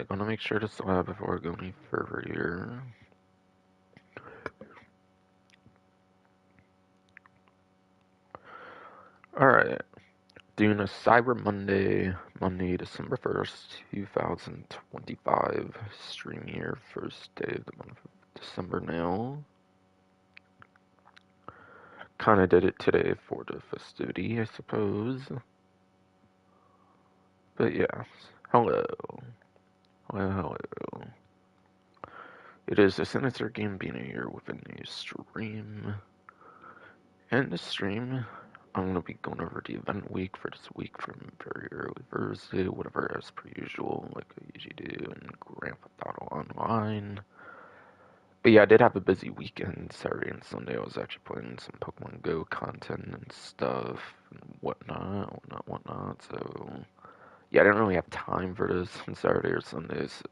Alright, gonna make sure to slab before I go any further here. Alright, doing a Cyber Monday, December 1st, 2025 stream here, first day of the month of December now. Kinda did it today for the festivity, I suppose. But yeah, hello. Hello. It is the Senator Gambino here with a new stream. And this stream, I'm going to be going over the event week for this week from very early Thursday, whatever as per usual, like I usually do, and Grand Theft Auto Online. But yeah, I did have a busy weekend, Saturday and Sunday. I was actually playing some Pokemon Go content and stuff, and whatnot. So yeah, I didn't really have time for this on Saturday or Sunday, so,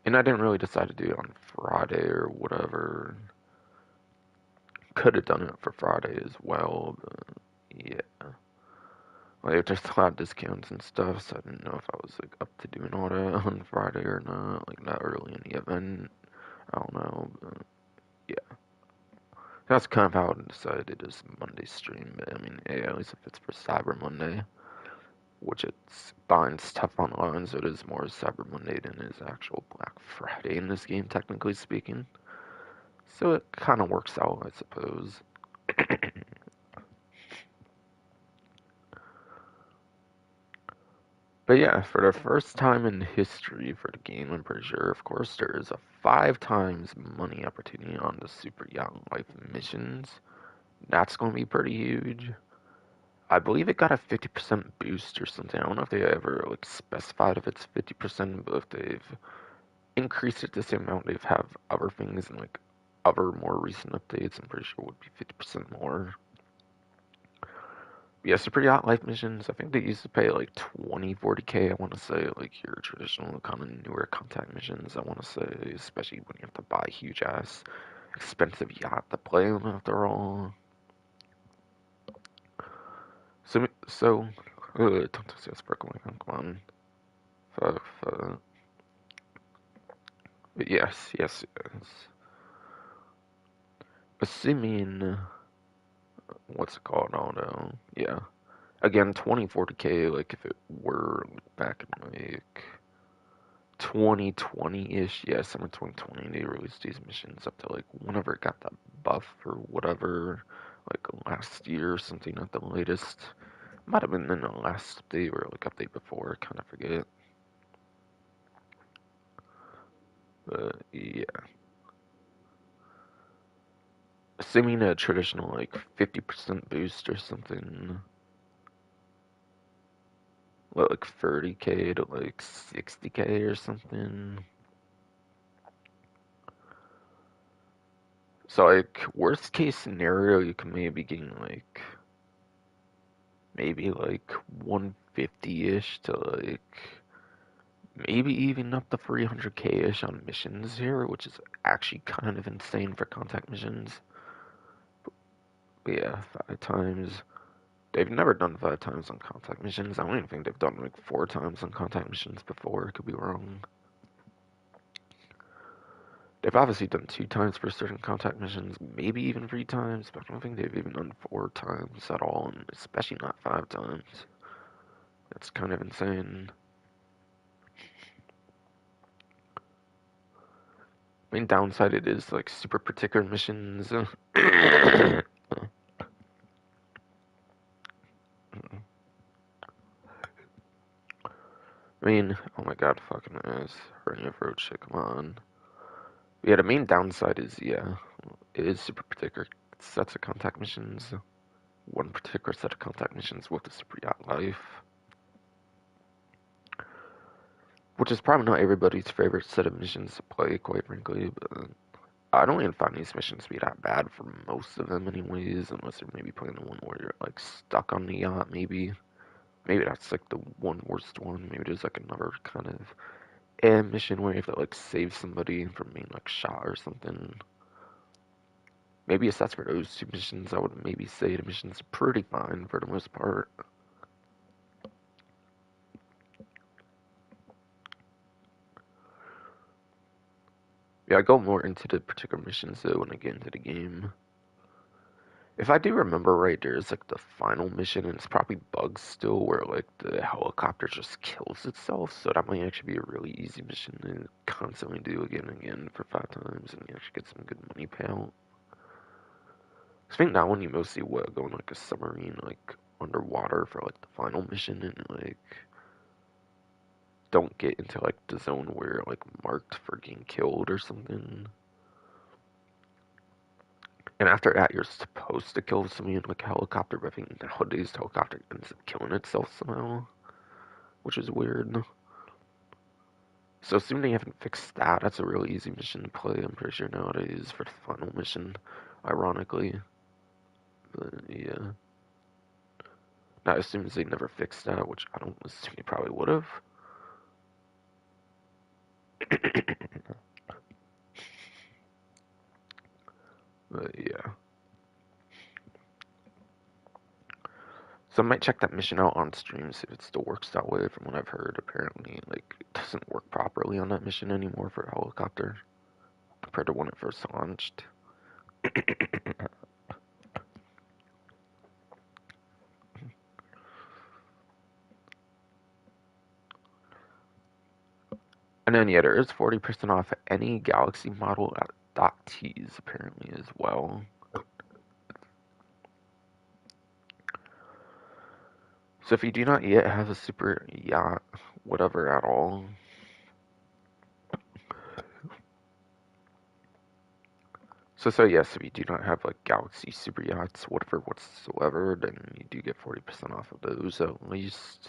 and I didn't really decide to do it on Friday or whatever. Could have done it for Friday as well, but yeah. Like, there's a lot of discounts and stuff, so I didn't know if I was, like, up to doing all that on Friday or not, like, that early in the event. I don't know, but yeah. That's kind of how I decided to do this Monday stream, but I mean, hey, at least if it's for Cyber Monday, which it's buying stuff online, so it is more Cyber Monday than it is actual Black Friday in this game, technically speaking. So it kind of works out, I suppose. But yeah, for the first time in history for the game, I'm pretty sure, of course, there is a 5 times money opportunity on the Superyacht Life missions. That's going to be pretty huge. I believe it got a 50% boost or something. I don't know if they ever like specified if it's 50%, but if they've increased it the same amount, they've have other things and like other more recent updates. I'm pretty sure it would be 50% more. Yeah, Superyacht Life missions, I think they used to pay like 20, 40K. I want to say, like your traditional kind of newer contact missions. I want to say, especially when you have to buy a huge ass, expensive yacht to play them after all. Don't say sparkling, come on. But yes. Assuming, what's it called? I don't know. Yeah. Again, 20, 40K, like if it were back in like 2020-ish, yeah, summer 2020, they released these missions up to like whenever it got that buff or whatever, like last year or something at the latest. Might have been in the last update or like update before, kind of forget. But yeah, assuming a traditional like 50% boost or something, what, like 30K to like 60K or something. So like worst case scenario, you can maybe gain like maybe like 150-ish to like maybe even up to 300K-ish on missions here, which is actually kind of insane for contact missions. But yeah, 5 times. They've never done 5 times on contact missions. I don't even think they've done like 4 times on contact missions before. Could be wrong. They've obviously done 2 times for certain contact missions, maybe even 3 times, but I don't think they've even done 4 times at all, and especially not 5 times. That's kind of insane. Main downside it is like super particular missions. I mean, oh my god, fucking ass. Hurry up, road shit, come on. Yeah, the main downside is, yeah, it is super particular sets of contact missions. One particular set of contact missions with the Super Yacht Life. Which is probably not everybody's favorite set of missions to play, quite frankly, but I don't even find these missions to be that bad for most of them anyways, unless you're maybe playing the one where you're like stuck on the yacht, maybe. Maybe that's like the one worst one. Maybe there's like another kind of mission where you have to like save somebody from being like shot or something. Maybe if that's for those 2 missions, I would maybe say the mission's pretty fine for the most part. Yeah, I go more into the particular missions though when I get into the game. If I do remember right, there's like the final mission, and it's probably bugs still, where like the helicopter just kills itself. So that might actually be a really easy mission to constantly do again and again for 5 times, and you actually get some good money payout. I think that one you mostly go in like a submarine, like underwater for like the final mission, and like don't get into like the zone where you're like marked for getting killed or something. And after that, you're supposed to kill somebody in like a helicopter, but I think nowadays the helicopter ends up killing itself somehow, which is weird. So assuming they haven't fixed that, that's a really easy mission to play, I'm pretty sure nowadays, for the final mission, ironically. But yeah. Now, as soon as they never fixed that, which I don't assume they probably would have. But yeah. So I might check that mission out on stream, see if it still works that way. From what I've heard, apparently, like, it doesn't work properly on that mission anymore for a helicopter compared to when it first launched. And then, yeah, there is 40% off any Galaxy model at .t's apparently as well. So if you do not yet have a super yacht, whatever at all, so yes, if you do not have like Galaxy super yachts, whatever whatsoever, then you do get 40% off of those at least.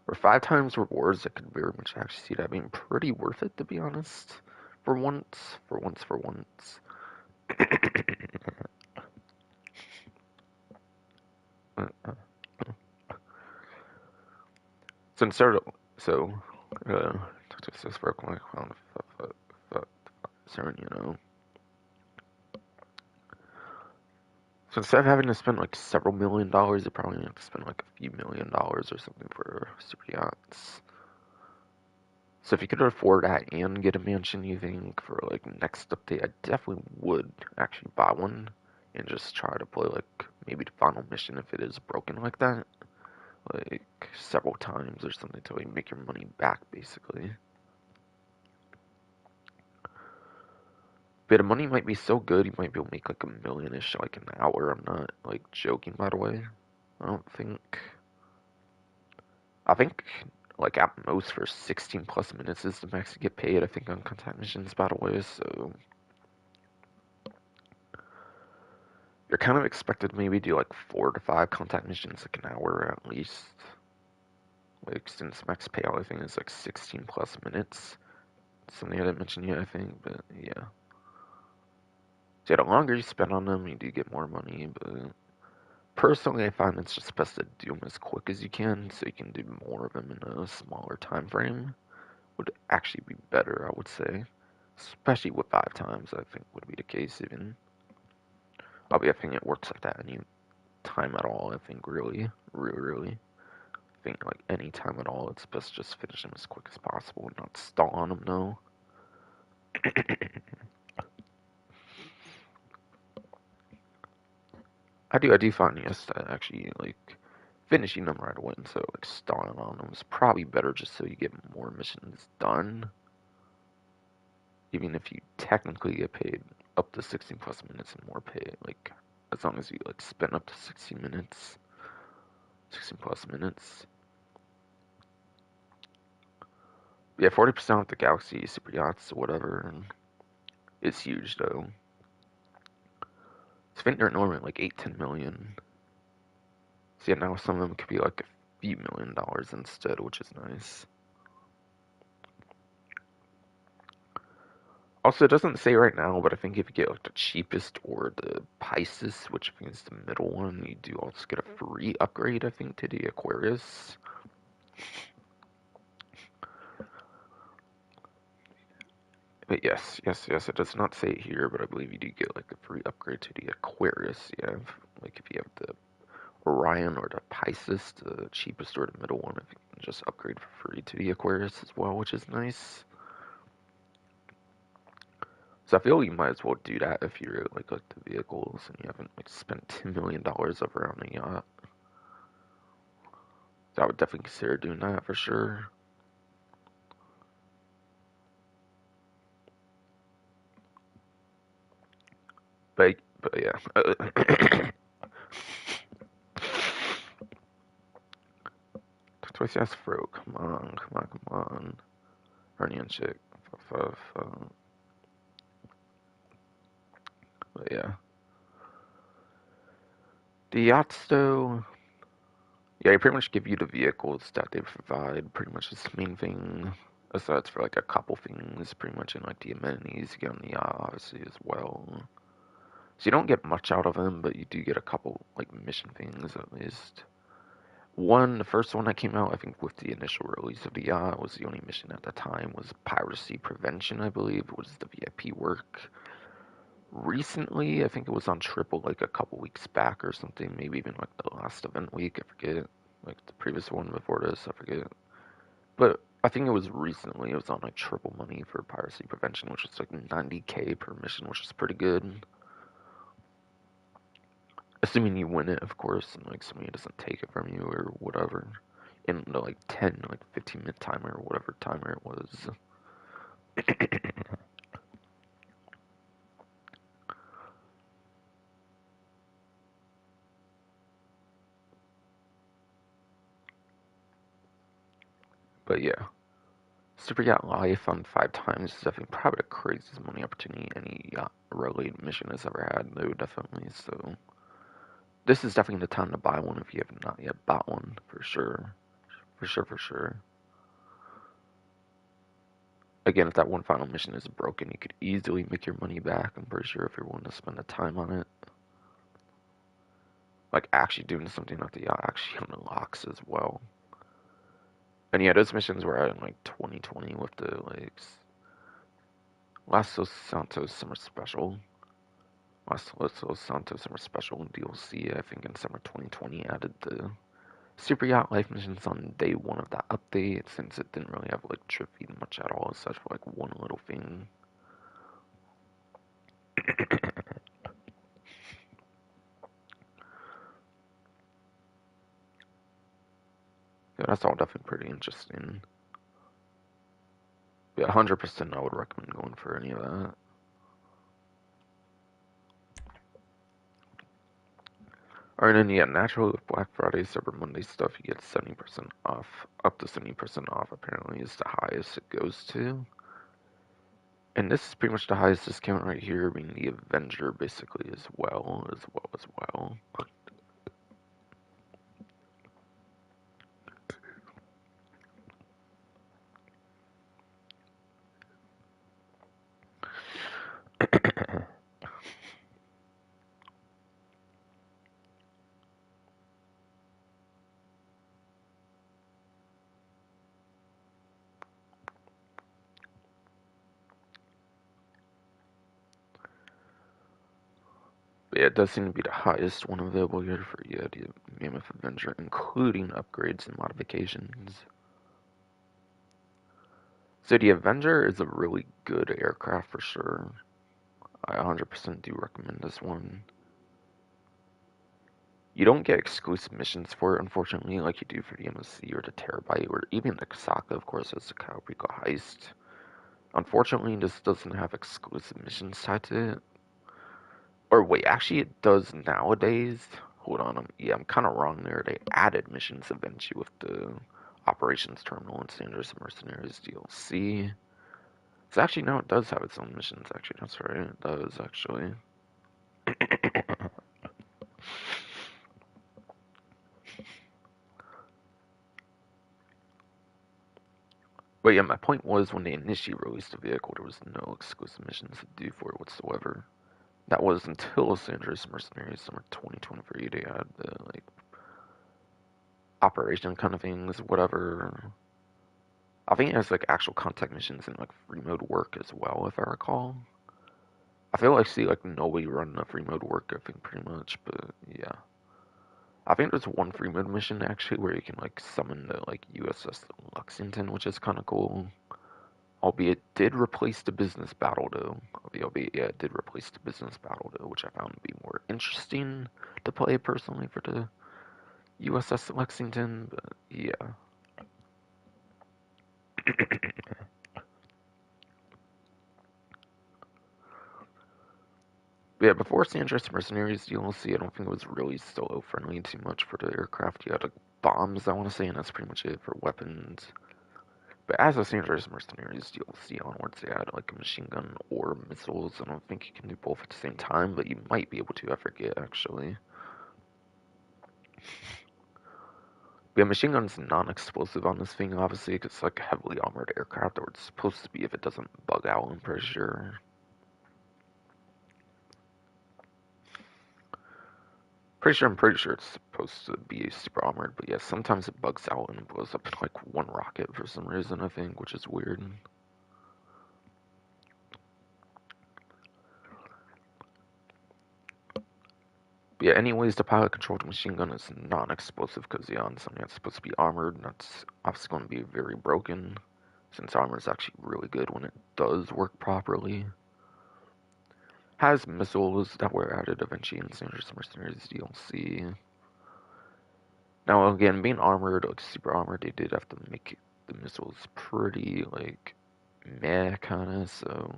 For 5 times rewards, I could very much actually see that being pretty worth it, to be honest. For once, for once, for once. So instead of, so, this for you know. So instead of having to spend like several $1,000,000, you probably have to spend like a few $1,000,000 or something for super yachts. So if you could afford that and get a mansion, you think for like next update, I definitely would actually buy one and just try to play like maybe the final mission if it is broken like that, like several times or something until you make your money back basically. But the money might be so good you might be able to make like $1,000,000-ish like an hour. I'm not like joking by the way. I don't think I think like at most for 16 plus minutes is the max you get paid, I think, on contact missions by the way, so you're kind of expected to maybe do like 4 to 5 contact missions like an hour at least. Like since max payout I think is like 16 plus minutes. Something I didn't mention yet I think, but yeah. So yeah, the longer you spend on them, you do get more money, but personally I find it's just best to do them as quick as you can so you can do more of them in a smaller time frame. Would actually be better, I would say. Especially with 5 times, I think would be the case even. I think it works like that any time at all, I think really, really, really. I think like any time at all, it's best just finish them as quick as possible and not stall on them though. I do find yes that actually like finishing them right away instead of like stalling on them is probably better just so you get more missions done. Even if you technically get paid up to 16 plus minutes and more pay, like as long as you like spend up to 16 minutes, 16 plus minutes. Yeah, 40% of the Galaxy super yachts or whatever is huge though. I think they're normally like 8-10 million. So yeah, now some of them could be like a few $1,000,000 instead, which is nice. Also, it doesn't say right now, but I think if you get like the cheapest or the Pisces, which I think is the middle one, you do also get a free upgrade, I think, to the Aquarius. But yes, it does not say it here, but I believe you do get like a free upgrade to the Aquarius. Yeah, like if you have the Orion or the Pisces, the cheapest or the middle one, I think you can just upgrade for free to the Aquarius as well, which is nice. So I feel you might as well do that if you really like the vehicles and you haven't like spent $2 million over on a yacht. So I would definitely consider doing that for sure. But yeah. Twice ass fro. Come on, come on, come on. Ernie and chick. But yeah. The yachts though, yeah, they pretty much give you the vehicles that they provide. Pretty much is the main thing. Aside for like a couple things, pretty much in like the amenities you get on the yacht, obviously as well. So you don't get much out of them, but you do get a couple like mission things at least. The first one that came out, I think, with the initial release of the yacht, was the only mission at the time was piracy prevention. I believe was the VIP work. Recently, I think it was on Triple like a couple weeks back or something, maybe even like the last event week, I forget. Like the previous one before this, I forget. But I think it was recently, it was on like Triple money for piracy prevention, which was like 90K per mission, which is pretty good. Assuming you win it, of course, and like somebody doesn't take it from you or whatever. In the like 10, like 15-minute timer or whatever timer it was. But yeah. Superyacht Life on 5 times is definitely probably the craziest money opportunity any yacht related mission has ever had, though, definitely. So, this is definitely the time to buy one if you have not yet bought one, for sure. For sure, for sure. Again, if that one final mission is broken, you could easily make your money back, I'm pretty sure, if you're willing to spend the time on it. Like, actually doing something that the yacht actually unlocks as well. And yeah, those missions were out in like 2020 with the like Las Dos Santos Summer Special. Los Santos Summer Special DLC, I think in summer 2020, added the Super Yacht Life missions on day one of that update, since it didn't really have like trophy much at all, aside for like one little thing. Yeah, that's all definitely pretty interesting. Yeah, 100% I would recommend going for any of that. Alright, and yeah, naturally with Black Friday, Cyber Monday stuff, you get 70% off. Up to 70% off, apparently, is the highest it goes to. And this is pretty much the highest discount right here, being the Avenger, basically, as well. But yeah, it does seem to be the highest one available here for, yeah, the Mammoth Avenger, including upgrades and modifications. So the Avenger is a really good aircraft for sure. I 100% do recommend this one. You don't get exclusive missions for it, unfortunately, like you do for the MSC or the Terabyte, or even the Kasaka, of course, as the Cowrico Heist. Unfortunately, this doesn't have exclusive missions tied to it. Or wait, actually it does nowadays. Hold on, I'm kind of wrong there. They added missions eventually with the Operations Terminal and Standards Mercenaries DLC. So actually, no, it does have its own missions, actually. That's right, it does, actually. But yeah, my point was when they initially released the vehicle, there was no exclusive missions to do for it whatsoever. That was until Los Angeles Mercenaries Summer 2023. They had the like operation kind of things, whatever. I think it has like actual contact missions and like free mode work as well, if I recall. I feel like I see like nobody running a free mode work, I think pretty much, but yeah. I think there's one free mode mission actually where you can like summon the like USS Lexington, which is kind of cool. Albeit it did replace the business battle though. Albeit, yeah, it did replace the business battle though, which I found to be more interesting to play personally for the USS Lexington. But yeah. Yeah, before San Andreas Mercenaries DLC, I don't think it was really solo friendly too much for the aircraft. You had like bombs, I want to say, and that's pretty much it for weapons. But as a San Andreas Mercenaries DLC onwards, they had like a machine gun or missiles. I don't think you can do both at the same time, but you might be able to. I forget actually. But yeah, machine gun's non-explosive on this thing, obviously, because it's like a heavily armored aircraft, or it's supposed to be if it doesn't bug out. I'm pretty sure. I'm pretty sure it's supposed to be super armored, but yeah, sometimes it bugs out and blows up in like one rocket for some reason, I think, which is weird. But yeah, anyways, the pilot controlled machine gun is non-explosive because yeah, on something that's supposed to be armored, and that's obviously going to be very broken, since armor is actually really good when it does work properly. Has missiles that were added eventually in San Andreas Mercenaries DLC. Now again, being armored, like super armored, they did have to make the missiles pretty like meh kinda, so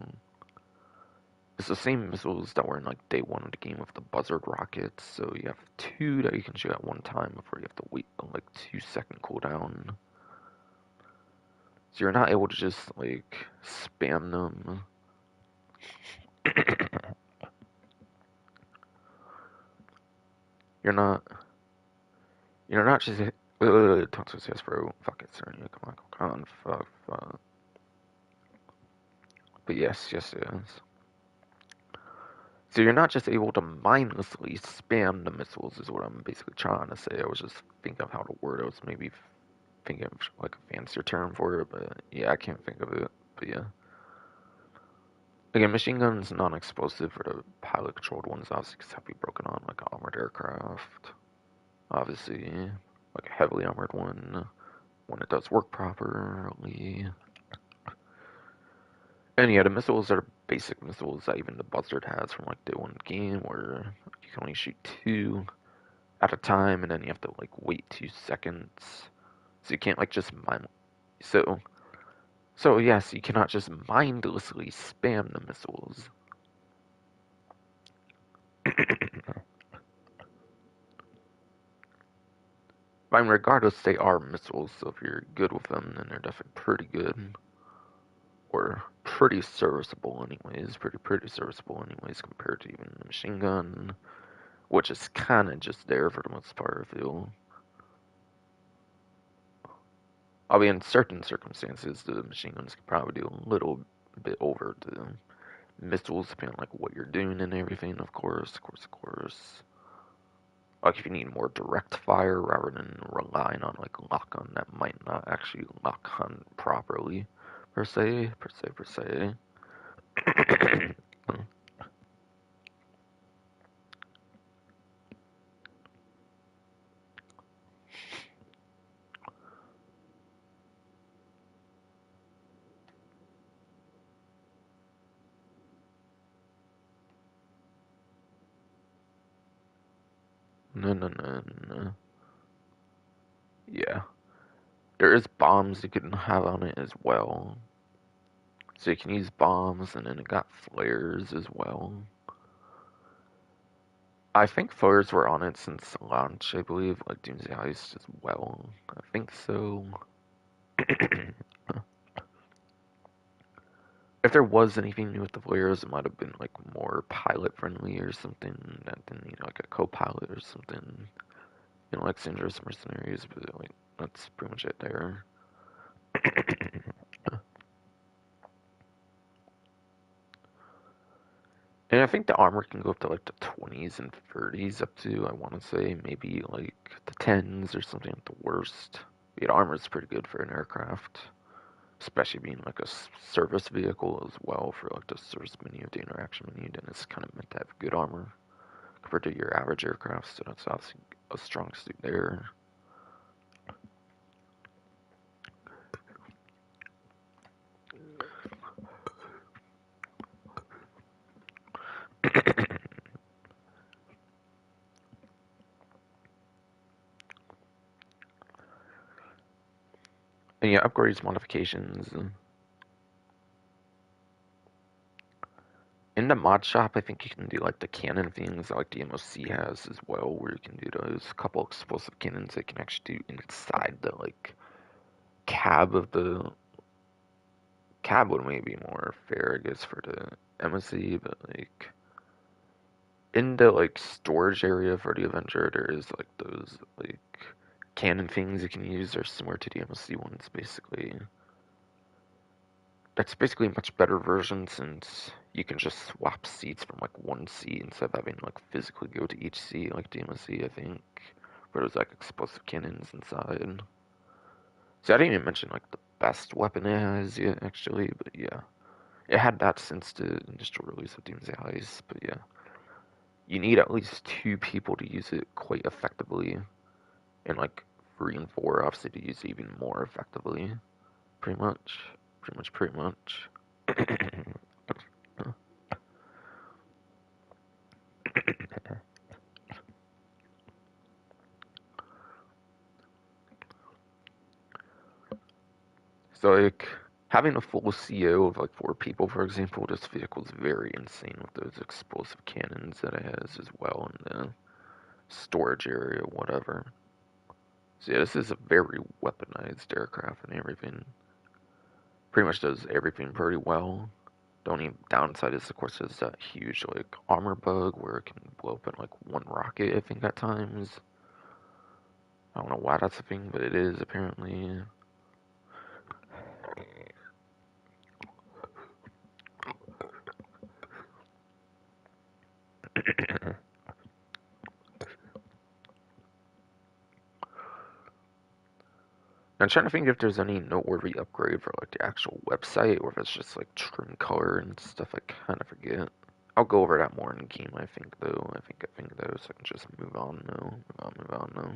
it's the same missiles that were in like day one of the game with the buzzard rockets, so you have two that you can shoot at one time before you have to wait a like 2 second cooldown. So you're not able to just like spam them. you're not you're not just Toxic says bro, fuck it, sorry, come on, fuck. But yes, yes. So you're not just able to mindlessly spam the missiles, is what I'm basically trying to say. I was just thinking of how to word it. I was maybe thinking of like a fancier term for it, but yeah, I can't think of it. But yeah. Again, machine guns non-explosive for the pilot-controlled ones, obviously, because have to be broken on like an armored aircraft. Obviously, like a heavily armored one when it does work properly. And yeah, the missiles are basic missiles that even the Buzzard has from like day one game, where you can only shoot two at a time, and then you have to like wait 2 seconds. So you can't like just mind. So yes, you cannot just mindlessly spam the missiles. I mean, regardless, they are missiles, so if you're good with them, then they're definitely pretty good, or pretty serviceable, anyways. Pretty serviceable, anyways, compared to even the machine gun, which is kind of just there for the most part. I feel. I mean, in certain circumstances, the machine guns can probably do a little bit over the missiles, depending on like what you're doing and everything. Of course. Like if you need more direct fire rather than relying on like lock on that might not actually lock on properly, per se. No. Yeah, there is bombs you can have on it as well. So you can use bombs, and then it got flares as well. I think flares were on it since launch, I believe, like Doomsday Heist as well. I think so. If there was anything new with the flares, it might have been like more pilot friendly or something. That then like a co-pilot or something. Like Syndra's Mercenaries, but like that's pretty much it there. And I think the armor can go up to like the 20s and 30s, up to I want to say maybe like the 10s or something at the worst. The armor is pretty good for an aircraft, especially being like a service vehicle as well for like the service menu, the interaction menu. Then it's kind of meant to have good armor compared to your average aircraft, so that's obviously a strong suit there. And yeah, upgrades, modifications. In the mod shop, I think you can do like the cannon things that like the MOC has as well, where you can do those couple explosive cannons that can actually do inside the like cab of the cab would maybe be more fair, I guess, for the MOC, but like in the like storage area for the Avenger, there is like those like cannon things you can use are similar to the MOC ones, basically. That's basically a much better version since you can just swap seats from like one seat instead of having to like physically go to each seat like the MOC, I think. Where there's like explosive cannons inside. See, I didn't even mention like the best weapon it has yet, actually, but yeah. It had that since the initial release of Doomsday Heist, but yeah. You need at least two people to use it quite effectively, and like 3 and 4 obviously to use it even more effectively. Pretty much. Pretty much. So like having a full CO of like 4 people, for example, this vehicle is very insane with those explosive cannons that it has as well in the storage area, whatever. So yeah, this is a very weaponized aircraft and everything. Pretty much does everything pretty well. The only downside is, of course, is that huge like armor bug where it can blow up in like one rocket, I think, at times. I don't know why that's a thing, but it is apparently. I'm trying to think if there's any noteworthy upgrade for like the actual website, or if it's just like trim color and stuff. I kind of forget. I'll go over that more in game. I think though. I think though, so I can just move on though. Move on though.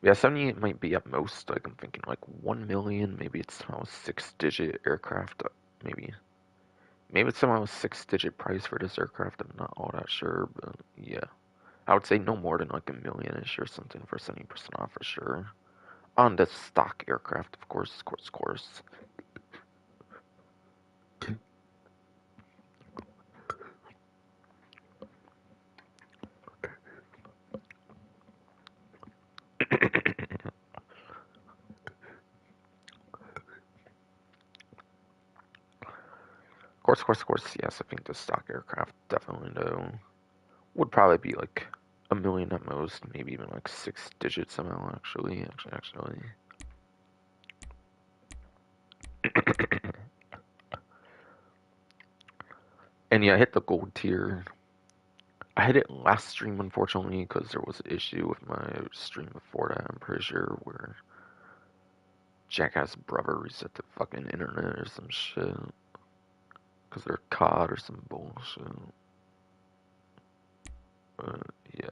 Yeah, 78 might be at most. Like I'm thinking like 1 million. Maybe it's somehow a 6-digit aircraft. Maybe it's somehow a 6-digit price for this aircraft. I'm not all that sure, but yeah. I would say no more than like a million-ish or something for 70% off for sure. On the stock aircraft, of course, of course. Of course, yes, I think the stock aircraft definitely though would probably be like a million at most, maybe even like 6 digits somehow actually. And yeah, I hit the gold tier. I hit it last stream unfortunately because there was an issue with my stream before that, I'm pretty sure, where Jackass brother reset the fucking internet or some shit. Because they're caught or some bullshit. Yeah.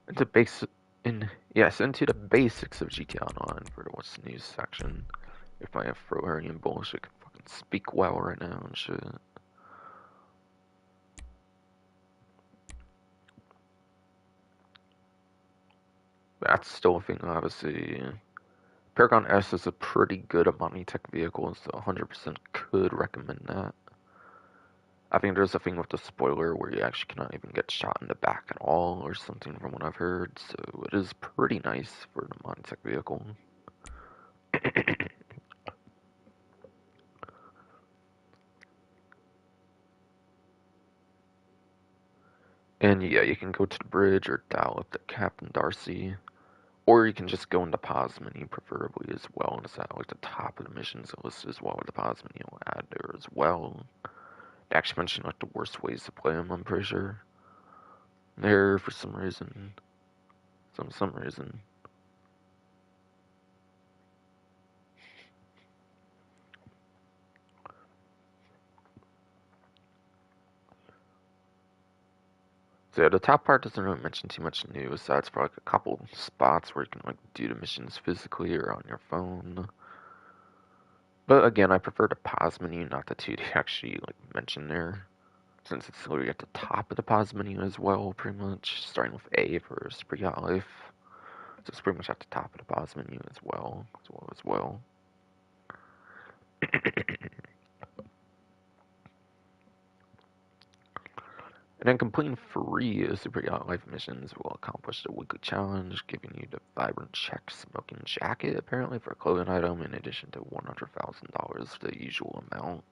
Into basic in yes, into the basics of GTA Online for the what's new section. If my Afro-Aryan bullshit can fucking speak well right now and shit. That's still a thing, obviously. Paragon S is a pretty good Amani Tech vehicle, so 100% could recommend that. I think there's a thing with the spoiler where you actually cannot even get shot in the back at all or something from what I've heard, so it is pretty nice for an Amani Tech vehicle. And yeah, you can go to the bridge or dial up to Captain Darcy. Or you can just go into pause menu preferably as well, and it's at like the top of the missions list as well, with the pause menu will add there as well. They actually mentioned like the worst ways to play them, I'm pretty sure. There for some reason. Some reason. So yeah, the top part doesn't really mention too much new, aside for like a couple spots where you can like do the missions physically or on your phone. But again, I prefer the pause menu, not the two they actually like mention there. since it's literally at the top of the pause menu as well, pretty much, starting with A for Superyacht Life. So it's pretty much at the top of the pause menu as well. And then completing 3 Super Yacht Life missions will accomplish the weekly challenge, giving you the Vibrant Check Smoking Jacket, apparently, for a clothing item, in addition to $100,000, the usual amount.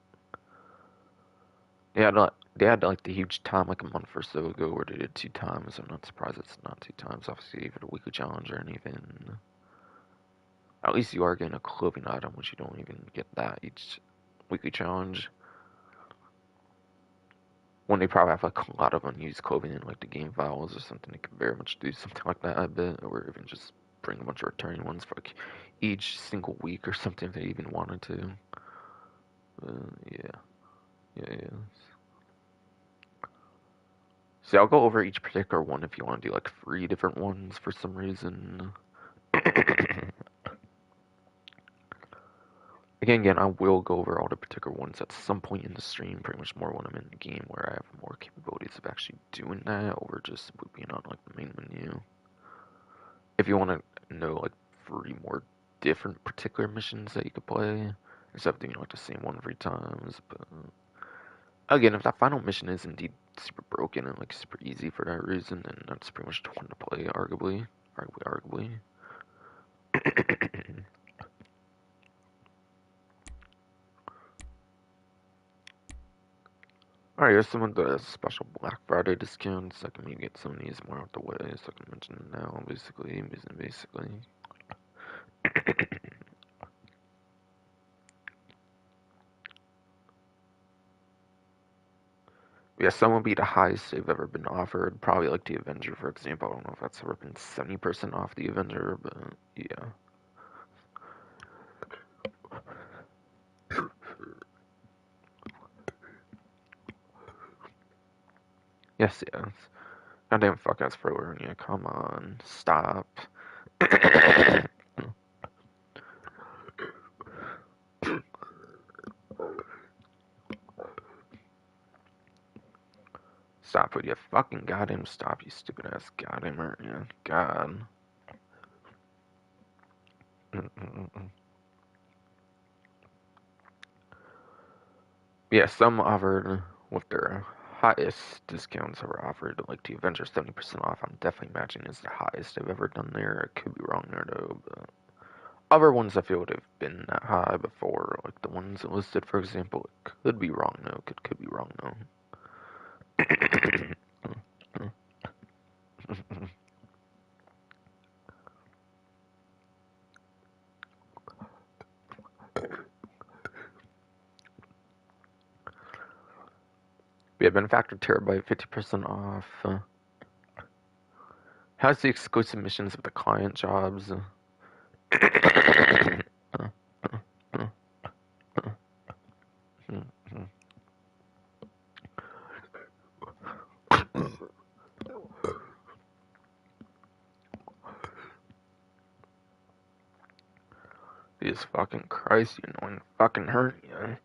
They had like the huge time like a month or so ago where they did 2 times. I'm not surprised it's not 2 times, obviously, for the weekly challenge or anything. At least you are getting a clothing item, which you don't even get that each weekly challenge. When they probably have like a lot of unused clothing in like the game files or something, they could very much do something like that, I bet, or even just bring a bunch of returning ones for like each single week or something if they even wanted to. Yeah. See, I'll go over each particular one if you want to do like 3 different ones for some reason. Again, I will go over all the particular ones at some point in the stream, pretty much more when I'm in the game where I have more capabilities of actually doing that over just being on like the main menu. If you want to know like 3 more different particular missions that you could play, instead of doing like the same one 3 times. But again, if that final mission is indeed super broken and like super easy for that reason, then that's pretty much the one to play, arguably. Alright, here's some of the special Black Friday discounts. I can maybe get some of these more out the way, so I can mention them now, basically. Yeah, some will be the highest they've ever been offered. Probably like the Avenger, for example. I don't know if that's ever been 70% off the Avenger, but yeah. Yes. Goddamn fuck ass for yeah, come on. Stop. Stop with your fucking goddamn stop, you stupid ass goddamn yeah. God. Yeah, some offered with their highest discounts ever offered, like the Avenger 70% off. I'm definitely imagining is the highest I've ever done there. I could be wrong there though, but other ones I feel would have been that high before, like the ones listed, for example. It could be wrong though. Could be wrong though. Yeah, Benefactor Terabyte 50% off. Has the exclusive missions of the client jobs. Jesus fucking Christ, you annoying fucking hurt you.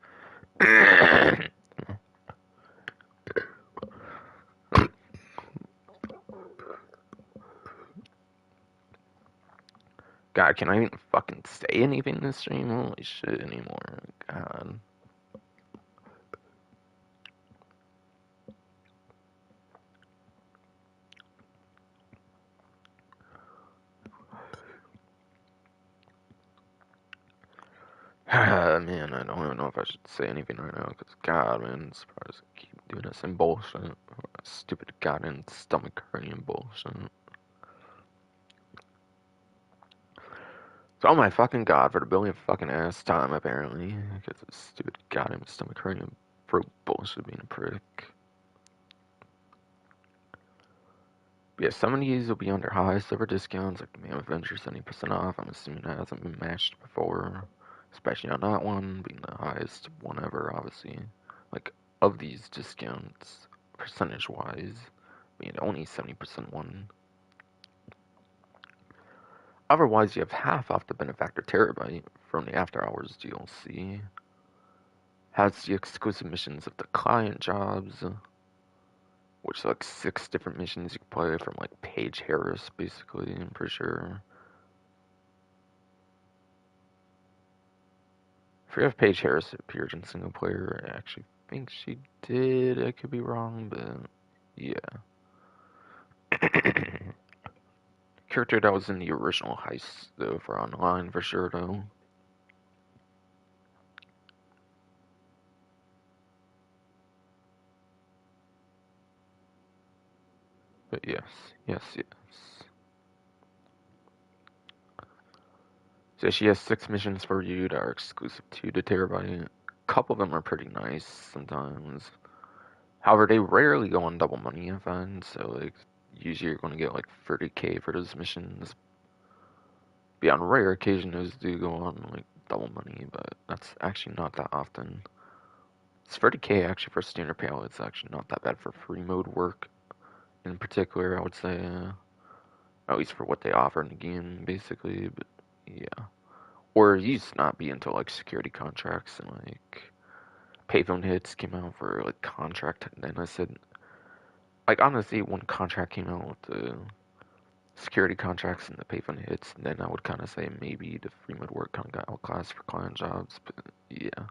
God, can I even fucking say anything in this stream? Holy shit anymore. God. Man, I don't even know if I should say anything right now, because God, man, I'm surprised I keep doing this same bullshit. Stupid goddamn stomach hurting bullshit. So, oh my fucking god, for the billionth fucking ass time, apparently. Because this stupid goddamn stomach hurting for bullshit being a prick. But yeah, some of these will be under highest ever discounts, like the Man Avenger 70% off. I'm assuming that hasn't been matched before. Especially on that one, being the highest one ever, obviously. Like, of these discounts, percentage-wise, being only 70% one. Otherwise, you have half off the Benefactor Terabyte from the After Hours DLC. Has the exclusive missions of the client jobs. which is like 6 different missions you can play from like Paige Harris, basically, I'm pretty sure. I forget if Paige Harris appeared in single player. I actually think she did. I could be wrong, but yeah. Character that was in the original heist, though, for online, for sure, though. But yes, yes, yes. So she has 6 missions for you that are exclusive to the Terabyte. A couple of them are pretty nice sometimes. However, they rarely go on double money, I find, so like usually you're going to get like 30k for those missions. But on rare occasion, those do go on like double money, but that's actually not that often. It's 30k actually for standard payload. It's actually not that bad for free mode work in particular, I would say. At least for what they offer in the game, basically. But yeah. Or it used to not be until like security contracts and like payphone hits came out for like contract. And then I said, like honestly, when contract came out with the security contracts and the payphone hits, then I would kind of say maybe the free mode work kind of got outclassed for client jobs. But yeah.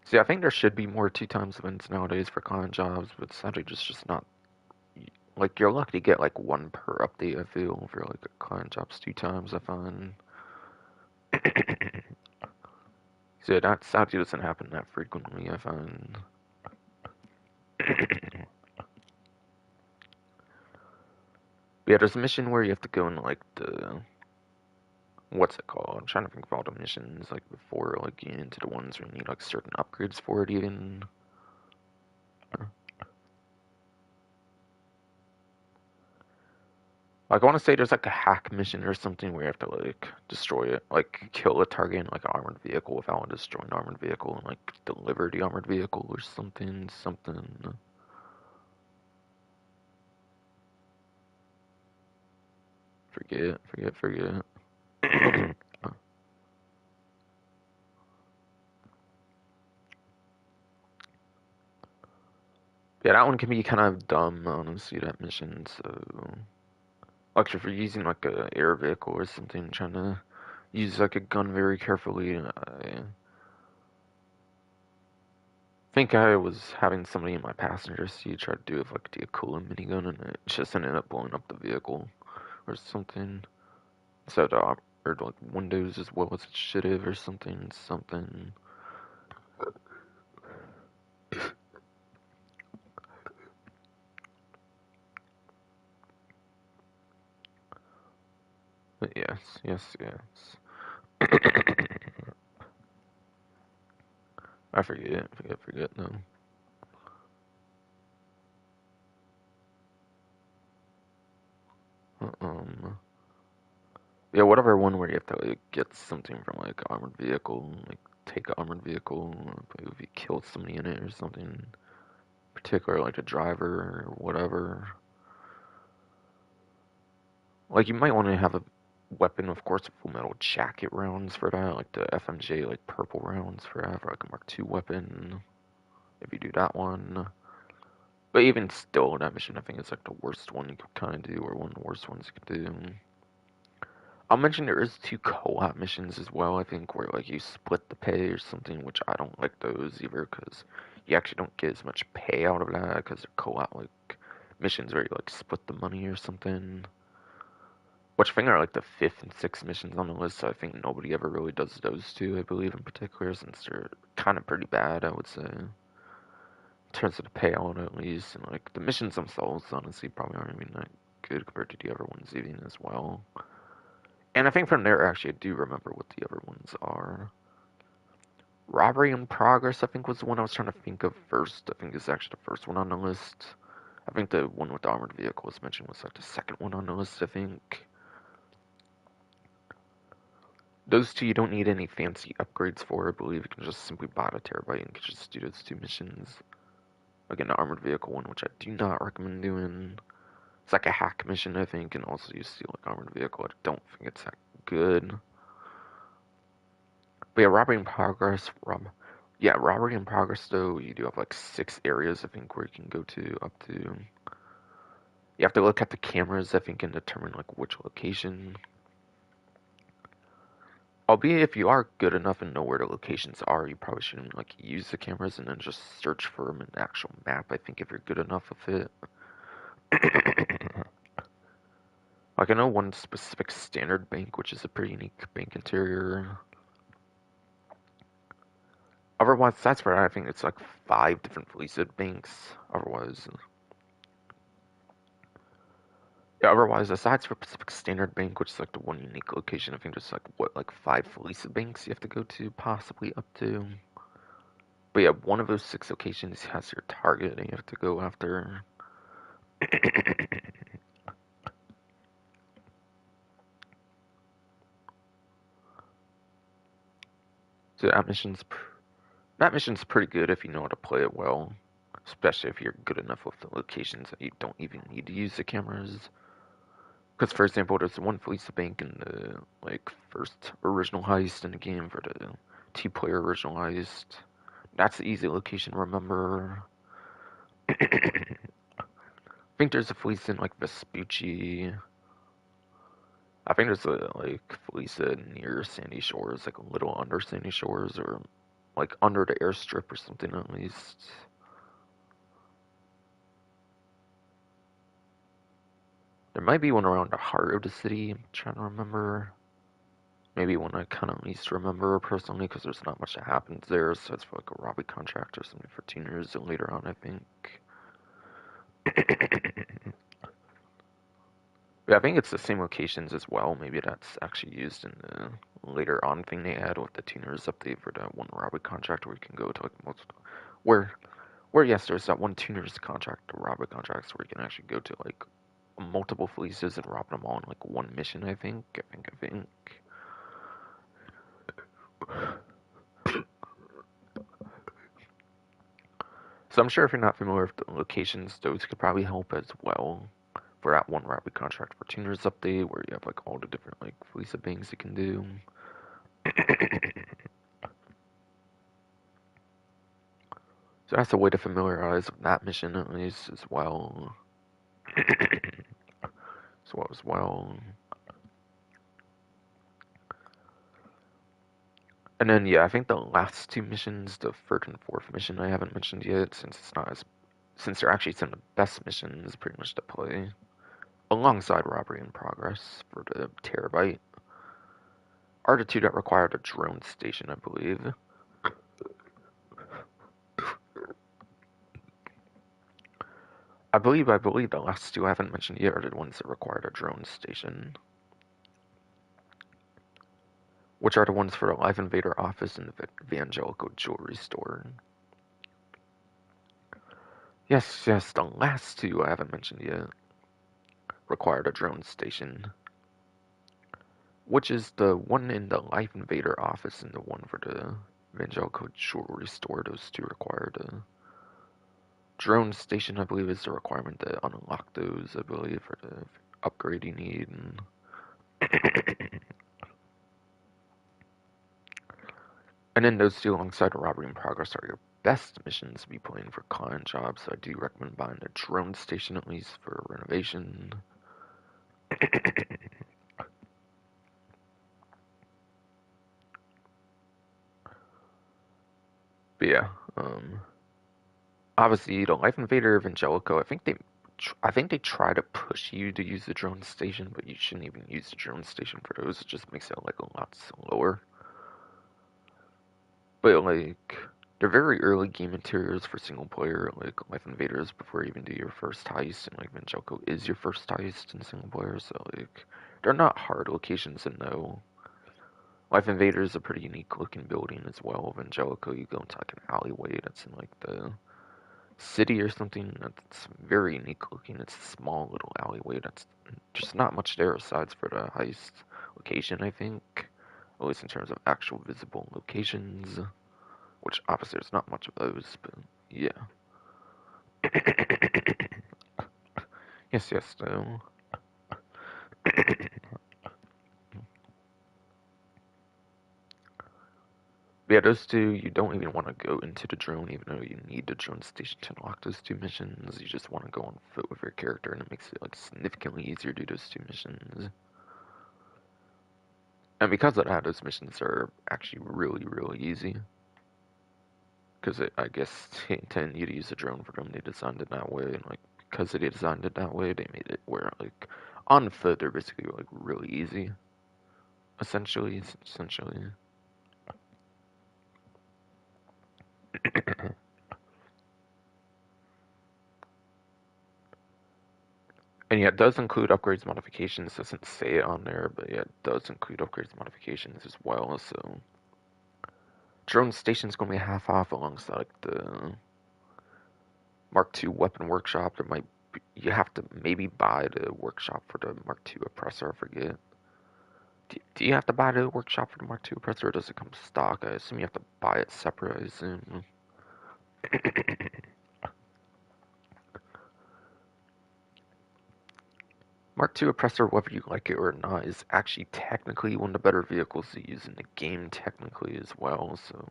See, I think there should be more 2 times events nowadays for client jobs, but sadly, just not. Like, you're lucky to get like 1 per update, I feel, for like a client jobs 2 times, I find. So that sadly doesn't happen that frequently, I find. Yeah, there's a mission where you have to go in like the what's it called? I'm trying to think of all the missions like before like getting into the ones where you need like certain upgrades for it even. Like I want to say there's like a hack mission or something where you have to like destroy it, like kill a target in like an armored vehicle without destroying an armored vehicle and like deliver the armored vehicle or something, something. Forget. Yeah, that one can be kind of dumb, honestly, that mission, so... Like, if you're using, like, a air vehicle or something, trying to use, like, a gun very carefully, I think I was having somebody in my passenger seat try to do it with, like, the Akula minigun, and it just ended up blowing up the vehicle or something. So, or, like, windows as well as it should have or something. But yes. I forget, no. Um, yeah, whatever one where you have to like, get something from like armored vehicle, like take an armored vehicle, if you kill somebody in it or something, particular like a driver or whatever. Like you might want to have a weapon, of course, full metal jacket rounds for that, like the FMJ like purple rounds for that, for like a Mark II weapon. If you do that one, but even still, that mission I think is like the worst one you could kind of do, or one of the worst ones you could do. I'll mention there is 2 co-op missions as well, I think, where like you split the pay or something, which I don't like those either, because you actually don't get as much pay out of that, because they're co-op like missions where you like split the money or something. Which I think are like the 5th and 6th missions on the list, so I think nobody ever really does those 2, I believe, in particular, since they're kind of pretty bad, I would say. In terms of the payout, at least, and like the missions themselves, honestly, probably aren't even that good compared to the other ones, even as well. And I think from there, actually, I do remember what the other ones are. Robbery in Progress, I think, was the one I was trying to think of first. I think it's actually the first one on the list. I think the one with the armored vehicle was mentioned was like the second one on the list, I think. Those 2 you don't need any fancy upgrades for, I believe. You can just simply buy a terabyte and just do those 2 missions. Again, the armored vehicle one, which I do not recommend doing. It's like a hack mission, I think, and also you steal like armored vehicle. I don't think it's that good. But yeah, Robbery in Progress, Yeah, robbery in progress though, you do have like 6 areas I think where you can go to up to. You have to look at the cameras I think and determine like which location. Albeit if you are good enough and know where the locations are, you probably shouldn't like use the cameras and then just search for them in the actual map. I think if you're good enough with it. Like I know one specific standard bank, which is a pretty unique bank interior. Otherwise, that's where I think it's like 5 different Felicia banks. Otherwise, yeah. Otherwise, aside from Pacific Standard Bank, which is like the one unique location, I think there's like what, like 5 Felicia banks you have to go to, possibly up to. But yeah, one of those 6 locations has your target, and you have to go after. So that mission's pretty good if you know how to play it well, especially if you're good enough with the locations that you don't even need to use the cameras. Because, for example, there's one Felicia Bank in the like first original heist in the game for the 2-player original heist. That's the easy location to remember. I think there's a Felicia in like Vespucci. I think there's a like Felicia near Sandy Shores, like a little under Sandy Shores, or like under the airstrip or something at least. There might be one around the heart of the city. I'm trying to remember. Maybe one I kind of least remember personally because there's not much that happens there. So it's for like a robbery contract or something for tuners later on, I think. Yeah, I think it's the same locations as well. Maybe that's actually used in the later on thing they add with the tuners update for that one robbery contract where you can go to like where yes, there's that one tuners contract, the robbery contracts where you can actually go to like multiple Felicias and rob them all in like one mission. I think. So I'm sure if you're not familiar with the locations, those could probably help as well for that one robbery contract for tuners update where you have like all the different like Felicia things you can do. So that's a way to familiarize with that mission at least as well. as well. And then yeah, I think the last 2 missions, the third and fourth mission, I haven't mentioned yet since they're actually some of the best missions pretty much to play alongside robbery in progress for the terabyte. Are the 2 that required a drone station, I believe. I believe the last 2 I haven't mentioned yet are the ones that required a drone station. Which are the ones for the Live Invader office and the Evangelical jewelry store. Yes, the last 2 I haven't mentioned yet required a drone station. Which is the one in the Live Invader office and the one for the Evangelical jewelry store. Those 2 required a drone station, I believe, is the requirement to unlock those, I believe, for the upgrade you need. And then those 2 alongside robbery in progress are your best missions to be playing for client jobs. So I do recommend buying a drone station at least for renovation. But yeah, obviously the Life Invader Evangelico, I think they try to push you to use the drone station, but you shouldn't even use the drone station for those. It just makes it like a lot slower. But like they're very early game interiors for single player, like Life Invaders before you even do your first heist, and like Evangelico is your first heist in single player, so like they're not hard locations to know. Life Invaders is a pretty unique looking building as well. Evangelico, you go into like an alleyway that's in like the city or something that's very unique looking. It's a small little alleyway that's just not much there aside for the heist location, I think. At least in terms of actual visible locations. Which obviously there's not much of those, but yeah. yes, though. But yeah, those two, you don't even want to go into the drone, even though you need the drone station to unlock those two missions. You just want to go on foot with your character, and it makes it like significantly easier to do those two missions. And because of that, those missions are actually really, really easy. Because I guess they intend you to use a drone for them. They designed it that way, and like because they designed it that way, they made it where like on foot they're basically like really easy. Essentially. And yeah, it does include upgrades modifications. It doesn't say it on there, but yeah, it does include upgrades modifications as well. So drone station's gonna be half off alongside like the Mark II weapon workshop. There might be, you have to maybe buy the workshop for the Mark II oppressor. I forget. Do you have to buy the workshop for the Mark II oppressor, or does it come stock? I assume you have to buy it separate. I assume. Mark II oppressor, whether you like it or not, is actually technically one of the better vehicles to use in the game, technically as well. So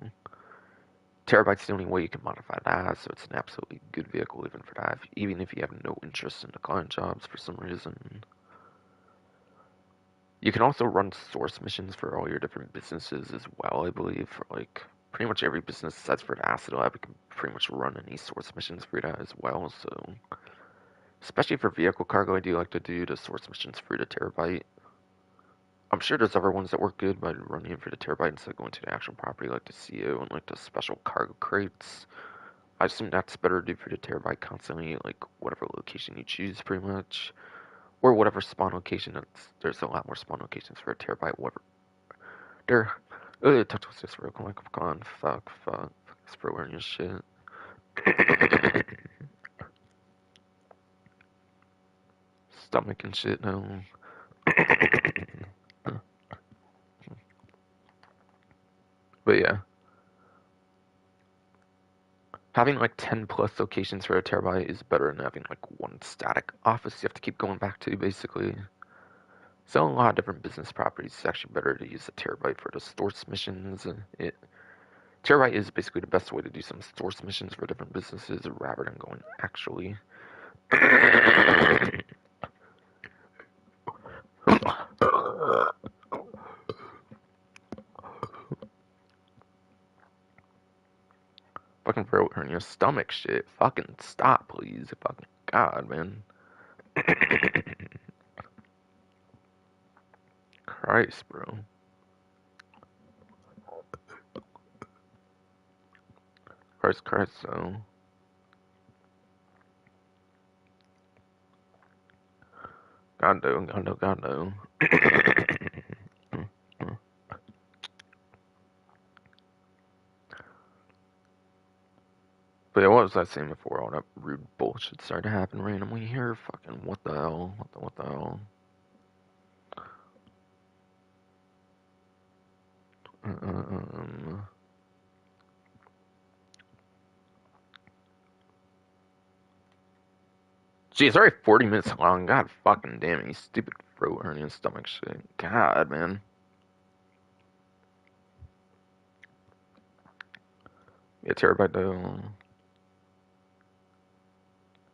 Terabyte's the only way you can modify that, so it's an absolutely good vehicle even for that, even if you have no interest in the client jobs for some reason. You can also run source missions for all your different businesses as well, I believe, for like pretty much every business besides for the Acid Lab, you can pretty much run any source missions for that as well, so especially for vehicle cargo, I do like to do the source missions for the Terabyte. I'm sure there's other ones that work good by running it for the Terabyte instead of going to the actual property like the CO and like the special cargo crates. I assume that's better to do for the Terabyte constantly, like whatever location you choose, pretty much, or whatever spawn location. There's a lot more spawn locations for a Terabyte. Whatever. There. Touch was just real quick. Come on, fuck. It's for wearing your shit. Stomach and shit. No. But yeah, having like 10 plus locations for a Terabyte is better than having like one static office you have to keep going back to, basically. So a lot of different business properties, it's actually better to use a Terabyte for the source missions. Terabyte is basically the best way to do some source missions for different businesses rather than going actually. Fucking throat hernia, stomach shit. Fucking stop, please. Fucking God, man. Christ, bro. Christ, so. God no. But yeah, what was I saying before all that rude bullshit started to happen randomly here? Fucking what the hell? What the hell? Gee, it's already 40 minutes long. God fucking damn it, you stupid throat hernia stomach shit. God, man. Yeah, Terabyte though.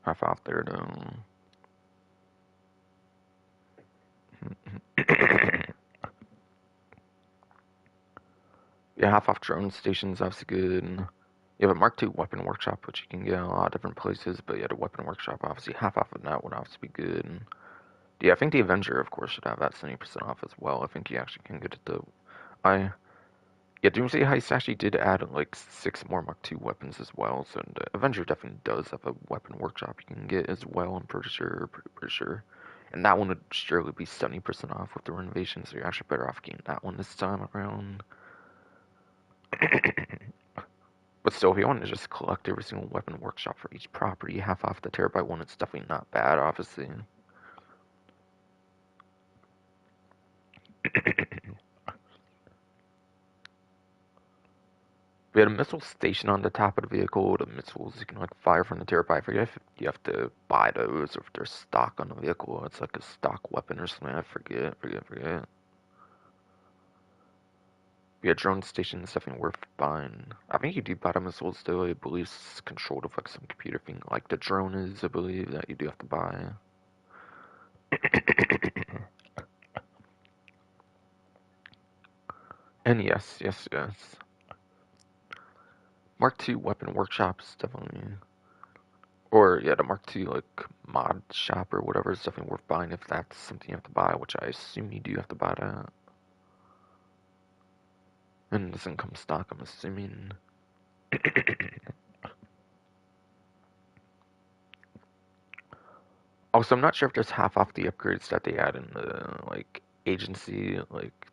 Half off there though. Yeah, half off drone stations, obviously good. And you have a Mark II weapon workshop, which you can get in a lot of different places. But yeah, the weapon workshop, obviously, half off of that would obviously be good. And yeah, I think the Avenger, of course, should have that 70% off as well. I think you actually can get it though. Yeah, Doomsday Heist actually did add like 6 more Mark II weapons as well. So the Avenger definitely does have a weapon workshop you can get as well. I'm pretty sure. And that one would surely be 70% off with the renovation, so you're actually better off getting that one this time around. But still, if you want to just collect every single weapon workshop for each property, half off the Terabyte one, it's definitely not bad, obviously. We had a missile station on the top of the vehicle. The missiles you can like fire from the Terabyte. I forget if you have to buy those or if they're stock on the vehicle. It's like a stock weapon or something. I forget. Yeah, drone station is definitely worth buying. I think you do buy the missiles though. I believe it's controlled with like some computer thing. Like the drone is, I believe that you do have to buy. And yes. Mark II weapon workshops definitely, or yeah, the Mark II like mod shop or whatever is definitely worth buying if that's something you have to buy, which I assume you do have to buy that. And it doesn't come stock, I'm assuming. Also, I'm not sure if there's half off the upgrades that they add in the like agency, like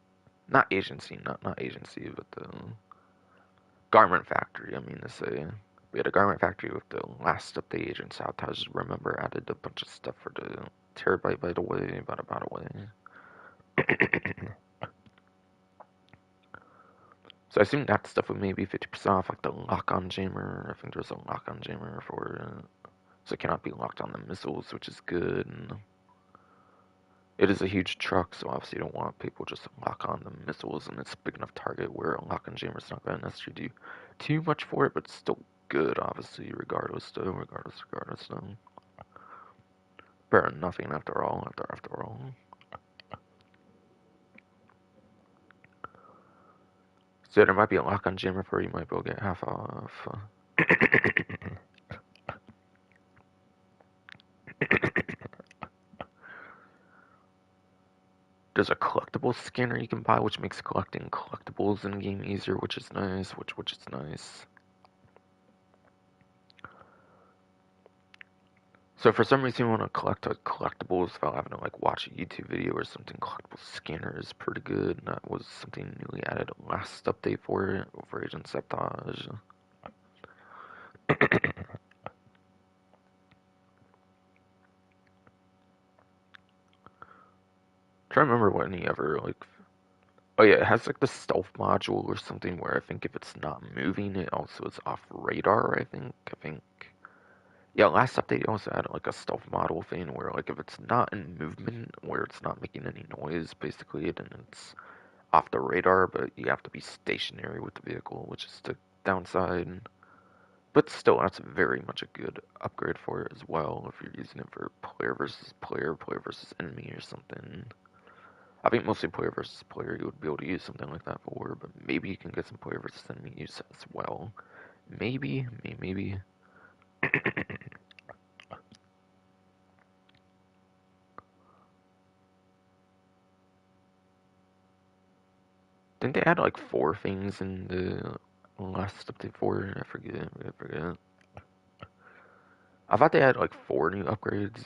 not agency, not agency, but the garment factory. I mean to say, we had a garment factory with the last update agent sabotage. Remember, added a bunch of stuff for the terabyte by the way, about a way. So I assume that stuff would maybe 50% off, like the lock-on jammer. I think there's a lock-on jammer for it. So it cannot be locked on the missiles, which is good. And it is a huge truck, so obviously you don't want people just to lock on the missiles, and it's a big enough target where a lock-on jammer is not going to necessarily do too much for it, but it's still good, obviously, regardless though. Better than nothing after all. So there might be a lock-on jammer for you might be able to get half off. There's a collectibles scanner you can buy, which makes collecting collectibles in game easier, which is nice. Which is nice. So for some reason you want to collect collectibles without having to like watch a YouTube video or something, collectible scanner is pretty good. And that was something newly added last update for it, for Agent Sabotage. Trying to remember what any ever like. Oh yeah, it has like the stealth module or something where I think if it's not moving, it also is off radar. I think. Yeah, last update also had like a stealth model thing where like if it's not in movement, where it's not making any noise, basically, then it's off the radar, but you have to be stationary with the vehicle, which is the downside. But still, that's very much a good upgrade for it as well if you're using it for player versus enemy or something. I think mostly player versus player you would be able to use something like that for, but maybe you can get some player versus enemy use as well. Maybe. Didn't they add like 4 things in the last update 4? I forget. I thought they had like 4 new upgrades.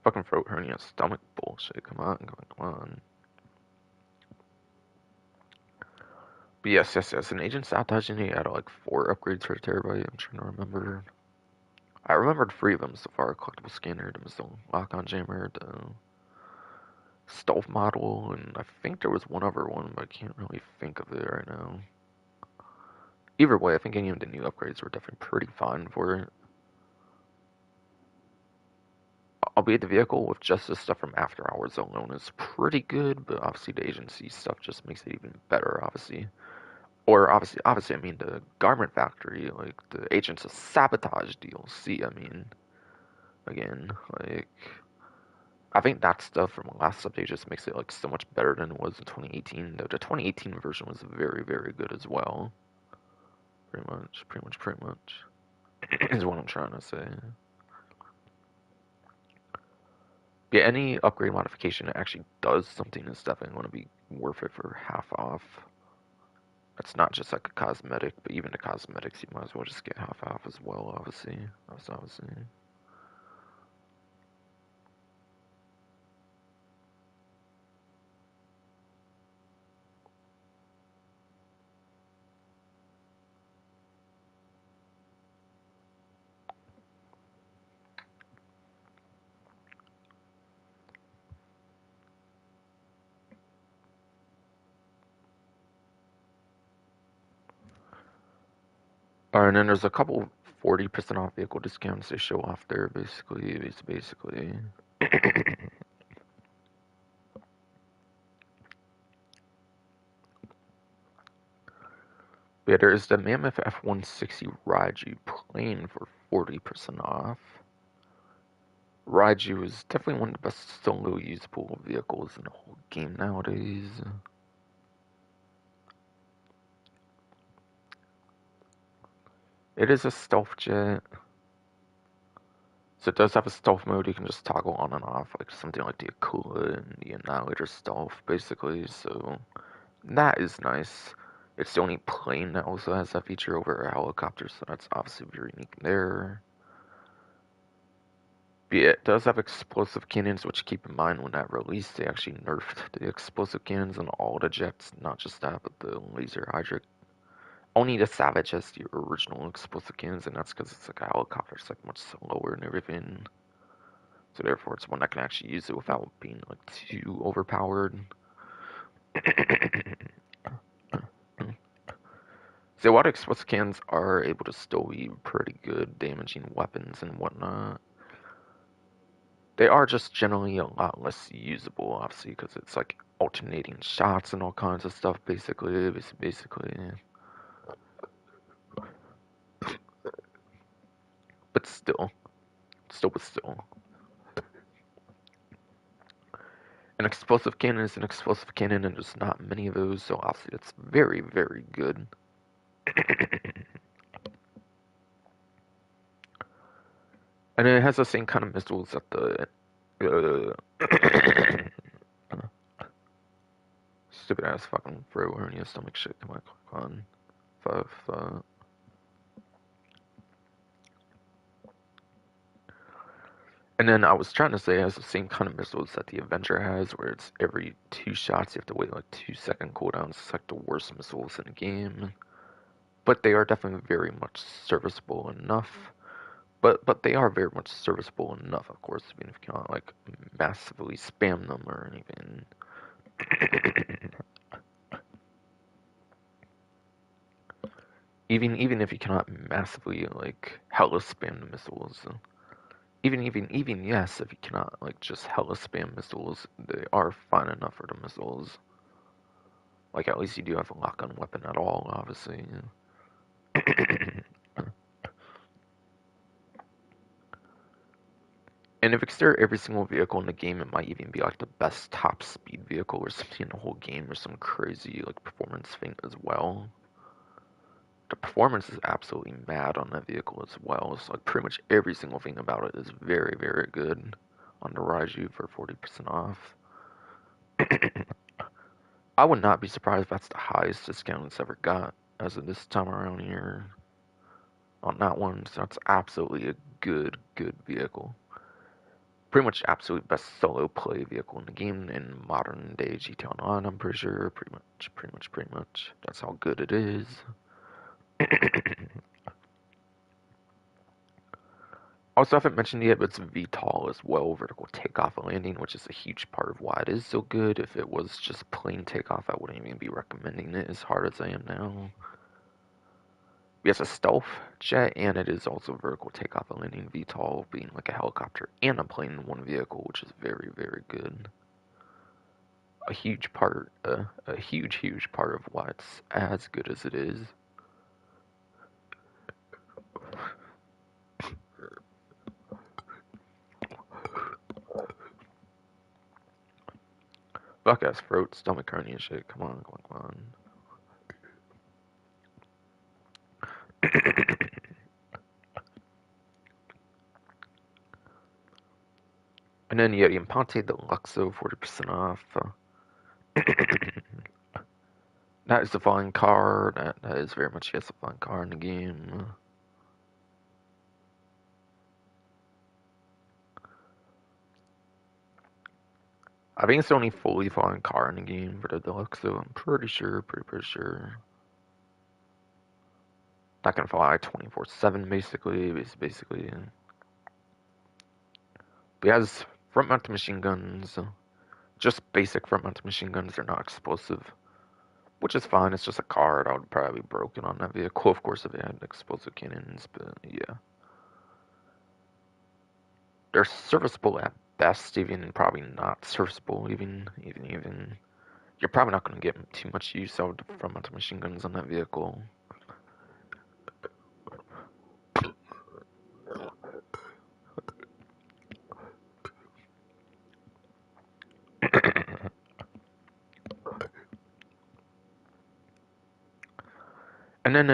Fucking throat hernia, stomach bullshit. Come on. But yes. An Agent Sabotage and he added like 4 upgrades for the terabyte. I'm trying to remember. I remembered 3 of them so far. Collectible scanner, the missile lock-on jammer, the stealth model, and I think there was one other one, but I can't really think of it right now. Either way, I think any of the new upgrades were definitely pretty fine for it. Albeit the vehicle with just the stuff from After Hours alone is pretty good, but obviously the agency stuff just makes it even better, obviously. Or obviously, I mean the Garment Factory, like the Agents of Sabotage DLC. I mean, again, like I think that stuff from last update just makes it like so much better than it was in 2018. The 2018 version was very good as well. Pretty much is what I'm trying to say. Yeah, any upgrade modification that actually does something is definitely going to be worth it for half off. It's not just like a cosmetic, but even the cosmetics you might as well just get half off as well, obviously. Obviously. Alright, and then there's a couple 40% off vehicle discounts they show off there, basically. Yeah, there's the Mammoth F-160 Raiju plane for 40% off. Raiju is definitely one of the best solo usable vehicles in the whole game nowadays. It is a stealth jet. So it does have a stealth mode you can just toggle on and off, like something like the Akula and the Annihilator stealth, basically. So that is nice. It's the only plane that also has that feature over a helicopter, so that's obviously very unique there. But yeah, it does have explosive cannons, which keep in mind when that released, they actually nerfed the explosive cannons on all the jets, not just that, but the laser hydra. Only the Savage has the original explosive cannons, and that's because it's like a helicopter, it's like much slower and everything. So therefore, it's one that can actually use it without being like too overpowered. So water explosive cannons are able to still be pretty good damaging weapons and whatnot. They are just generally a lot less usable, obviously, because it's like alternating shots and all kinds of stuff, basically. But still. An explosive cannon is an explosive cannon, and there's not many of those, so obviously it's very, very good. And it has the same kind of missiles that the stupid ass fucking throw hernia stomach shit. Come on, click on. And then I was trying to say it has the same kind of missiles that the Avenger has, where it's every 2 shots you have to wait like 2 second cooldowns. It's like the worst missiles in the game. But they are definitely very much serviceable enough. But they are very much serviceable enough, of course, even if you cannot like massively spam them or anything. even if you cannot massively like hella spam the missiles. Even yes, if you cannot like just hella spam missiles, they are fine enough for the missiles. Like at least you do have a lock-on weapon at all, obviously. And if it's there every single vehicle in the game, it might even be like the best top speed vehicle or something in the whole game, or some crazy like performance thing as well. The performance is absolutely mad on that vehicle as well. It's like pretty much every single thing about it is very, very good on the Raiju for 40% off. I would not be surprised if that's the highest discount it's ever got as of this time around here on that one. So that's absolutely a good vehicle. Pretty much absolute best solo play vehicle in the game in modern day GTA Online, I'm pretty sure. Pretty much. That's how good it is. Also, I haven't mentioned yet, but it's VTOL as well, vertical takeoff and landing, which is a huge part of why it is so good. If it was just plain takeoff, I wouldn't even be recommending it as hard as I am now. It's a stealth jet, and it is also vertical takeoff and landing VTOL, being like a helicopter and a plane in one vehicle, which is very, very good. A huge part of why it's as good as it is. Fuck ass throat, stomach hernia shit. Come on. And then yeah, the Impante Deluxo, 40% off. That is the flying car. That is very much yes, a flying car in the game. I think it's the only fully flying car in the game for the Deluxo. I'm pretty sure. That can fly 24/7 basically. But it has front mounted machine guns. Just basic front mounted machine guns. They're not explosive. which is fine. It's just a card. I would probably be broken on that vehicle, of course, if it had explosive cannons. But yeah, they're serviceable at best, even probably not serviceable. Even you're probably not going to get too much use out from machine guns on that vehicle. And then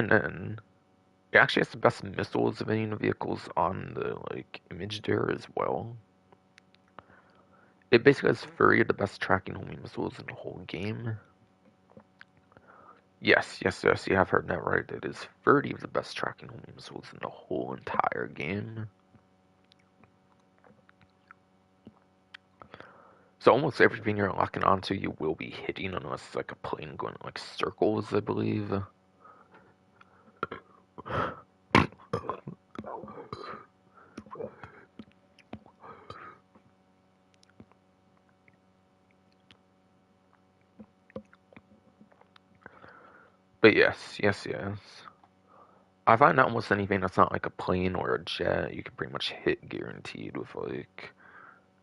it actually has the best missiles of any of the vehicles on the image there as well. It basically has 30 of the best tracking homing missiles in the whole game. Yes, you have heard that right. It is 30 of the best tracking homing missiles in the whole entire game. So almost everything you're locking onto, you will be hitting unless it's like a plane going like circles, I believe. But yes. I find that almost anything that's not like a plane or a jet, you can pretty much hit guaranteed with like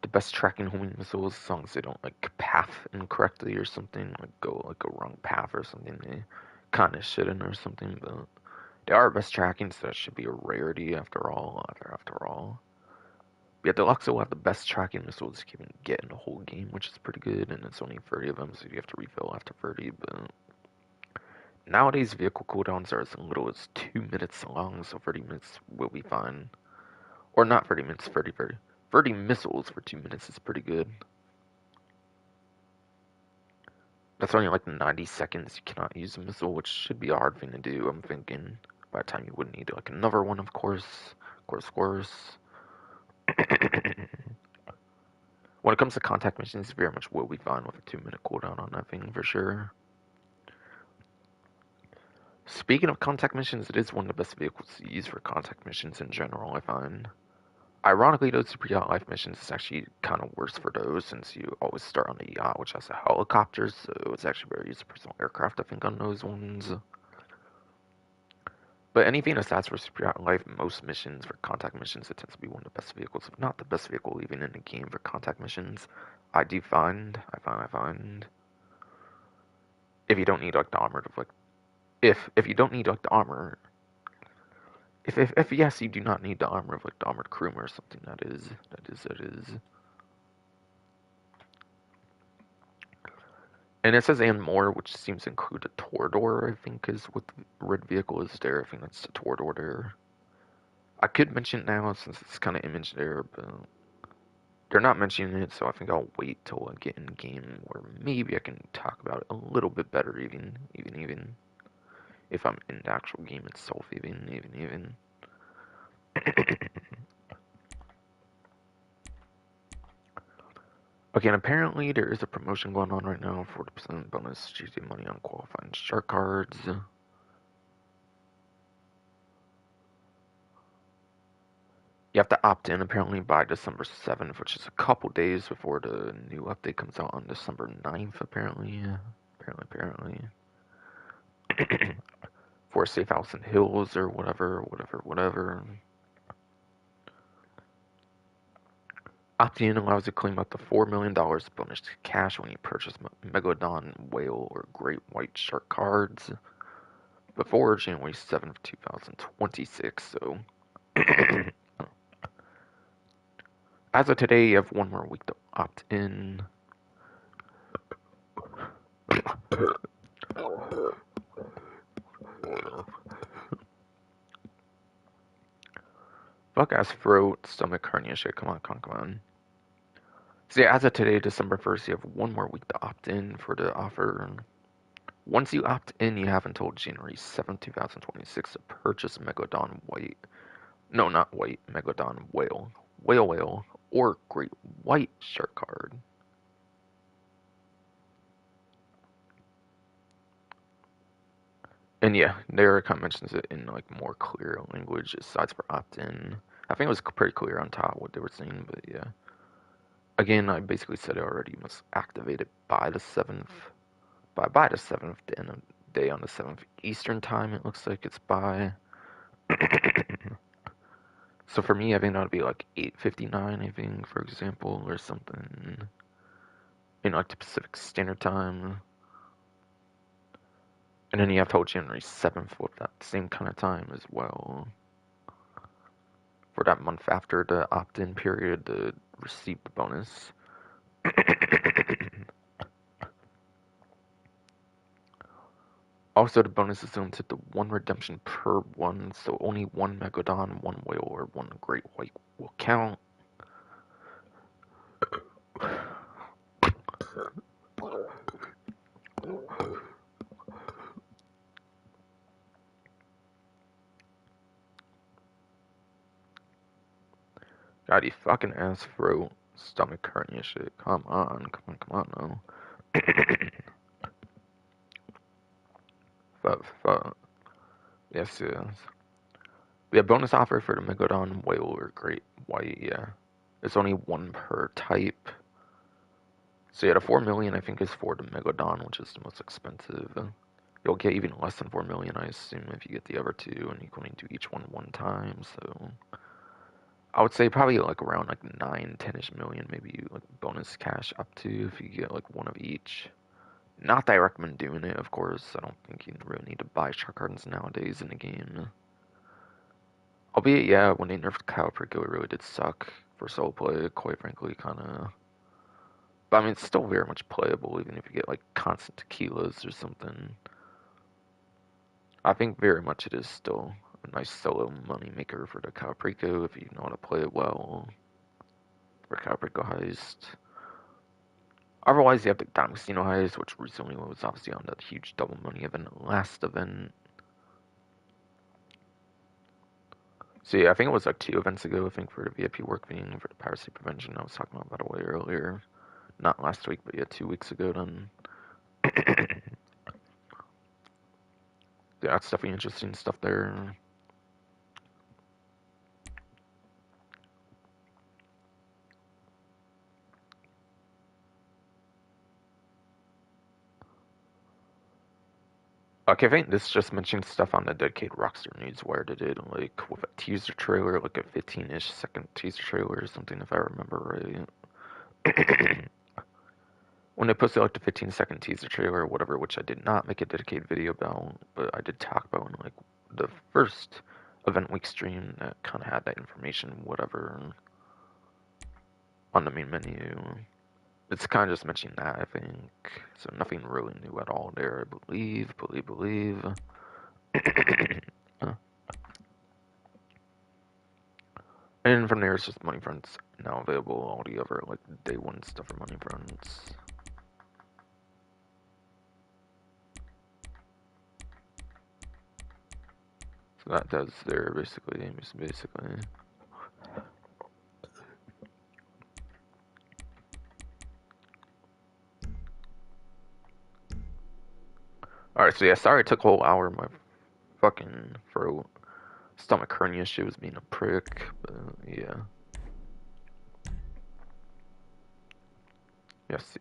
the best tracking homing missiles, as long as they don't like path incorrectly or something, like go like a wrong path or something. They kind of shouldn't or something, but they are best tracking, so that should be a rarity after all. After all. But yeah, Deluxe will have the best tracking missiles you can get in the whole game, which is pretty good, and it's only 30 of them, so you have to refill after 30. But nowadays, vehicle cooldowns are as little as 2 minutes long, so 30 minutes will be fine. Or not 30 minutes, 30 missiles for 2 minutes is pretty good. That's only like 90 seconds you cannot use a missile, which should be a hard thing to do, I'm thinking. By the time you would need like another one, of course. Of course. When it comes to contact missions, very much will be fine with a 2-minute cooldown on that thing for sure. Speaking of contact missions, it is one of the best vehicles to use for contact missions in general, I find. Ironically, those Superyacht Life missions is actually kind of worse for those since you always start on a yacht, which has a helicopter, so it's actually better to use a personal aircraft, I think, on those ones. But anything aside for Superyacht Life, most missions for contact missions, it tends to be one of the best vehicles, if not the best vehicle even in the game for contact missions. I find if you don't need like the armor of like if you don't need like the armor if yes you do not need the armor of like the armored crewman or something that is. And it says and more, which seems to include a Torador, I think is what the red vehicle is there. I think that's the Torador there. I could mention it now since it's kind of image there, but they're not mentioning it, so I think I'll wait till I get in game where maybe I can talk about it a little bit better, even if I'm in the actual game itself, even. Okay, and apparently there is a promotion going on right now, 40% bonus GT money on qualifying shark cards. You have to opt in apparently by December 7th, which is a couple days before the new update comes out on December 9th, apparently. Apparently. For a safe house in hills or whatever. Opting in allows you to claim up to $4 million bonus cash when you purchase Megalodon, Whale, or Great White Shark cards before January 7th, 2026. So, as of today, you have one more week to opt in. Fuck ass throat, stomach hernia shit. Come on. So yeah, as of today, December 1st, you have one more week to opt in for the offer. Once you opt in, you have until January 7th, 2026 to purchase Megalodon White. No, not White. Megalodon Whale. Whale, or Great White Shark card. And yeah, there it kind of mentions it in like more clear language aside for opt-in. I think it was pretty clear on top what they were saying, but yeah. Again, I basically said it already. You must activate it by the 7th. by the 7th, the end of the day on the 7th Eastern time, it looks like it's by. So for me, I think that would be like 8:59, I think, for example, or something. Like the Pacific Standard Time. And then you have till January 7th with that same kind of time as well. For that month after the opt-in period to receive the bonus. Also, the bonus is limited to one redemption per one, so only one Megalodon, one whale, or one great white will count. God, you fucking ass throat, stomach hernia shit. Come on now. Fuck. Yes. We have bonus offer for the Megalodon, whale, or great white, yeah. It's only one per type. So yeah, the 4 million I think is for the Megalodon, which is the most expensive. You'll get even less than 4 million, I assume, if you get the other two, and you can only do each one time, so... I would say probably like around like 9-10ish million, maybe like bonus cash up to if you get like one of each. Not that I recommend doing it, of course. I don't think you really need to buy shark cards nowadays in the game. Albeit, yeah, when they nerfed Cowprico, it really did suck for solo play, quite frankly, kinda. But I mean, it's still very much playable, even if you get like constant tequilas or something. I think very much it is still a nice solo money maker for the Cowprico if you know how to play it well. For Cowprico Heist. Otherwise, you have the D'Agostino Heist, which recently was obviously on that huge double money event, last event. So yeah, I think it was like 2 events ago, I think, for the VIP work meeting for the piracy prevention I was talking about, by the way, earlier. Not last week, but yeah, 2 weeks ago then. Yeah, that's definitely interesting stuff there. Okay, I think this just mentioned stuff on the dedicated Rockstar Newswire that did, like, with a teaser trailer, like a 15-ish second teaser trailer or something, if I remember right. When they posted, like, the 15-second teaser trailer or whatever, which I did not make a dedicated video about, but I did talk about in, like, the first event week stream that kind of had that information, whatever, on the main menu. It's kind of just mentioning that, I think. So nothing really new at all there, I believe. And from there, it's just money fronts now available. All the other, like, day one stuff for money fronts. So that does there, basically. Alright, so yeah, sorry it took a whole hour. My fucking throat, stomach hernia shit was being a prick, but yeah. Yes.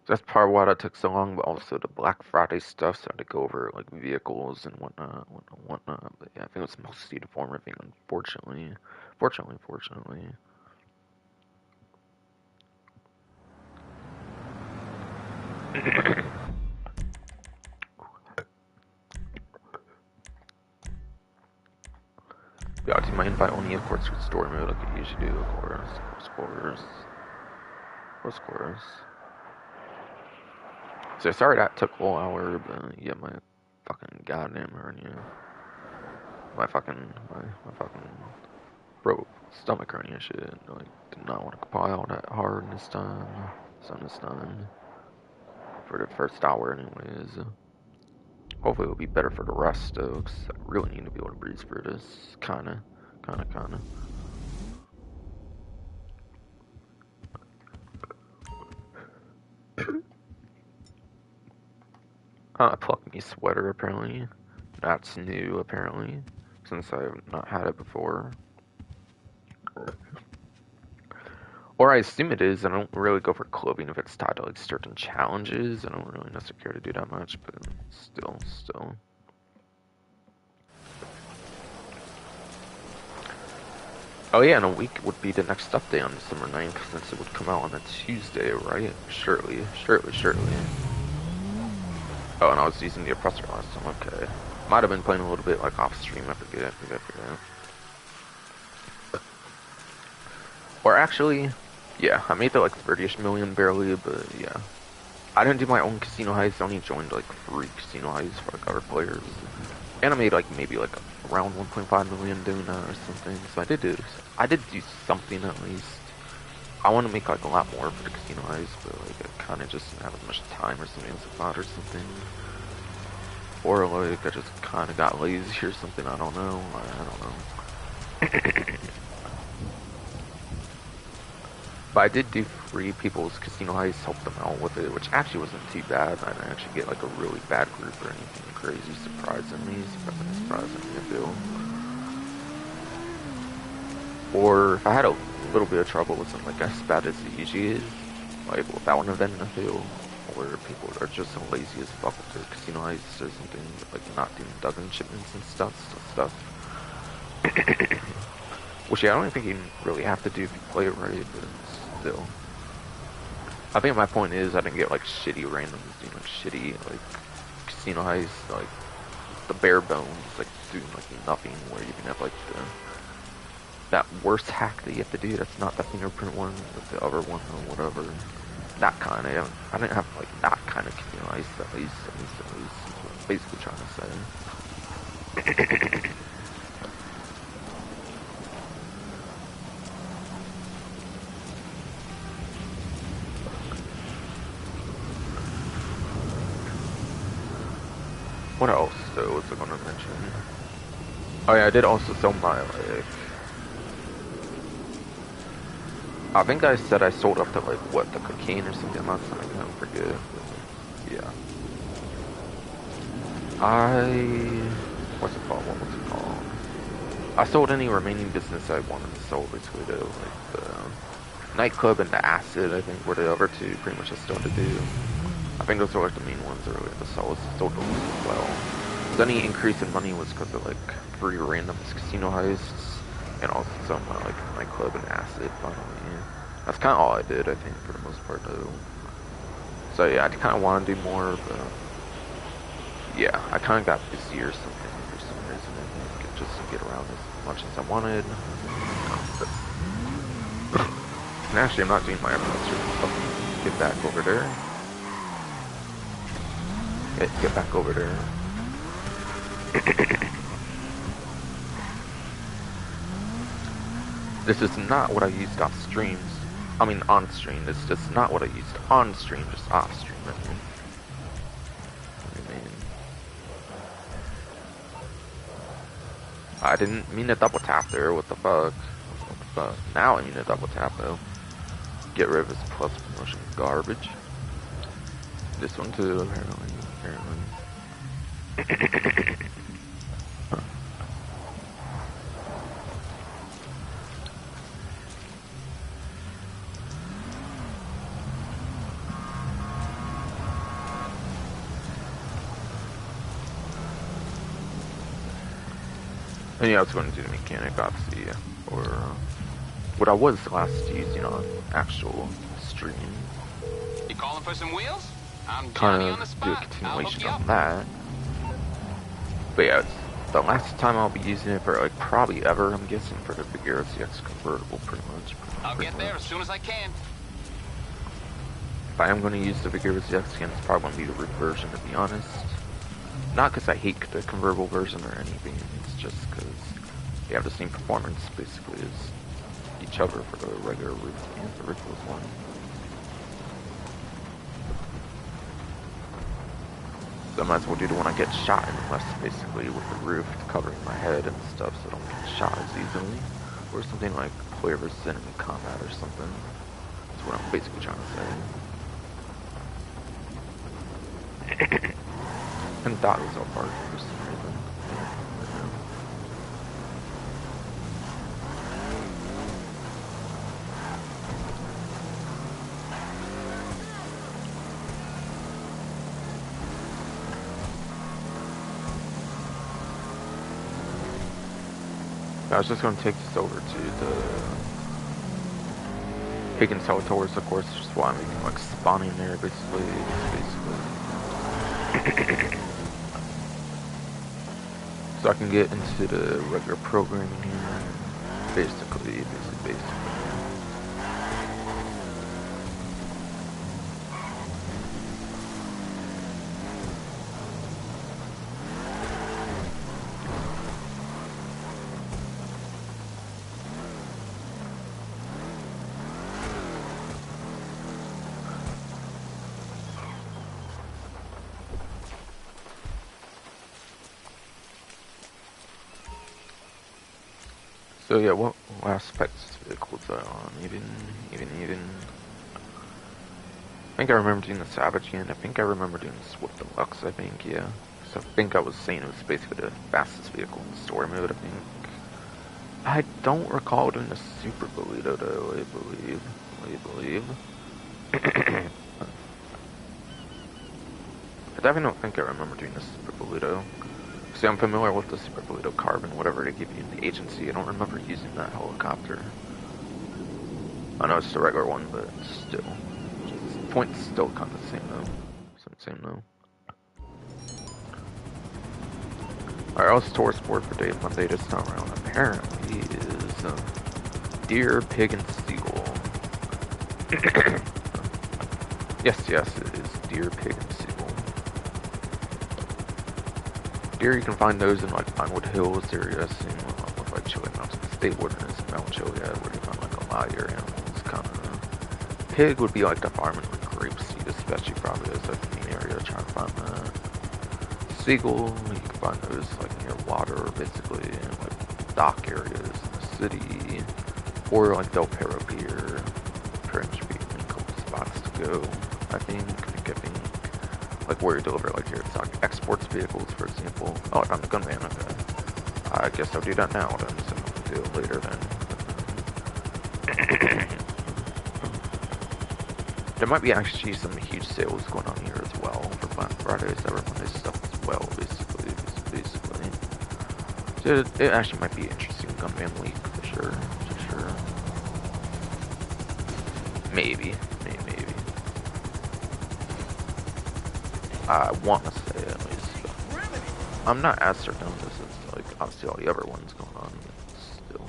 That's part of why that took so long, but also the Black Friday stuff, so I had to go over like vehicles and whatnot. But yeah, I think it was mostly the former thing, unfortunately. Fortunately. Yeah, to my invite only, of course, for story mode, like I usually do, of course. So sorry that took a whole hour, but yeah, my fucking goddamn hernia. My fucking bro, stomach hernia shit. Like, did not want to compile that hard this time. For the first hour, anyways. Hopefully, it'll be better for the rest, though, because I really need to be able to breeze through this. Kinda. Pluck me sweater, apparently. That's new, apparently, since I've not had it before. Or I assume it is. I don't really go for clubbing if it's tied to like certain challenges. I don't really necessarily care to do that much, but still. Oh yeah, and a week would be the next update on December 9th, since it would come out on a Tuesday, right? Surely. Oh, and I was using the oppressor last time, okay. Might have been playing a little bit like off stream, I forget. Or actually, yeah, I made the like 30-ish million barely, but yeah. I didn't do my own casino heist, I only joined like 3 casino heists for like other players. And I made like maybe like around 1.5 million doing that or something, so I did do something at least. I want to make like a lot more for the casino heist, but like I kind of just didn't have as much time or something as I thought or something. Or like I just kind of got lazy or something, I don't know. But I did do free people's casino heists, help them out with it, which actually wasn't too bad. I didn't actually get like a really bad group or anything crazy, surprisingly, I feel. Or if I had a little bit of trouble, it wasn't like as bad as it usually is. Like without an event, I feel. Where people are just so lazy as fuck with their casino heists or something, like not doing Duggan shipments and stuff. Which yeah, I don't think you really have to do if you play it right, but still. I think my point is I didn't get like shitty randoms doing like shitty like casino heists, like the bare bones, like doing like nothing, where you can have like that worst hack that you have to do that's not the fingerprint one, but the other one or whatever. That kind of, I didn't have like that kind of casino heist at least, that's what I'm basically trying to say. What else though was I gonna mention? Oh yeah, I did also sell my like, I think I said I sold up to like what, the cocaine or something last time, I don't forget. But, yeah. What was it called? I sold any remaining business I wanted to sell basically though, like the nightclub and the acid I think were the other two pretty much I still had to do. I think those were like the main ones that really had to sell. Sold those as well. So any increase in money was because of like 3 random casino heists and also some like nightclub and acid finally. That's kind of all I did I think for the most part though. So yeah, I kind of want to do more, but yeah, I kind of got busy or something for some reason. I think just to get around as much as I wanted. And actually, I'm not doing my episodes. Get back over there. Get back over there. This is not what I used off streams. I mean on stream. This is just not what I used on stream, just off stream. I didn't mean to double tap there, what the fuck? Now I mean to double tap though. Get rid of this plus promotion garbage. This one too, apparently. And yeah, I was going to do the mechanic, obviously, or what I was last using on actual stream. You calling for some wheels? I'm kind on the of do a spot. continuation on that. But yeah, it's the last time I'll be using it for like probably ever, I'm guessing, for the Vigero CX convertible, pretty much. I'll get there as soon as I can. If I am going to use the Vigero CX again, it's probably going to be the roof version, to be honest. Not because I hate the convertible version or anything, it's just because they have the same performance, basically, as each other for the regular roof and the roofless one. So I might as well do the one I get shot in less, basically, with the roof covering my head and stuff, so I don't get shot as easily. Or something like player versus enemy combat or something. That's what I'm basically trying to say. And that was all part for some reason. I was just going to take this over to the Higgins Towards, of course, just why I'm making like spawning there, basically. So I can get into the regular programming here, basically. So yeah, what aspects vehicles are on? Even. I think I remember doing the Savage again. I think I remember doing the Swift Deluxe, I think, yeah. So I think I was saying it was basically the fastest vehicle in the story mode, I think. I don't recall doing the Super Bolito, though, I believe. I definitely don't think I remember doing the Super Bolito. See, I'm familiar with the Super Bolito Carbon, whatever they give you in the agency. I don't remember using that helicopter. I know it's the regular one, but still. The point's still kind of the same, though. Alright, I'll store sport for day Monday this time around. Apparently is deer, pig, and seagull. yes, it is deer, pig, and seagull. Deer, you can find those in like Pinewood Hills area, same with like Chili Mountain State Wilderness and Mount Chiliad, where you find like a lot of your animals. Kind of. Pig would be like the farming with grapeseed, especially probably as like the main area trying to find that. Seagull, you can find those like near water, basically, in like dock areas in the city, or like Del Perro Pier. Pretty much be cool spots to go. I think, like where you deliver like your like exports vehicles, for example. Oh, I found the gunman. Okay, I guess I'll do that now then. So I'll do it later then. There might be actually some huge sales going on here as well for Black Friday, Cyber Monday stuff as well, basically. So it actually might be interesting gunman week for sure. Maybe. I want to say at least. I'm not as certain this is like obviously all the other ones going on, but still.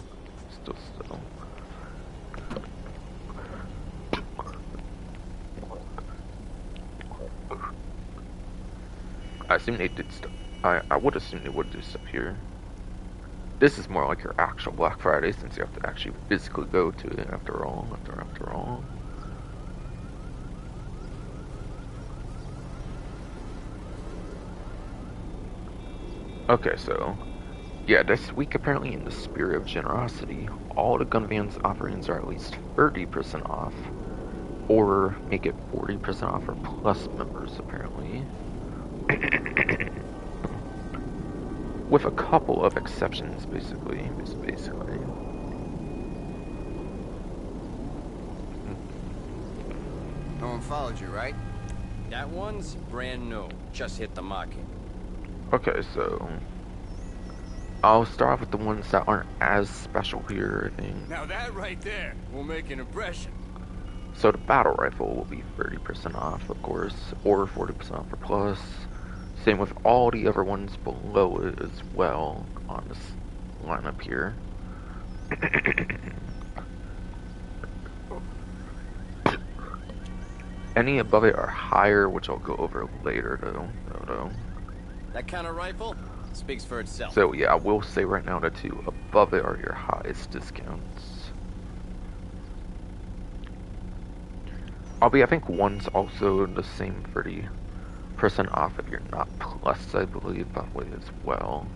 I assume they did stuff. I would assume they would do stuff here. This is more like your actual Black Friday, since you have to actually physically go to it after all. Okay, so yeah, this week apparently in the spirit of generosity, all the gun vans offerings are at least 30% off, or make it 40% off for Plus members apparently. With a couple of exceptions, basically. No one followed you, right? That one's brand new. Just hit the market. Okay, so I'll start off with the ones that aren't as special here, I think. Now that right there will make an impression. So the battle rifle will be 30% off, of course, or 40% off for Plus. Same with all the other ones below it as well on this lineup here. Any above it are higher, which I'll go over later though. That kind of rifle speaks for itself. So yeah, I will say right now the two above it are your highest discounts. I think one's also the same 30% off if you're not Plus, I believe, probably as well.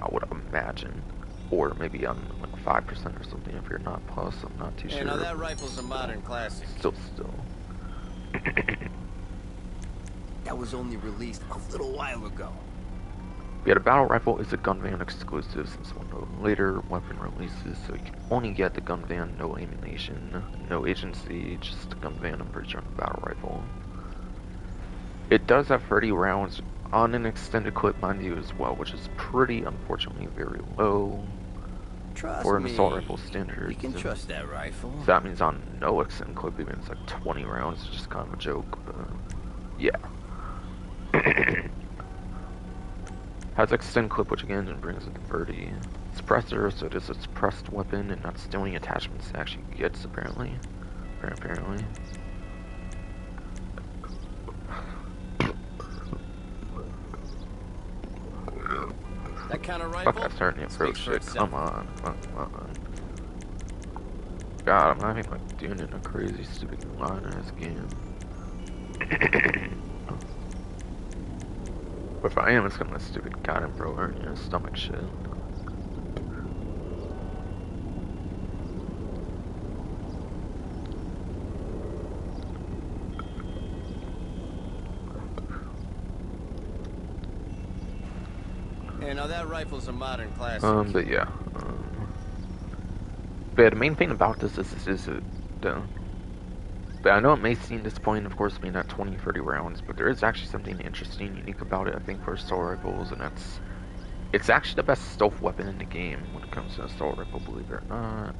I would imagine. Or maybe on like 5% or something if you're not Plus, I'm not too sure. Now that rifle's a modern classic. Still. That was only released a little while ago. Yeah, the battle rifle is a gun van exclusive since one of the later weapon releases, so you can only get the gun van, no ammunition, no agency, just the gun van, I'm pretty sure, on the battle rifle. It does have 30 rounds on an extended clip, mind you, as well, which is pretty, unfortunately, very low. Trust for an assault me. rifle standard. You can trust that rifle. So that means on no extended clip, even it's like 20 rounds, it's just kind of a joke, but yeah. Has extended clip, which again brings a converti suppressor, so it is a suppressed weapon and not stealing attachments it actually gets, apparently. Apparently. That kind of Fuck rifle that starting to approach speaks for shit, itself. come on. God, I'm not even like doing it in a crazy, stupid line-ass game. But if I am, it's gonna be stupid goddamn bro hernia stomach shit. Hey, now that rifle's a modern classic. But yeah. But yeah, the main thing about this is but I know it may seem disappointing, of course, being at 20, 30 rounds, but there is actually something interesting, unique about it, I think, for assault rifles, and it's actually the best stealth weapon in the game when it comes to assault rifle, believe it or not.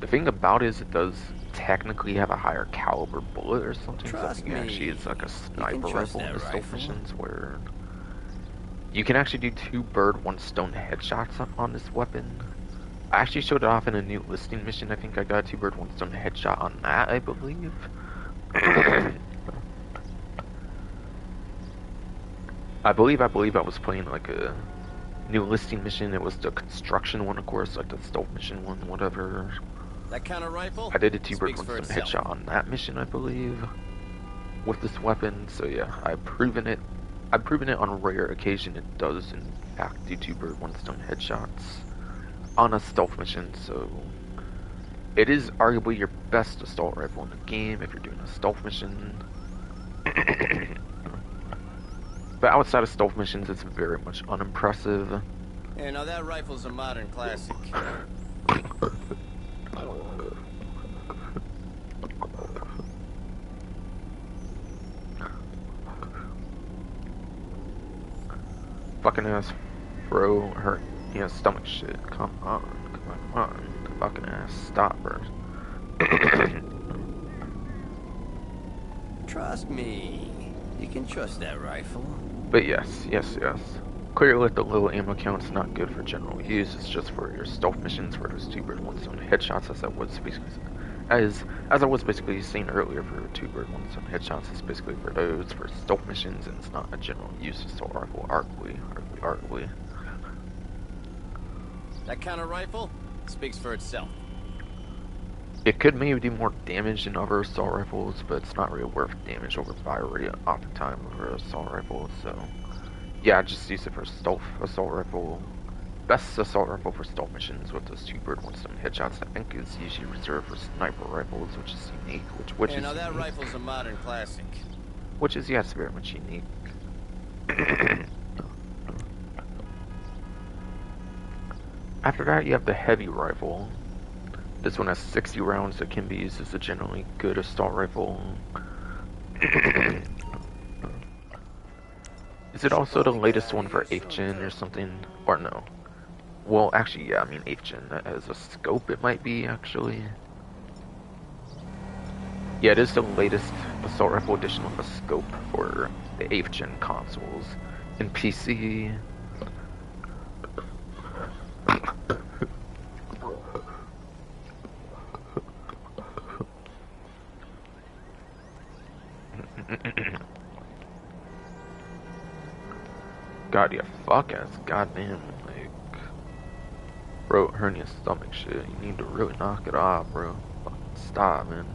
The thing about it is it does technically have a higher caliber bullet or something, Trust so I think it actually me. is like a You sniper can trust rifle in that the stealth rifle. missions where you can actually do 2 bird, 1 stone headshots on this weapon. I actually showed it off in a new listing mission. I think I got a 2 bird, 1 stone headshot on that, I believe. I believe I was playing like a new listing mission. It was the construction one, of course, like the stealth mission one, whatever. That kind of rifle I did a 2 bird, speaks 1 for stone itself. headshot on that mission, I believe, with this weapon. So yeah, I've proven it. I've proven it on a rare occasion. It does in fact do 2 bird, 1 stone headshots on a stealth mission. So it is arguably your best assault rifle in the game if you're doing a stealth mission. But outside of stealth missions, it's very much unimpressive. Hey, now that rifle's a modern classic. Fucking ass, bro, hurt. Yeah, stomach shit. Come on. Fucking ass, stop, bro. Trust me. You can trust that rifle. But yes. Clearly, the little ammo count's not good for general use. It's just for your stealth missions, for those 2 bird, 1 stone headshots, as I was basically saying earlier. For 2 bird, 1 stone headshots, it's basically for those for stealth missions, and it's not a general use assault rifle. Arguably. That kind of rifle speaks for itself. It could maybe do more damage than other assault rifles, but it's not really worth damage over fire rate oftentimes over assault rifles. So yeah, just use it for stealth assault rifle. Best assault rifle for stealth missions with those 2 bird, 1 stone headshots, I think, is usually reserved for sniper rifles, which is unique. Which Hey, is now that unique. rifle's a modern classic. Which is, yes, very much unique. After that, you have the heavy rifle. This one has 60 rounds that can be used as a generally good assault rifle. Is it also the latest one for 8th gen or something? Or no? Well, actually, yeah, I mean 8th gen. As a scope, it might be, actually. Yeah, it is the latest assault rifle edition with a scope for the 8th gen consoles. In PC... God, you fuck ass, goddamn, like, bro, hernia stomach shit. You need to really knock it off, bro. Fucking stop, man.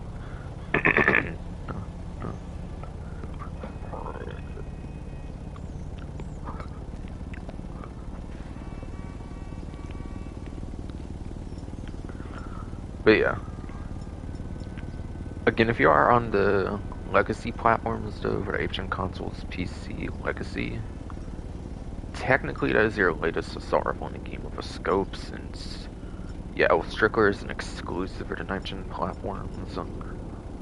But yeah. Again, if you are on the legacy platforms, though, for the 8th gen consoles, PC, legacy, technically that is your latest assault rifle in the game with a scope, since, yeah, Strickler is an exclusive for the 9th gen platforms,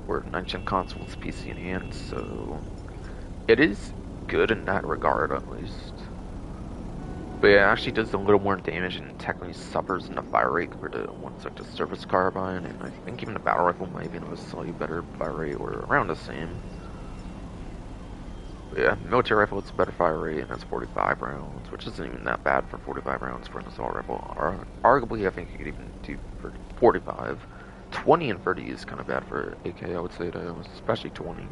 or 9th gen consoles, PC in hand, so it is good in that regard, at least. But yeah, it actually does a little more damage and technically suffers in the fire rate compared to ones like the service carbine, and I think even the battle rifle might even have a slightly better fire rate or around the same. But yeah, military rifle, it's a better fire rate, and that's 45 rounds, which isn't even that bad for 45 rounds for an assault rifle. Arguably, I think you could even do 45. 20 and 30 is kind of bad for AK, I would say, though, especially 20.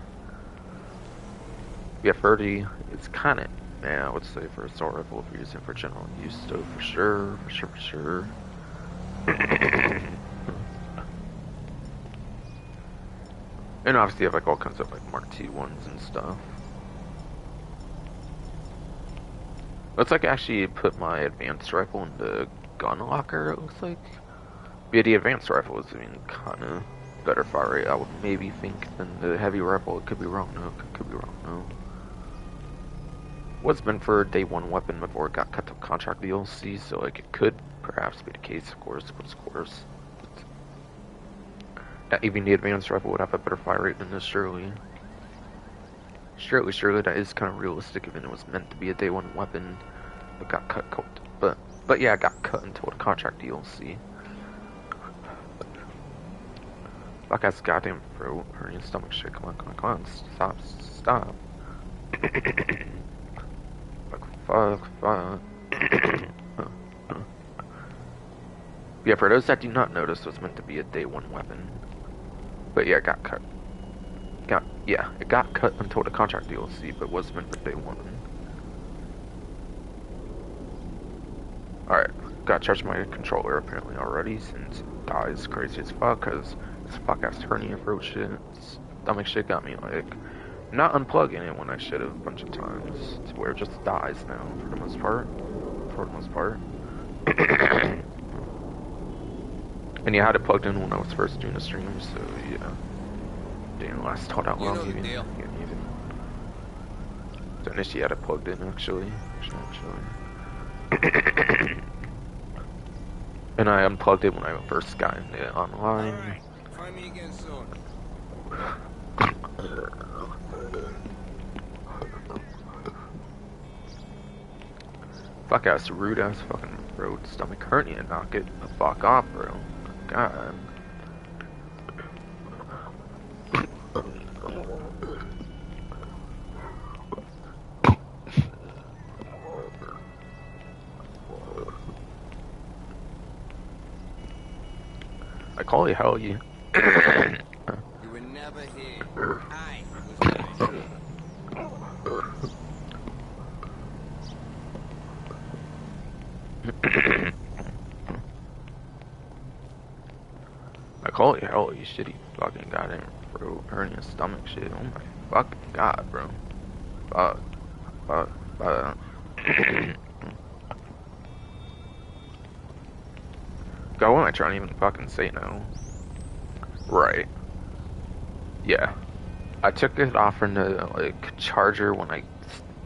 Yeah, 30 is kind of, yeah, I would say for assault rifle if you're using it for general use, though, for sure. And obviously you have like all kinds of like Mark II ones and stuff. Looks like I actually put my advanced rifle in the gun locker, it looks like. Yeah, the advanced rifle is, I mean, kind of better fire rate, I would maybe think, than the heavy rifle. It could be wrong, no. Could be wrong, no. What's been for day one weapon before it got cut to contract DLC, so like it could perhaps be the case, of course, but of course. Even the advanced rifle would have a better fire rate than this, surely. Surely that is kind of realistic, even it was meant to be a day one weapon, but got cut. But yeah, it got cut until the contract DLC. Fuck ass goddamn throat, hurting stomach shit. Come on, stop. Fuck. Yeah, for those that do not notice, it was meant to be a day one weapon. But yeah, it got cut. It got cut until the contract DLC, but was meant for day one. Alright, gotta charge my controller apparently already, since it dies crazy as fuck, cause this fuck ass hernia throat shit, stomach shit got me like, not unplugging it when I should have a bunch of times, to where it just dies now, for the most part. And yeah, I had it plugged in when I was first doing the stream, so yeah. Didn't last all that long, You know the deal. So initially I had it plugged in, actually. And I unplugged it when I first got in it online. Alright, try me again soon. Fuck ass, rude ass fucking road stomach hernia, knock it the fuck off, bro. God. Like, holy hell, you. You were never here. I was never here. Like, holy hell, you shitty fucking goddamn throat hernia stomach shit. Oh my fucking god, bro. Fuck. God, what am I trying to even fucking say now? Right. Yeah. I took it off from the, like, charger when I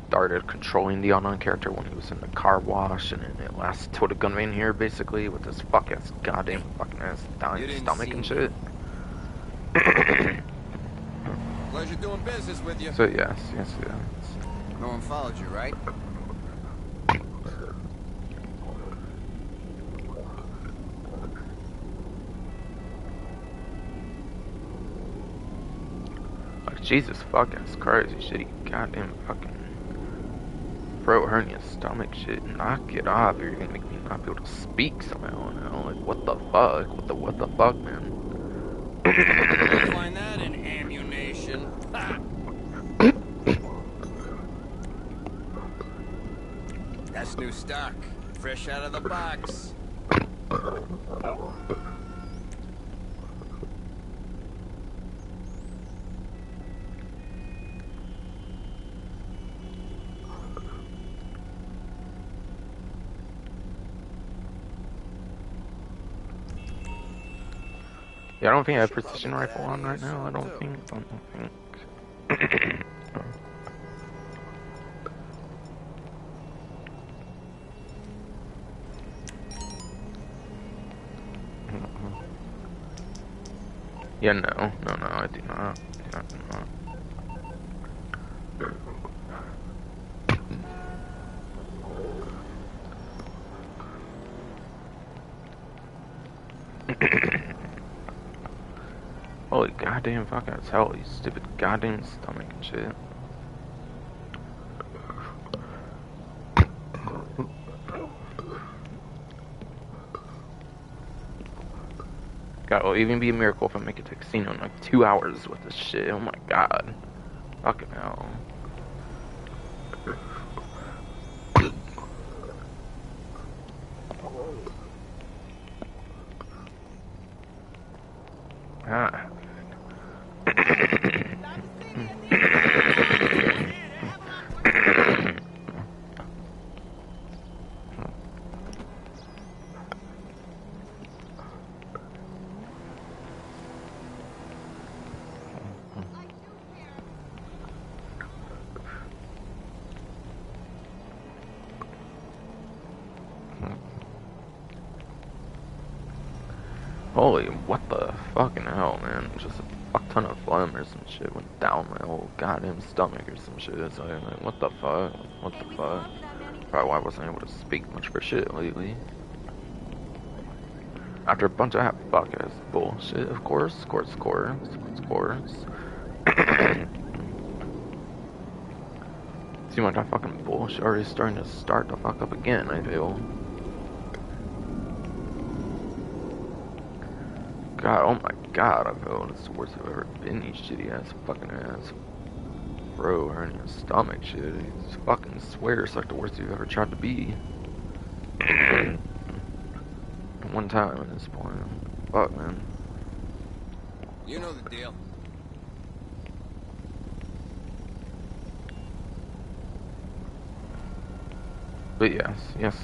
started controlling the online character when he was in the car wash, and then it lasted till the gun van here, basically, with this fuck-ass goddamn fucking ass dying stomach and shit. Pleasure doing business with you. So, yes. No one followed you, right? Like, Jesus fucking Christ, you shitty goddamn fucking throat hernia stomach shit. Knock it off, you're gonna make me not be able to speak somehow now. Like, what the fuck? What the fuck, man? You'll find that in ammunition. Ha! That's new stock. Fresh out of the box. Yeah, I don't think I have precision rifle on right now. I don't think. Yeah, no, I do not. I do not. Holy goddamn fuck ass hell, you stupid goddamn stomach and shit. God, it'll even be a miracle if I make it to casino in like 2 hours with this shit. Oh my god. Fucking hell. Ah. Holy, what the fucking hell, man? Just a fuck ton of phlegm or some shit went down my whole goddamn stomach or some shit. So I'm like, what the fuck? What the fuck? Probably why I wasn't able to speak much for shit lately. After a bunch of that fuck ass bullshit, of course. Seems like that fucking bullshit already starting to start the fuck up again, I feel. God, oh my god, I feel it's the worst I've ever been, you shitty ass fucking ass. Bro, hurting your stomach shit. You just fucking swear it's like the worst you've ever tried to be. One time at this point. Fuck, man. You know the deal. But yes. yes.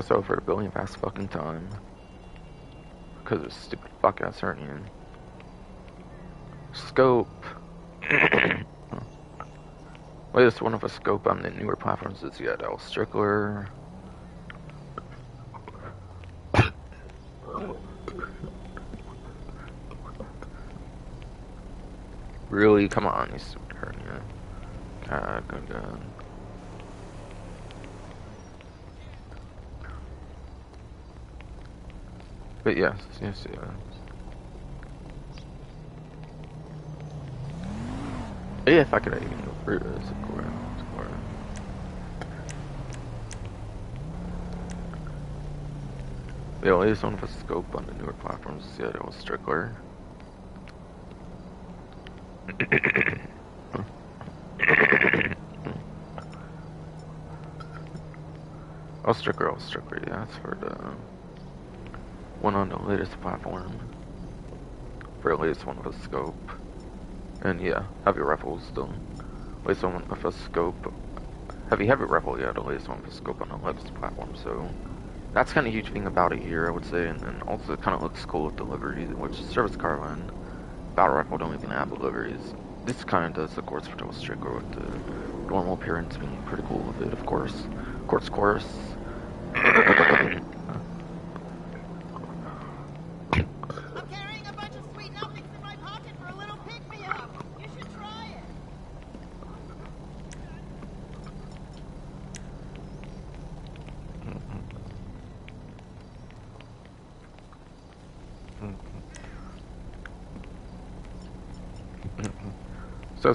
So for a billion past fucking time. Because of stupid fuck ass hernian. Scope. Latest one of a scope on the newer platforms is yet L Strickler. Really? Come on, you stupid hernia. God. But yes. If I could even go through this, of course. The latest one with a scope on the newer platforms is yet L Strickler. I'll Strickler, yeah, that's for the one on the latest platform. For the latest one with a scope. And yeah, heavy rifles, the latest one with a scope. Heavy rifle, yeah, the latest one with a scope on the latest platform, so that's kind of a huge thing about it here, I would say, and then also it kind of looks cool with deliveries, which service car line, battle rifle don't even have deliveries. This kind of does, of course, for the Strickler with the normal appearance being pretty cool with it, of course. Of course. I'm carrying a bunch of sweet nothings in my pocket for a little pick-me-up. You should try it.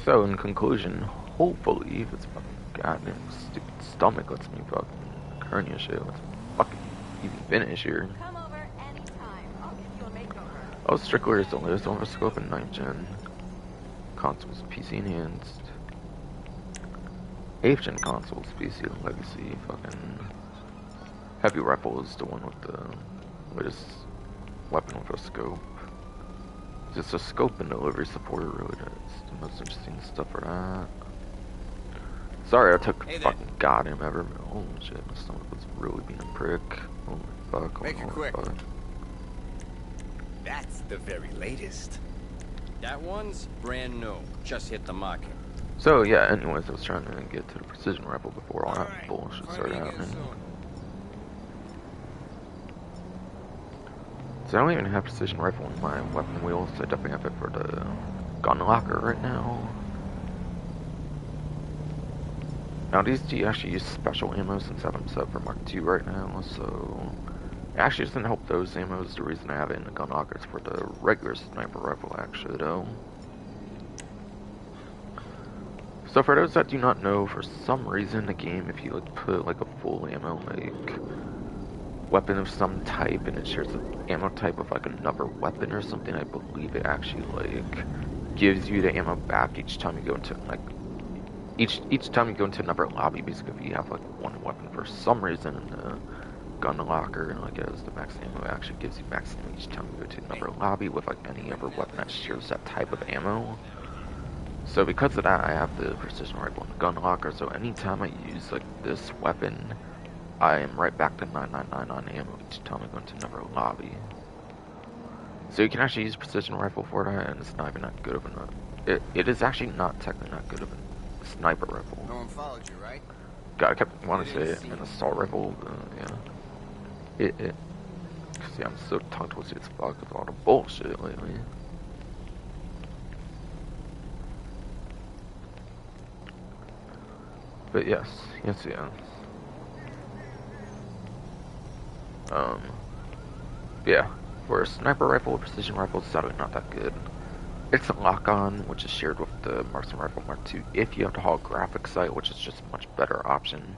So in conclusion, hopefully, if it's fucking goddamn stupid stomach lets me fucking hernia shit, let's fucking even finish here. Come over anytime. I'll give you a makeover. Oh, Strickler is the latest one for scope in 9th gen. Consoles PC enhanced. 8th gen consoles PC and legacy. Fucking heavy rifle is the one with the latest weapon with a scope. Just a scope and delivery support really is the most interesting stuff for that. Sorry I took fucking goddamn ever. Holy shit, my stomach was really being a prick. Holy fuck. Make it quick. Fuck. That's the very latest. That one's brand new. Just hit the market. So yeah, anyways, I was trying to get to the precision rifle before all that bullshit started happening. So I don't even have precision rifle in my weapon wheel, so I definitely have it for the gun locker right now. Now these do actually use special ammo since I have them set for Mark II right now, so it actually doesn't help those ammos. The reason I have it in the gun locker is for the regular sniper rifle actually though. So for those that do not know, for some reason the game, if you like put like a full ammo like weapon of some type and it shares an ammo type with like another weapon or something, I believe it actually like gives you the ammo back each time you go into like each time you go into another lobby. Basically, if you have like one weapon for some reason in the gun locker and like as the max ammo, it actually gives you max ammo each time you go to another lobby with like any other weapon that shares that type of ammo. So because of that, I have the precision rifle in the gun locker, so anytime I use like this weapon, I am right back to 999 on ammo each time I go into another lobby. So you can actually use precision rifle for that, and it's not even that good of a... It is actually not technically not good of a sniper rifle. No one followed you, right? God, I kept wanting to say it, an assault rifle, yeah. Cause yeah, I'm so tongue twisted as fuck with all the bullshit lately. But yes. Yeah. For a sniper rifle, precision rifle is sadly not that good. It's a lock-on, which is shared with the Marksman Rifle Mark II if you have the holographic sight, which is just a much better option.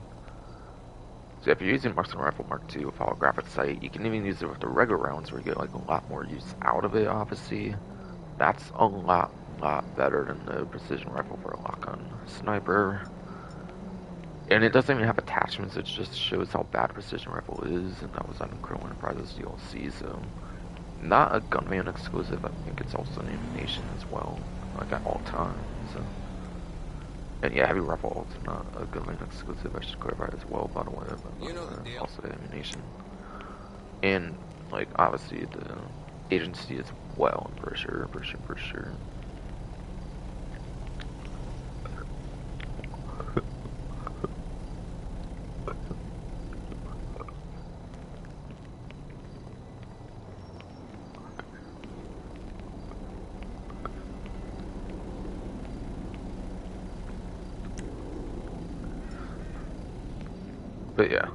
So if you're using Marksman Rifle Mark II with holographic sight, you can even use it with the regular rounds where you get like a lot more use out of it, obviously. That's a lot better than the precision rifle for a lock-on sniper. And it doesn't even have attachments, it just shows how bad precision rifle is, and that was on Criminal Enterprises DLC, so not a gunman exclusive. I think it's also an ammunition as well, like at all times. So. And yeah, heavy rifle also not a gunman exclusive. I should clarify as well, by the way. But, You know the deal. Also the ammunition, and like obviously the agency as well, for sure. But yeah,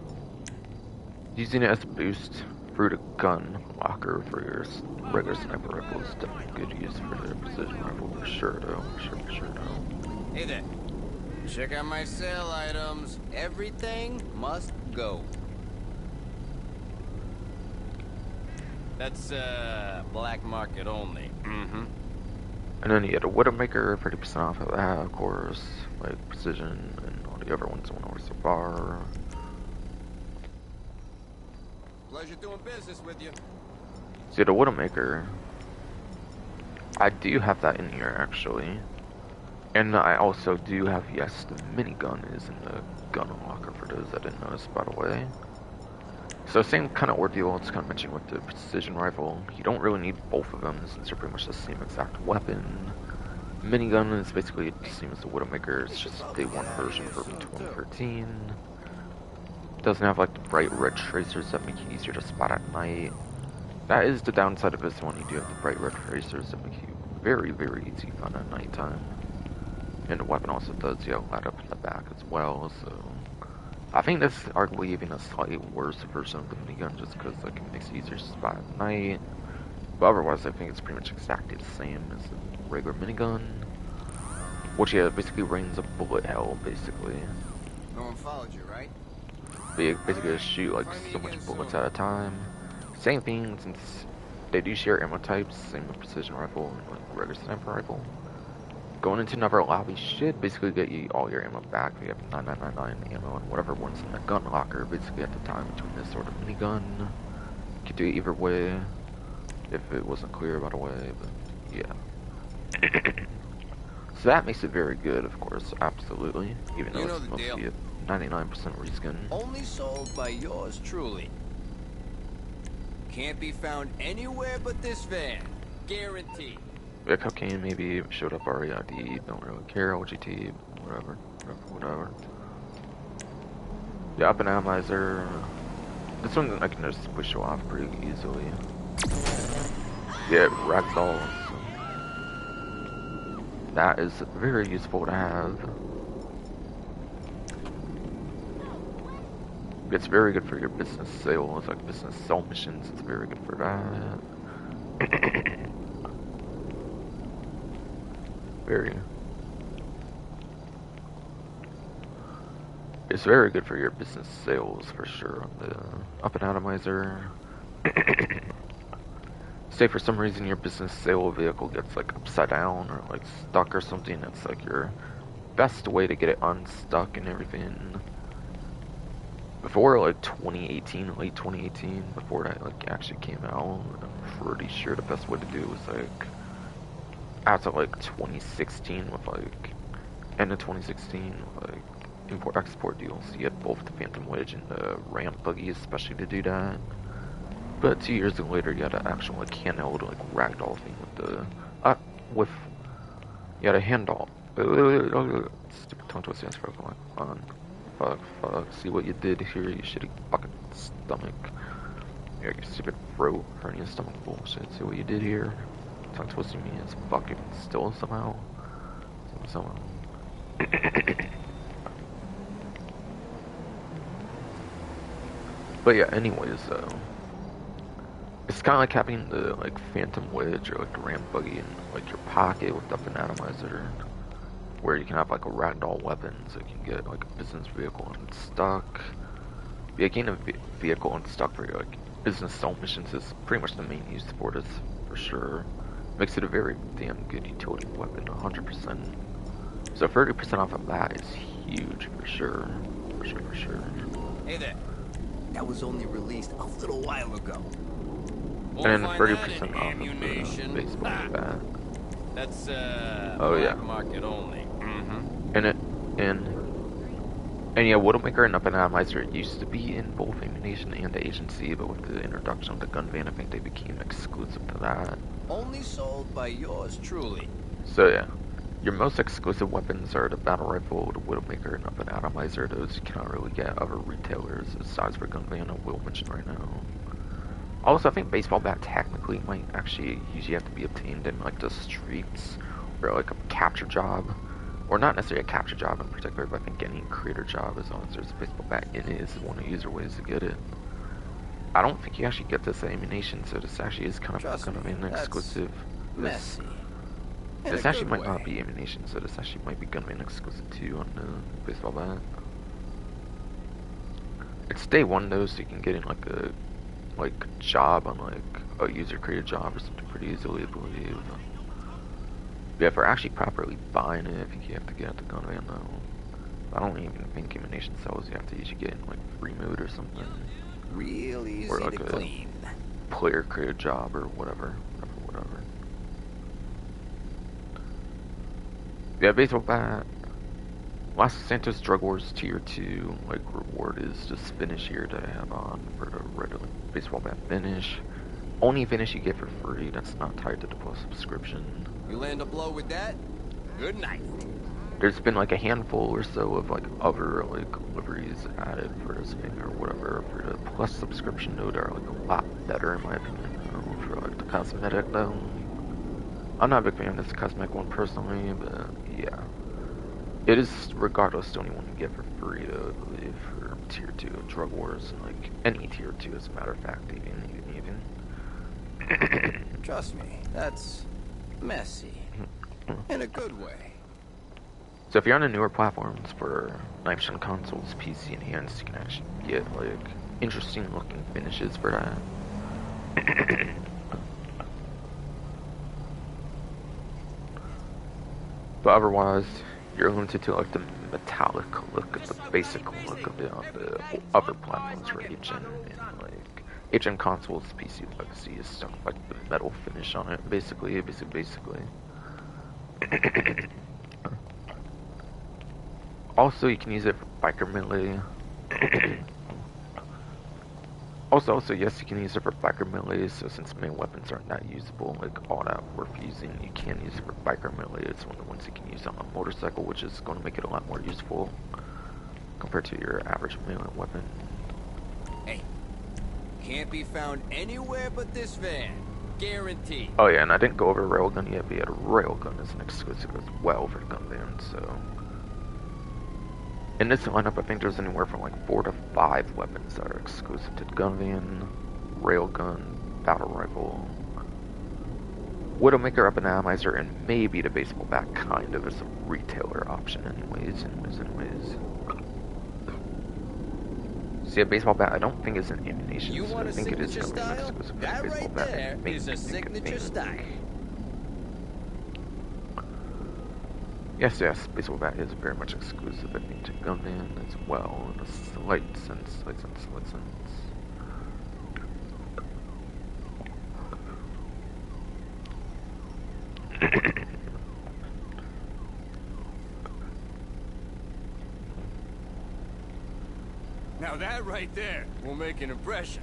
using it as a boost through the gun locker for your regular sniper rifle is definitely good use for the precision rifle for sure though. For sure though. Hey there. Check out my sale items. Everything must go. That's, black market only. Mm-hmm. And then you get a Widowmaker, 30% off of that, of course, like precision and all the other ones I went over so far. Pleasure doing business with you. See, the Widowmaker, I do have that in here actually. And I also do have, yes, the minigun is in the gun locker for those that didn't notice, by the way. So same kind of ordeal, it's kind of mentioned with the precision rifle. You don't really need both of them since they're pretty much the same exact weapon. Minigun is basically the same as the Widowmaker, it's just day one version for 2013. Doesn't have like the bright red tracers that make it easier to spot at night. That is the downside of this one, you do have the bright red tracers that make you very easy to find at nighttime. And the weapon also does, light up in the back as well, so... I think this is arguably even a slightly worse version of the minigun just because like, it makes it easier to spot at night. But otherwise, I think it's pretty much exactly the same as the regular minigun. Which, yeah, basically rains a bullet hell, basically. No one followed you, right? But you basically just shoot like so much bullets at a time. Same thing, since they do share ammo types, same with precision rifle and like regular sniper rifle. Going into another lobby should basically get you all your ammo back. You have 9999 ammo and whatever one's in the gun locker basically at the time between this sort of minigun. You could do it either way, if it wasn't clear by the way, but yeah. So that makes it very good, of course, absolutely. Even though it's mostly a 99% reskin. Only sold by yours truly. Can't be found anywhere but this van. Guaranteed. Yeah, cocaine maybe showed up REID, don't really care, OGT, whatever. Yeah, up and atomizer. This one I can just push off pretty easily. Yeah, ragdoll. So that is very useful to have. It's very good for your business sales, like business sell missions. It's very good for that. Very. It's very good for your business sales for sure on the up and atomizer. Say for some reason your business sale vehicle gets like upside down or like stuck or something, it's like your best way to get it unstuck and everything. Before like 2018, late 2018, before that like actually came out, I'm pretty sure the best way to do it was like after like 2016 with like end of 2016 with like import export deals. You had both the Phantom Wedge and the ramp buggy especially to do that. But 2 years later you had an actual like handheld like ragdoll thing with the with you had a handdoll. Stupid tongue twister ass Pokemon. On. Fuck. See what you did here, you shitty fucking stomach. Yeah, your stupid throat, hernia stomach bullshit. See what you did here? Tongue twisting me is fucking still somehow. Somehow. But yeah, anyways, it's kind of like having the like Phantom Wedge or like the Ram Buggy in like your pocket with up an atomizer, where you can have like a ragdoll weapon, so you can get like a business vehicle unstuck. Getting a vehicle unstuck for your like business sell missions is pretty much the main use for this for sure. Makes it a very damn good utility weapon, 100%. So 30% off of that is huge for sure. For sure. Hey there. That was only released a little while ago. And 30% off of the baseball bat. That's oh yeah, market only. And yeah, Widowmaker and Up and Atomizer used to be in both Ammunition and the Agency, but with the introduction of the gun van, I think they became exclusive to that. Only sold by yours truly. So yeah, your most exclusive weapons are the Battle Rifle, the Widowmaker, and Up and Atomizer. Those you cannot really get other retailers, aside for gun van I will mention right now. Also, I think Baseball Bat technically might actually usually have to be obtained in like the streets, or like a capture job. Or not necessarily a capture job in particular, but I think any creator job, as long as there's a baseball bat in it, is one of the easier ways to get it. I don't think you actually get this Ammunition, so this actually is kind of an exclusive. This actually might not be Ammunition, so this actually might be Gunman exclusive too on the baseball bat. It's day one though, so you can get in like a job on like a user created job or something pretty easily, I believe. Yeah, for actually properly buying it, I think you have to get at the gun van though. I don't even think Ammunition sells. You have to usually get in like free mode or something. Real easy or like to clean. Player created job or whatever. Yeah, baseball bat. Los Santos Drug Wars Tier 2 like reward is this finish here that I have on for the regular baseball bat finish. Only finish you get for free. That's not tied to the plus subscription. You land a blow with that? Good night. There's been like a handful or so of like other like liveries added for this thing or whatever for the plus subscription though. They're like a lot better in my opinion for like the cosmetic though. I'm not a big fan of this cosmetic one personally, but yeah. It is regardless the only one you get for free though, I believe, for tier 2 Drug Wars and like any tier 2 as a matter of fact, even. Trust me, that's messy. In a good way. So if you're on the newer platforms for next-gen consoles, PC enhanced, you can actually get like interesting looking finishes for that. But otherwise, you're limited to like the metallic look of the basic look of it on the other platforms for HN and like HN consoles, PC Legacy is stuff like the metal finish on it, basically. Also, you can use it for biker melee. Also, yes, you can use it for biker melee, so since main weapons aren't that usable, like all that worth using, you can use it for biker melee. It's one of the ones you can use on a motorcycle, which is going to make it a lot more useful compared to your average melee weapon. Hey, can't be found anywhere but this van. Guaranteed. Oh yeah, and I didn't go over Railgun yet, but yeah, the Railgun is an exclusive as well for the gun van, so... In this lineup, I think there's anywhere from like 4 to 5 weapons that are exclusive to gun van, railgun, battle rifle, Widowmaker, up and atomizer, and maybe the baseball bat kind of as a retailer option anyways. See, a baseball bat I don't think is an ammunition, You so want I a think it is signature going to be style? exclusive to That the baseball right bat. there is a signature style. Yes, baseball bat is very much exclusive, I think, to gunman as well, in a slight sense. Now that right there will make an impression.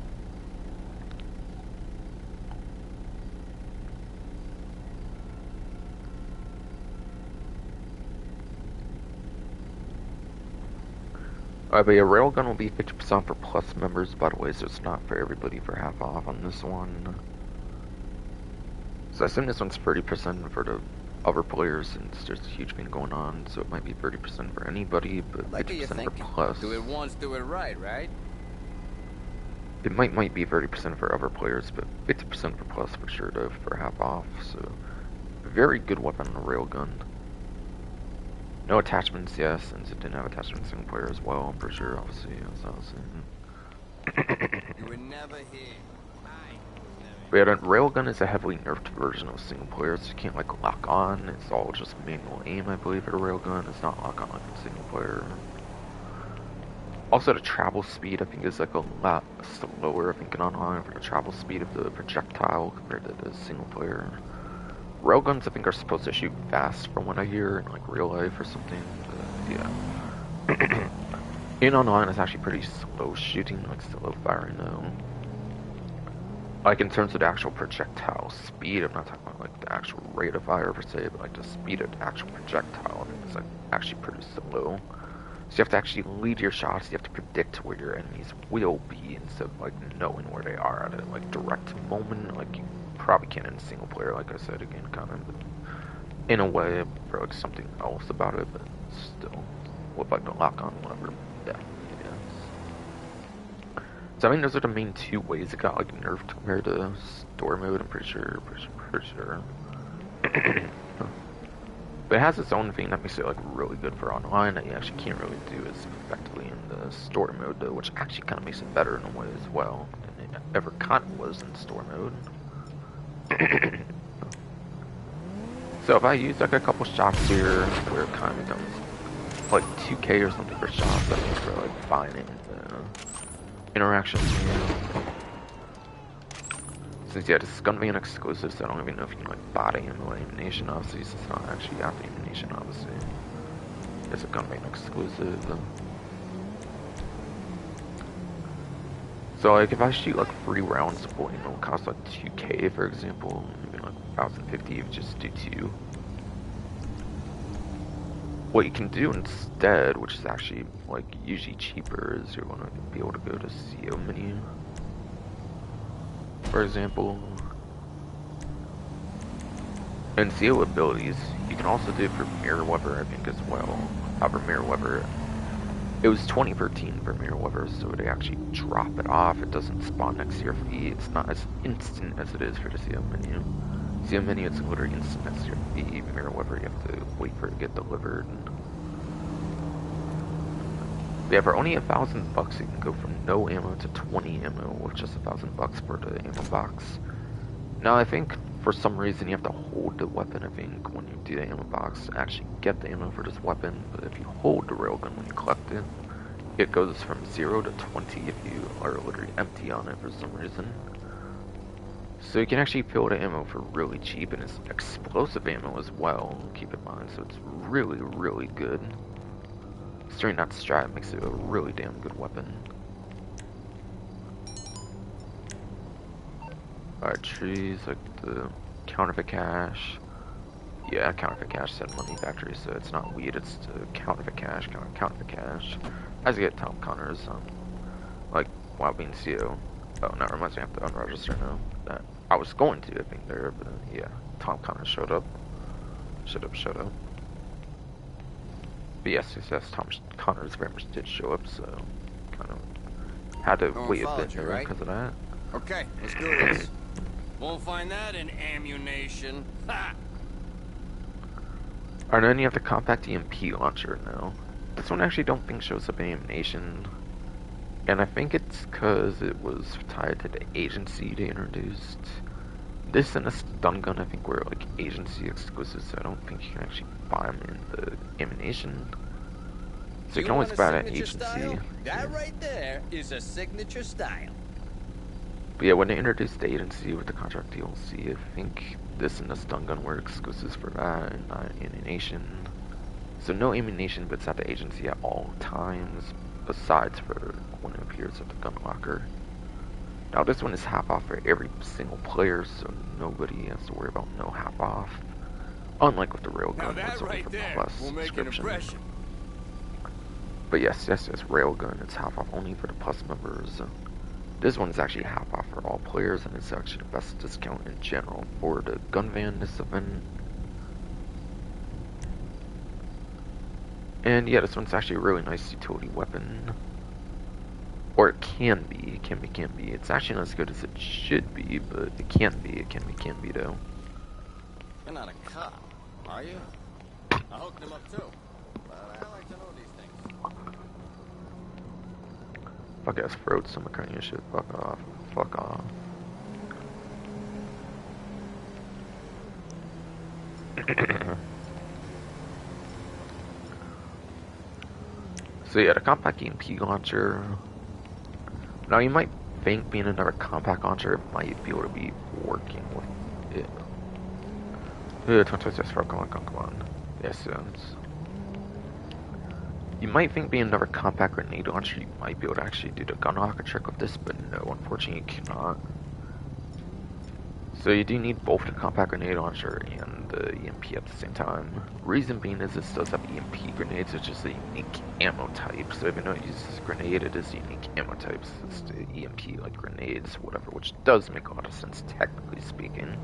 Alright, but yeah, railgun will be 50% for plus members, by the way, so it's not for everybody for half off on this one. So I assume this one's 30% for the other players, since there's a huge thing going on, so it might be 30% for anybody, but Like 50% for plus. Do it once, do it right? It might be 30% for other players, but 50% for plus for sure, though, for half off, so very good weapon on the railgun. No attachments, yes, since it didn't have attachments single player as well, for sure, obviously, as I was saying. You were never here. But yeah, the railgun is a heavily nerfed version of single player, so you can't like lock on. It's all just manual aim, I believe, for the railgun. It's not lock on like in single player. Also, the travel speed I think is like a lot slower. I think in online for the travel speed of the projectile compared to the single player. Railguns I think are supposed to shoot fast from what I hear in like real life or something. But, yeah. In online it's actually pretty slow shooting, like slow firing though. Like in terms of the actual projectile speed, I'm not talking about like the actual rate of fire per se, but like the speed of the actual projectile, I think it's like actually pretty slow. So you have to actually lead your shots, you have to predict where your enemies will be instead of like knowing where they are at a like direct moment, like you probably can in single player, like I said again, kind of, but in a way, for like something else about it, but still, with like the lock on, whatever, yeah. So I mean, those are the main two ways it got like nerfed compared to story mode. I'm pretty sure. But it has its own thing that makes it like really good for online that you actually can't really do as effectively in the story mode, though, which actually kind of makes it better in a way as well than it ever kind of was in story mode. So if I use like a couple shots here, where it kind of becomes like 2k or something per shot, that means for like finding interactions. Since yeah, this is gonna be an exclusive, so I don't even know if you can like bot ammo ammunition. Obviously, so it's not actually after ammunition. Obviously, it's gonna be an exclusive. So like if I shoot like 3 rounds of bullet, it'll cost like 2k, for example, maybe like 1,050 if you just do 2. What you can do instead, which is actually like usually cheaper, is you're gonna be able to go to CO menu, for example. And CO abilities, you can also do it for Mirror Weapon, I think, as well. For Mirror Weapon, it was 2013 for Mirror Weapon, so they actually drop it off. It doesn't spawn next to your feed. It's not as instant as it is for the CO menu. CO menu, it's literally instant next to your feed. Mirror Weapon, you have to wait for it to get delivered. Yeah, for only $1,000, you can go from no ammo to 20 ammo with just $1,000 for the ammo box. Now, I think for some reason you have to hold the weapon, I think, when you do the ammo box to actually get the ammo for this weapon. But if you hold the railgun when you collect it, it goes from 0 to 20 if you are literally empty on it for some reason. So you can actually fill the ammo for really cheap, and it's explosive ammo as well, keep in mind, so it's really, really good. Considering that strat makes it a really damn good weapon. Alright, trees, like the counterfeit cash. Yeah, counterfeit cash said money factory, so it's not weed, it's the counterfeit cash, counterfeit cash. As you get Tom Connor's, like, while being CO. Oh, no, it reminds me I have to unregister now. That I was going to, I think, there, but yeah, Tom Connor showed up. Showed up. But yes, Tom Connors very much did show up, so kind of had to No one wait a followed bit you, there right? because of that. Okay, let's do this. Won't find that in ammunition. Ha! Alright, then you have the compact EMP launcher now. This one actually don't think shows up in Ammunition. And I think it's because it was tied to the agency they introduced. This and a stun gun I think were like agency exclusives, so I don't think you can actually buy them in the Ammunition. So you can always buy that agency. Style? That right there is a signature style. But yeah, when they introduced the agency with the contract DLC, I think this and the stun gun were exclusives for that, and not ammunition. So no ammunition, but it's at the agency at all times, besides for when it appears at the gun locker. Now this one is half off for every single player, so nobody has to worry about no half off. Unlike with the railgun, it's only for plus subscription. But yes, railgun, it's half off only for the plus members. This one is actually half off for all players, and it's actually the best discount in general for the gun van this event. And yeah, this one's actually a really nice utility weapon. Or it can be, it can be. It's actually not as good as it should be, but it can be though. You're not a cop, are you? I hooked him up too. But I like to know these things. Fuck ass throat, some kind of shit. Fuck off. Fuck off. So yeah, the compact EMP launcher. Now you might think being another compact launcher might be able to be working with it. Come on. Yes, you might think being another compact grenade launcher, you might be able to actually do the gun locker trick with this, but no, unfortunately you cannot. So you do need both the compact grenade launcher and the EMP at the same time. Reason being is this does have EMP grenades, which is a unique ammo type. So even though it uses grenade, it is unique ammo types. It's the EMP, like grenades, whatever, which does make a lot of sense, technically speaking.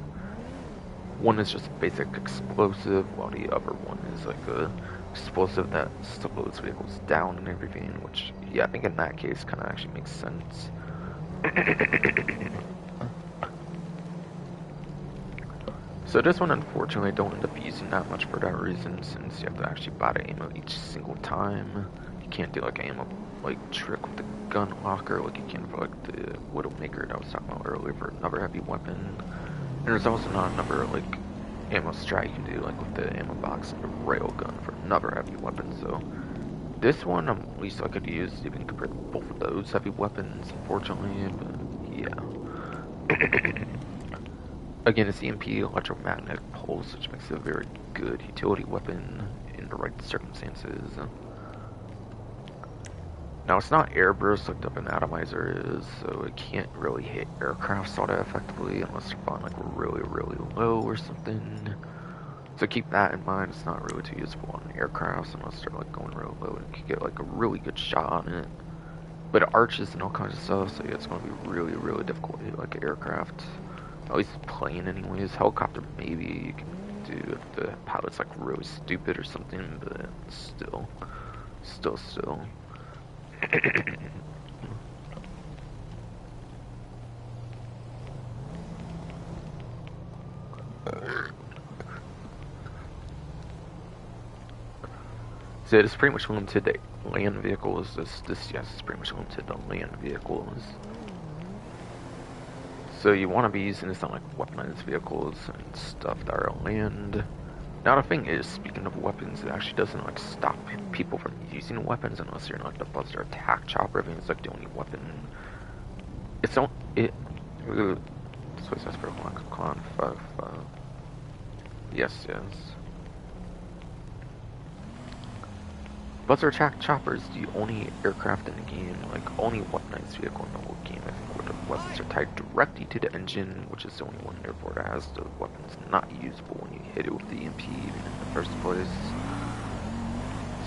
One is just a basic explosive, while the other one is like a explosive that slows vehicles down and everything, which, yeah, I think in that case kind of actually makes sense. So this one, unfortunately, I don't end up using that much for that reason, since you have to actually buy the ammo each single time. You can't do like an ammo trick with the gun locker like you can for like the Widowmaker that I was talking about earlier for another heavy weapon. And there's also not another like ammo strat you can do like with the ammo box and the railgun for another heavy weapon. So this one at least I could use even compared to both of those heavy weapons, unfortunately. But yeah. Again, it's EMP electromagnetic pulse, which makes it a very good utility weapon in the right circumstances. Now, it's not airburst like the atomizer is, so it can't really hit aircraft all that effectively unless they're flying like really, really low or something. So keep that in mind. It's not really too useful on aircrafts unless they're like going real low and you can get like a really good shot on it. But it arches and all kinds of stuff, so yeah, it's going to be really, really difficult to hit like an aircraft. At least plane anyways. Helicopter maybe you can do if the pilot's like really stupid or something, but still. So it's pretty much limited to land vehicles. This yes, it's pretty much limited to land vehicles. So you want to be using this on like weaponized vehicles and stuff that are on land. Now the thing is, speaking of weapons, it actually doesn't like stop people from using weapons unless you're in like the Buzzer attack chopper. I think it's like the only weapon. It's on it. So it says for Con 5. Yes. Buzzer attack chopper is the only aircraft in the game, like only weaponized vehicle in the whole game, I think, where the weapons are tied directly to the engine, which is the only one, therefore, that has the weapons not usable when you hit it with the EMP even in the first place.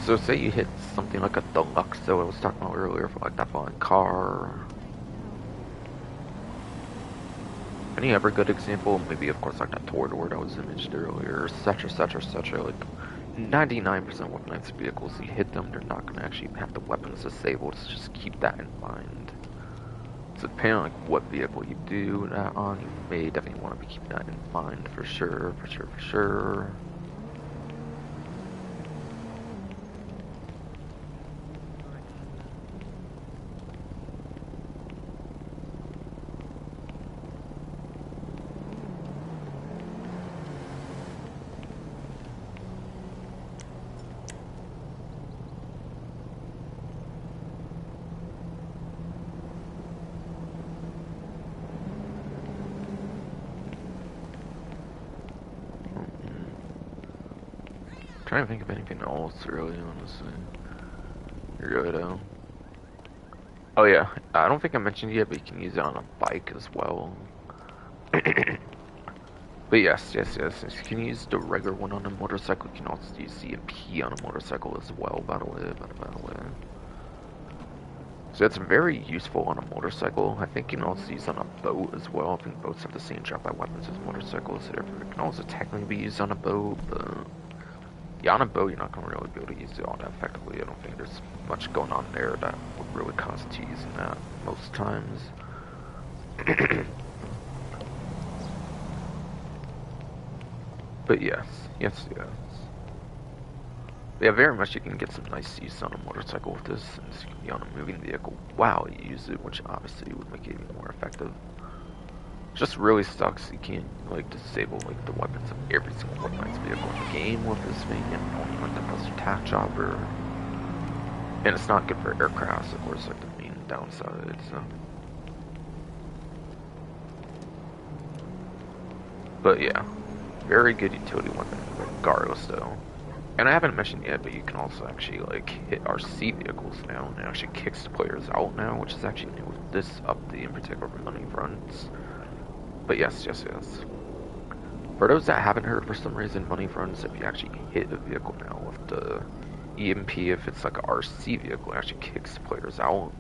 So say you hit something like a deluxe, though I was talking about earlier, for like that falling car. Any other good example? Maybe, of course, like that Torador that was imaged earlier, etc. Like, 99% weaponized vehicles, you hit them, they're not going to actually have the weapons disabled, so just keep that in mind. So depending on like what vehicle you do that on, you may definitely want to be keeping that in mind for sure, for sure, for sure. Trying to think of anything else really, honestly. You're good though. Oh yeah, I don't think I mentioned it yet, but you can use it on a bike as well. But yes, you can use the regular one on a motorcycle. You can also use the MP on a motorcycle as well, by the way, So it's very useful on a motorcycle. I think you can also use on a boat as well. I think boats have the same drop by weapons as motorcycles, so therefore it can also technically be used on a boat, but yeah, on a boat, you're not going to really be able to use it all that effectively. I don't think there's much going on there that would really constitute using that most times. But yes. Yeah, very much you can get some nice use on a motorcycle with this, since you can be on a moving vehicle while you use it, which obviously would make it even more effective. Just really sucks you can't like disable like the weapons of every single weaponized vehicle in the game with this thing, and only like the most attack chopper. And it's not good for aircrafts, of course, like the main downside. So. But yeah, very good utility weapon regardless though. And I haven't mentioned yet, but you can also actually like hit RC vehicles now, and it actually kicks the players out now, which is actually new with this update in particular for money fronts. But yes. For those that haven't heard for some reason, money fronts, if you actually hit a vehicle now with the EMP, if it's like a RC vehicle, it actually kicks the players out.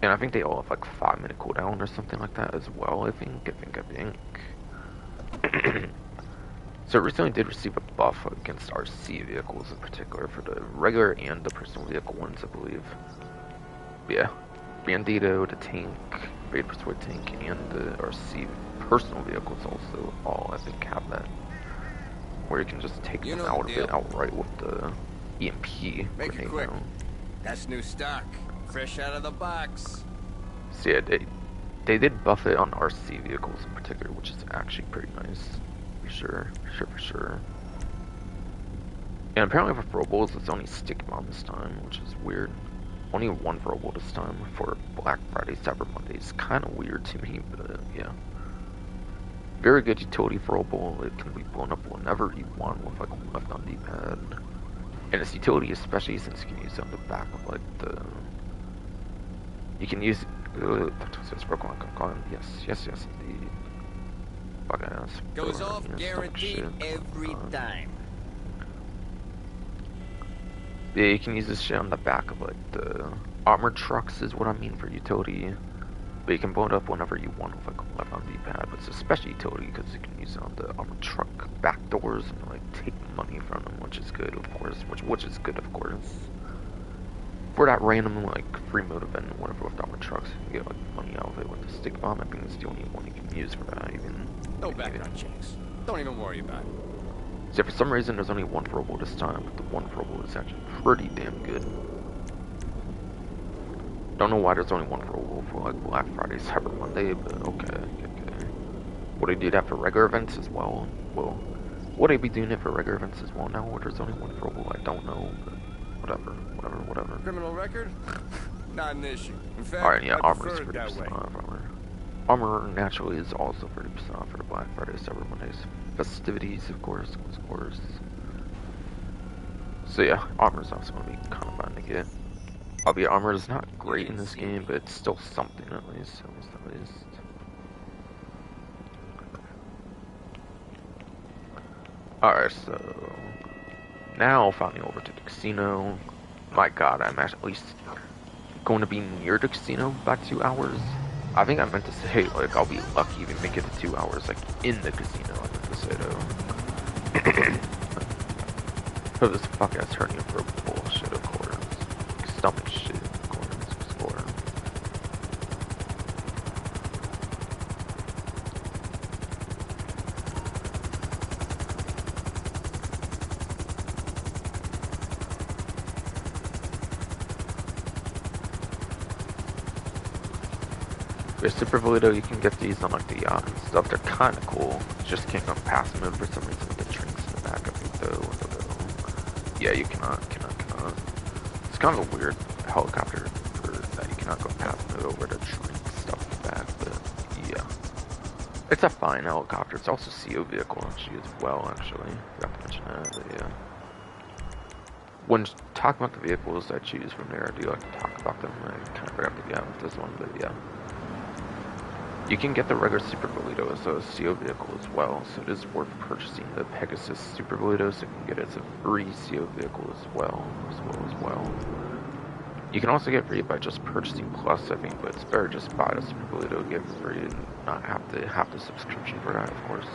And I think they all have like 5-minute cooldown or something like that as well, I think. So it recently did receive a buff against RC vehicles in particular for the regular and the personal vehicle ones, I believe. But yeah, Bandito, the tank, Raid Persuade tank, and the RC personal vehicles also all, I think, have that. Where you can just take them out of it outright with the EMP. Make it quick. That's new stock. Fresh out of the box. So yeah, they did buff it on RC vehicles in particular, which is actually pretty nice. For sure. And apparently for throwables, it's only stick bomb this time, which is weird. Only one throwable this time for Black Friday, Cyber Monday. It's kind of weird to me, but yeah. Very good utility throwable. It can be blown up whenever you want with like a left on D-pad. And its utility, especially since you can use it on the back of like the... You can use... Yes, indeed. Goes off guaranteed every time. Yeah, you can use this shit on the back of like the armored trucks is what I mean for utility. But you can blow it up whenever you want with like a left on D-pad. But it's a special utility because you can use it on the armored truck back doors and like take money from them, which is good, of course. Which is good, of course. For that random like free mode event, whatever with armored trucks, you get like money out of it with the stick bomb. I think it's the only one you can use for that even. No background checks. Don't even worry about it. So for some reason there's only one throwable this time, but the one throwable is actually pretty damn good. Don't know why there's only one throwable for like Black Friday, Cyber Monday, but okay. Would they do that for regular events as well? Well, would they be doing it for regular events as well now, where there's only one throwable? I don't know, but whatever. Criminal record? Not an issue. In fact, alright, yeah, armor is 30% off. Armor naturally is also 30% off for the Black Friday, Cyber Mondays. Festivities, of course. So yeah, armor is also going to be kind of fun to get. Albeit armor is not great in this game, but it's still something at least. Alright, so now finally over to the casino. My god, I'm at least going to be near the casino by 2 hours. I think I meant to say, like, I'll be lucky if we make it to 2 hours, like, in the casino, I meant to say, though. Put this fuck ass hernia for bullshit, of course. Stomach shit, of course. Score. With Super Volito, you can get these on like the yacht and stuff. They're kind of cool. You just can't go past them for some reason. Get drinks in the back, I think, though. Yeah, you cannot. It's kind of a weird helicopter for that you cannot go past it over to drink stuff in the back, but yeah. It's a fine helicopter. It's also a CO vehicle actually as well, actually. Forgot to mention that, but yeah. When talking about the vehicles I choose from there, I do like to talk about them. I kind of forgot to get out with this one, but yeah. You can get the regular Super Volito as a CO vehicle as well, so it is worth purchasing the Pegasus Super Volito so you can get it as a free CO vehicle as well. You can also get free by just purchasing Plus, I think, but it's better just buy the Super Volito, get it free, and not have to have the subscription for that, of course.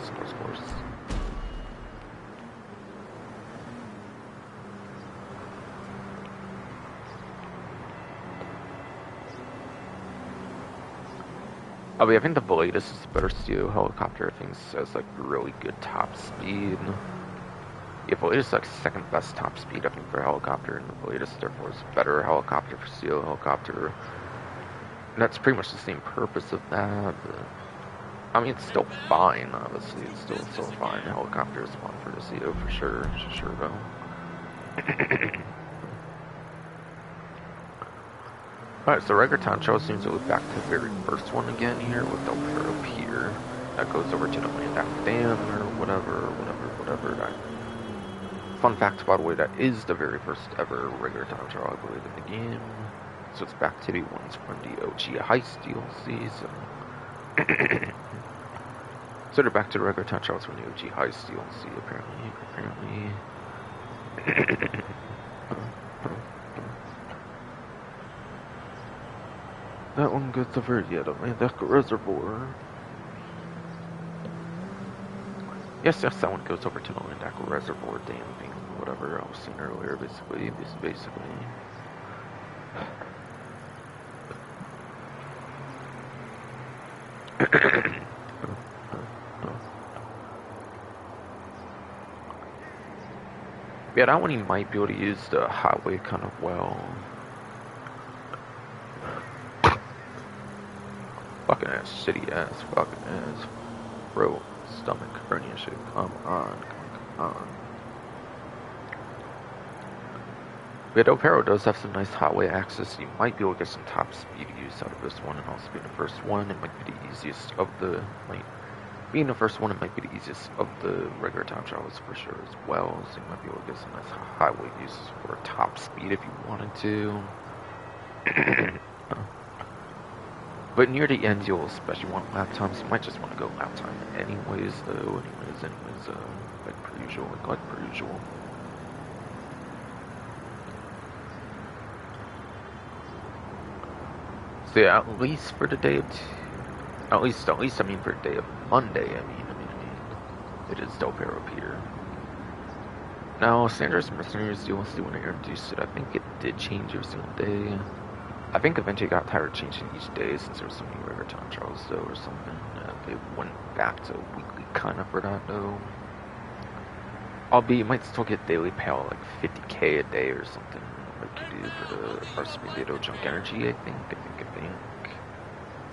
Oh, yeah, I think the Volatus is a better CO helicopter. I think it has like really good top speed. Yeah, Volatus is like second best top speed, I think, for a helicopter, and the Volatus therefore is a better helicopter for CO helicopter. And that's pretty much the same purpose of that. But, I mean, it's still fine, obviously. It's still a fine helicopter. It's fun for the CO for sure though. Alright, so regular time travel seems to go back to the very first one again here with Del Perro Pier. That goes over to the Landak Dam or whatever. Fun fact, by the way, that is the very first ever regular time travel, I believe, in the game. So it's back to the ones from the OG Heist DLC, so... so they're back to the regular time travels from the OG Heist DLC, apparently. That one goes over, yeah, the Landak Reservoir. Yes, that one goes over to the Landak Reservoir dam thing, whatever I was saying earlier, basically. Yeah, that one you might be able to use the highway kind of well. Fucking ass, shitty ass, fucking ass. Bro, stomach hernia shit, come on. Yeah, Del Perro does have some nice highway access. You might be able to get some top speed use out of this one, and also being the first one, it might be the easiest of the, being the first one, it might be the easiest of the regular time travels for sure as well, so you might be able to get some nice highway uses for top speed if you wanted to. But near the end, you'll especially want lap times. You might just want to go lap time anyways, though. Like per usual. So yeah, at least for the day of, at least I mean for the day of Monday, I mean, it is Del Perro Pier. Now, Sandra's Mercenaries DLC, when I introduced it, I think it did change every single day. I think eventually got tired of changing each day since there was so many regular time trials though or something. They went back to weekly kind of for that though. Albeit you might still get daily payout like 50k a day or something like you do for the Arspedito Junk Energy, I think.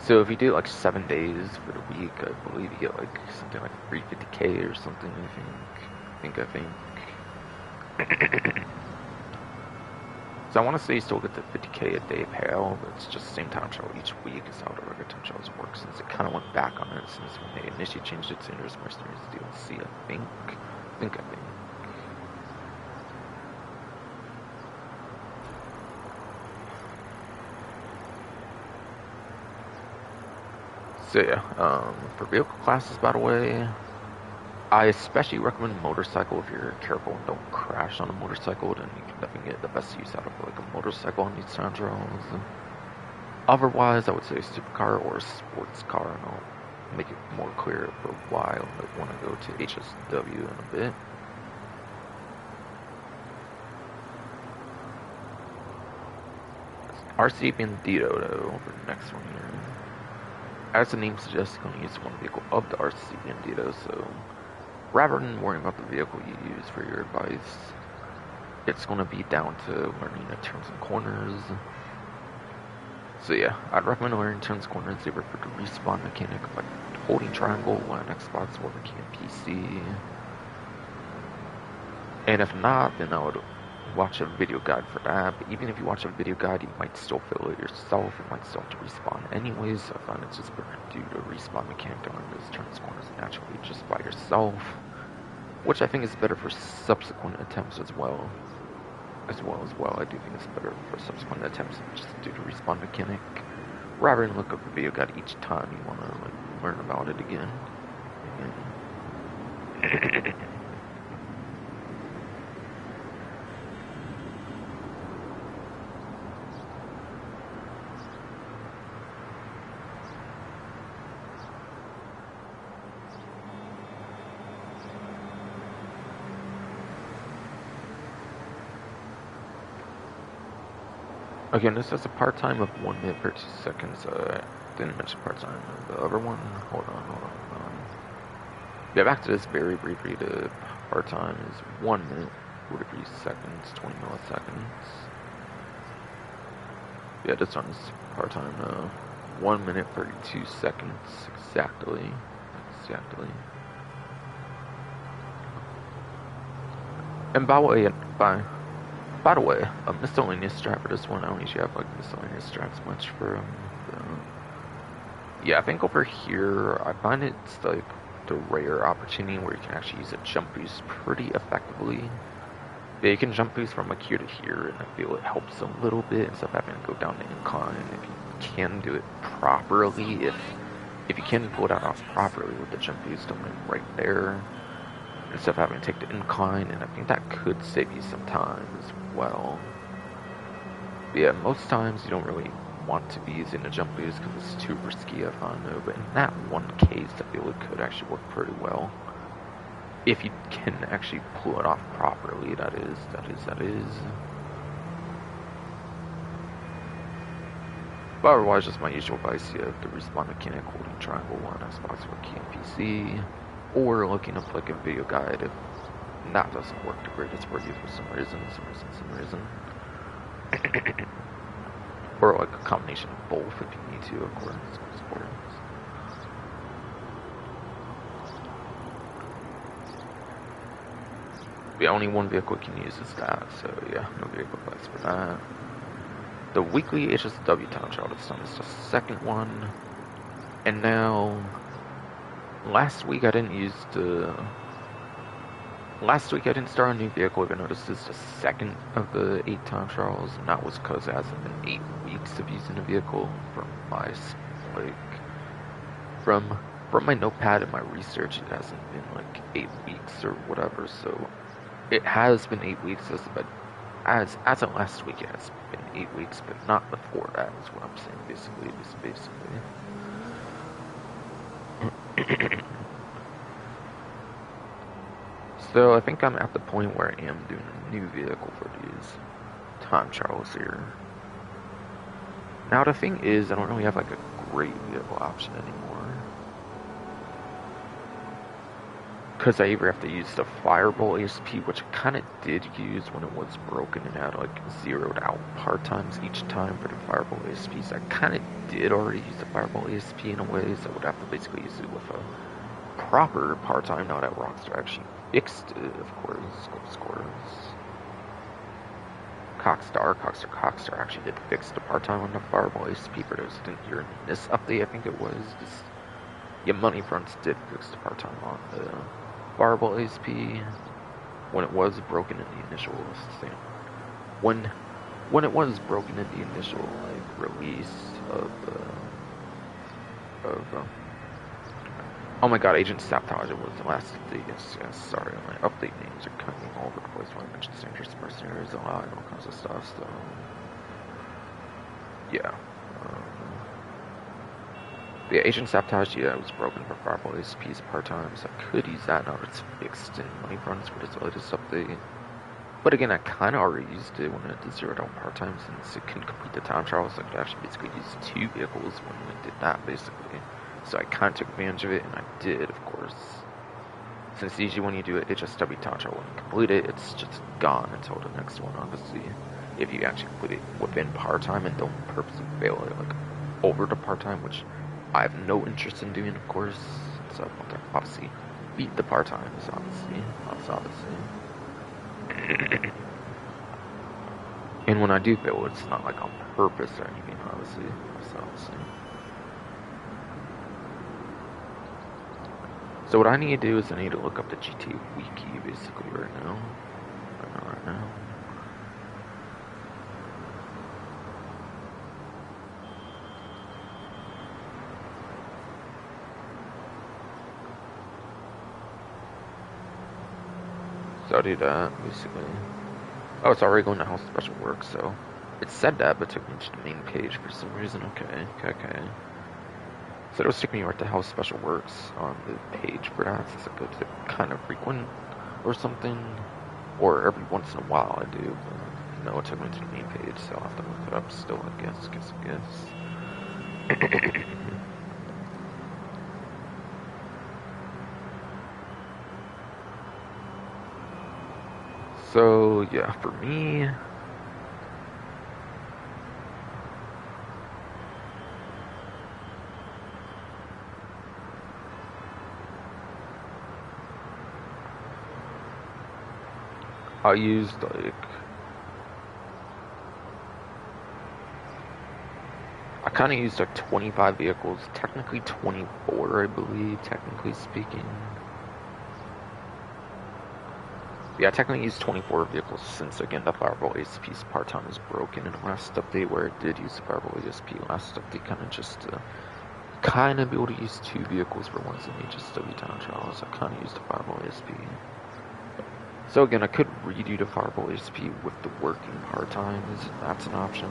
So if you do like 7 days for the week, I believe you get like something like 350k or something, I think. So I want to say you still get the 50k a day payout, but it's just the same time travel each week is how the regular time travels work, since it kind of went back on it since when they initially changed it to Sandra's Mercenaries DLC, I think. So yeah, for vehicle classes, by the way, I especially recommend motorcycle if you're careful and don't crash on a motorcycle, then you can definitely get the best use out of like a motorcycle on these time trials. Otherwise, I would say a supercar or a sports car, and I'll make it more clear for why I want to go to HSW in a bit. RC Bandito, though, for the next one here. As the name suggests, you're going to use one vehicle of the RC Bandito, so rather than worrying about the vehicle you use for your advice, it's going to be down to learning the turns and corners. So yeah, I'd recommend learning turns and corners either for the respawn mechanic by holding triangle on Xbox or the PC. And if not, then I would watch a video guide for that. But even if you watch a video guide, you might still feel it yourself. You might still have to respawn anyways. So I find it's just better to do the respawn mechanic to learn those turns and corners naturally just by yourself, which I think is better for subsequent attempts as well. I do think it's better for subsequent attempts to just do the respawn mechanic rather than look up the video guide each time you want to like learn about it again. Again, this is a part-time of 1 minute per 2 seconds. I didn't mention part-time. The other one, hold on. Yeah, back to this very briefly. The part-time is 1 minute, 43 seconds, 20 milliseconds. Yeah, this one is part-time. 1 minute, 32 seconds, exactly. And by the way, a miscellaneous strat for this one, I don't usually have like miscellaneous strats much for yeah, I think over here, I find it's like the rare opportunity where you can actually use a jump boost pretty effectively. Yeah, you can jump boost from like here to here, and I feel it helps a little bit instead of having to go down the incline. If you can do it properly, if you can pull it off properly with the jump boost, I'm like right there, instead of having to take the incline, and I think that could save you some time as well. But yeah, most times you don't really want to be using a jump boost because it's too risky, I find though, but in that one case, I feel it could actually work pretty well. If you can actually pull it off properly, that is. But otherwise, just my usual advice, you have the respawn mechanic, holding triangle on Xbox or PC, or looking up like a video guide if that doesn't work the greatest for you for some reason. Or like a combination of both if you need to, of course. Yeah, only one vehicle you can use is that, so yeah, no vehicle advice for that. The weekly HSW time trial this time is the second one. And now, last week I didn't start a new vehicle, even though this is the second of the 8 time trials, and that was because it hasn't been 8 weeks of using the vehicle from my notepad and my research. It hasn't been like 8 weeks or whatever, so it has been 8 weeks as of last week. It has been 8 weeks, but not before that is what I'm saying. Basically. So I think I'm at the point where I am doing a new vehicle for these time trials here. Now the thing is, I don't really have like a great vehicle option anymore, because I either have to use the Fireball ASP, which I kind of did use when it was broken and had like zeroed out part times each time for the Fireball ASPs. I kind of did already use the Fireball ASP in a way, so I would have to basically use it with a proper part time now that Rockstar actually fixed it, of course. Cockstar actually did fix the part time on the Fireball ASP for those who didn't hear in this update. I think it was just, yeah, Money Fronts did fix the part time on the Fireball ASP when it was broken in the initial when it was broken in the initial like release of oh my god, Agent Sabotage was the last update. Yes, sorry, my update names are coming all over the place when I mention dangerous mercenaries a lot and all kinds of stuff, so yeah. Yeah, Agent Sabotage, yeah, it was broken for Fireball ASP's part time, so I could use that now that it's fixed in Money Fronts for this latest update. But again, I kind of already used it when I did zeroed out part-time, since it can complete the time trial. So I could actually basically use 2 vehicles when we did that, basically. So I kind of took advantage of it, and I did, of course. Since usually when you do it, HSW time trial, when you complete it, it's just gone until the next one, obviously. If you actually complete it within part-time and don't purposely fail it, like, over the part-time, which I have no interest in doing, of course. So I want to obviously beat the part-times, obviously. And when I do fail, it's not like on purpose or anything, obviously. So what I need to do is I need to look up the GTA Wiki, basically, right now. So I'll do that, basically. Oh, it's already going to House Special Works, so... It said that, but took me to the main page for some reason. Okay. So it'll stick me right to House Special Works on the page for that, since I go to kind of frequent or something. Or every once in a while I do, but no, it took me to the main page, so I'll have to look it up still, I guess. So, yeah, for me... I used, like... I kind of used, like, 25 vehicles. Technically 24, I believe, technically speaking. Yeah, I technically used 24 vehicles since, again, the Fireball ASP's part-time is broken in the last update, where it did use the Fireball ASP last update, kind of just to kind of be able to use 2 vehicles for once in HSW time trials. I kind of used the Fireball ASP. So again, I could redo the Fireball ASP with the working part-times, if that's an option.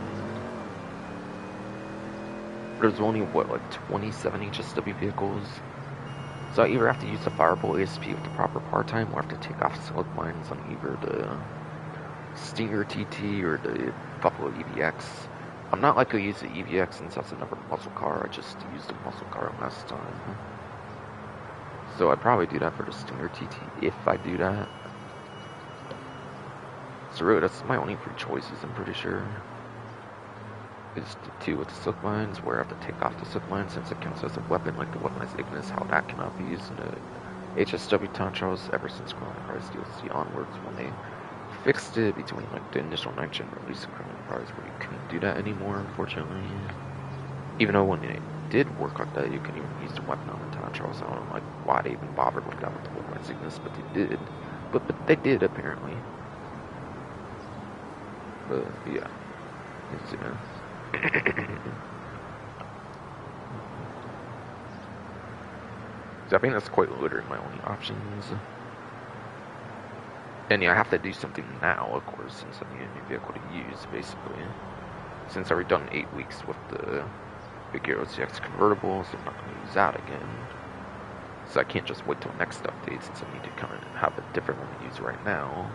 There's only, what, like 27 HSW vehicles? So I either have to use the Fireball ASP with the proper part-time, or have to take off slug mines on either the Stinger TT or the Buffalo EVX. I'm not likely to use the EVX since that's another muscle car. I just used the muscle car last time. So I'd probably do that for the Stinger TT if I do that. So really, that's my only 3 choices, I'm pretty sure. Is the 2 with the silk mines, where I have to take off the silk mines since it counts as a weapon, like the weaponized Ignis, how that cannot be used in the HSW time trials ever since Criminal Enterprise DLC onwards, when they fixed it between like the initial 9th gen release of Criminal Enterprise, where you couldn't do that anymore, unfortunately. Even though when it did work like that, you can even use the weapon on the time trials. I don't know like why they even bothered with that with the weaponized Ignis, but they did. But they did, apparently. But yeah. So I think that's quite literally my only options. And yeah, I have to do something now, of course, since I need a new vehicle to use, basically. Since I've already done 8 weeks with the Big Hero CX convertible, so I'm not going to use that again. So I can't just wait till next update, since I need to kind of have a different one to use right now.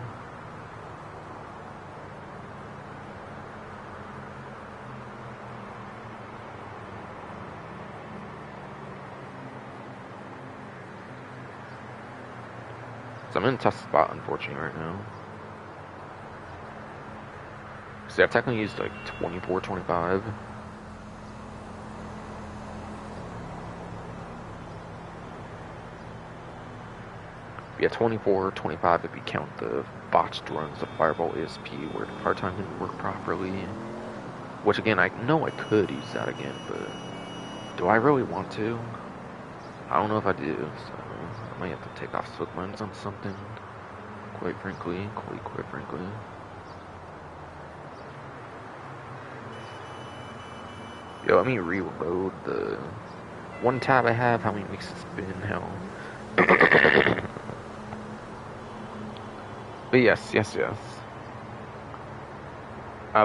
So I'm in a tough spot, unfortunately, right now. See, I've technically used like 24, 25. Yeah, 24, 25 if you count the botched runs of Fireball ASP where the part-time didn't work properly. Which again, I know I could use that again, but do I really want to? I don't know if I do, so I might have to take off silk mines on something, quite frankly. Yo, let me reload the one tab I have, how many weeks it's been, how... But yes.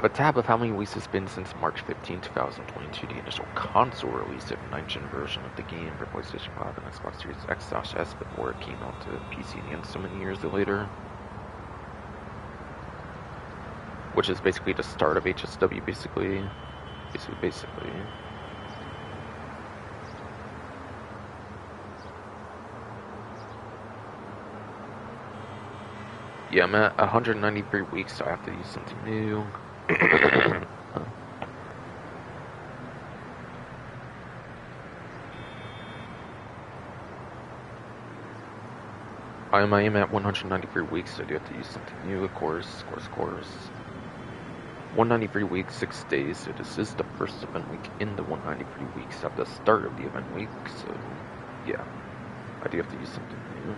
The tab of how many weeks it's been since March 15, 2022, the initial console release of the 9th gen version of the game for PlayStation 5 and Xbox Series X/S before it came out to PC again so many years later. which is basically the start of HSW, basically. Basically. Yeah, I'm at 193 weeks, so I have to use something new. I am at 193 weeks, so I do have to use something new, of course. 193 weeks, 6 days, so this is the first event week in the 193 weeks at the start of the event week, so yeah, I do have to use something new.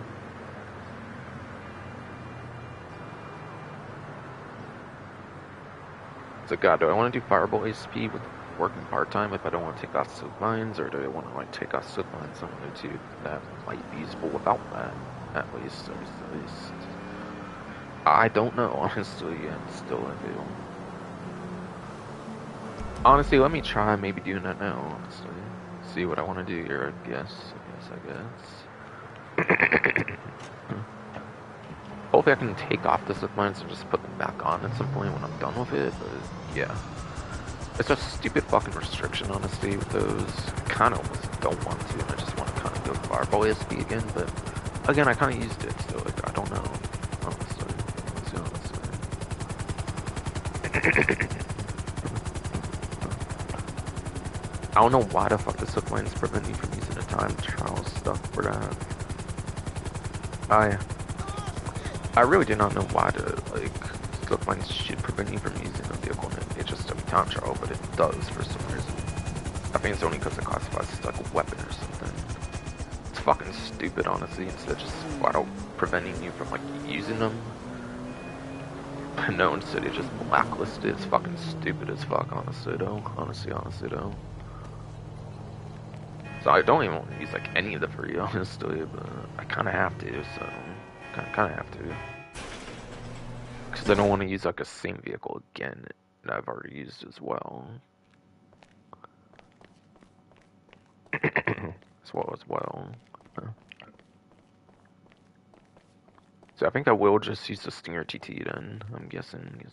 So God, do I want to do Fireball SP with working part-time if I don't want to take off silk mines, or do I want to like take off silk mines on the two that might be useful without that, at least. I don't know, honestly, yeah, still I do. Honestly, let me try maybe doing that now, honestly. See what I want to do here, I guess. Hopefully I can take off the silk mines and just put them back on at some point when I'm done with it, but yeah. It's a stupid fucking restriction, honestly, with those. I kind of almost don't want to, and I just want to kind of go Fireball SP again, but again, I kind of used it, so like, I don't know, honestly. I don't know why the fuck the silk mines prevent me from using the time trial stuff for that. I really do not know why the like silk mines should prevent me from using a vehicle in it just a time trial, but it does for some reason. I think it's only because it classifies as like a weapon or something. It's fucking stupid, honestly, instead of just flat out preventing you from like using them. No, instead of just blacklisted. It's fucking stupid as fuck, honestly though. Honestly though. So I don't even want to use like any of the free, honestly, but I kind of have to, so kind of have to. Because I don't want to use like a same vehicle again that I've already used as well. as well. So I think I will just use the Stinger TT then. I'm guessing.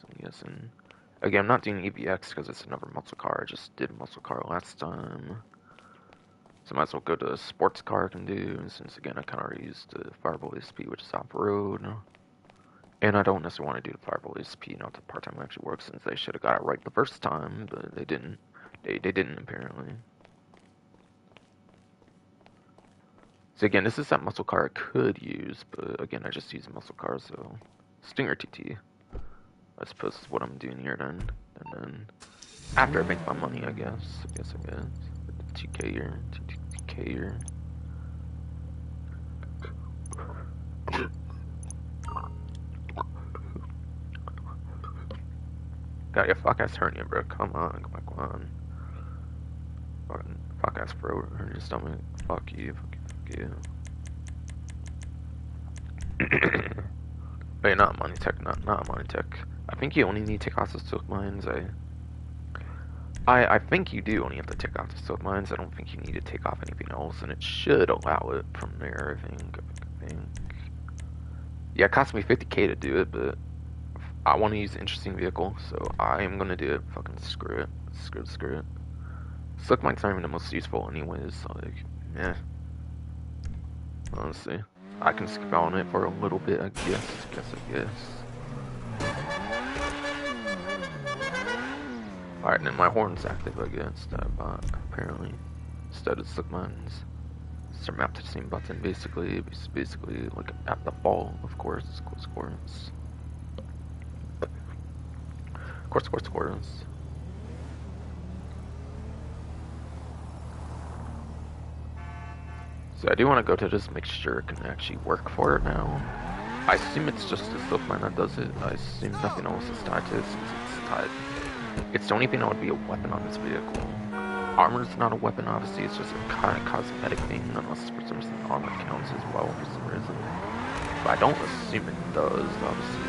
Again, I'm not doing EVX because it's another muscle car. I just did muscle car last time. So I might as well go to a sports car I can do, since again I kind of already used the Fireball SP, which is off-road. And I don't necessarily want to do the Fireball SP, not the part-time actually works, since they should have got it right the first time, but they didn't. They didn't, apparently. So again, this is that muscle car I could use, but again, I just use muscle car, so Stinger TT, I suppose is what I'm doing here then. And then, after I make my money, I guess. 2K here, 2K here. God, yeah, fuck ass hernia, bro. Come on. Fuck ass bro, hernia stomach. Fuck you. Wait, not money tech, not money tech. I think you only need to take off the silk mines. I think you do only have to take off the silk mines. I don't think you need to take off anything else, and it should allow it from there, I think. Yeah, it cost me 50k to do it, but I want to use an interesting vehicle, so I am gonna do it. Fucking screw it. Screw it. Silk mine's not even the most useful anyways, so like, yeah. Honestly. I can skip on it for a little bit, I guess. Alright, then my horn's active, I guess, that I bought, apparently. Instead of silk mines. So map to the same button, basically. It's basically like at the ball, of course. Of course. So I do want to go to just make sure it can actually work for it now. I assume it's just the silk mine that does it. I assume nothing else is tied to it since it's tied. It's the only thing that would be a weapon on this vehicle. Armor's not a weapon, obviously. It's just a kind of cosmetic thing, unless for some reason armor counts as well for some reason. But I don't assume it does, obviously.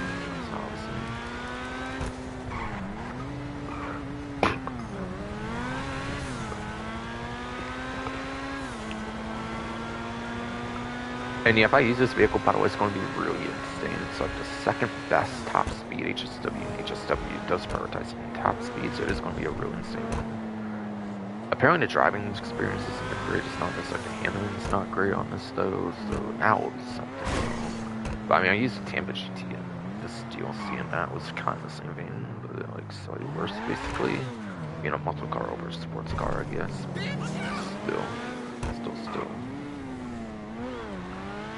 And yeah, if I use this vehicle, by the way, it's going to be really insane. It's like the second best top speed HSW, and HSW does prioritize top speed, so it is going to be a really insane one. Apparently the driving experience isn't the greatest on this, like the handling's not great on this though, so now will be something. But I mean, I used the Tampa GT in this DLC, and that was kind of the same vein, but like slightly worse basically. You know, muscle car over a sports car, I guess. Still.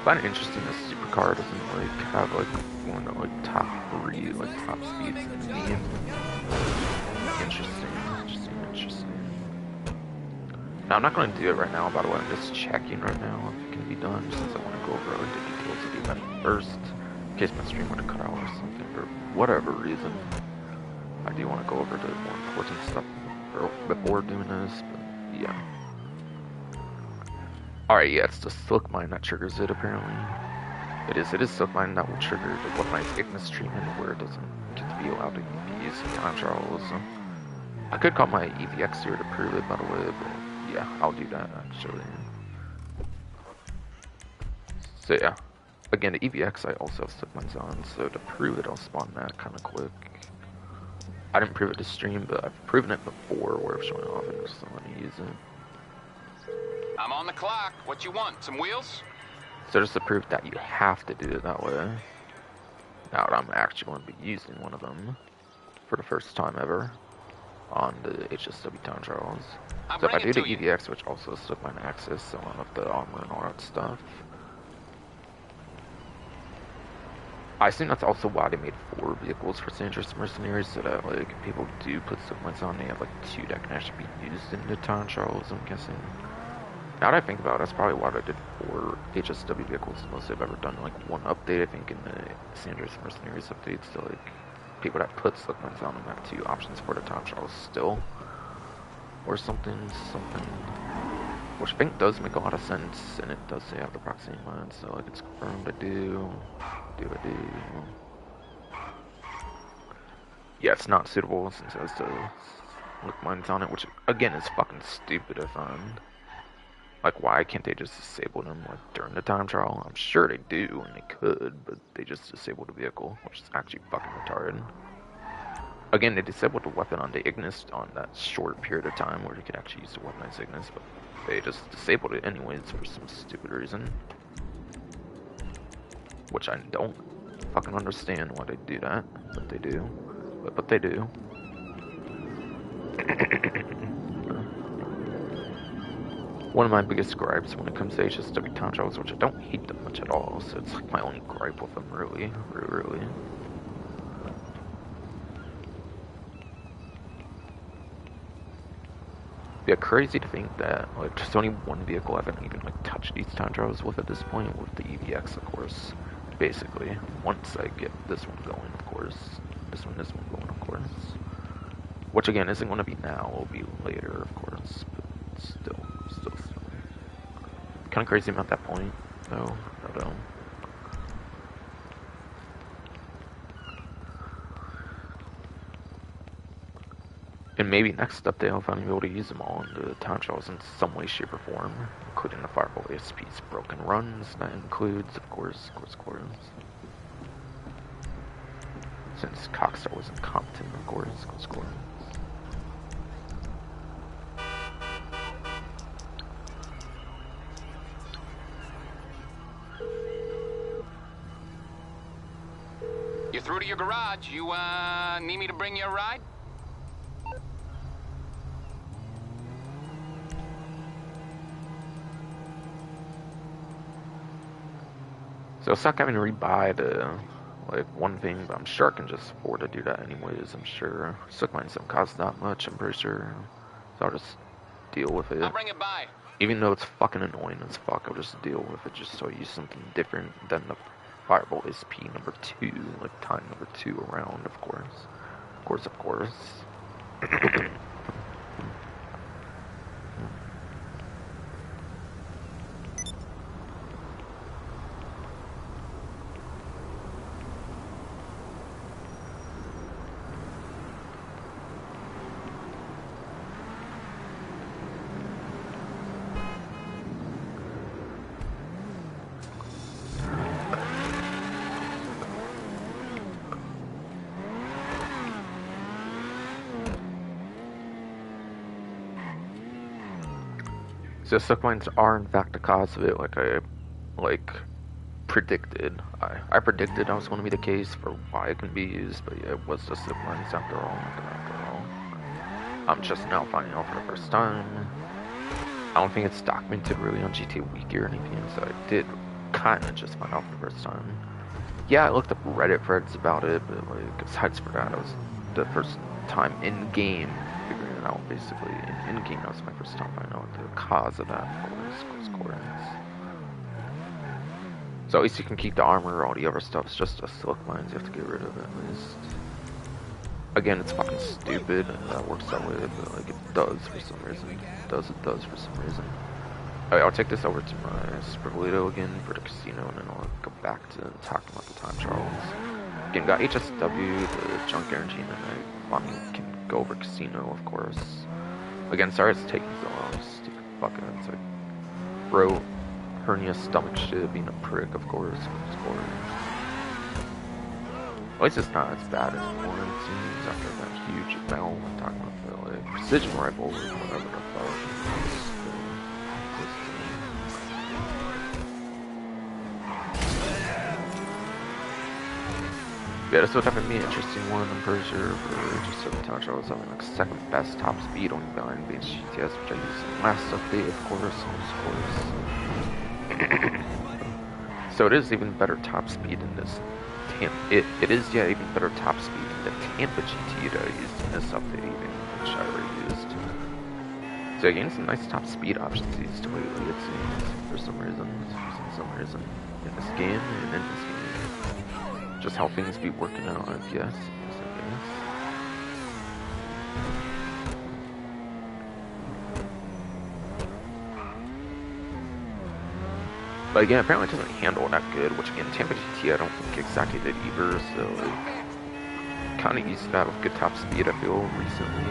I find it interesting that supercar doesn't like have like one of like top 3 like top speeds in the game. Interesting. Now I'm not going to do it right now, by the way. I'm just checking right now if it can be done, since I want to go over like, the details of the event first, in case my stream would have cut out or something for whatever reason. I do want to go over the more important stuff before doing this, but yeah. Alright, yeah, it's the silk mine that triggers it, apparently. It is silk mine that will trigger the weaponized Ignis treatment, where it doesn't get to be allowed to be used in time trials. So I could call my EVX here to prove it, by the way, but yeah, I'll do that, actually. So yeah, again, the EVX I also have silk mines on, so to prove it, I'll spawn that kind of quick. I didn't prove it to stream, but I've proven it before, where it's showing off and just don't want to use it. I'm on the clock. What you want? Some wheels? So just to prove that you have to do it that way. Now I'm actually going to be using one of them for the first time ever on the HSW time trials. So if I do the EVX, which also took my access, so I have the armor and all that stuff. I assume that's also why they made 4 vehicles for San Andreas Mercenaries, so that like if people do put subpoints on, they have like 2 that can actually be used in the time trials, I'm guessing. Now that I think about it, that's probably why they did 4 HSW vehicles, the most they've ever done. Like 1 update, I think, in the San Andreas Mercenaries update, so like people that put subpoints on them have 2 options for the time trials still. Or something. Which I think does make a lot of sense, and it does say I have the proximity mine, so like it's confirmed I do. Yeah, it's not suitable since it has the look mines on it, which again is fucking stupid I find. Like, why can't they just disable them like during the time trial? I'm sure they do, and they could, but they just disabled the vehicle, which is actually fucking retarded. Again, they disabled the weapon on the Ignis on that short period of time where you could actually use the weaponized Ignis, but they just disabled it anyways for some stupid reason. Which I don't fucking understand why they do that, but they do. But they do. One of my biggest gripes when it comes to HSW time trials, which I don't hate them much at all, so it's like my only gripe with them, really. Yeah, crazy to think that like just only 1 vehicle I haven't even like touched these time trials with at this point, with the EVX, of course. Basically, once I get this one going, of course. This one going, of course. Which again isn't going to be now; it'll be later, of course. But still. Kind of crazy about that point, though. I don't know. And maybe next update I'll finally be able to use them all in the time trials in some way, shape, or form, including the Fireball ASP's broken runs. That includes, of course. Since Cockstar was incompetent, of course. You're through to your garage. You, need me to bring you a ride? So it's not having to rebuy the like 1 thing, but I'm sure I can just afford to do that anyways. I'm sure silk mines don't cost that much, I'm pretty sure. So I'll just deal with it. I'll bring it by. Even though it's fucking annoying as fuck, I'll just deal with it just so I use something different than the Fireball SP number 2, like time number 2 around, of course. Of course. So sliplines are in fact the cause of it, like I predicted. I predicted that was going to be the case for why it can be used, but yeah, it was the sliplines after all. I'm just now finding out for the first time. I don't think it's documented really on GTA Wiki or anything, so I did kind of just find out for the first time. Yeah, I looked up Reddit threads about it, but like aside from that, it was the first time in game figuring it out. Basically, in game, that was my first time finding out the cause of that. Of course. So at least you can keep the armor. All the other stuff's just the silk mines. You have to get rid of it at least. Again, it's fucking stupid, and that works that way, but like it does for some reason. It does for some reason. Alright, I'll take this over to my Superyacht again for the casino, and then I'll go back to talking about the time trials. Again, got HSW, the junk energy, and then I finally can go over casino, of course. Again, sorry it's taking so long, stupid fucking, it's like, bro, hernia stomach shit, being a prick, of course. At least it's not as bad anymore, it seems, after that huge battle I'm talking about the, like, precision rifle, or whatever the fuck. Yeah, this would have been an interesting one, I'm pretty sure, for just the time trials having like second best top speed on behind being GTS, which I used in the last update, of course. So it is even better top speed in this it is even better top speed in the Tampa GT that I used in this update even, which I already used. So again, some nice top speed options used lately, it seems, for some reason, in this game, and in this game. Just how things be working out, I guess. But again, apparently it doesn't handle that good, which again, Tampa GT I don't think exactly did either, so like, kind of used to have a good top speed, I feel, recently.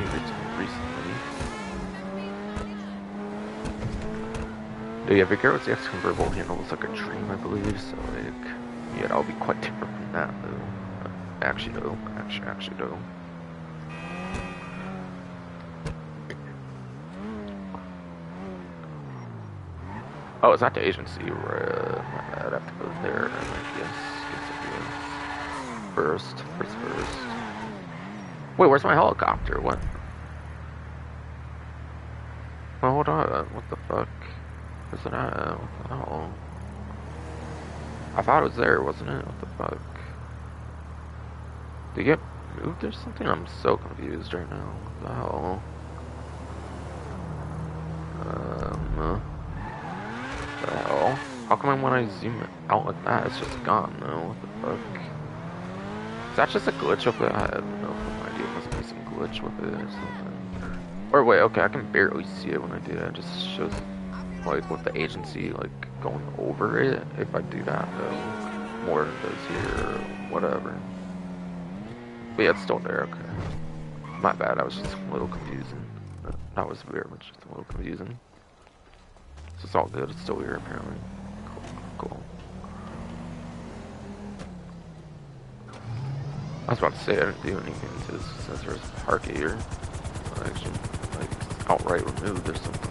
Yeah, Vicaro's X convertible handles like a dream, I believe, so like, yeah, that'll be quite different from that, though. Actually, though. Oh, it's not the agency, right? I'd have to go there, and like, yes, first. Wait, where's my helicopter? What? Well, hold on, what the fuck? Where's it at? What the hell? I thought it was there, wasn't it? What the fuck? Did it get moved or something? I'm so confused right now. What the hell? What the hell? How come when I zoom out like that, it's just gone though? What the fuck? Is that just a glitch with it? I have no idea. It must be some glitch with it or something. Or wait, okay, I can barely see it when I do that. It just shows like with the agency like going over it if I do that though. More than does here or whatever. But yeah, it's still there, okay. My bad, I was just a little confusing. That was weird, but just a little confusing. So it's all good, it's still here apparently. Cool. I was about to say I didn't do anything since there's a park here. Actually, like, outright removed or something.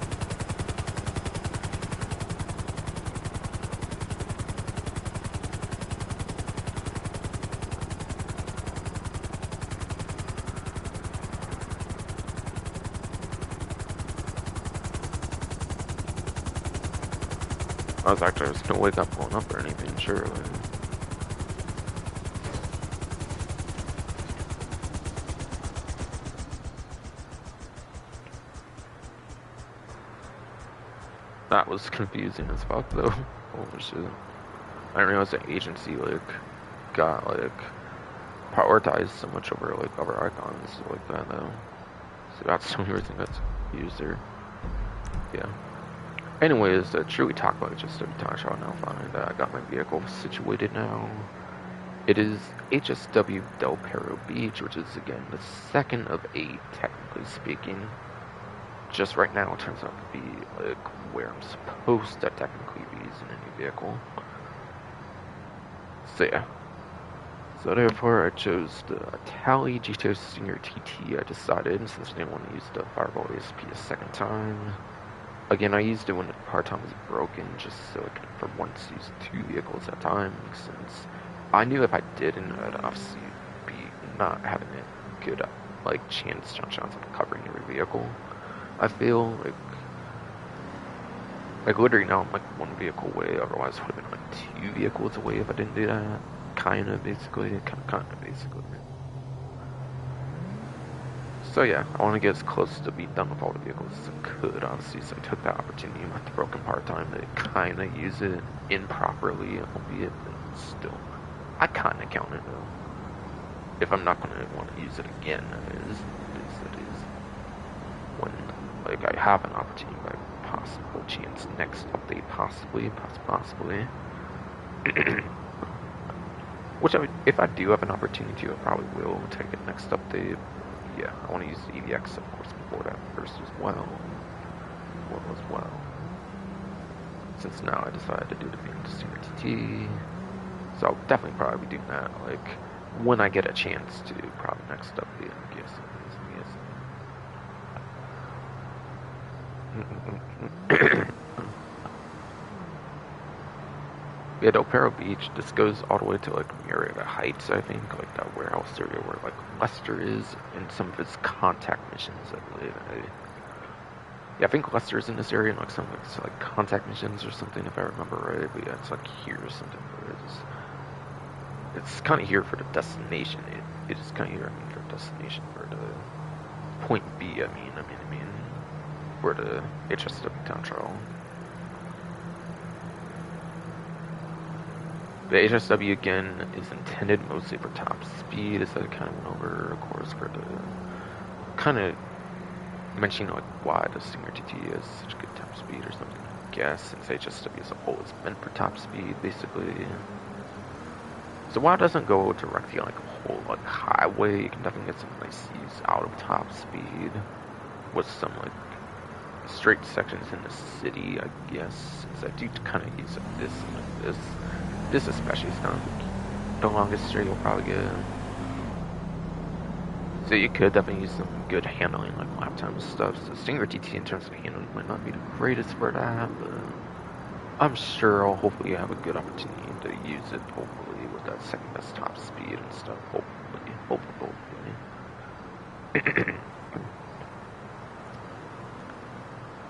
I was gonna wake up pulling up or anything, surely. That was confusing as fuck though. Holy shit. I didn't realize the agency like got like prioritized so much over like other icons like that though. So that's the only reason that's used there. Yeah. Anyways, to truly talk about it just every time I now find that I got my vehicle situated now. It is HSW Del Perro Beach, which is again the second of 8, technically speaking. Just right now it turns out to be like where I'm supposed to technically be using any vehicle. So yeah. So therefore I chose the Tally GTO Senior TT. I decided, since I didn't want to use the Fireball ASP a second time, again, I used it when the part-time was broken, just so I could, for once, use 2 vehicles at a time, since I knew if I didn't, I'd obviously be not having a good, like, chance of covering every vehicle. I feel like literally now I'm like 1 vehicle away, otherwise it would have been like 2 vehicles away if I didn't do that. Kinda, basically. So yeah, I want to get as close to be done with all the vehicles as I could, obviously, so I took that opportunity with the broken part-time to kinda use it improperly, albeit, but still. I kinda count it, though. If I'm not gonna want to use it again, it is. When, like, I have an opportunity by possible chance next update, possibly. Which if I do have an opportunity to, I probably will take it next update. Yeah, I want to use the EVX, of course, before that first as well. Since now I decided to do the Stinger TT. So I'll definitely probably be doing that, like, when I get a chance to, probably next update, I guess. Yeah, Del Perro Beach, this goes all the way to, like, Marietta Heights, I think, like that warehouse area where, like, Lester is, and some of his contact missions, I believe. Yeah, I think Lester is in this area, and, like, some of it's, like, contact missions or something, if I remember right, but yeah, it's, like, here or something, but it's kind of here for the destination. It is kind of here, for the destination, for the point B, I mean, for the HSW town trial. The HSW, again, is intended mostly for top speed, as I kind of went over, of course, for the kind of mentioning, like, why the Stinger TT is such good top speed or something, I guess, since HSW as a whole is meant for top speed, basically. So while it doesn't go directly on, like, a whole, like, highway, you can definitely get some nice use out of top speed with some, like, straight sections in the city, I guess, since I do kind of use this and like this. This especially is kind of the longest straight you'll probably get. So you could definitely use some good handling, like lap time stuff. So Stinger TT in terms of handling might not be the greatest for that, but I'm sure I'll hopefully have a good opportunity to use it, hopefully, with that second best top speed and stuff, hopefully.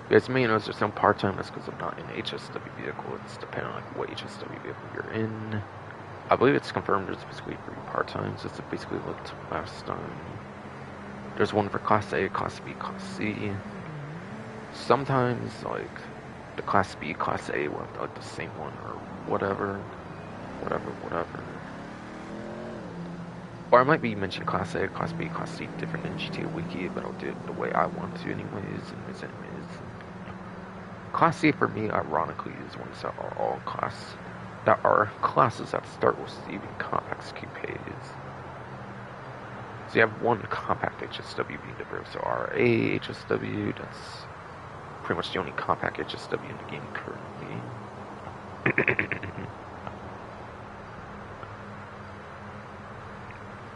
As me, there's some part-time, that's because I'm not in HSW vehicle. It's depending on, like, what HSW vehicle you're in. I believe it's confirmed there's basically 3 part-times. It's basically looked last time. There's one for Class A, Class B, Class C. Sometimes, like, the Class B, Class A will have, like, the same one or whatever. Or I might be mentioning Class A, Class B, Class C different in GTA Wiki, but I'll do it the way I want to anyways. Class C for me, ironically, is ones that are classes that start receiving compact coupes. So you have one compact HSW being different. So RA HSW, that's pretty much the only compact HSW in the game currently.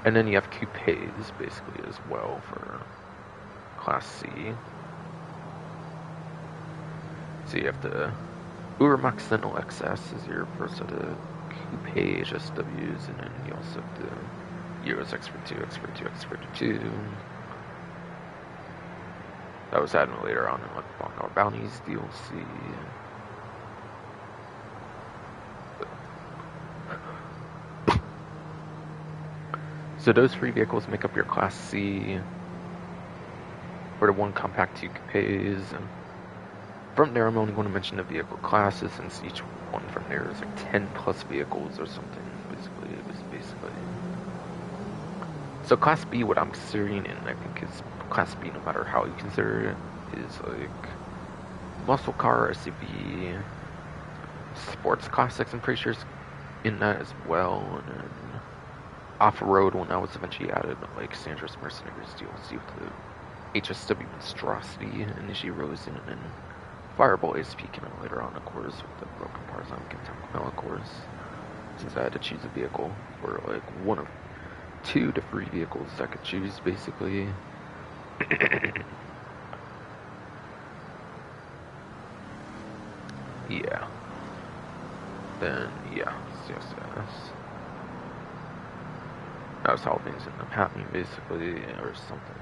And then you have coupes, basically, as well for Class C. So you have the Urmax Sentinel XS is your first set of coupe HSWs, and then you also have the Euros Expert 2. That was added later on in, like, Bongo Bounties DLC. So those 3 vehicles make up your Class C, for the 1 compact 2 coupes. And from there, I'm only going to mention the vehicle classes, since each one from there is like 10 plus vehicles or something. Basically. So Class B, what I'm considering, and I think is Class B, no matter how you consider it, is like muscle car, SUV, sports classics. I'm pretty sure is in that as well, and then off-road when that was eventually added, like Sandra's Mercenaries DLC with the HSW Monstrosity initially rose in, and then Fireball SP came out later on, of course, with the broken parts on Kentucky, of course, since I had to choose a vehicle for, like, one of 2 to 3 vehicles I could choose, basically. Yeah. Then, yeah, CSS. That's how things end up happening, basically, or something.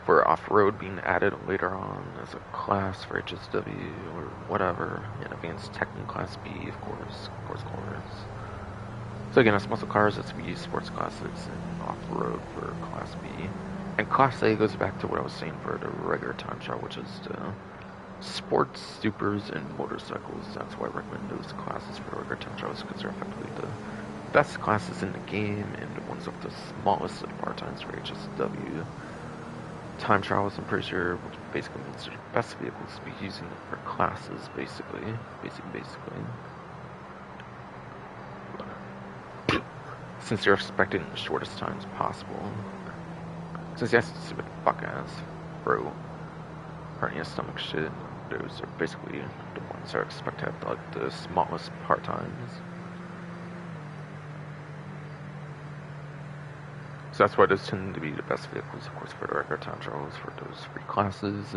For off-road being added later on as a class for HSW or whatever, and advanced technical class B, of course. So again, it's muscle cars, it's B sports classes, and off-road for class B. And class A goes back to what I was saying for the regular time trial, which is the sports, supers, and motorcycles. That's why I recommend those classes for regular time trials, because they're effectively the best classes in the game and the ones with the smallest bar times for HSW. Time trials, I'm pretty sure, which basically means they're the best vehicles to be using for classes, basically. Since you're expecting the shortest times possible. Since yes, stupid fuck ass, bro, hernia stomach shit, those are basically the ones that are expected to have like the smallest part times. So that's why those tend to be the best vehicles, of course, for the regular time trials for those free classes.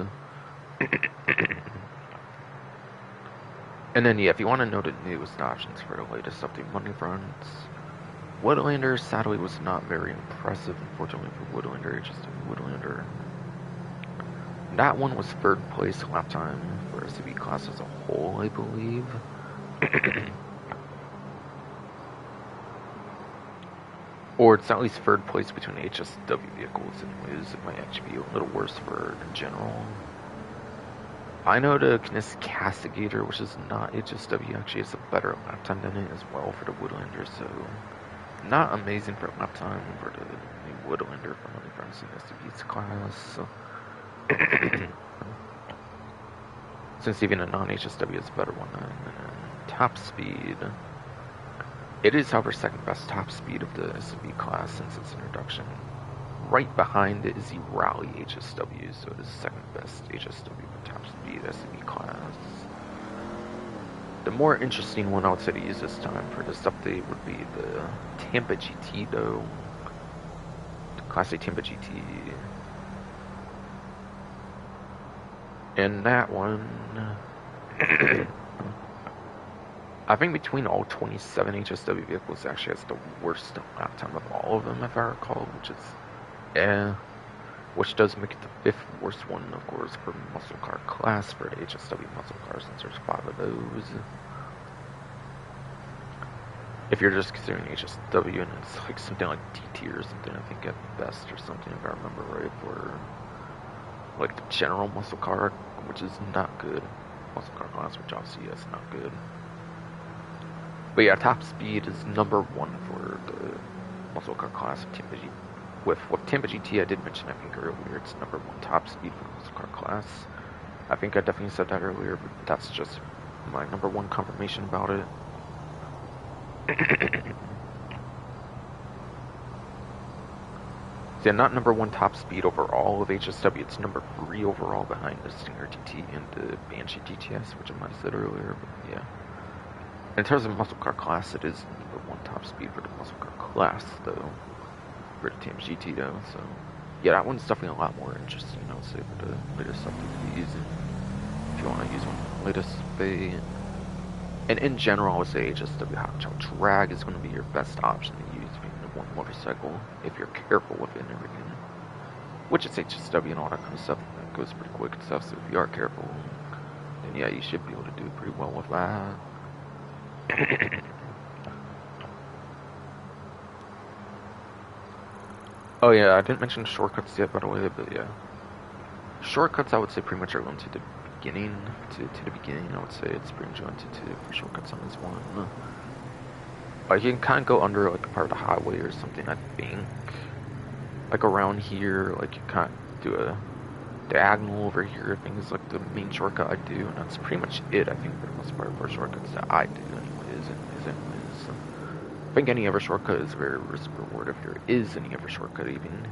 And then, yeah, if you want to know the newest options for the latest update money fronts, Woodlander sadly was not very impressive, unfortunately, for Woodlander. Just a Woodlander. That one was third place lap time for SUV class as a whole, I believe. Or it's at least third place between HSW vehicles, anyways. It might actually be a little worse for in general. I know the Kniss Castigator, which is not HSW, actually has a better lap time than it as well for the Woodlander, so not amazing for lap time for the new Woodlander from only friends in SUV's class. Since even a non-HSW is a better one than top speed. It is, however, second best top speed of the SUV class since its introduction. Right behind it is the Rally HSW, so it is second best HSW for top speed SUV class. The more interesting one I would say to use this time for this update would be the Tampa GT, though. The Class A Tampa GT. And that one, I think between all 27 HSW vehicles, actually has the worst lap time of all of them, if I recall, which does make it the fifth worst one, of course, for muscle car class for the HSW muscle cars, since there's 5 of those. If you're just considering HSW, and it's like something like DT or something, I think at best or something, if I remember right, for like the general muscle car, which is not good. Muscle car class, which obviously is not good. But yeah, top speed is number 1 for the muscle car class of Tampa GT. With Tampa GT, I did mention, I think earlier, it's number 1 top speed for the muscle car class. I think I definitely said that earlier, but that's just my number 1 confirmation about it. Yeah, not number 1 top speed overall of HSW, it's number 3 overall behind the Stinger GT and the Banshee GTS, which I might have said earlier, but yeah. In terms of muscle car class, it is number 1 top speed for the muscle car class, though, for the Team GT, though, so yeah, that one's definitely a lot more interesting, I would say, for the latest update to use it, if you want to use one of the latest bay. And in general, I would say HSW Hot Shell Drag is going to be your best option to use being the one motorcycle, if you're careful with it and everything. Which is HSW and all that kind of stuff, that goes pretty quick and stuff, so if you are careful, then yeah, you should be able to do pretty well with that. Oh yeah, I didn't mention shortcuts yet, by the way, but yeah. Shortcuts, I would say, pretty much are limited to beginning, to the beginning, I would say. It's pretty much limited to for shortcuts on this one. Like, you can kind of go under, like, a part of the highway or something, I think. Like, around here, like, you kind of do a diagonal over here. I think is, like, the main shortcut I do, and that's pretty much it, I think, for the most part, for shortcuts that I do, anyways. I think any other shortcut is very risk reward, if there is any other shortcut, even.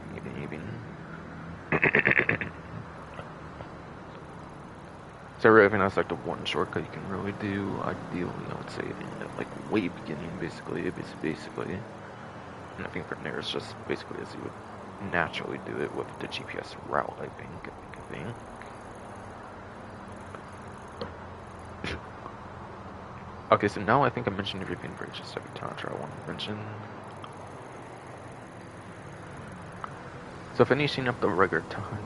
So I really think that's like the one shortcut you can really do, ideally, I would say, in like way beginning, basically. And I think from there it's just basically as you would naturally do it with the GPS route, I think. Okay, so now I think I mentioned everything for HSW Tantra I want to mention. So finishing up the regular time,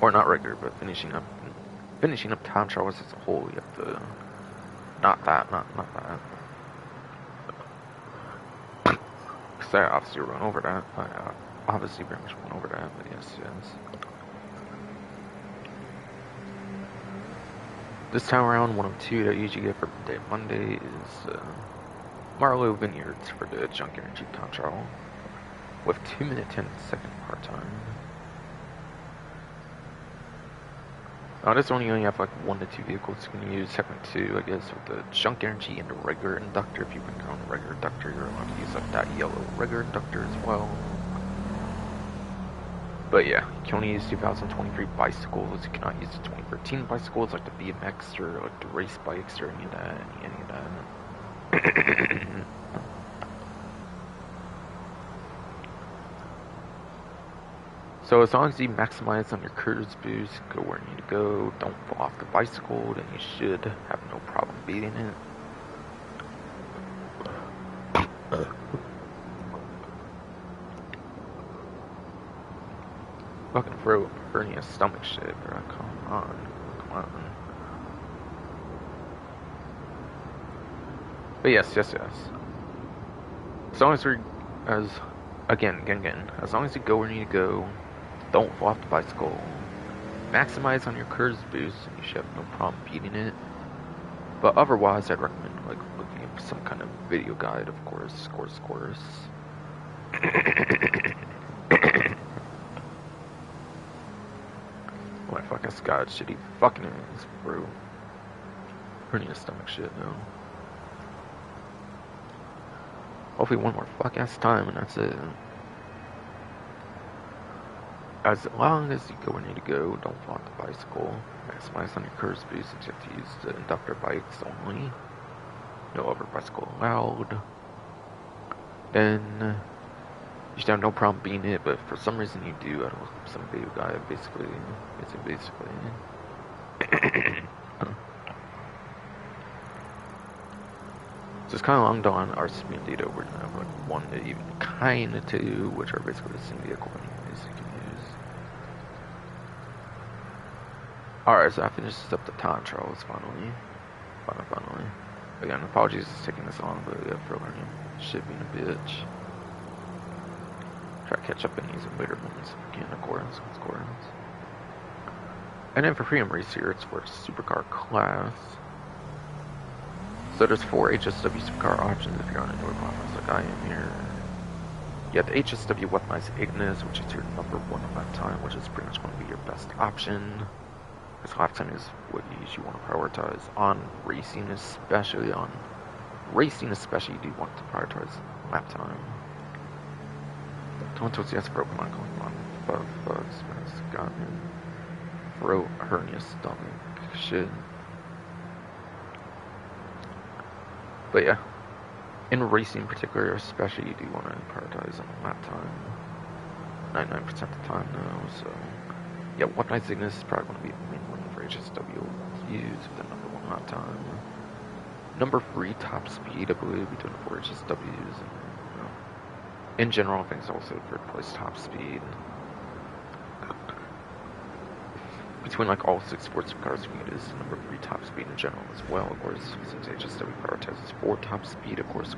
or not regular, but finishing up time trials as a whole, you have to, not that. Because I obviously run over that. I obviously very much went over that, but yes. This time around, 102 that I usually get for day Monday is Marlow Vineyards for the Junk Energy time trial with 2 minute 10 second part time. This one you only have like 1 to 2 vehicles you can use. Second 2, I guess, with the Junk Energy and the regular inductor. If you bring your own regular inductor, you're allowed to use like that yellow regular inductor as well. But yeah, you can only use 2023 bicycles. You cannot use the 2013 bicycles like the BMX or like the race bikes or any of that. So as long as you maximize on your cruise boost, go where you need to go, don't fall off the bicycle, then you should have no problem beating it. Fucking throat hernia stomach shit, bro. Come on. But yes. As long as we're, again, as long as you go where you need to go, don't fall off the bicycle, maximize on your curves boost, and you should have no problem beating it. But otherwise, I'd recommend like looking at some kind of video guide, of course. Oh my fucking god, shitty fucking ass, bro. Hernia stomach shit, no. Hopefully one more fuck ass time and that's it. As long as you go where you need to go, don't fall off the bicycle. Maximize on your curve boost since you have to use the inductor bikes only. No other bicycle allowed. Then you should have no problem beating it, but for some reason you do. I don't know, some video guy basically. So it's kind of long done. Our speed data, we're gonna have like 1 to even kind of 2, which are basically the same vehicle anyways you can use. Alright, so I finished up the time trials finally. Again, apologies for taking this long, but yeah, for learning shit being a bitch. Try to catch up in these later ones if we can, of course. And then for freedom race here, it's for supercar class. So there's 4 HSW supercar options if you're on a newer class like I am here. You have the HSW weaponized Ignis, which is your number 1 lap time, which is pretty much going to be your best option. Because lap time is what you usually want to prioritize on racing, especially you do want to prioritize lap time. Don't enthusiast for Pokemon going on. Bugs, got me. Throat, hernia, stomach, shit. But yeah, in racing in particular, especially, you do want to prioritize on lap time. 99% of the time now, so yeah, weaponized Ignis is probably going to be the main one for HSW to use with the number 1 lap time. Number 3 top speed, I believe, between the 4 HSWs, and in general, I think it's also 3rd place top speed. Between like all 6 sports cars, it is number 3 top speed in general as well, of course, since HSW prioritizes 4 top speed, of course.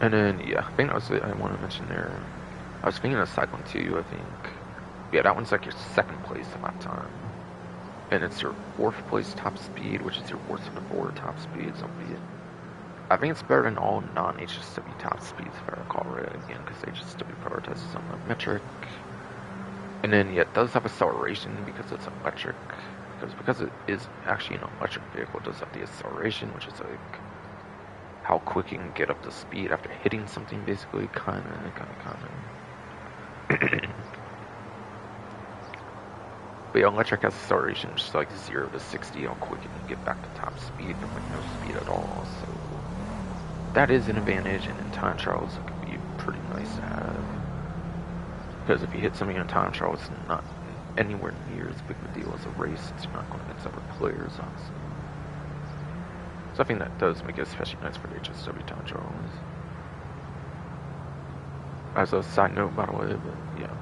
And then, yeah, I think that's what I want to mention there. I was thinking of cycling too, I think. Yeah, that one's like your 2nd place lap time. And it's your 4th place top speed, which is your worst of the 4 top speeds, albeit. I think it's better than all non-HSW top speeds, if I recall right, again, because HSW prioritizes on the metric. And then, yeah, it does have acceleration because it's electric. Because it is actually an electric vehicle, it does have the acceleration, which is like how quick you can get up to speed after hitting something, basically, kind of. But yeah, electric has acceleration, just like 0 to 60, how quick you can get back to top speed from like no speed at all, so that is an advantage, and in time trials it can be pretty nice to have. Because if you hit something in time trial, it's not anywhere near as big of a deal as a race, since you're not going against other players, honestly. So I think that does make it especially nice for HSW time trials. As a side note, by the way, but yeah.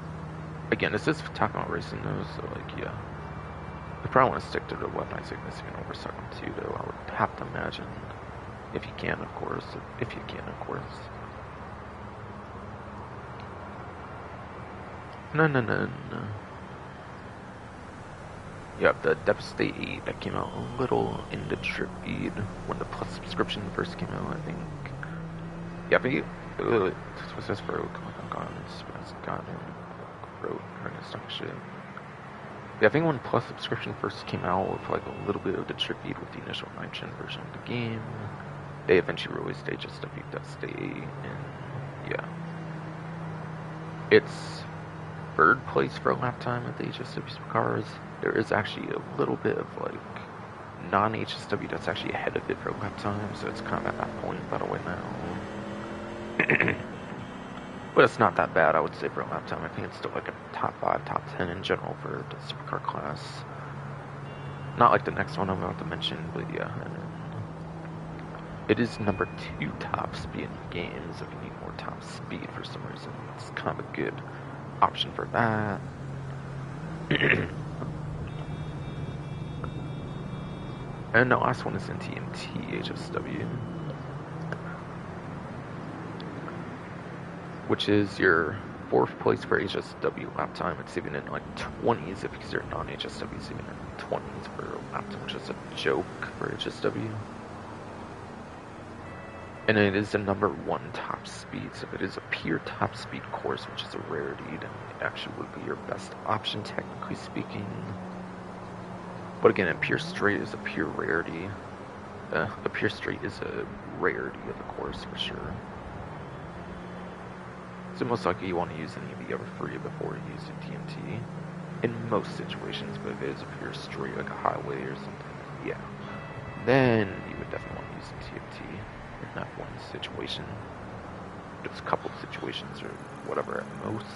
Again, this is talking about racing though, so like, yeah. You probably want to stick to the weapon significant oversight too, though, I would have to imagine. If you can, of course. If you can, of course. No. Yep, the Devastate 8 that came out a little in the drip feed when the Plus subscription first came out, I think. Yeah, but what's this broke? Oh my god, it's goddamn broke. Shit. Yeah, I think when Plus subscription first came out with like a little bit of the drip feed with the initial 9th gen version of the game, they eventually released HSW Devastate 8, and yeah. It's third place for lap time at the HSW cars. There is actually a little bit of like non-HSW that's actually ahead of it for lap time, so it's kind of at that point, by the way, now. But it's not that bad, I would say, for lap time. I think it's still like a top 5, top 10 in general for the supercar class. Not like the next one I'm about to mention, but yeah. And it is number 2 top speed in the game, so if you need more top speed for some reason, it's kind of a good option for that. And the last one is in TNT HSW, which is your 4th place for HSW lap time. It's even in like 20s if you're non-HSW, it's even in 20s for lap time, which is a joke for HSW. And it is the number 1 top speed, so if it is a pure top speed course, which is a rarity, then it actually would be your best option, technically speaking. But again, a pure straight is a pure rarity. A pure straight is a rarity of the course, for sure. So most likely you want to use any of the other 3 before you use the TNT. In most situations, but if it is a pure straight, like a highway or something, yeah. Then you would definitely want to use the TNT. In that one situation. There's a couple of situations or whatever at most.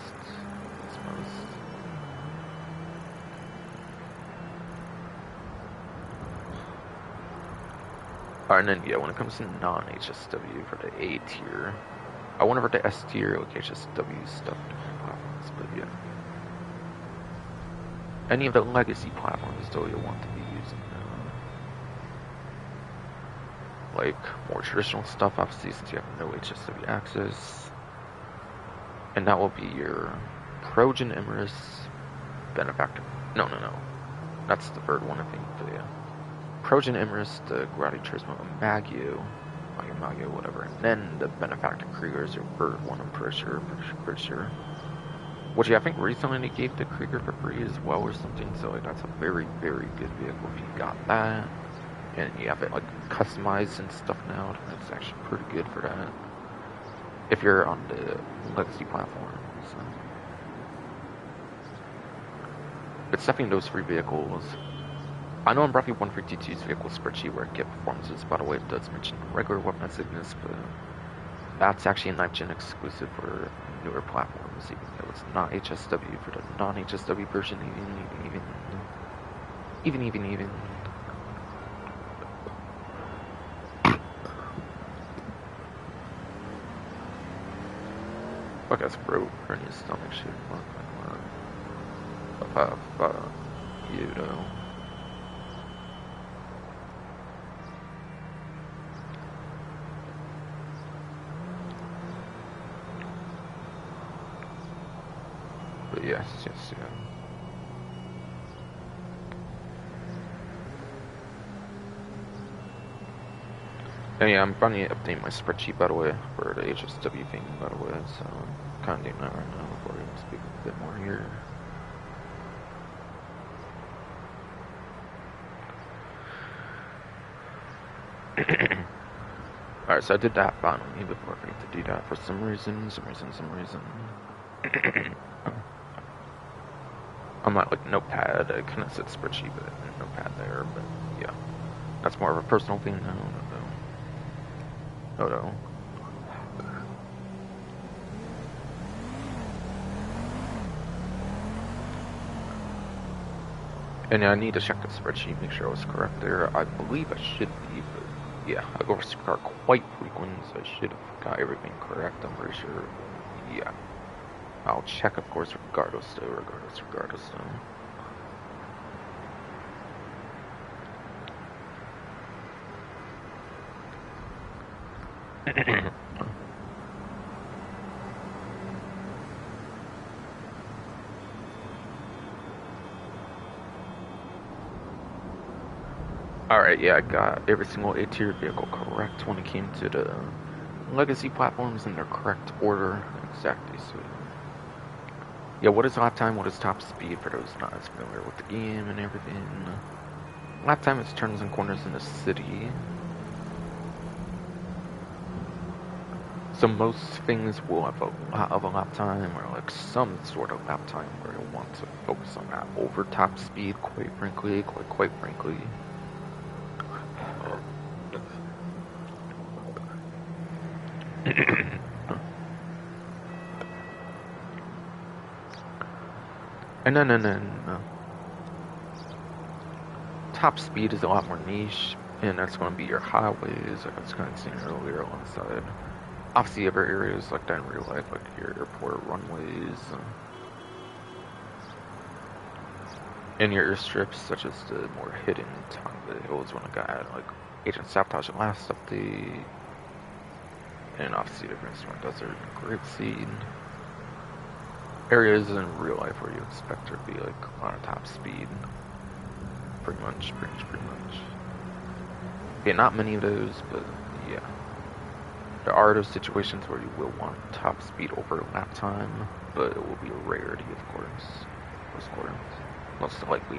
Alright, and then yeah, when it comes to non-HSW for the A tier, I went over to S tier, like HSW stuff, different platforms, but yeah. Any of the legacy platforms though you'll want to be using like more traditional stuff, obviously, since you have no HSW access. And that will be your Trojan Emrys Benefactor. No. That's the 3rd one, I think, but yeah. Trojan Emrys, the Grati Turismo Magio, whatever. And then the Benefactor Krieger is your 3rd one, I'm pretty sure. Which yeah, I think recently they gave the Krieger for free as well or something, so like, that's a very, very good vehicle if you got that. And you have it like customized and stuff now. That's actually pretty good for that. If you're on the legacy platform. So. It's definitely those 3 vehicles. I know I'm probably 152's vehicle spreadsheet where I get performances. By the way, it does mention regular weapon sickness, but that's actually a 9th gen exclusive for newer platforms, even though it's not HSW for the non-HSW version. Even. Fuck, that's broke. Hernia's stomach shit. Fuck. You know. But yes, yeah. And yeah, I'm finally updating my spreadsheet, by the way, for the HSW thing, by the way, so I'm kind of doing that right now before we speak a bit more here. Alright, so I did that finally before I forget to do that for some reason. I'm not like Notepad, I kind of said spreadsheet, but Notepad there, but yeah. That's more of a personal thing now, Oh no. And I need to check the spreadsheet, make sure I was correct there. I believe I should be, but yeah, I go over Superyacht quite frequent, so I should have got everything correct, I'm pretty sure. Yeah. I'll check, of course, regardless though. Alright, yeah, I got every single A-tier vehicle correct when it came to the legacy platforms in their correct order. Exactly, so... Yeah, what is lap time? What is top speed for those not as familiar with the game and everything? Lap time is turns and corners in the city. So most things will have a lap time, or like some sort of lap time where you'll want to focus on that over top speed, quite frankly. And then top speed is a lot more niche, and that's going to be your highways, like I was kind of saying earlier, alongside obviously other areas like that in real life, like your airport runways, and your airstrips, such as the more hidden tongue of the hills when I got like Agent Sabotage last update, and obviously the Greenstone Desert and Great Seed. Areas in real life where you expect there to be like on a top speed. Pretty much. Yeah, not many of those, but yeah. There are those situations where you will want top speed over lap time, but it will be a rarity, of course. Most likely.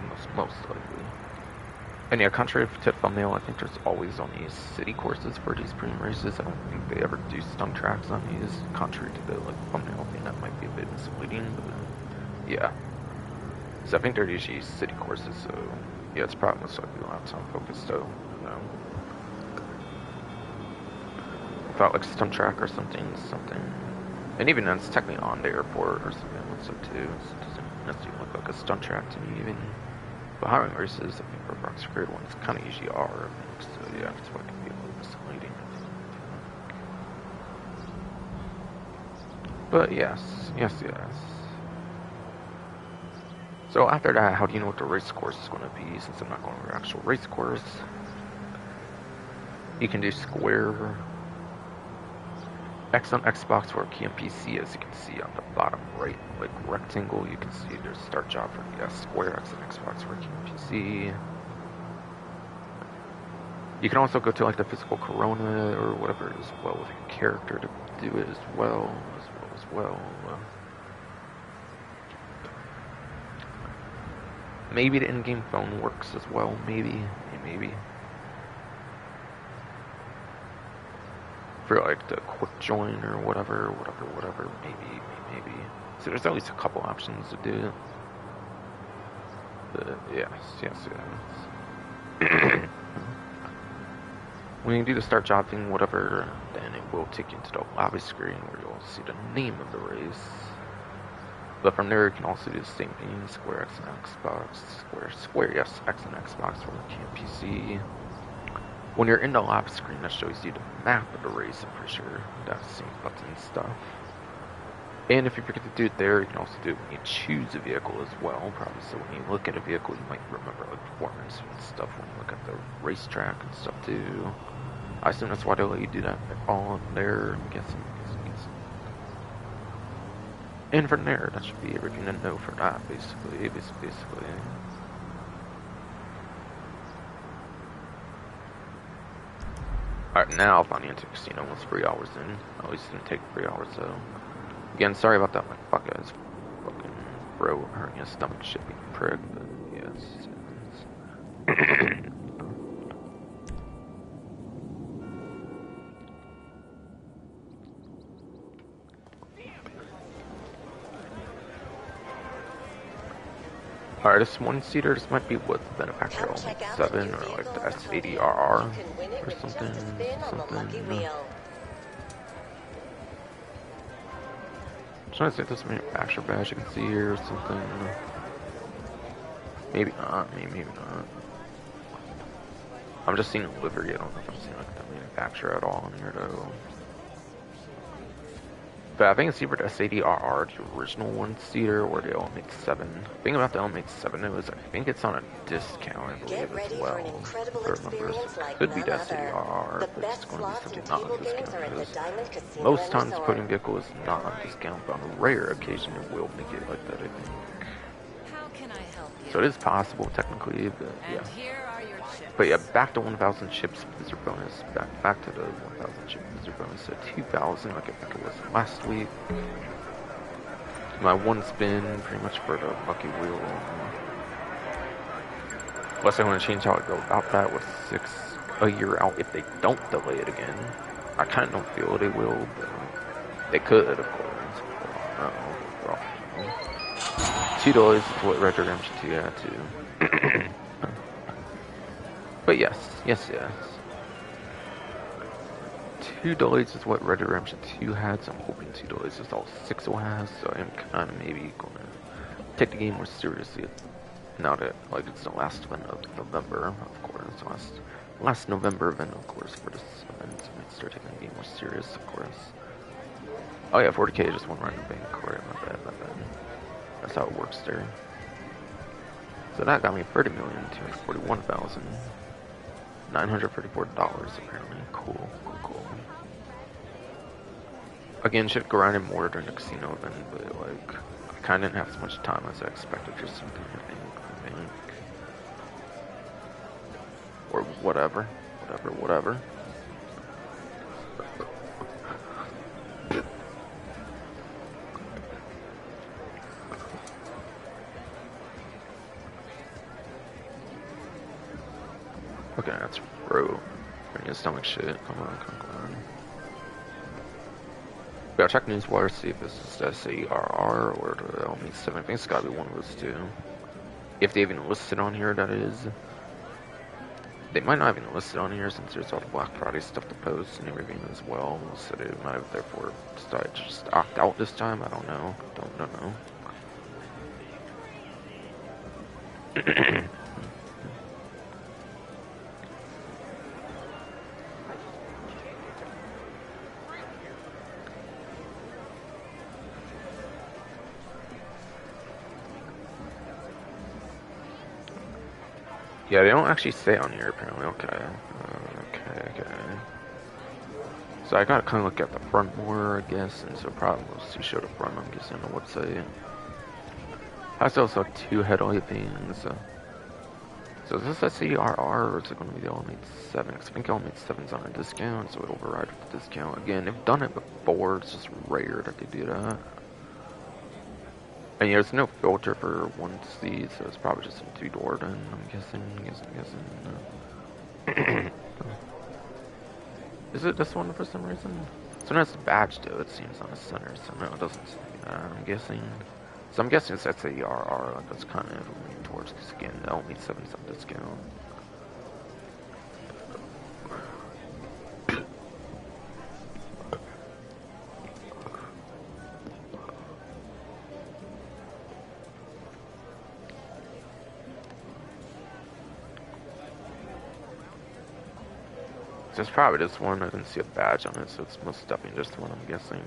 And yeah, contrary to thumbnail, I think there's always on these city courses for these premium races. I don't think they ever do stunt tracks on these, contrary to the like thumbnail thing. That might be a bit misleading, but yeah. So I think they're usually city courses, so yeah, it's probably most likely lap time focused though. Without like stunt track or something. And even then, it's technically on the airport or something, so too. So it doesn't necessarily look like a stunt track to me, even. But hiring races, I think, for Rock's Great ones kind of usually are, I think, so yeah, that's why it can be a little misleading. But yes. So after that, how do you know what the race course is going to be, since I'm not going over actual race course? You can do square, X on Xbox or key on PC, as you can see on the bottom right, like rectangle, you can see there's start job for square, X on Xbox or key on PC. You can also go to like the physical Corona or whatever as well with your character to do it as well. Maybe the in-game phone works as well, maybe. For like the quick join or whatever, maybe. So there's at least a couple options to do it. But yes. When you do the start job thing, whatever, then it will take you into the lobby screen where you'll see the name of the race. But from there, you can also do the same thing, square X and Xbox, square yes, X and Xbox or PC. When you're in the lobby screen, that shows you the map of the race, I'm pretty sure. That's the same button stuff. And if you forget to do it there, you can also do it when you choose a vehicle as well, probably. So when you look at a vehicle, you might remember like performance and stuff when you look at the racetrack and stuff too. I assume that's why they let you do that all in there, I'm guessing. And from there, that should be everything to know for that, basically. Alright, now I'll finally enter casino almost 3 hours in. At least it didn't take 3 hours, though. Again, sorry about that, my fuck ass fucking bro hurting his stomach shit, being prick, but yes. Alright, this one-seater, this might be what the benefactor only 7, or like the S80RR, or something. trying to see if this manufacturer badge you can see here or something. Maybe not, maybe not. I'm just seeing a livery. I don't know if I'm seeing like the manufacturer at all in here though. But I think it's either the S80RR, the original one-seater, or the Element 7. The thing about the Element 7 is I think it's on a discount, I believe, as well. It could be the S80RR, but it's going to be something not on discount, because most times putting vehicle is not on discount, but on a rare occasion it will make it like that, I think. So it is possible, technically, but yeah. But yeah, back to 1,000 chips visitor bonus. Back to the 1,000 chip visitor bonus at 2,000, like I think it was last week. My one spin, pretty much for the lucky wheel. Unless I want to change how I go about that with 6 a year out if they don't delay it again. I kind of don't feel they will, but they could, of course. $2 is what Red Dead Redemption 2 had too. But yes. $2 is what Red Dead Redemption 2 had, so I'm hoping $2 is all 6 will have, so I am kind of maybe going to take the game more seriously now that, like, it's the last event of November, of course, last November event, of course, for this event, so I might start taking the game more serious, of course. Oh yeah, 40k, just one random bank, alright, my bad. That's how it works there. So that got me $30,241,934 apparently. Cool. Again, should grind in more during the casino event, but like I kinda didn't have as much time as I expected for something, I think. Or whatever. Okay, that's bro. Bring your stomach shit. Come on. Gotta check Newswire, see if this is the SARR or the Element 7. I think it's gotta be one of those two. If they even listed on here, that is. They might not even listed on here since there's all the Black Friday stuff to post and everything as well. So they might have therefore decided to just opt out this time. I don't know. Don't know. Yeah, they don't actually say on here apparently. Okay. So I gotta kind of look at the front more, I guess, and so probably mostly show the front, I'm guessing, on the website. I also have 2 headlight things. So is this a CRR or is it going to be the Element 7? Because I think Element 7's on a discount, so it'll override with the discount. Again, they've done it before, it's just rare that they do that. And yeah, there's no filter for 1C, so it's probably just a 2-door then, I'm guessing. Is it this one for some reason? So that's the badge though, it seems on the center, so no, it doesn't say that, I'm guessing. So I'm guessing it's SARR, like that's kind of leaning towards, because again, the Element 7's on discount. So it's probably this one. I didn't see a badge on it, so it's most definitely this one, I'm guessing.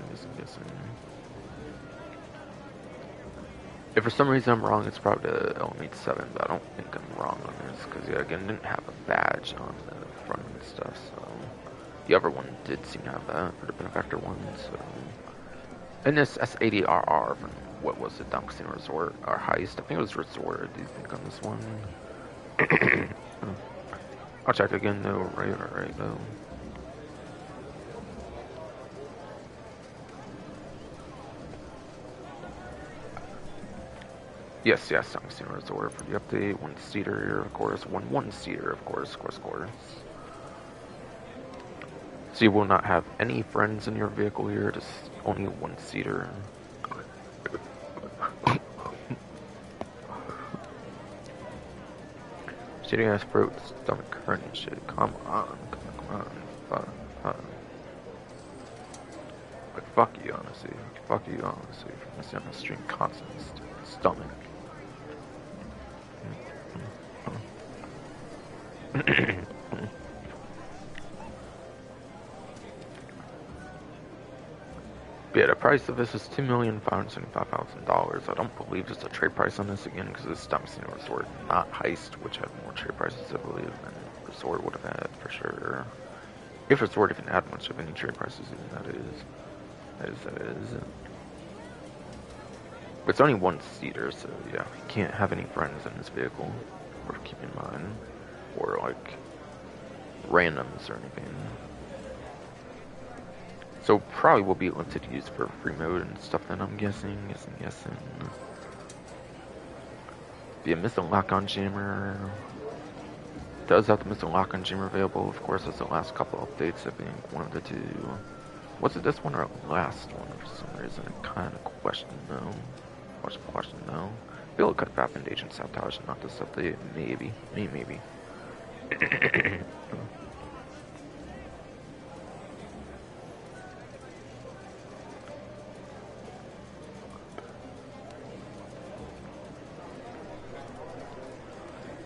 If for some reason I'm wrong, it's probably the Element 7, but I don't think I'm wrong on this, because yeah, again, it didn't have a badge on the front and stuff, so... The other one did seem to have that, for the Benefactor one, so... And this S80RR from, what was it, Dom Casino Resort, or Heist? I think it was Resort, do you think, on this one? I'll check again though, right though. Yes, I'm Casino Resort for the update. 1-seater here, of course. One-seater, of course. So you will not have any friends in your vehicle here, just only a 1-seater. Shitty ass fruit, stomach hurting shit. Come on. But fuck you, honestly. fuck you, honestly, for missing on the stream constant stomach. But yeah, the price of this is $2,575,000. I don't believe there's a trade price on this again because it's Dumpsing Resort, not Heist, which had more trade prices, I believe, than Resort would have had for sure. If Resort even had much of any trade prices, even that is. But it's only one seater, so yeah, you can't have any friends in this vehicle. Worth keeping in mind, or like randoms or anything. So probably will be limited to use for free mode and stuff. Then I'm guessing. Be a missile lock-on jammer. Does have the missile lock-on jammer available? Of course, as the last couple updates. I think one of the two. Was it this one or the last one? For some reason, I kind of question though. Question though. I feel it could have happened Agent Sabotage, not this update. Maybe.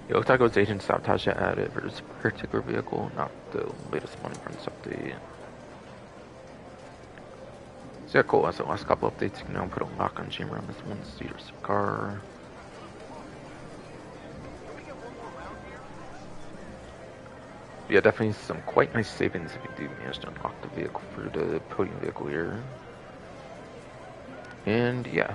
It looks like it was Agent Sabotage that added for this particular vehicle, not the latest Money Prince update. So yeah, cool. That's the last couple updates. You can now put a lock-on jammer on this one-seater car. Yeah, definitely some quite nice savings if you do manage to unlock the vehicle for the podium vehicle here. And yeah.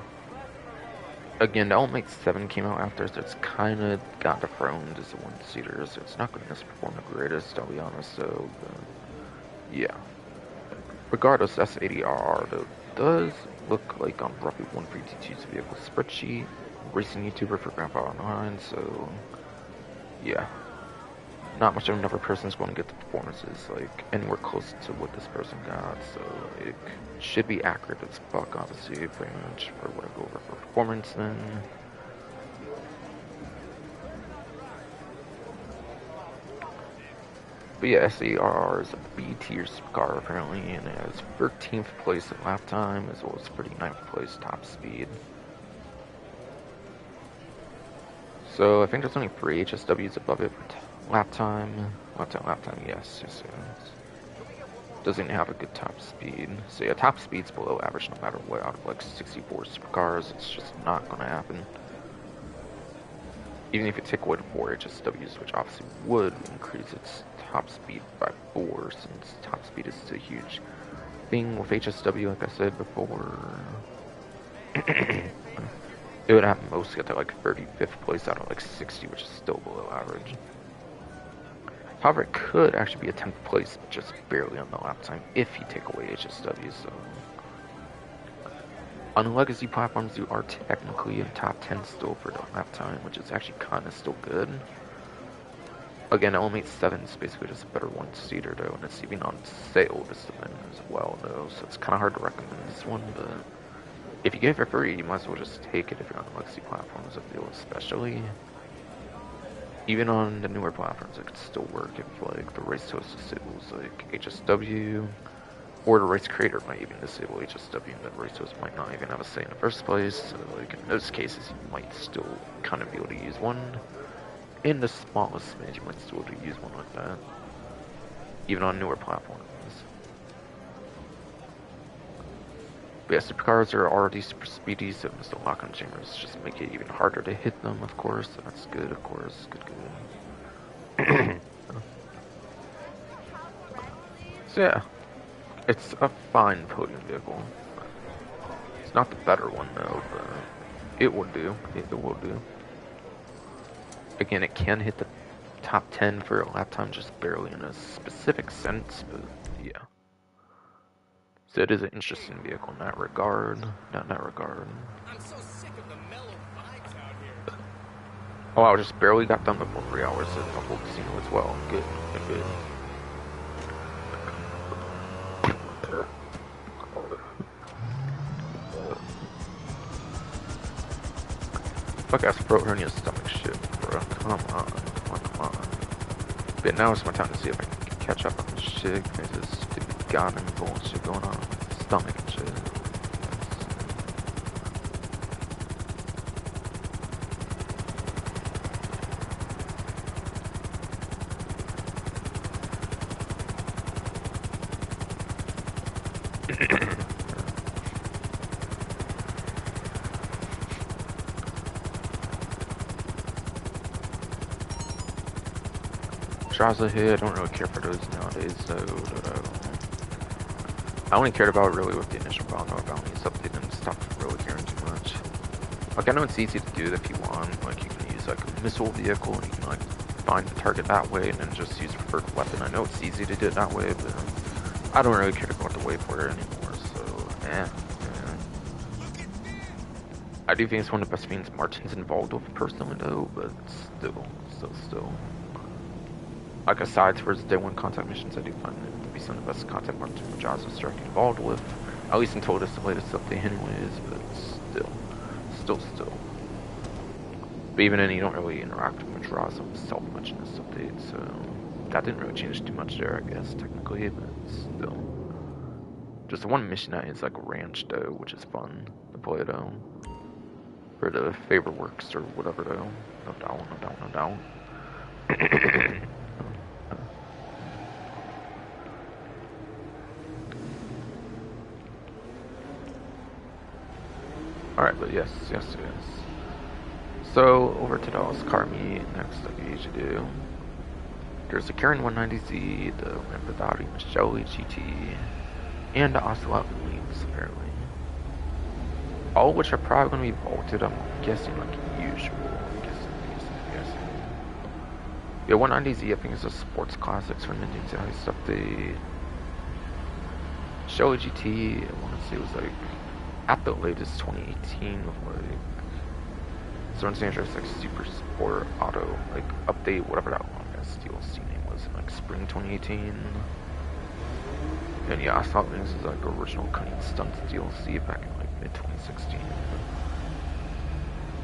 Again, the Ultimate 7 came out after, so it's kind of got dethroned as a one-seater, so it's not going to perform the greatest, I'll be honest, so, yeah. Regardless, S80RR, though, does look like on roughly 132's vehicle spreadsheet, racing YouTuber for Grandpa Online, so, yeah. Not much of another person is going to get the performances, like, anywhere close to what this person got, so it should be accurate as fuck, obviously, pretty much, for what I go over for performance, then. But yeah, SARR is a B-tier car, apparently, and it has 13th place in lap time, as well as 39th place top speed. So, I think there's only 3 HSWs above it. Lap time, yes. Doesn't have a good top speed. So yeah, top speed's below average no matter what. Out of like 64 supercars, it's just not gonna happen. Even if you take away the 4 HSWs, which obviously would increase its top speed by 4, since top speed is a huge thing with HSW, like I said before. It would have most get to like 35th place out of like 60, which is still below average. However, it could actually be a 10th place, but just barely on the lap time if you take away HSW. So, on the legacy platforms, you are technically in top 10 still for the lap time, which is actually kind of still good. Again, Element 7 is basically just a better one-seater though, and it's even on sale this event as well though, so it's kind of hard to recommend this one, but if you get it for free, you might as well just take it if you're on the legacy platforms, I feel, especially. Even on the newer platforms, it could still work if, like, the race host disables, like, HSW, or the race creator might even disable HSW, and the race host might not even have a say in the first place, so, like, in those cases, you might still kind of be able to use one. In the smallest smidge, you might still be able to use one like that, even on newer platforms. But yeah, supercars are already super speedy, so the lock-on chambers just make it even harder to hit them, of course. So that's good, of course. Good. So yeah, it's a fine podium vehicle. It's not the better one, though, but it will do. It will do. Again, it can hit the top 10 for a lap time, just barely in a specific sense, but yeah. So it is an interesting vehicle in that regard. Not in that regard. I'm so sick of the mellow vibes out here. Oh, I just barely got done before 3 hours at the whole casino as well. Good. Fuck ass throat hernia stomach shit, bro. Come on. But now it's my time to see if I can catch up on this shit. There's this stupid goddamn bullshit going on with my stomach and shit. Jaza hit, I don't really care for those nowadays, so I only cared about it really with the initial bounties update and stopped really caring too much. Like, I know it's easy to do it if you want, like, you can use, like, a missile vehicle, and you can, like, find the target that way, and then just use preferred weapon. I know it's easy to do it that way, but I don't really care to go out the way for it anymore, so, yeah. I do think it's one of the best things Martin's involved with personally, though, but still. Like, aside for his day one contact missions, I do find it to be some of the best content Martin Jaws was directly involved with, at least until this latest update anyways, but still. But even then, you don't really interact with Jaws himself much in this update, so that didn't really change too much there, I guess, technically, but still. Just the one mission that is like a ranch, though, which is fun to play, though. For the favor works or whatever, though. No doubt. Alright, but yes. So, over to Dallas car meet, next like we usually do. There's the Karen 190Z, the Lamborghini Michelle GT, and the Ocelot Leaves, apparently. All of which are probably going to be vaulted, I'm guessing, like usual. I'm guessing. Yeah, 190Z, I think, is a sports classics for Nintendo stuff. The Shelly GT, I want to say, was like at the latest 2018 with like Zone Dangerous, like Super Sport Auto, like update, whatever that long ass DLC name was, in like spring 2018. And yeah, Assault Wings is like original Cunning Stunts DLC back in like mid 2016.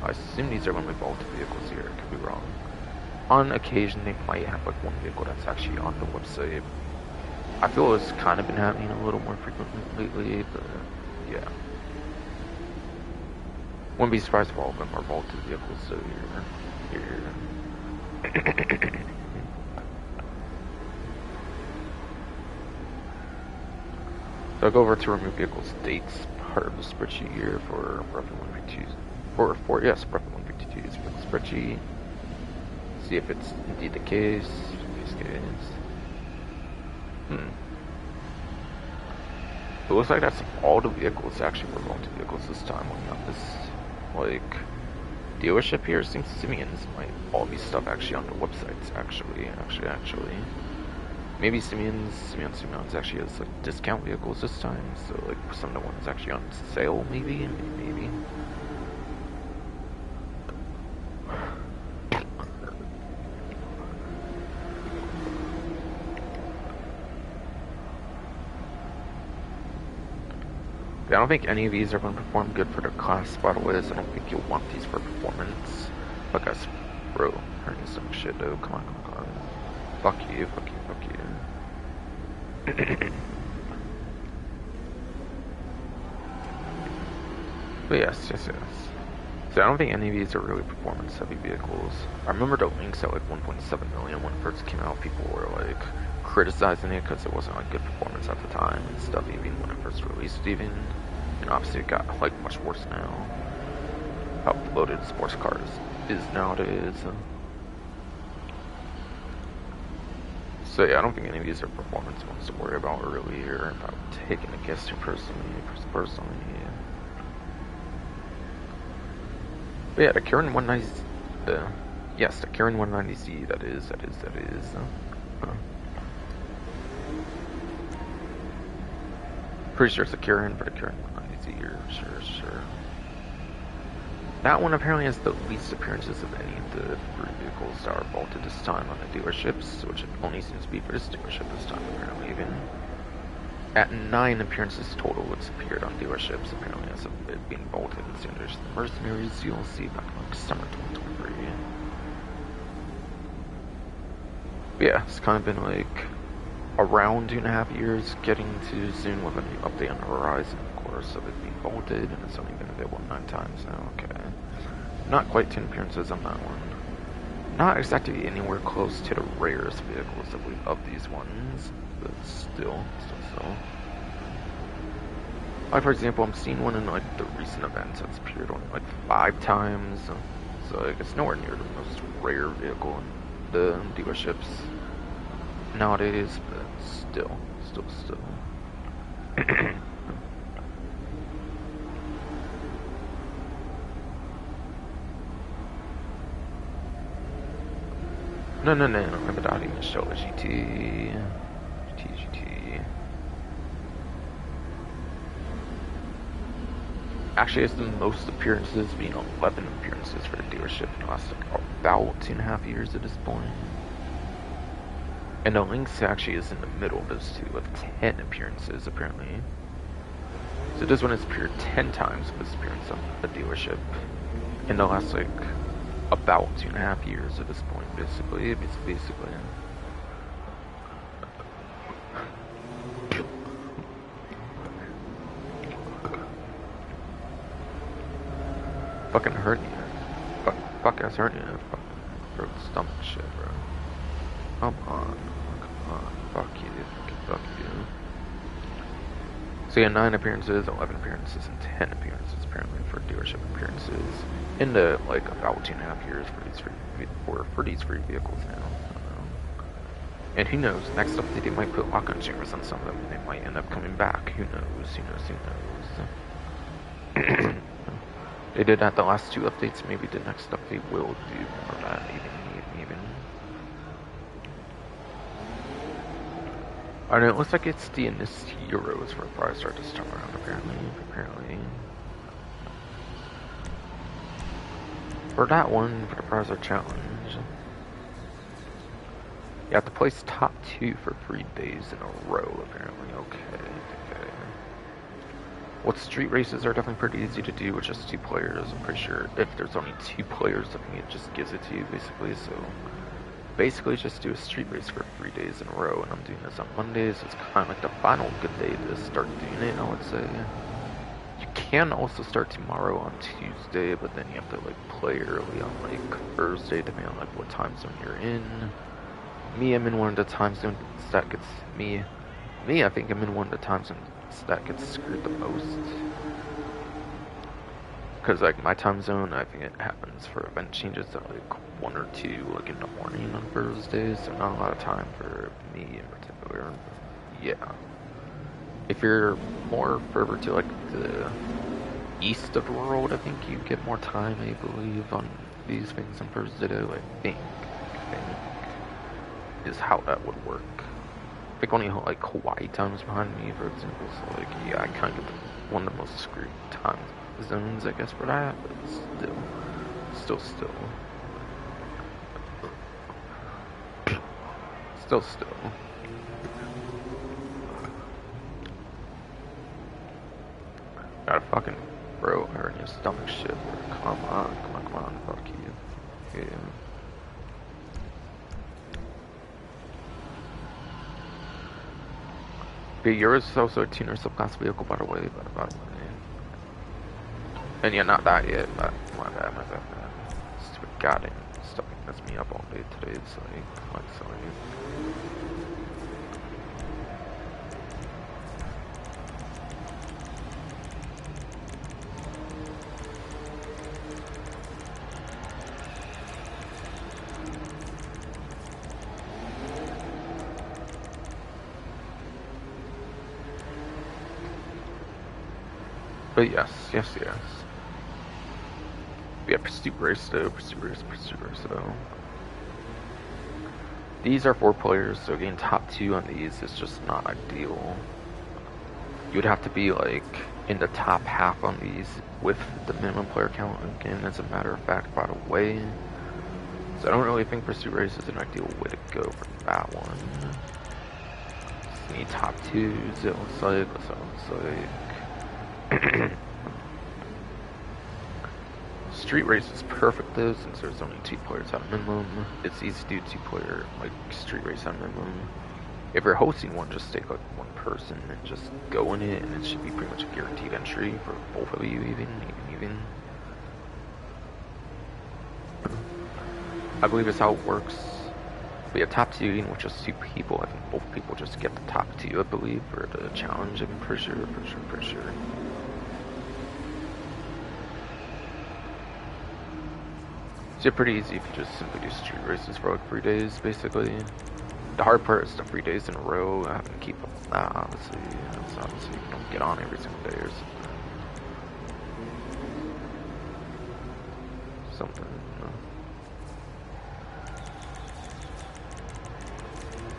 I assume these are only vaulted vehicles here, I could be wrong. On occasion, they might have like one vehicle that's actually on the website. I feel it's kind of been happening a little more frequently lately, but yeah. Wouldn't be surprised if all of them are vaulted vehicles, so here. So I'll go over to remove vehicles dates, part of the spreadsheet here for Breath 152. Yes, Breath 152's for the spreadsheet. See if it's indeed the case. It looks like that's all the vehicles actually were vaulted vehicles this time. Looking at this, like, dealership here, seems Simeon's might all be stuff actually on the websites. Actually. Maybe Simeon's actually has like discount vehicles this time, so like some of the ones actually on sale, maybe. I don't think any of these are going to perform good for their class battle is. I don't think you'll want these for performance. Look, guys, bro, hurting some shit though. Come on. Fuck you. But yes. So I don't think any of these are really performance heavy vehicles. I remember the Lynx at like 1.7 million when it first came out. People were like criticizing it because it wasn't like good performance at the time and stuff, even when it first released even. And obviously it got like much worse now. How bloated sports cars is nowadays. So yeah, I don't think any of these are performance ones to worry about really, or about taking a guess to personally. But yeah, the Karen 190, yes, the Karen 190Z, that is. Pretty sure it's a Karen, but a Karen 190Z here, sure. That one apparently has the least appearances of any of the three vehicles that are vaulted this time on the dealerships, which it only seems to be for this dealership this time, apparently, even. At 9 appearances total, it's appeared on dealerships, apparently, as of it being vaulted. And soon there's the Mercenaries you'll see back in like summer 2023. But yeah, it's kind of been like around 2.5 years, getting to soon with a new update on the horizon, of course, of it being vaulted, and it's only been available 9 times now. Okay. Not quite 10 appearances on that one. Not exactly anywhere close to the rarest vehicles, I believe, of these ones, but still. Like, for example, I'm seeing one in, like, the recent events that's appeared on, like, 5 times. So, like, it's nowhere near the most rare vehicle in the dealerships nowadays, but still. No, I'm about to even show a GT. Actually, it's the most appearances, being 11 appearances for the dealership in the last about 2.5 years at this point. And the Lynx actually is in the middle of those two with 10 appearances, apparently. So this one has appeared 10 times with its appearance on the dealership in the last, like, about 2.5 years at this point, basically. It's basically. Fucking hernia. Fuck ass hernia. Fucking broke stomach shit, bro. Come on. Fuck you. Fuck you. So yeah, 9 appearances, 11 appearances, and 10 appearances apparently for dealership appearances in the, like, about 2.5 years for these free vehicles now. And who knows, next update they might put lock-on chambers on some of them and they might end up coming back. Who knows. They did that the last 2 updates, maybe the next update will do more of that, even. Alright, it looks like it's the Ennis Heroes for a prize start this time around, apparently. For that one, for the prize art challenge, you have to place top 2 for 3 days in a row, apparently. Okay. Well, street races are definitely pretty easy to do with just 2 players. I'm pretty sure if there's only 2 players, I think it just gives it to you, basically. So, basically just do a street race for 3 days in a row, and I'm doing this on Mondays. It's kind of like the final good day to start doing it, I would say. You can also start tomorrow on Tuesday, but then you have to, like, play early on, like, Thursday, depending on, like, what time zone you're in. I'm in one of the time zones that gets I think I'm in one of the time zones that gets screwed the most. Because, like, my time zone, I think it happens for event changes at, like, 1 or 2, like, in the morning on Thursdays, so not a lot of time for me in particular. Yeah. If you're more further to, like, the east of the world, I think you get more time, I believe, on these things on Thursday, I think is how that would work. I think only, like, Hawaii time is behind me, for example, so, like, yeah, I kind of get one of the most screwed time zones, I guess, for that, but still. Got a fucking bro hurting your stomach shit, bro. Come on, fuck you. Yeah. The Yours is also a tuner subclass vehicle, by the way, And yeah, not that yet, but my bad. Stupid goddamn stuff messed me up all day today, it's like silly. But yes. We have Pursuit Race though. These are 4 players, so getting top 2 on these is just not ideal. You would have to be, like, in the top half on these with the minimum player count, again, as a matter of fact, by the way. So I don't really think Pursuit Race is an ideal way to go for that one. Just need top 2s, it looks like. Street Race is perfect though, since there's only 2 players at a minimum. It's easy to do 2-player, like, Street Race at a minimum. If you're hosting one, just take, like, 1 person and just go in it, and it should be pretty much a guaranteed entry for both of you, even. I believe it's how it works be a top 2 in which is 2 people. I think both people just get the top 2, I believe, for the challenge. I'm pretty sure. So pretty easy if you just simply do street races for like 3 days, basically. The hard part is the 3 days in a row. I have to keep up with that, obviously. That's obviously you don't get on every single day or something.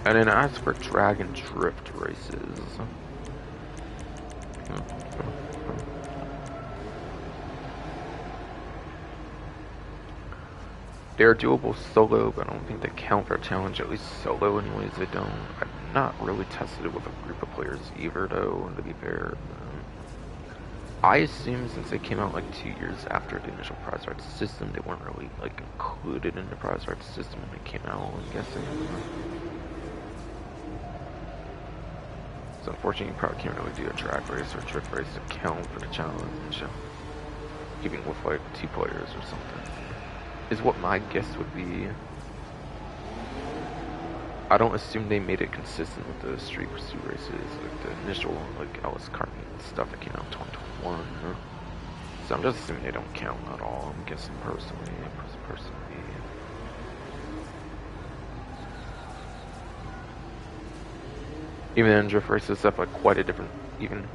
And then as for drag and drift races, they're doable solo, but I don't think they count for a challenge, at least solo anyways, they don't. I've not really tested it with a group of players either, though, to be fair. I assume since they came out like 2 years after the initial prize rights system, they weren't really like included in the prize rights system when they came out, I'm guessing. So unfortunately, you probably can't really do a drag race or drift race to count for the challenge, even with like 2 players or something. Is what my guess would be. I don't assume they made it consistent with the street pursuit races, like the initial like Ellis Cartman stuff that came out in 2021. So I'm just assuming they don't count at all. I'm guessing personally. Even then, drift races have like quite a different even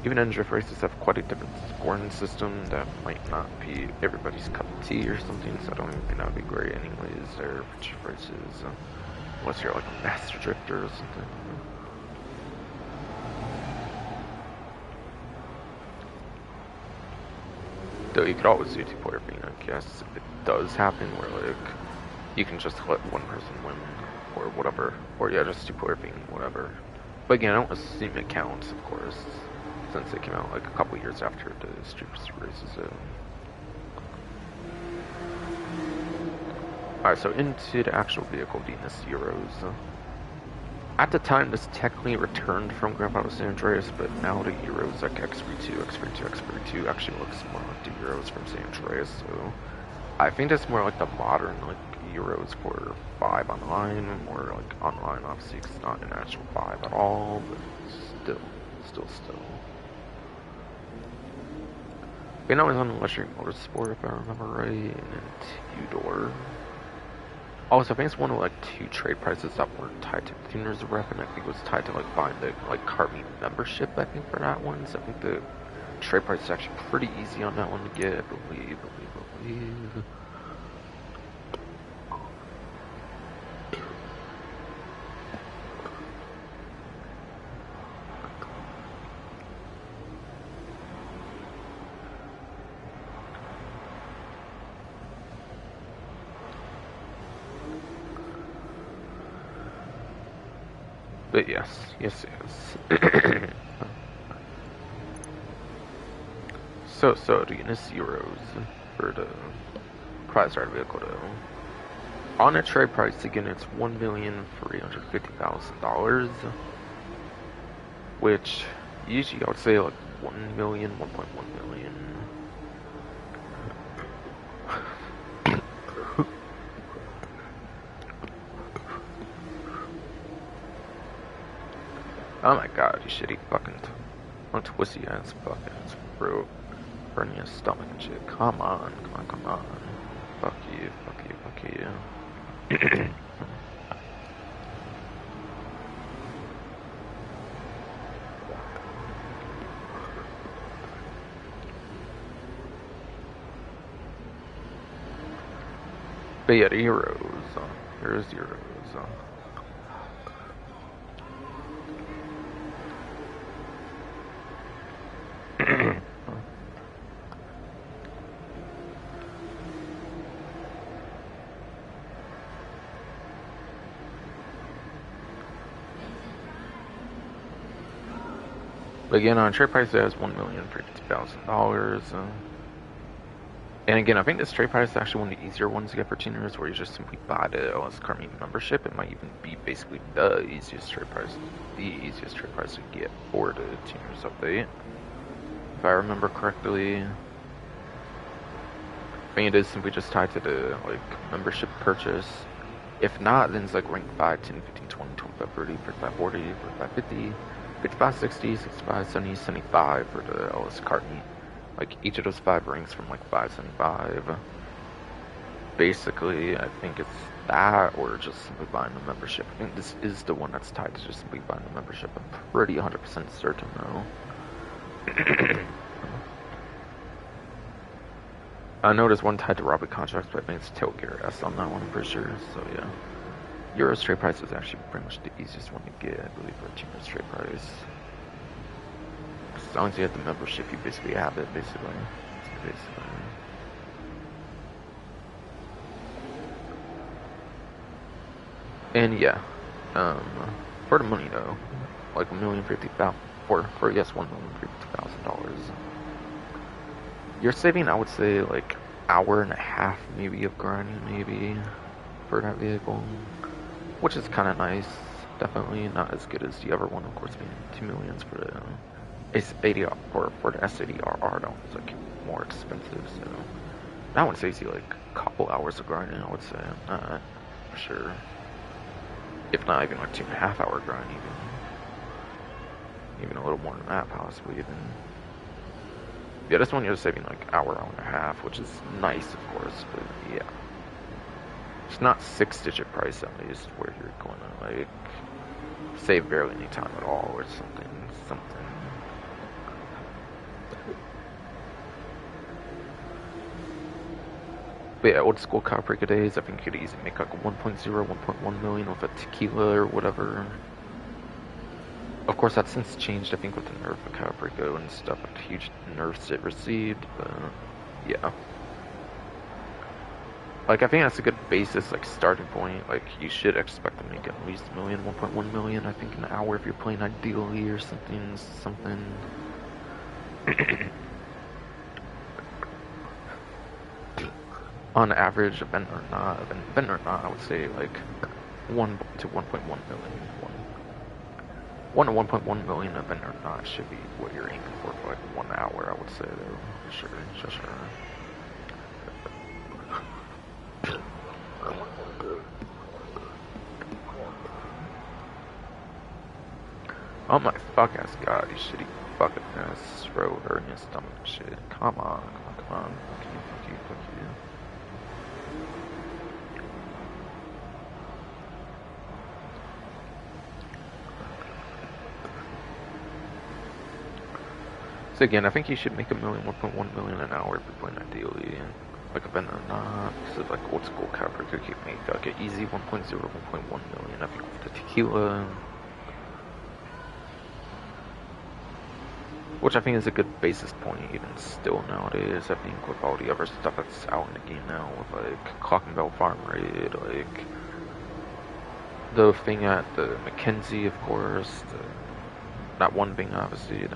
then drift races have quite a different scoring system that might not be everybody's cup of tea or something. So I don't even think that would be great anyways. There for drift races, unless you're like a master drifter or something. Though you could always do 2-player being, I guess, if it does happen where like you can just let one person win or whatever, or yeah, just 2-player being whatever. But again, I don't assume it counts, of course, since it came out like a couple years after the street pursuit races. Alright, so into the actual vehicle, Venus Euros. At the time, this technically returned from Grand Theft Auto San Andreas, but now the Euros like X32 actually looks more like the Euros from San Andreas, so I think that's more like the modern like Euros for 5 online, more like online obviously it's not an actual 5 at all, but still. But now it's on Luxury Motorsport if I remember right, and then 2-door. Also, I think it's one of like 2 trade prices that weren't tied to Tuner's rep, and I think it was tied to like buying the like Cartman membership. I think for that one, so I think the trade price is actually pretty easy on that one to get. I believe. But yes. So the Venus Euros for the prize right vehicle though. On a trade price again, it's $1,350,000, which usually I would say like 1 million, 1.1 million. Oh my god, you shitty fucking twisty ass fucking throat, burning your stomach and shit. Come on. Fuck you. But yeah, the Euros. Here's the Euros. But again, on trade price it has $1,050,000. And again, I think this trade price is actually one of the easier ones to get for tuners, where you just simply buy the LS Cartman membership. It might even be basically the easiest trade price to get for the tuners update, if I remember correctly. I think it is simply just tied to the like membership purchase. If not, then it's like rank 5, 10, 15, 20, 25, 30, 35, 40, 45, 50, 55, 60, 65, 70, 75 for the Ellis Cartney. Like, each of those 5 ranks from like 575. Basically, I think it's that or just simply buying the membership. I think this is the one that's tied to just simply buying the membership. I'm pretty 100% certain though. I know there's one tied to Robbie contracts, but I think it's Tail Gear S on that one, I'm pretty sure. So yeah. Euro trade price is actually pretty much the easiest one to get, I believe, for a cheaper trade price. As long as you have the membership, you basically have it, basically. And yeah, for the money though, like $1,050,000, for yes, $1,050,000. You're saving, I would say, like hour and a half maybe of grinding, maybe for that vehicle, which is kind of nice. Definitely not as good as the other one, of course, being $2 million for the S80 for the S80RR. That one's like more expensive, so that one's easy, like a couple hours of grinding, I would say, for sure. If not even like 2.5 hour grind, even a little more than that, possibly even. Yeah, this one you're saving like hour and a half, which is nice, of course, but yeah. It's not 6-digit price at least, where you're going to like save barely any time at all or something. But yeah, old school Caprica days, I think you could easily make like 1.0, 1.1 million with a tequila or whatever. Of course, that's since changed, I think, with the nerf of Caprico and stuff, with huge nerfs it received, but yeah. Like, I think that's a good basis, like, starting point. Like, you should expect to make at least $1 million, 1.1 million, I think, an hour if you're playing ideally or something. On average, event or not, I would say, like, 1 to 1.1 million. 1 to 1.1 million event or not should be what you're aiming for like 1 hour, I would say, though. For sure. Oh my fuck ass god, you shitty fucking ass throw her in your stomach and shit. Come on. Fuck you. So again, I think you should make $1 million, 1.1 million an hour if you're playing ideally. Like event or not, so like old school Caprica could make like an easy 1.0, 1.1 million, I think, with the tequila. Which I think is a good basis point even still nowadays. I think with all the other stuff that's out in the game now, with like Clock and Bell Farm Raid, like the thing at the Mackenzie, of course, not one thing obviously,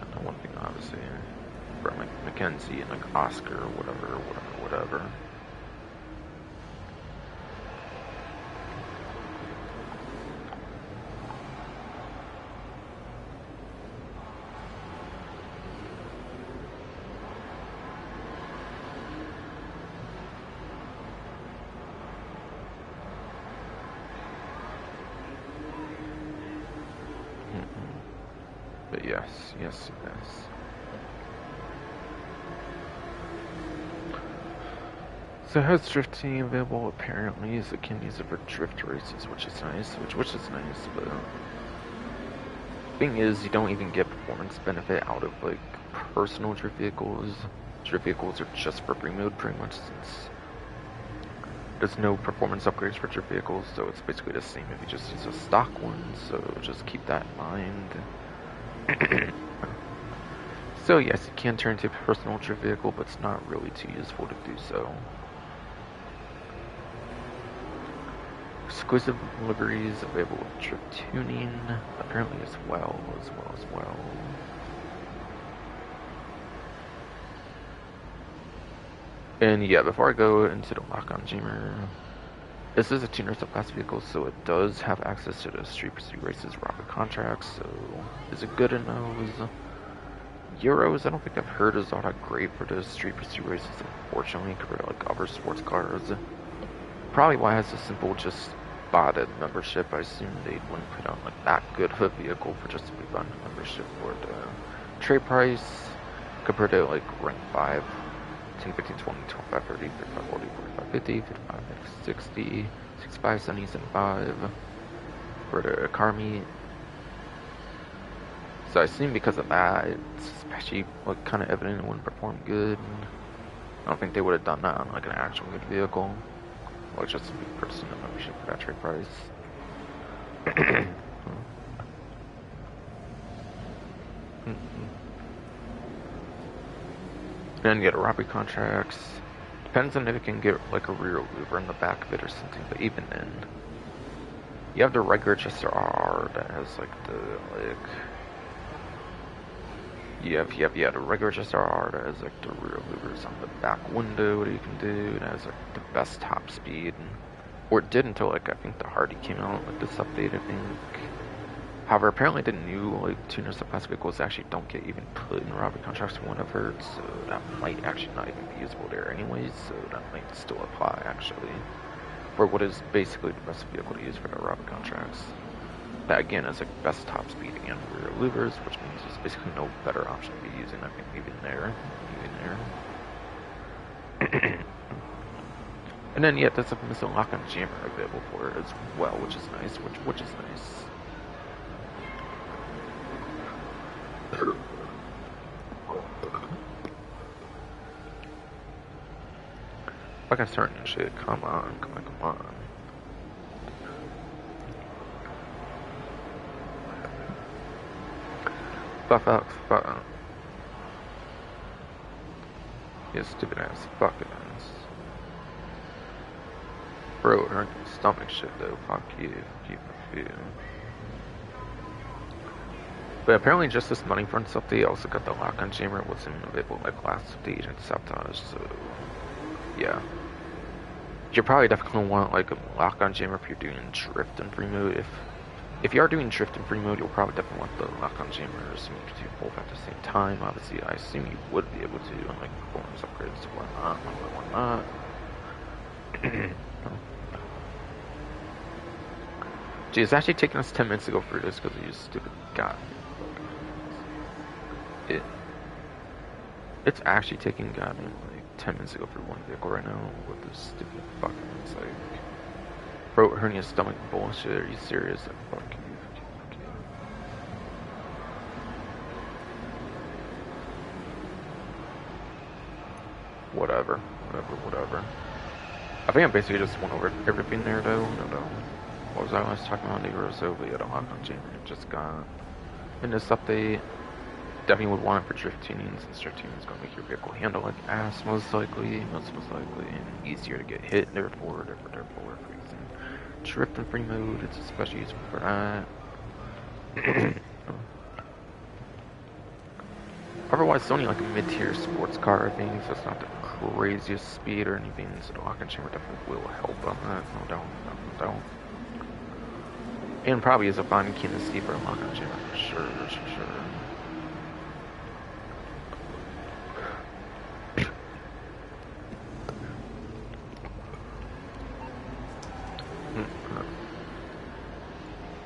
from like Mackenzie and like Oscar, whatever. But yes. So has drifting available apparently, so can use it for drift races, which is nice, but thing is, you don't even get performance benefit out of like personal drift vehicles. Drift vehicles are just for free mode pretty much, since there's no performance upgrades for drift vehicles, so it's basically the same if you just use a stock one, so just keep that in mind. So yes, you can turn into a personal drift vehicle, but it's not really too useful to do so. Exclusive liveries available with drift tuning, apparently as well. And yeah, before I go into the lock-on jammer, this is a tuner subclass vehicle, so it does have access to the Street Pursuit Races rocket contracts, so is it good in those? Euros, I don't think I've heard is all that great for the Street Pursuit Races, unfortunately, compared to like other sports cars. Probably why it has a simple just bought a membership, I assume they wouldn't put on like that good of a vehicle for just to be buying a membership for the trade price compared to like rank 5, 10, 15, 20, 25, 30, 35, 40, 45, 50, 55, 60, 65, 70, 75 for the car meet. So I assume because of that, it's especially like kind of evident it wouldn't perform good. I don't think they would have done that on like an actual good vehicle, or just to be purchasing a membership for that trade price. Then you get a robbery contracts. Depends on if you can get like a rear louver in the back of it or something, but even then, you have the regular Chester R that has like the you have a regular Chester R that has like the rear louvers on the back window that you can do. It has like the best top speed, or it did until like I think the Hardy came out with this update. I think. However, apparently the new like tuner subclass vehicles actually don't get even put in robbery contracts whenever, so that might actually not even be usable there anyways. So that might still apply actually for what is basically the best vehicle to use for the robbery contracts. That again is like best top speed and rear louvers, which means there's basically no better option to be using. I think even there. And then yeah, there's a missile lock-on jammer available for it as well, which is nice. Which is nice. Fucking certain shit. Come on. Fuck. You stupid ass fucking ass. Bro, it hurt your stomach shit though. Fuck you. But apparently just this money front stuff, they also got the lock-on jammer. It wasn't available like last update and sabotage, so yeah. You probably definitely want like a lock-on jammer if you're doing drift and free mode. If you are doing drift and free mode, you'll probably definitely want the lock-on jammer, assuming you can do both at the same time. Obviously, I assume you would be able to on like performance upgrades or whatnot. Gee, it's actually taking us 10 minutes to go through this because of you stupid god. It's actually taking goddamn like 10 minutes to go through one vehicle right now with this stupid fucking, it's like, throat hernia stomach bullshit. Are you serious? Fuck you. Whatever. I think I basically just went over everything there though. No. What was I talking about? The Euro, but yeah, the lock-on jammer just got in this update. Definitely would want it for drift tunings, and drift tuning is going to make your vehicle handle like ass most likely, and easier to get hit. Therefore, for using drift and free mode, it's especially useful for that. Otherwise, it's only like a mid-tier sports car, I think, so it's not the craziest speed or anything. So the lock-on chamber definitely will help on that, no doubt. And probably is a fine kinesthetic for a lock-on chamber for sure.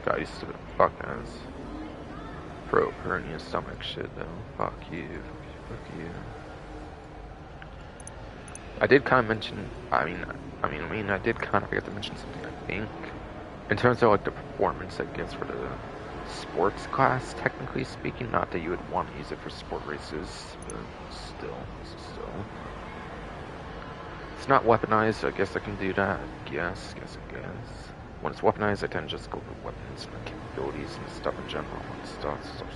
God, you stupid fuck ass. Throat hernia stomach shit though. Fuck you. I did kind of mention, I did kind of forget to mention something, I think. In terms of like the performance, I guess, for the sports class, technically speaking, not that you would want to use it for sport races, but still. It's not weaponized, so I guess I can do that. I guess. When it's weaponized, I tend to just go for weapons and capabilities and stuff in general. And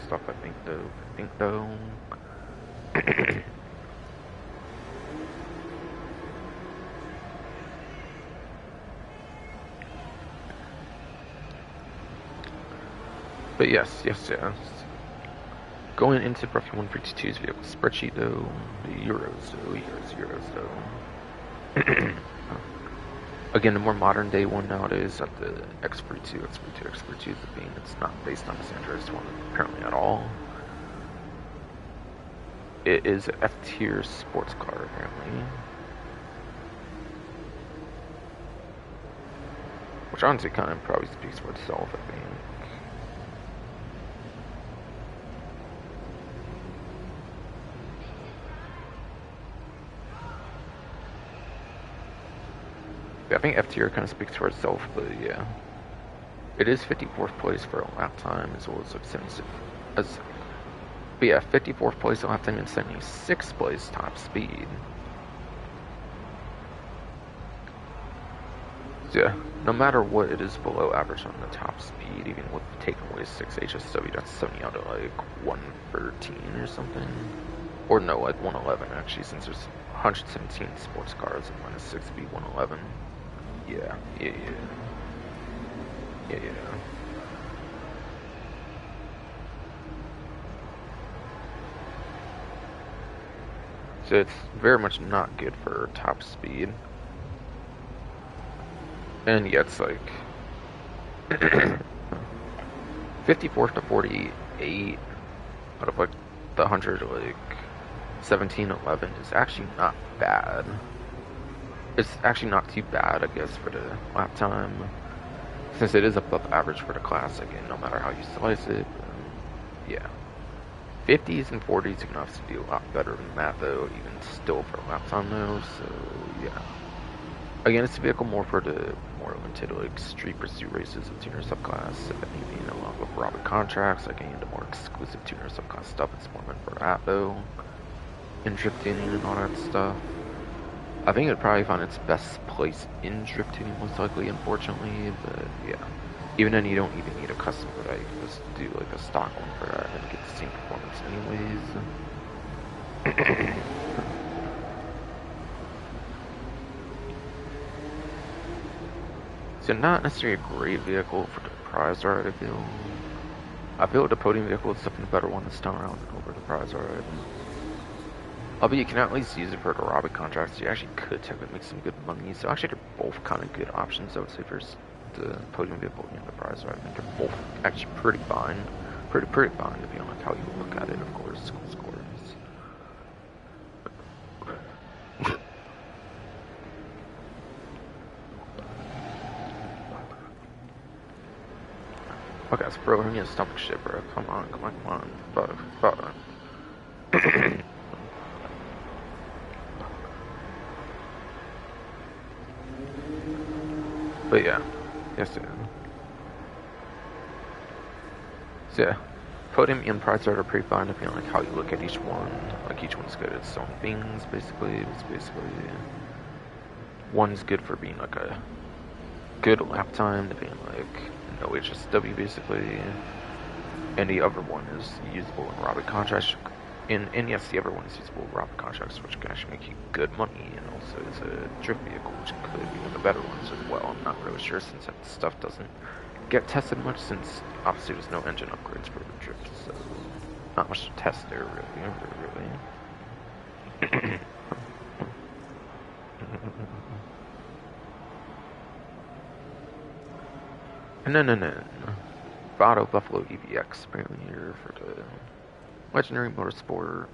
stuff I think though. But yes. Going into Bruffy 152's vehicle spreadsheet though, Euros though. Again, the more modern day one nowadays at the X32 is the beam. It's not based on the San Andreas one apparently at all. It is an F-tier sports car apparently. Which honestly kind of probably speaks for itself, I think. Yeah, I think F tier kind of speaks for itself, but yeah. It is 54th place for a lap time, as well as like 76. But yeah, 54th place lap time and 76th place top speed. So yeah, no matter what, it is below average on the top speed, even with taking away 6 HSW, that's 70 out of like 113 or something. Or no, like 111 actually, since there's 117 sports cars and minus 6 would be 111. Yeah. So it's very much not good for top speed. And yeah, it's like 54th to 48 out of like the 100, like 17, 11 is actually not bad. It's actually not too bad, I guess, for the lap time, since it is above average for the class, again, no matter how you slice it. Yeah. 50s and 40s, you can obviously do a lot better than that, though, even still for lap time, though, so, yeah. Again, it's a vehicle more for the more limited, like, street pursuit races of tuner subclass, if anything, along with robot contracts, like, any the more exclusive tuner subclass stuff, it's more meant for that, though, and drifting and all that stuff. I think it'd probably find its best place in drifting, most likely, unfortunately, but yeah. Even then, you don't even need a custom for that, you can just do like a stock one for that and get the same performance anyways. So not necessarily a great vehicle for the prize ride, I feel. I feel like the podium vehicle is definitely a better one this time around over the prize ride. Although you can at least use it for the robot contracts, you actually could technically make some good money. So actually they're both kind of good options, I would say, for the podium vehicle and the prize ride. I think they're both actually pretty fine. Pretty fine, depending on like how you look at it, of course, school scores. Okay, so bro, I need to stop the shit, bro. Come on. Fuck. But yeah, yes, dude. So yeah, podium and prize ride are pretty fine depending on like how you look at each one. Like each one's good at its own things, basically. It's basically one's good for being like a good lap time, depending on like no HSW basically, and the other one is usable in robot contracts. And yes, the other one is usable in robot contracts, which can actually make you good money, and also is a drift vehicle, which could be one of the better ones as well. I'm not really sure since that stuff doesn't get tested much, since obviously there's no engine upgrades for the drift, so not much to test there really. And then Vado Buffalo EVX apparently here for the Legendary Motorsport.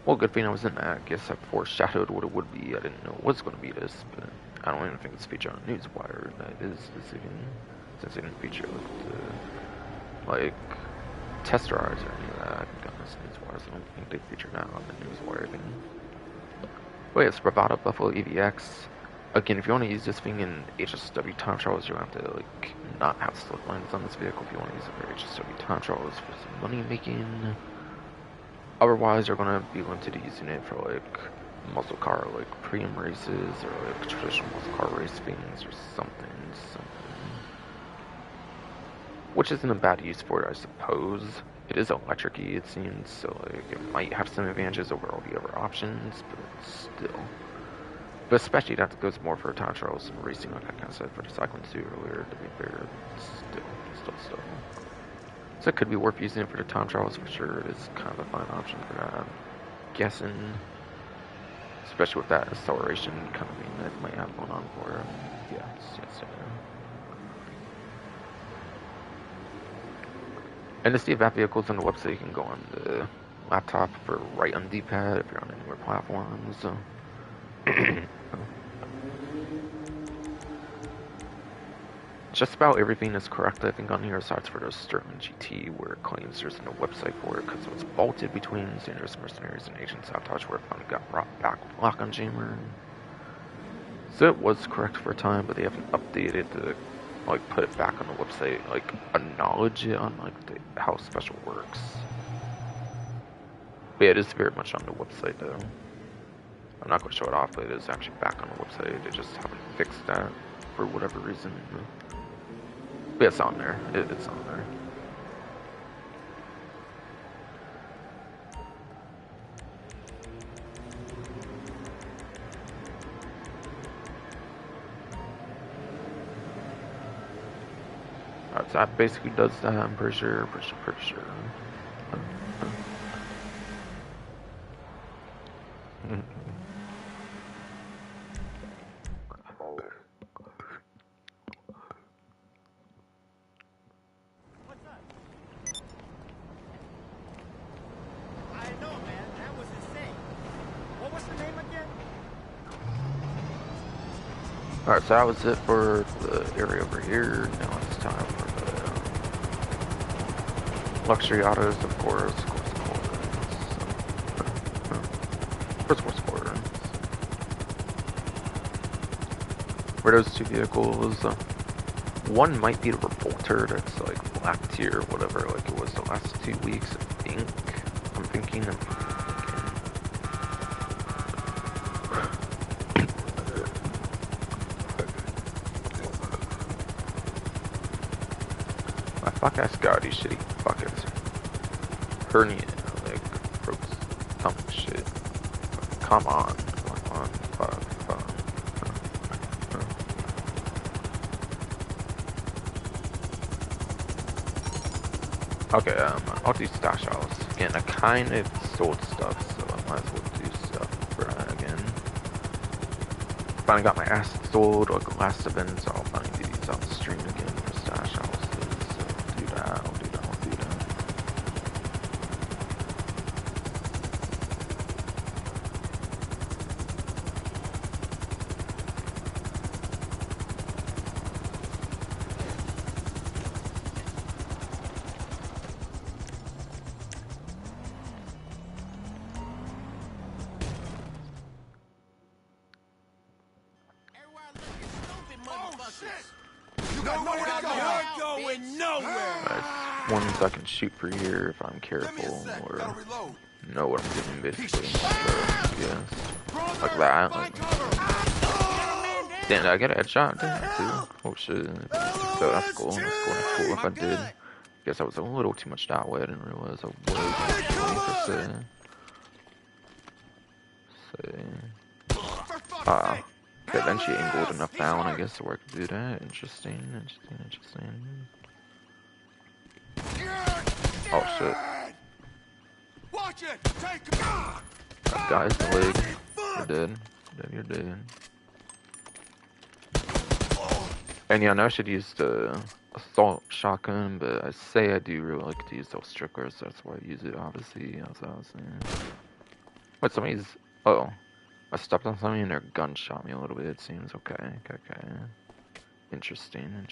Well, good thing I was in that. I guess I foreshadowed what it would be. I didn't know it was going to be this, but I don't even think it's featured on Newswire. That is this even, since it didn't feature like test rides or any of that. Got this Newswire, so I don't think they featured that on the Newswire thing. But yeah, it's Bravado Buffalo EVX. Again, if you want to use this thing in HSW time trials, you have to like not have slip lines on this vehicle. If you want to use it for HSW time trials for some money making. Otherwise, you're gonna be limited to using it for like muscle car, like premium races, or like traditional muscle car race things, or something. Which isn't a bad use for it, I suppose. It is electric-y, it seems, so like it might have some advantages over all the other options, but still. But especially that goes more for time trials and racing, like I kind of said for the cycling too earlier. To be fair, still. So it could be worth using it for the time trials for sure. It is kind of a fine option for that. I'm guessing, especially with that acceleration kind of thing that it might have going on for it. Yeah. And to see if that vehicle's on the website, you can go on the laptop for right on the D-pad if you're on any more platforms. just about everything is correct, I think, on here, aside for the Sterling GT, where it claims there's no website for it because it was vaulted between dangerous mercenaries and agent sabotage, where it finally got brought back with lock on jammer. So it was correct for a time, but they haven't updated to like put it back on the website, like acknowledge it on like how special works. But yeah, it is very much on the website though. I'm not going to show it off, but it is actually back on the website. They just haven't fixed that for whatever reason. But yeah, it's on there. It's on there. Alright, so that basically does that. I'm pretty sure. What's up? I know, man. That was insane. What was the name again? Alright, so that was it for the area over here. Now it's time for the luxury autos, of course. Of course. For those two vehicles, one might be the Revolter that's like black tier, whatever, like it was the last 2 weeks, I think. I'm thinking. My fuck ass god, these shitty fuckers. Hernia, like, throats, tongue shit. Come on, fuck. Okay, I'll do stash house. Again, I kind of sold stuff, so I might as well do stuff for that again. Finally got my assets sold, like the last event, so I'll finally do these on the stream again for stash houses. So I'll do that. Alright, ones I can shoot for here if I'm careful, or know what I'm doing basically. So, yes. Like that. Like, damn, did I get a headshot? Damn, too. Oh shit. So that's cool. That's cool if I did. Guess I was a little too much that way. I didn't realize I was per se. Okay, then she angled enough down, I guess, so I could do that. Interesting. Oh shit. Watch it. Take That guy's the leg. You're dead. And yeah, I know I should use the assault shotgun, but I say I do really like to use those strickers, so that's why I use it, obviously, as I was saying. Wait, somebody's... Oh. I stepped on somebody and their gun shot me a little bit, it seems. Okay. Interesting.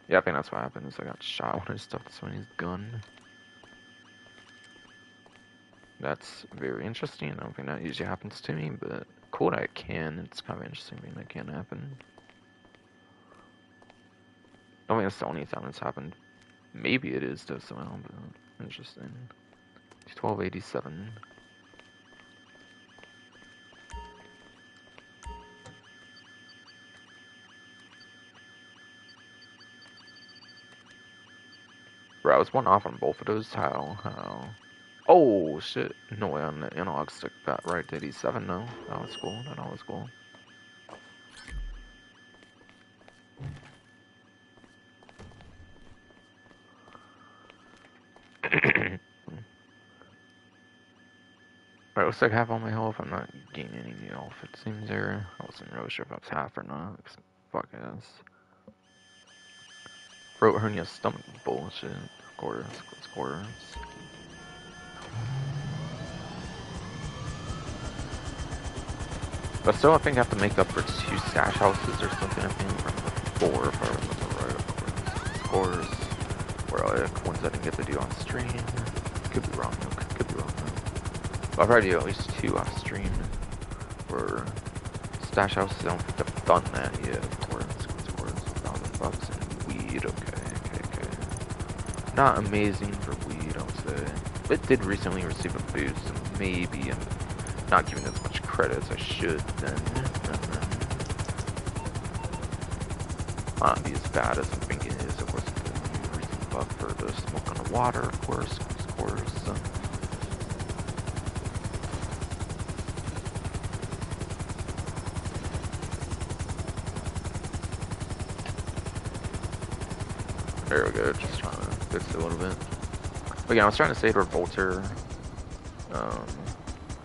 Yeah, I think that's what happened, is I got shot when I stepped on somebody's gun. That's very interesting. I don't think that usually happens to me, but cool that it can. It's kind of interesting thing that can happen. I don't think that's the only time it's happened. Maybe it is though somehow, but interesting. 1287. Bro, I was one off on both of those. How? Oh shit! No way on the analog stick. That right to 87. No, that was cool. That was cool. Alright, looks like half on my health. I'm not gaining any new health, it seems there. I wasn't really sure if I was half or not. Fuck ass. Throat hernia, stomach bullshit. Quarters. But still, I think I have to make up for 2 stash houses or something, I think, from 4 if I remember right, of course. Or like ones I didn't get to do on stream. Could be wrong though, could be wrong though. But I've already at least 2 off stream for stash houses. I don't think I've done that yet, of course. $1,000 and weed, okay. Not amazing for weed, I would say. But it did recently receive a boost, so maybe I'm not giving as much credit as I should then. Might not be as bad as I'm thinking it is. Of course, the recent buff for the smoke on the water, of course. There we go, just trying to fix it a little bit. But yeah, I was trying to say to Revolter,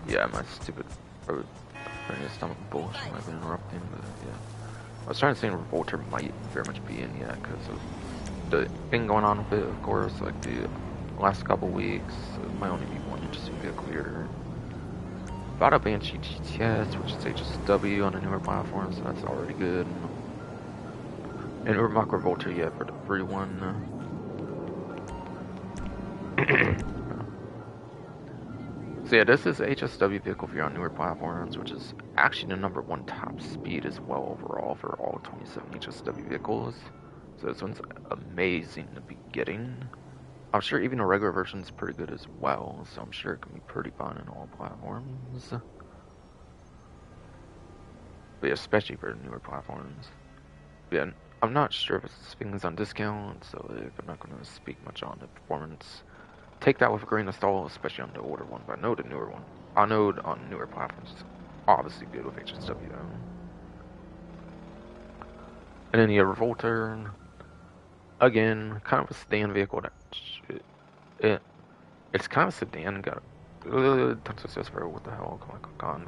yeah, my stupid stomach bullshit might have been interrupting, but yeah. I was trying to say Revolter might very much be in yet, because of the thing going on with it, of course, like the last couple weeks. It might only be one interesting vehicle here. Bought a Banshee GTS, which is HSW on a newer platform, so that's already good. And Urmach Revolter yet for the free one. So yeah, this is HSW vehicle if you're on newer platforms, which is actually the #1 top speed as well overall for all 27 HSW vehicles. So this one's amazing to be getting. I'm sure even the regular version is pretty good as well, so I'm sure it can be pretty fun in all platforms. But yeah, especially for the newer platforms. But yeah, I'm not sure if this thing is on discount, so I'm not going to speak much on the performance. Take that with a grain of salt, especially on the older one, but I know the newer one. I know on newer platforms is obviously good with HSW though. And then the Revolter, again, kind of a sedan vehicle that it's kind of a sedan, got don't success for what the hell, come on.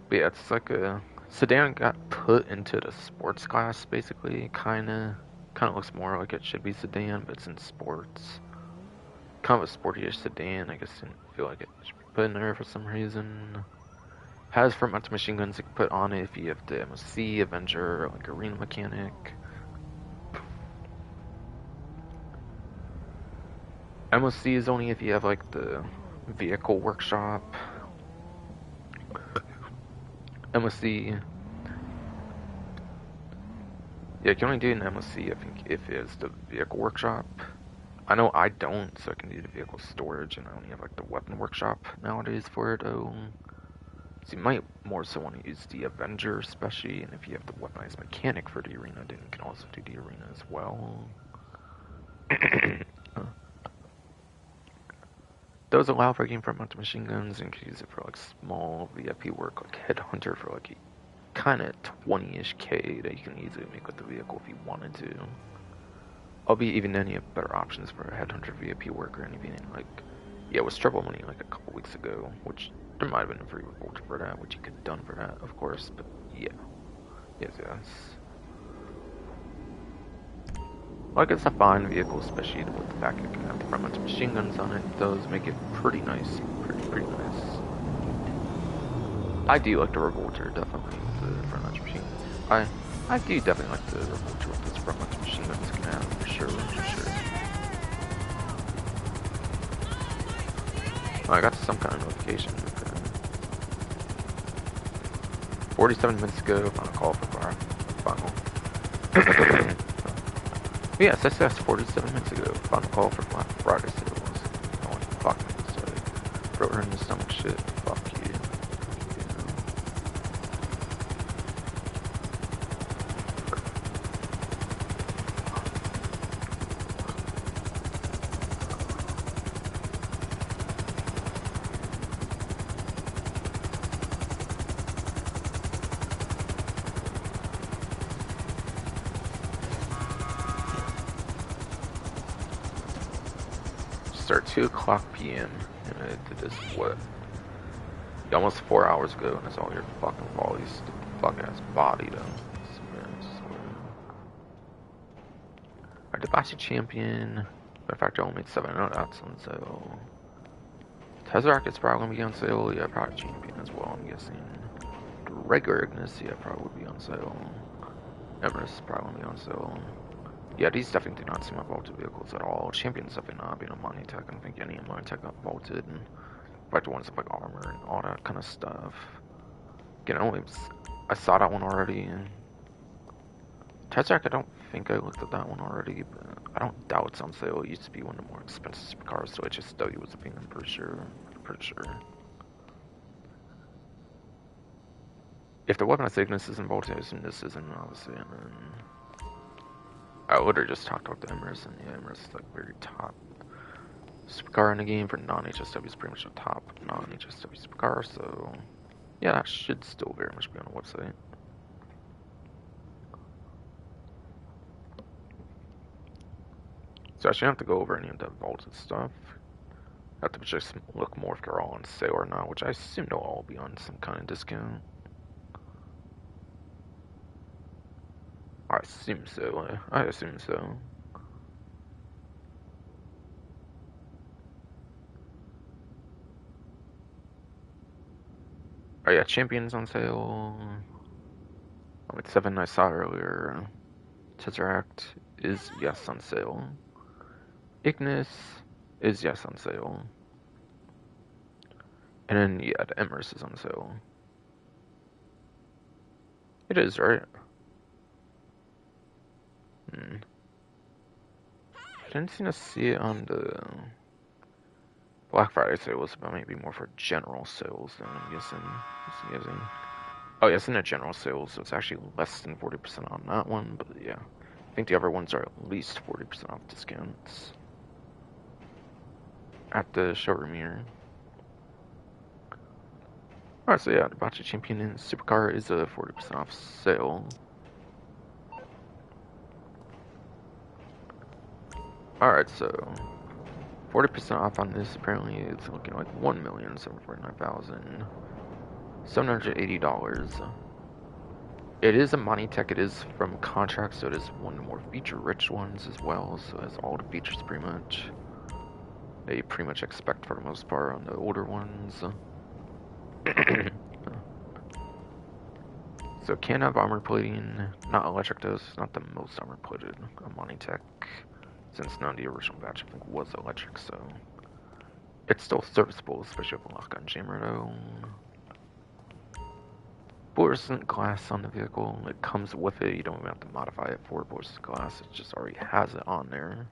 But yeah, it's like a sedan got put into the sports class basically, kinda looks more like it should be sedan, but it's in sports. Kind of a sporty-ish sedan, I guess didn't feel like it should be put in there for some reason. Has front mounted machine guns you can put on it if you have the MOC, Avenger, or like Arena Mechanic. MOC is only if you have like the vehicle workshop. MOC. Yeah, you can only do an MOC I think if it's the vehicle workshop. I know I don't, so I can do the vehicle storage, and I only have like the weapon workshop nowadays for it. So you might more so want to use the Avenger, especially, and if you have the weaponized mechanic for the arena, then you can also do the arena as well. Those allow for game front mounted machine guns, and you can use it for like small VIP work, like Headhunter for like kind of 20-ish K that you can easily make with the vehicle if you wanted to. Albeit even then you have better options for a Headhunter VIP work or anything. Like, yeah, it was Trouble Money like a couple weeks ago, which there might have been a free Revolter for that, which you could have done for that, of course, but yeah. Yes. Like, it's a fine vehicle, especially with the fact that it can have the front mounted machine guns on it. It does make it pretty nice. Pretty nice. I do like the Revolter, definitely, with the front mounted machine guns. I do definitely like the Revolter with its front mounted machine guns can have, for sure. Oh, I got some kind of notification. Okay. 47 minutes ago, final call for final. Yes, that's 47 minutes ago. Final call for Black Friday sales. Oh, fuck me. Sorry. Throw her in the stomach shit. Fuck you. Start 2:00 p.m. and I did this what? Almost 4 hours ago, and it's all your fucking volley, stupid fuck ass body though. Alright, the Boxing Champion. In fact, I only made 7 out on, so Tesseract is probably gonna be on sale. Yeah, probably Champion as well, I'm guessing. Regular Ignis, yeah, probably would be on sale. Everest is probably gonna be on sale. Yeah, these definitely do not seem like vaulted vehicles at all. Champion's definitely not being a money tech. I don't think any money tech got vaulted. And like the ones with like armor and all that kind of stuff. Again, I saw that one already. Tesseract, I don't think I looked at that one already, but I don't doubt it's on sale. It used to be one of the more expensive supercars, so HSW was a thing, I'm pretty sure. If the weapon Ignis isn't vaulted, I assume this isn't, obviously, and then I literally just talked about the Emerson. Yeah, Emerson is like very top supercar in the game. For non-HSW is pretty much the top non-HSW supercar, so yeah, that should still very much be on the website. So I shouldn't have to go over any of the vaulted stuff. I have to just look more if they're all on sale or not, which I assume they'll all be on some kind of discount. I assume so. I assume so. Oh yeah, Champion's on sale. Oh, it's 7 I saw earlier. Tesseract is yes on sale. Ignis is yes on sale. And then yeah, the Emrys is on sale. It is, right? I didn't seem to see it on the Black Friday sales, but maybe more for general sales than I'm guessing. Oh yeah, it's in the general sales, so it's actually less than 40% on that one, but yeah. I think the other ones are at least 40% off discounts at the showroom here. Alright, so yeah, the Bocce Champion in Supercar is a 40% off sale. Alright, so 40% off on this, apparently it's looking like $1,749,780. It is a money tech, it is from contract, so it is one of the more feature-rich ones as well, so it has all the features pretty much that you pretty much expect for the most part on the older ones. So can have armor plating, not electric though, it's not the most armor plated money tech, since none of the original batch I think was electric, so it's still serviceable, especially with a lock-on jammer though. Fluorescent glass on the vehicle, it comes with it, you don't even have to modify it for fluorescent glass, it just already has it on there.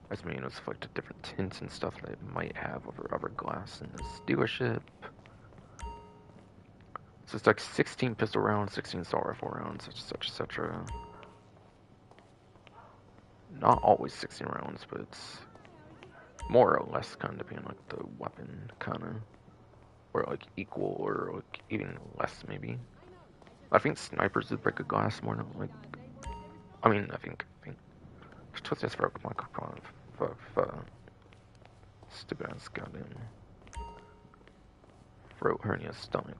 As mean it's like the different tints and stuff that it might have over other glass in this dealership. So it's like 16 pistol rounds, 16 assault rifle rounds, such etc. Not always 16 rounds, but it's more or less kind of being like the weapon kind of, or like equal or like even less maybe. I think snipers would break a glass more than like. I think. Twist this for a microphone. Stupid ass goddamn throat hernia stomach.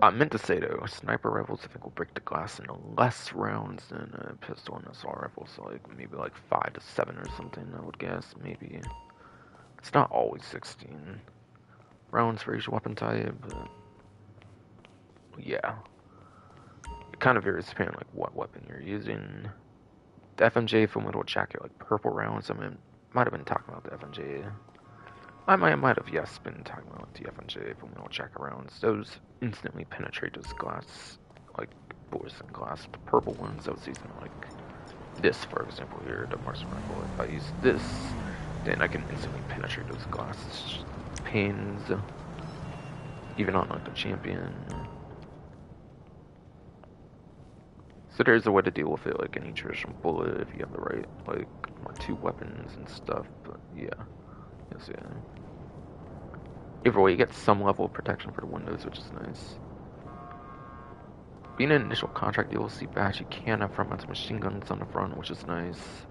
I meant to say though, sniper rifles I think will break the glass in less rounds than a pistol and assault rifle, so like maybe like 5 to 7 or something I would guess, maybe. It's not always 16 rounds for each weapon type, but yeah. It kind of varies depending on like what weapon you're using. The FMJ from Little Jacket, like purple rounds, I mean, might have been talking about the FMJ. I might have, yes, been talking about the FMJ from Little Jacket rounds. Those instantly penetrate those glass, like fluorescent glass. The purple ones, I was using like this, for example, here, the marksman rifle. If I use this, then I can instantly penetrate those glass panes, even on like the champion. So there's a way to deal with it, like any traditional bullet, if you have the right, like, or 2 weapons and stuff, but yeah. Yes, yeah. Either way, you get some level of protection for the windows, which is nice. Being an initial contract DLC batch, you can have front-mounted machine guns on the front, which is nice.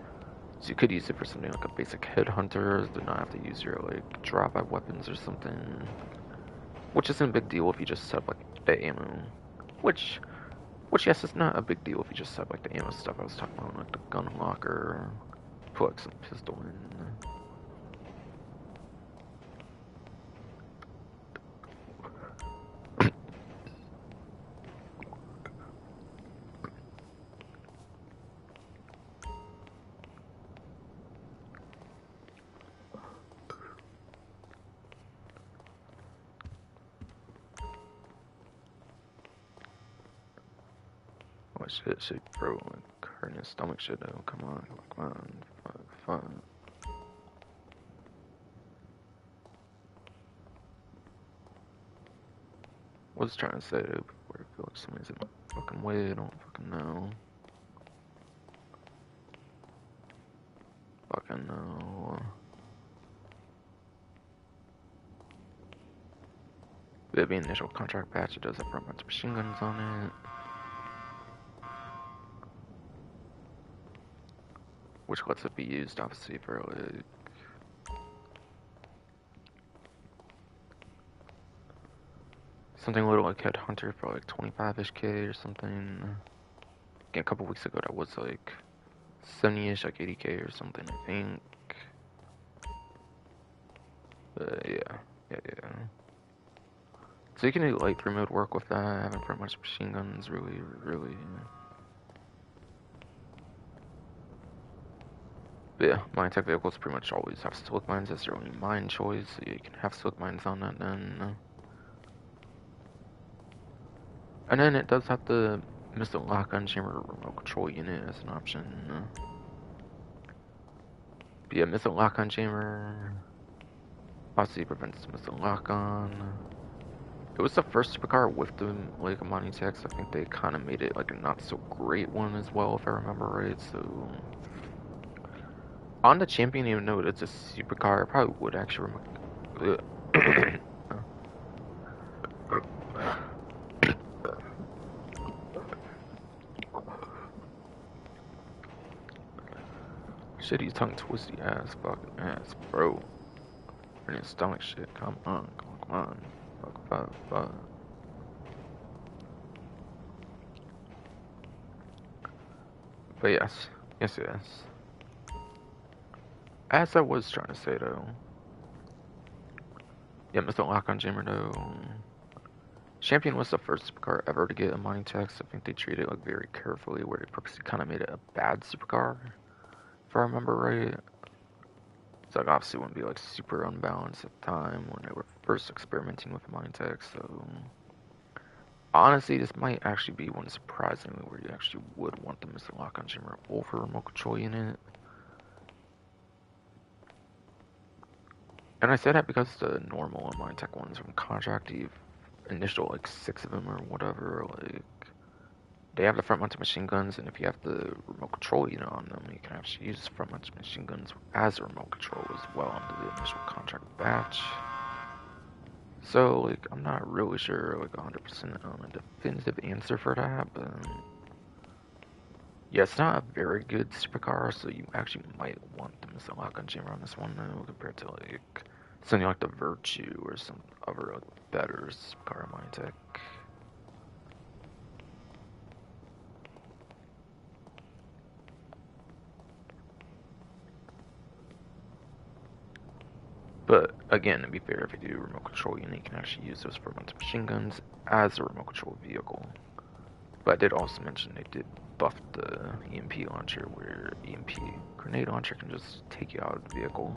So you could use it for something like a basic headhunter, do not have to use your, like, drop-by weapons or something. Which isn't a big deal if you just set up, like, the ammo. Which, yes, it's not a big deal if you just set up, like, the ammo stuff I was talking about, like the gun locker, put like some pistol in. Oh shit, bro, like hurting his stomach shit though. Come on, fuck. What was trying to say though before I feel like somebody's in my fucking way? I don't fucking know. Fucking know. The initial contract patch, it does have front mounted machine guns on it. Which lets it be used, obviously, for like something a little like Headhunter for like 25-ish K or something. Again, a couple weeks ago, that was like 70-ish, like 80K or something, I think. But yeah. So you can do light remote work with that, having front mounted machine guns, really. But yeah, mine tech vehicles pretty much always have silic mines as your only mine choice, so yeah, you can have silic mines on that then. And then it does have the missile lock-on chamber remote control unit as an option. But yeah, missile lock-on chamber obviously prevents missile lock-on. It was the first supercar with the like mining techs. I think they kind of made it like a not so great one as well, if I remember right. So on the champion, even though it's a supercar, I probably would actually shitty tongue twisty ass fucking ass, bro. Freaking stomach shit. Come on. Fuck. But yes. As I was trying to say though. Yeah, Mr. Lock-on Jammer though. Champion was the first supercar ever to get a mining tax. I think they treated it like very carefully, where they purposely kind of made it a bad supercar, if I remember right. So like obviously wouldn't be like super unbalanced at the time when they were first experimenting with the mining tax. So honestly, this might actually be one surprisingly where you actually would want the Mr. Lock-on Jammer over remote control unit. And I say that because the normal mine tech ones from contract, the initial like 6 of them or whatever, like they have the front mounted machine guns, and if you have the remote control unit on them, you can actually use front mounted machine guns as a remote control as well under the initial contract batch. So like I'm not really sure like 100% on a definitive answer for that, but yeah, it's not a very good supercar, so you actually might want the missile lock-on jammer on this one though, compared to like something like the Virtue or some other like better supercar mine tech. But again, to be fair, if you do remote control unit, you can actually use those for mounted machine guns as a remote control vehicle. But I did also mention they did buff the EMP launcher, where EMP grenade launcher can just take you out of the vehicle.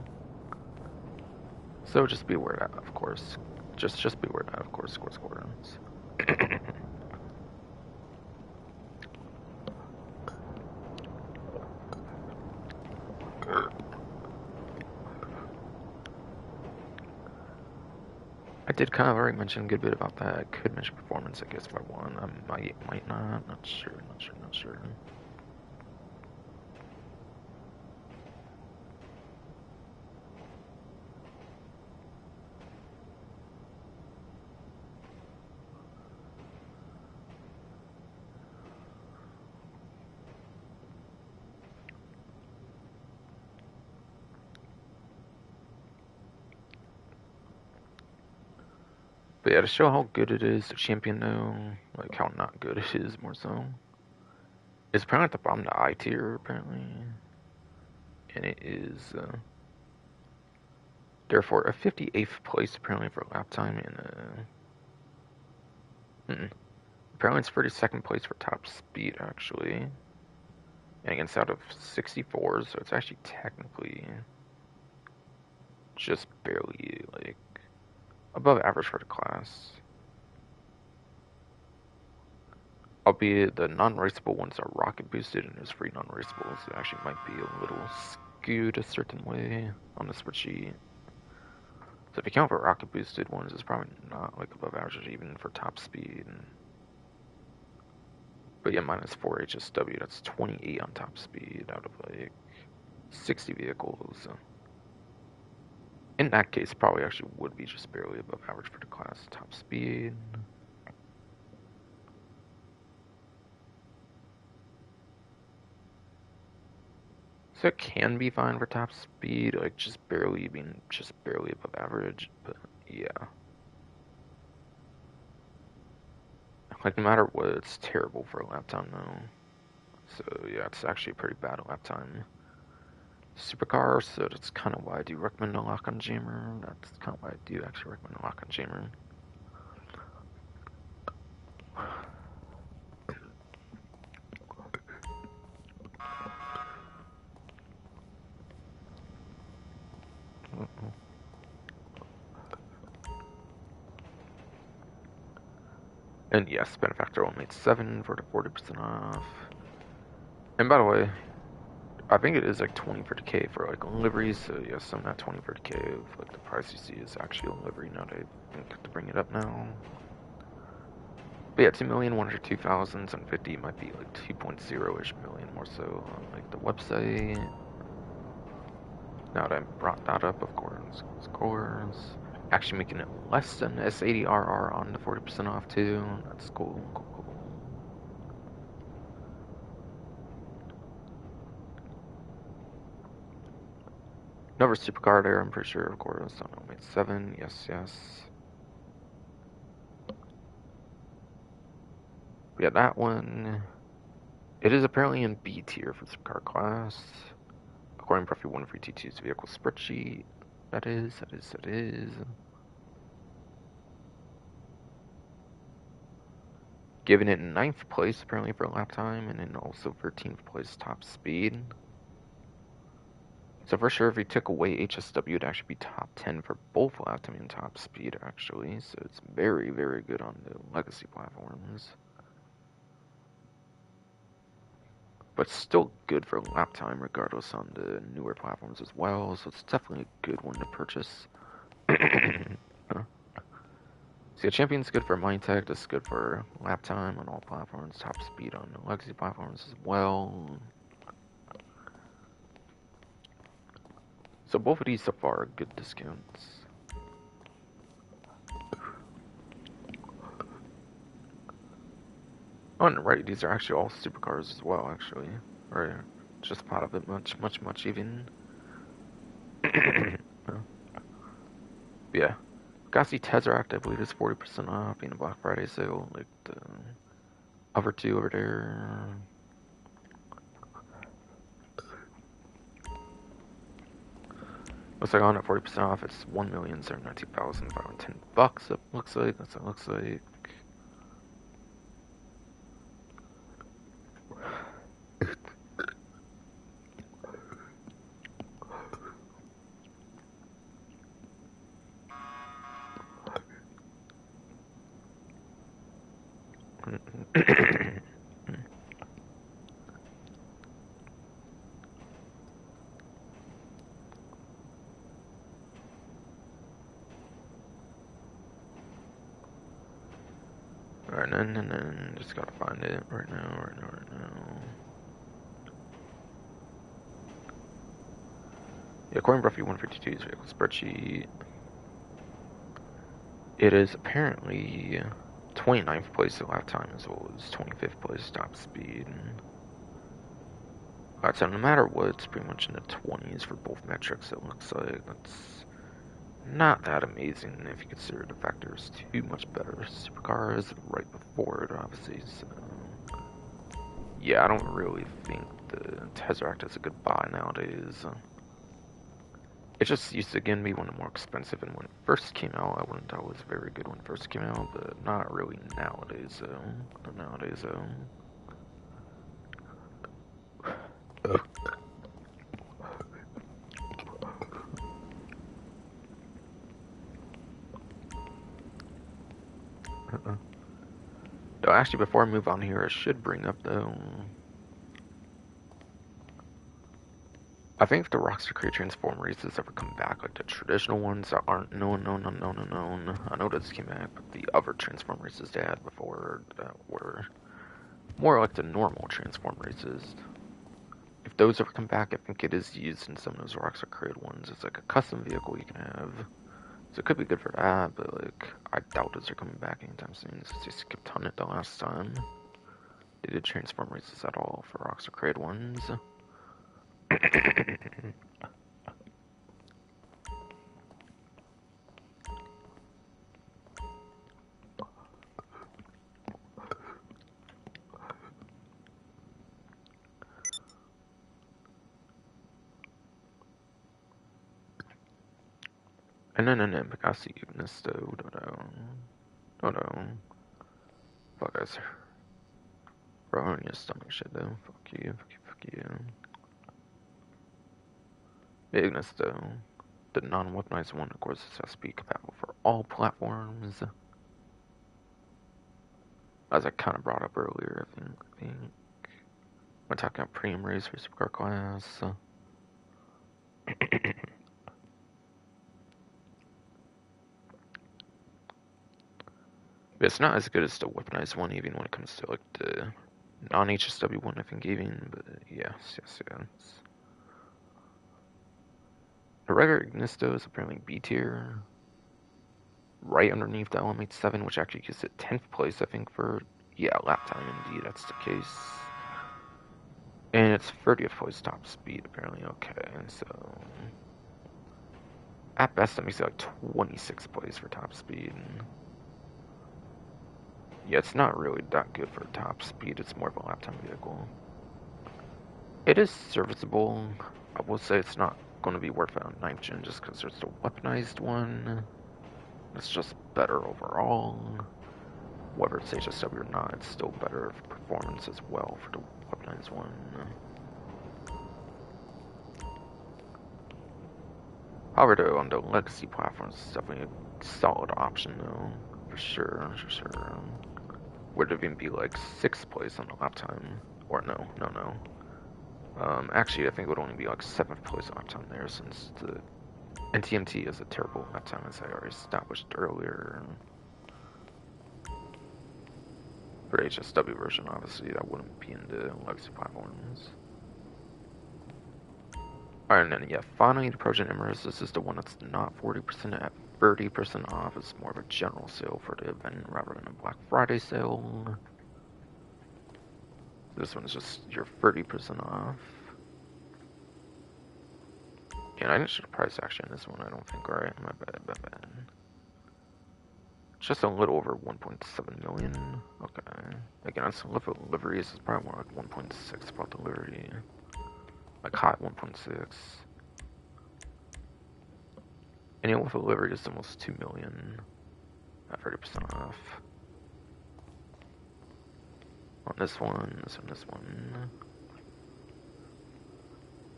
So just be aware of that, of course. Just be aware of that, of course. I did kind of already mention a good bit about that. I could mention performance, I guess, if I want. I might not. Not sure. But yeah, to show how good it is, the champion though, like how not good it is more so. It's apparently at the bottom of the I tier, apparently. and it is therefore a 58th place apparently for lap time, and apparently it's 32nd place for top speed actually, and against out of 64, so it's actually technically just barely like above average for the class. Albeit the non-raceable ones are rocket boosted and there's free non-raceables, so it actually might be a little skewed a certain way on the spreadsheet. So if you count for rocket boosted ones, it's probably not like above average even for top speed. But yeah, minus 4 HSW, that's 28 on top speed out of like 60 vehicles. In that case, probably actually would be just barely above average for the class top speed. So it can be fine for top speed, like just barely above average, but yeah. Like no matter what, it's terrible for a lap time though. So yeah, it's actually a pretty bad lap time. Supercar, so that's kind of why I do recommend a lock on jammer. That's kind of why I do actually recommend a lock on jammer. And yes, benefactor only made 7 for the 40% off. And by the way, I think it is like 20 for the K for like liveries, so yes, I'm not 20 for the K of like the price you see is actually a livery now that I think to bring it up now. But yeah, 2,102,050 might be like 2.0-ish million more so on like the website. Now that I brought that up, of course, actually making it less than S80RR on the 40% off too. That's cool. Another supercar there, I'm pretty sure, of course. I don't know, made 7. Yes. But yeah, that one. It is apparently in B tier for the supercar class. According to Profi 1322's vehicle spreadsheet. That is. Giving it 9th place apparently for lap time, and then also 13th place top speed. So for sure, if we took away HSW, it'd actually be top 10 for both lap time and top speed actually. So it's very, very good on the legacy platforms. But still good for lap time regardless on the newer platforms as well. So it's definitely a good one to purchase. So yeah, Champion's good for Mindtech, that's good for lap time on all platforms, top speed on the legacy platforms as well. So both of these so far are good discounts. Oh, and right, these are actually all supercars as well, actually. Right, just part of it much even. Yeah. Gassi Tesseract, I believe, is 40% off being a Black Friday sale, like the other two over there. Looks like on at 40% off, it's $1,072,510. It looks like, that's what it looks like. Alright, and then just gotta find it right now. Yeah, according to Ruffy 152's vehicle spreadsheet, it is apparently 29th place at lap time as well as 25th place top speed. Alright, so no matter what, it's pretty much in the 20s for both metrics, it looks like. That's not that amazing if you consider the fact there's 2 much better supercars right before it, obviously. So, yeah, I don't really think the Tesseract is a good buy nowadays. It just used to again be one of the more expensive, and when it first came out, I wouldn't thought it was very good when it first came out, but not really nowadays though. Not nowadays though. Though actually, before I move on here, I should bring up though. I think if the Rockstar Create Transform races ever come back, like the traditional ones that aren't known, I know this came back, but the other Transform races they had before that were more like the normal Transform races. If those ever come back, I think it is used in some of those Rockstar Create ones. It's like a custom vehicle you can have. So it could be good for that, but like, I doubt those are coming back anytime soon, since they skipped on it the last time. They did Transform races at all for Rockstar Create ones. And then Picasso Nisto, no. Fuck guys. Bro, on your stomach shit though. Fuck you. Ignis though. The non-weaponized one, of course, has to be compatible for all platforms. As I kind of brought up earlier, I think. We're talking about premium race for supercar class. But it's not as good as the weaponized one, even when it comes to like the non-HSW one, I think, even. But yes. The regular Ignisto is apparently B tier, right underneath the LM87, which actually gives it 10th place, I think, for, yeah, lap time, indeed, that's the case. And it's 30th place top speed, apparently, okay, so... At best, that makes it like 26th place for top speed. Yeah, it's not really that good for top speed, it's more of a lap time vehicle. It is serviceable. I will say it's not going to be worth it on 9th gen just because there's the weaponized one. It's just better overall. Whether it's HSW or not, it's still better performance as well for the weaponized one. However, though, on the legacy platforms, it's definitely a solid option, though. For sure. Would it even be like 6th place on the lap time? Or no. Actually, I think it would only be like 7th place lap time there, since the NTMT is a terrible lap time, as I already established earlier. For HSW version, obviously, that wouldn't be in the legacy platforms. Alright, and then, yeah, finally, the Progen Emirates. This is the one that's not 40% at 30% off. It's more of a general sale for the event rather than a Black Friday sale. This one's just your 30% off. Yeah, I didn't show the price actually on this one, I don't think. Alright, my bad. Just a little over 1.7 million. Okay. Again, it's liveries. It's probably more like 1.6 about the livery. Like hot 1.6. And with a livery, it's almost 2 million at 30% off. On this one.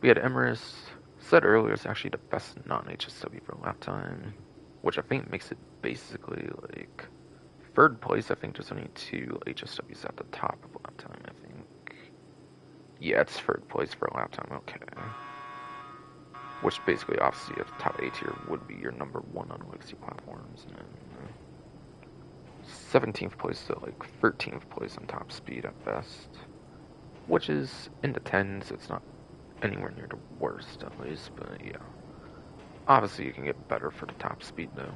We had Emirates. Said earlier, it's actually the best non-HSW for lap time, which I think makes it basically like 3rd place. I think there's only 2 HSWs at the top of lap time, I think. Yeah, it's 3rd place for lap time, okay. Which basically, obviously, at the top A tier would be your number 1 on legacy platforms. And then 17th place to like 13th place on top speed at best. Which is in the 10s, it's not anywhere near the worst, at least, but yeah. Obviously, you can get better for the top speed, though.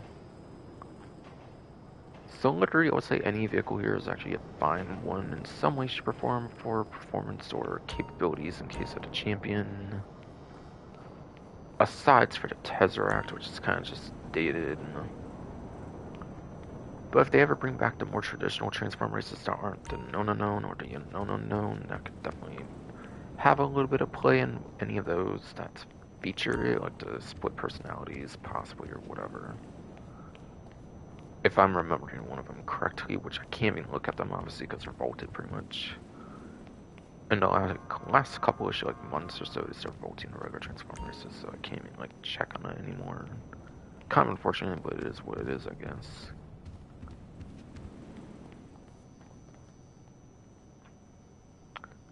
So literally, I would say any vehicle here is actually a fine one in some way, shape, or form for performance or capabilities in case of the champion. Aside for the Tesseract, which is kind of just dated. But if they ever bring back the more traditional transform races that aren't the known unknown or the known unknown, that could definitely have a little bit of play in any of those that feature it, like the split personalities, possibly, or whatever. If I'm remembering one of them correctly, which I can't even look at them, obviously, because they're vaulted pretty much. In the last couple of like months or so, they start vaulting the regular Transformers, so I can't even like check on it anymore. Kind of unfortunate, but it is what it is, I guess.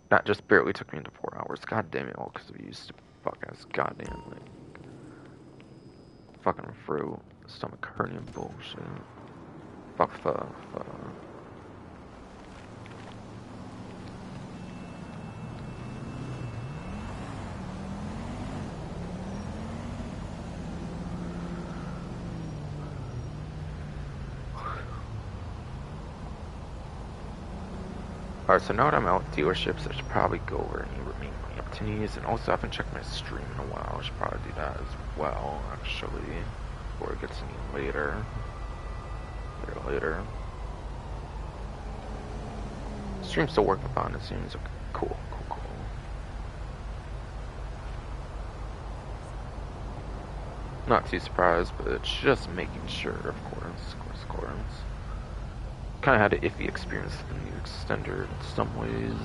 That just barely took me into 4 hours. God damn it, all because of you stupid fuck ass goddamn like fucking fruit, stomach hernia bullshit. Fuck. Alright, so now that I'm out at dealerships, I should probably go over any remaining opportunities, and also I haven't checked my stream in a while. I should probably do that as well, actually, before it gets any later. Later. Stream's still working fine, it seems. Okay, cool. Not too surprised, but just making sure, of course. Kind of had an iffy experience with the new extender in some ways.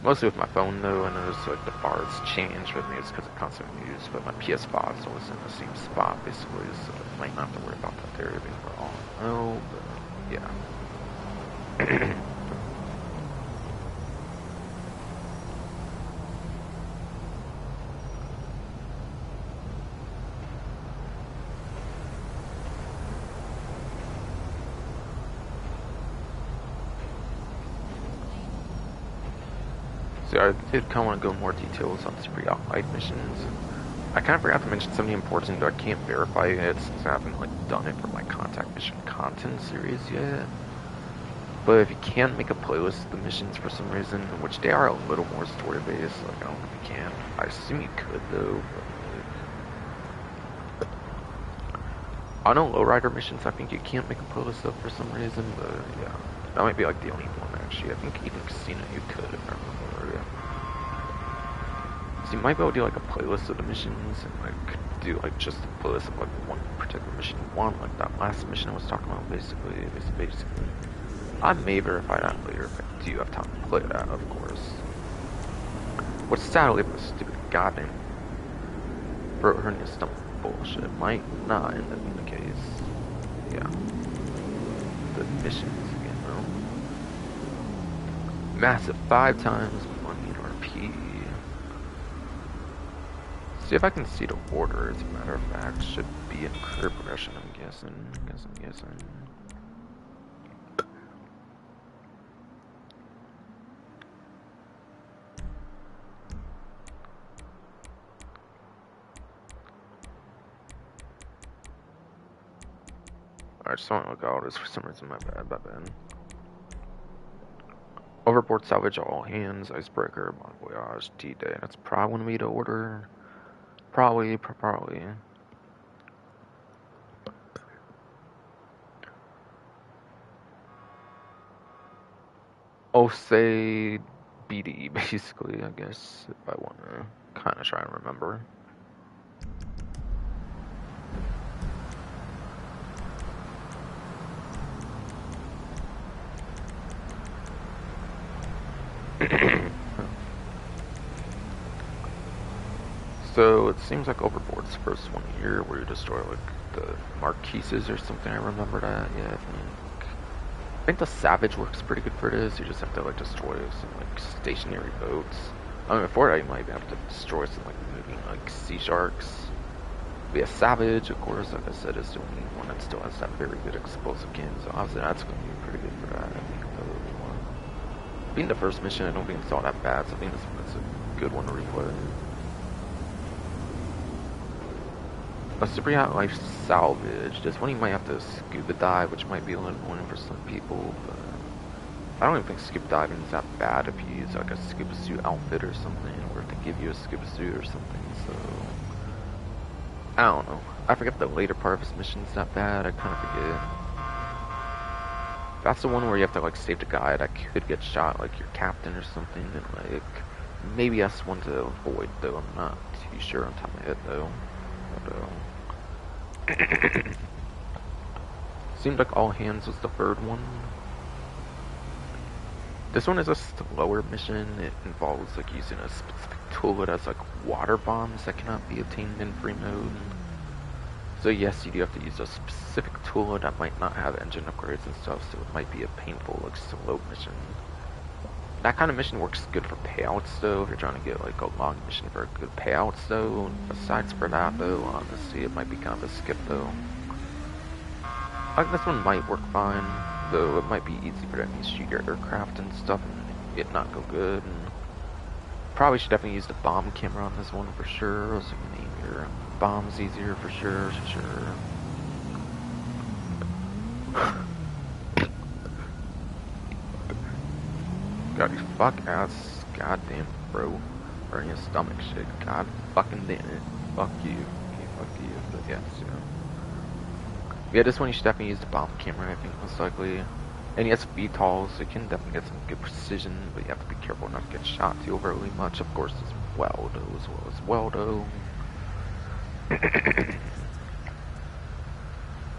Mostly with my phone though, I noticed like the bars change, but maybe it's because of constant use, but my PS5 is always in the same spot basically, so I might not have to worry about that there being wrong. Oh, but yeah. So I did kind of want to go in more details on Superyacht life missions. I kind of forgot to mention something important, but I can't verify it since I haven't like done it for my contact mission content series yet. But if you can make a playlist of the missions for some reason, which they are a little more story based, like I don't know if you can. I assume you could though. But, I know lowrider missions I think you can't make a playlist of for some reason, but yeah. That might be like the only one actually. I think even Casino you could if I remember. Yeah. So you might be able to do like a playlist of the missions and like do like just a playlist of like one particular mission you want, like that last mission I was talking about basically. I may verify that later if I do have time to play that, of course. What's sadly the stupid goddamn throat hernia stomach bullshit might not end up being the case. Yeah. The missions again though. Massive 5 times 1 RP. See if I can see the order, as a matter of fact. Should be in clear progression, I'm guessing. I just want to look at all this for some reason, my bad. Overboard salvage all hands, icebreaker, bon voyage, D-Day. That's probably when we to order. Probably. I'll say BD, basically, I guess, if I want to kind of try and remember. So it seems like Overboard's the first one here where you destroy like the marquises or something. I remember that. Yeah, I think the Savage works pretty good for this. You just have to like destroy some like stationary boats. I mean, before that you might have to destroy some like moving like sea sharks. But yeah, Savage, of course, like I said, is the only one that still has that very good explosive cannon. So obviously that's going to be pretty good for that. I think being the first mission, I don't think it's all that bad. So I think this one's a good one to replay. A Superyacht life salvage. This one you might have to scuba dive, which might be a little annoying for some people, but I don't even think scuba diving is that bad if you use like a scuba suit outfit or something, or if they give you a scuba suit or something, so I don't know. I forget the later part of this mission's that bad, I kinda forget. That's the one where you have to like save the guy that could get shot, like your captain or something, and like maybe that's one to avoid, though. I'm not too sure on top of my head, though. But, seemed like all hands was the third one. This one is a slower mission. It involves like using a specific tool that has like water bombs that cannot be obtained in free mode. So yes, you do have to use a specific tool that might not have engine upgrades and stuff, so it might be a painful, like, slow mission. That kind of mission works good for payouts, though, if you're trying to get, like, a long mission for good payouts, though. Besides for that, though, honestly, it might be kind of a skip, though. Like, this one might work fine, though it might be easy for them to shoot your aircraft and stuff and it not go good. And probably should definitely use the bomb camera on this one for sure, so you can aim your bombs easier for sure, God, you fuck ass, goddamn bro, or in your stomach shit, god fucking damn it, fuck you, okay, fuck you, but yes, you know. Yeah, this one you should definitely use the bomb camera, I think, most likely. And yes, VTOL, so you can definitely get some good precision, but you have to be careful not to get shot too overly much, of course, as well, though.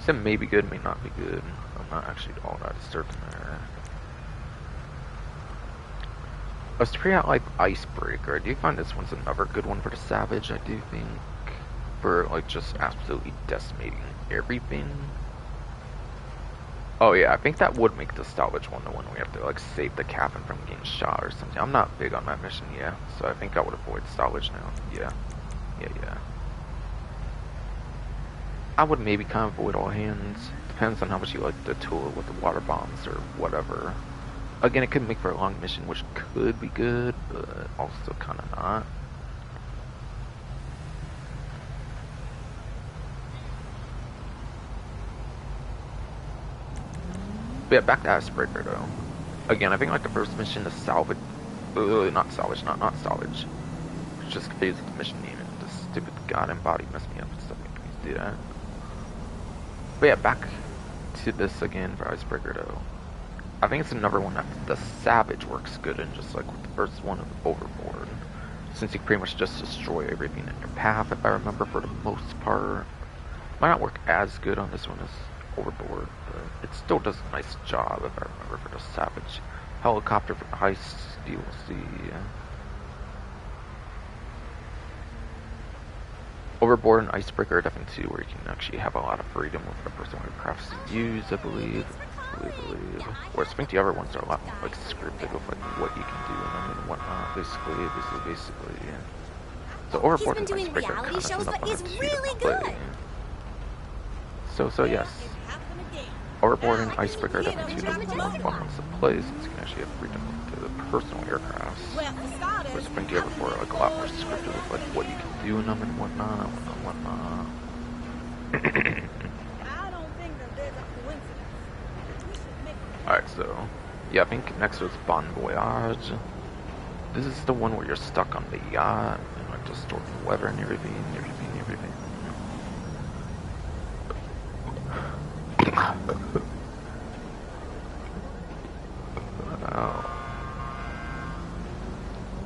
Sim may be good, may not be good. I'm not actually all that certain there. A Superyacht like Icebreaker. I do find this one's another good one for the Savage, I do think. For like just absolutely decimating everything. Oh yeah, I think that would make the Salvage one the one we have to like save the cabin from getting shot or something. I'm not big on that mission, yeah. So I think I would avoid Salvage now. Yeah. I would maybe kind of avoid all hands. Depends on how much you like the tool with the water bombs or whatever. Again, it could make for a long mission, which could be good, but also kind of not. But yeah, back to Icebreaker though. Again, I think like the first mission, the salvage, not salvage. Just confused with the mission name and the stupid goddamn body messed me up and stuff. Please do that. But yeah, back to this again for Icebreaker though. I think it's another one that the Savage works good in, just like with the first one of Overboard. Since you pretty much just destroy everything in your path, if I remember, for the most part. Might not work as good on this one as Overboard, but it still does a nice job, if I remember, for the Savage. Helicopter for the heist, DLC. Overboard and Icebreaker are definitely two where you can actually have a lot of freedom with the personal aircrafts to use, I believe. Whereas I think the other ones are a lot more like scripted with like what you can do and whatnot, basically. Yeah. So Overboard and Icebreaker kind of enough on it really to play. So yes. Overboard and Icebreaker are definitely two of the more fun ones to play, since you can actually have freedom to the personal aircrafts. Whereas I think the other four are like a lot more scripted with like what you can do in them and whatnot. Alright, so yeah, I think next was Bon Voyage. This is the one where you're stuck on the yacht and like just storm the weather and everything. Oh.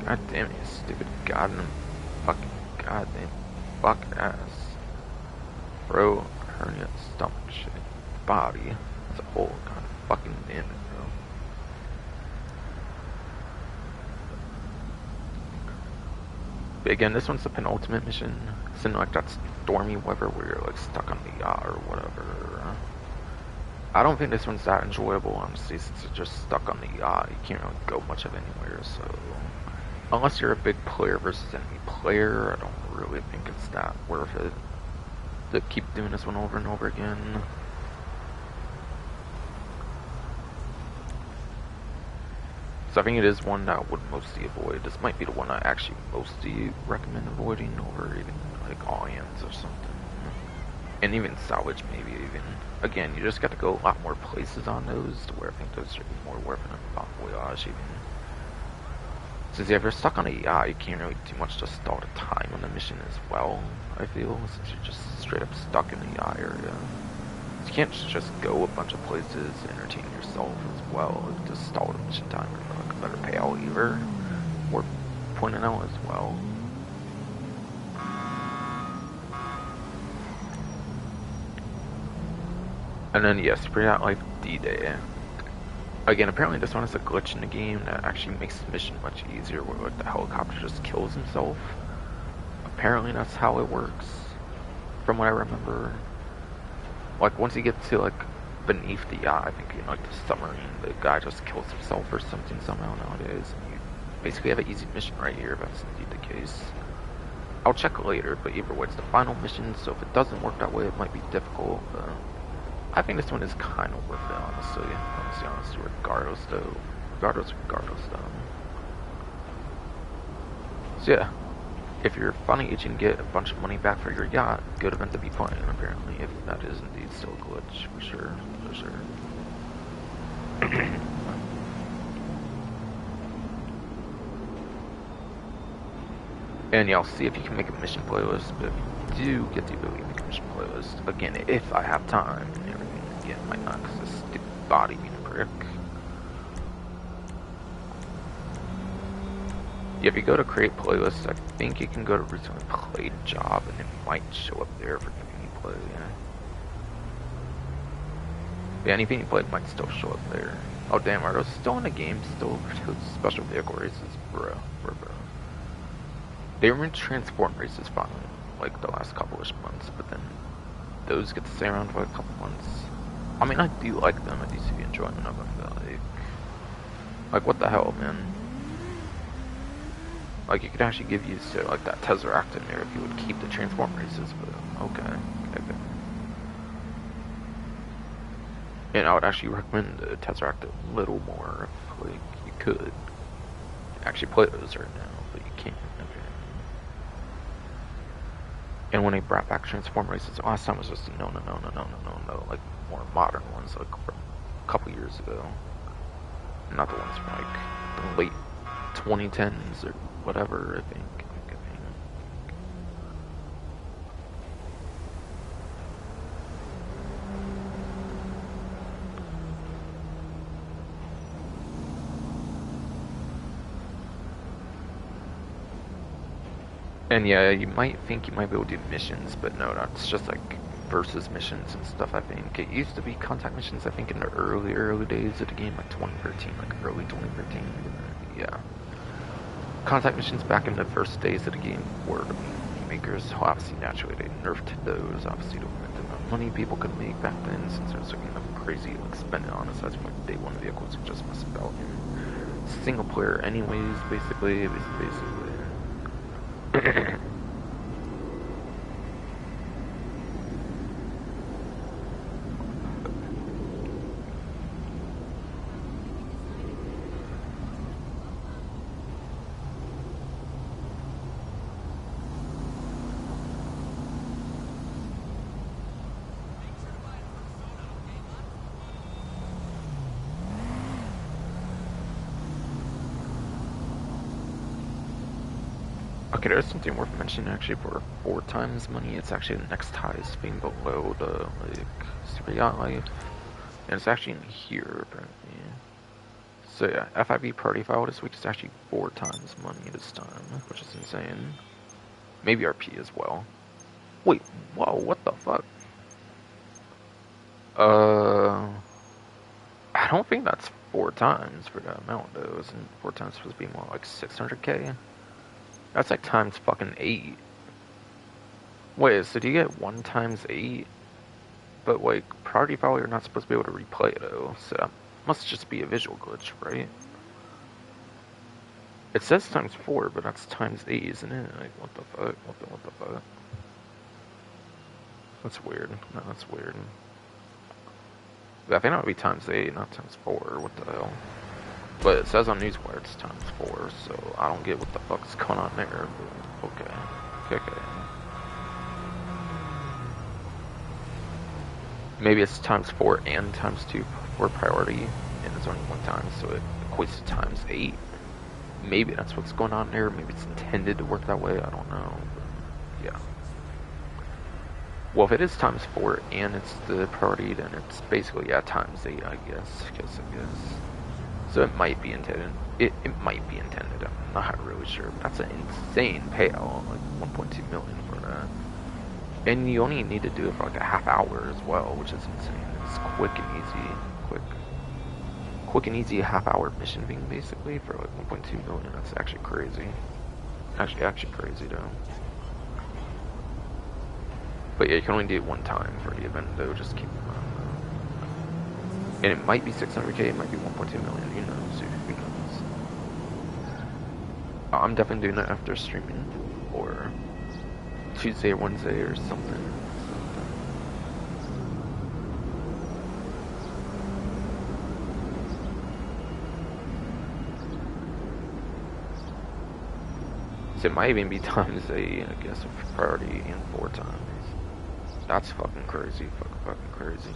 God damn it, you stupid goddamn fuck ass. Bro, hernia, stomach shit, body as a whole, god fucking damn it, bro. But again, this one's the penultimate mission. It's in like that stormy weather where you're like stuck on the yacht or whatever. I don't think this one's that enjoyable, honestly, since you're just stuck on the yacht. You can't really go much of anywhere, so unless you're a big player versus enemy player, I don't really think it's that worth it to keep doing this one over and over again. So I think it is one that I would mostly avoid. This might be the one I actually mostly recommend avoiding over even like all hands or something. And even salvage, maybe even. Again, you just got to go a lot more places on those, to where I think those should be more worth it than Bon Voyage, even. Since if you're stuck on a yacht, you can't really do much to stall the time on the mission as well, I feel, since you're just straight up stuck in the yacht area. So you can't just go a bunch of places to entertain yourself as well, to stall the mission time or like a better payout either. Or pointed out as well. And then yes, Superyacht Life D-Day. Again, apparently this one is a glitch in the game that actually makes the mission much easier, where like, the helicopter just kills himself. Apparently that's how it works, from what I remember. Like once you get to like beneath the yacht, I think in like the submarine, the guy just kills himself or something somehow nowadays. And you basically have an easy mission right here if that's indeed the case. I'll check later, but either way it's the final mission, so if it doesn't work that way it might be difficult, but I think this one is kind of worth it, honestly. Regardless though. So yeah, if you're finding it, you can get a bunch of money back for your yacht. Good event to be playing, apparently, if that is indeed still a glitch, for sure. And yeah, I'll see if you can make a mission playlist, but if you do get the ability to make a mission playlist, again, if I have time and everything, again, might not, because this stupid body being a prick. Yeah, if you go to create playlists, I think you can go to recently played job, and it might show up there for anything you play, yeah, anything you played might still show up there. Oh damn, are those still in the game? Still special vehicle races? Bro. They were in transform races finally, like the last couple-ish months, but then those get to stay around for a couple months. I mean, I do like them, I do see the enjoyment of them, but like what the hell, man? Like, you could actually give you, so, like, that Tesseract in there if you would keep the transform races, but okay. And I would actually recommend the Tesseract a little more if, like, you could actually play those right now, but you can't. And when they brought back transform races, last time was just no, like more modern ones, like from a couple years ago. Not the ones from like the late 2010s or whatever, I think. And yeah, you might think you might be able to do missions, but no, that's just like versus missions and stuff, I think. It used to be contact missions, I think, in the early days of the game, like 2013, like early 2013. Yeah. Contact missions back in the first days of the game were the makers. Obviously, naturally, they nerfed those, obviously, to limit the amount of money people could make back then, since there was like enough crazy, like, spending on us. That's when day one vehicles were just mess about in single player anyways, basically. Okay, there's something worth mentioning actually. For 4 times money, it's actually the next highest being below the like Superyacht Life, and it's actually in here apparently. So yeah, FIB party file this week is actually 4 times money this time, which is insane. Maybe RP as well. Wait, whoa, what the fuck? I don't think that's 4 times for that amount though. Isn't 4 times supposed to be more like 600k? That's like times fucking 8. Wait, so do you get 1 times 8? But like, priority file, you're not supposed to be able to replay it though, so that must just be a visual glitch, right? It says times 4, but that's times 8, isn't it? Like, what the fuck? What the fuck? That's weird. No, that's weird. I think that would be times 8, not times 4. What the hell? But it says on Newswire it's times 4, so I don't get what the fuck's going on there, but okay. Maybe it's times 4 and times 2 for priority, and it's only 1 time, so it equates to times 8. Maybe that's what's going on there, maybe it's intended to work that way, I don't know, but yeah. Well, if it is times 4 and it's the priority, then it's basically, yeah, times 8, I guess. So it might be intended. It might be intended. I'm not really sure. But that's an insane payout, like 1.2 million for that. And you only need to do it for like a half hour as well, which is insane. It's quick and easy. Quick and easy half hour mission thing basically for like 1.2 million. That's actually crazy. Actually crazy though. But yeah, you can only do it one time for the event though, just keep in mind. And it might be 600k, it might be 1.2 million, who knows, who knows. I'm definitely doing it after streaming, or Tuesday or Wednesday or something. So it might even be times 8, I guess, with priority and 4 times. That's fucking crazy, fucking crazy.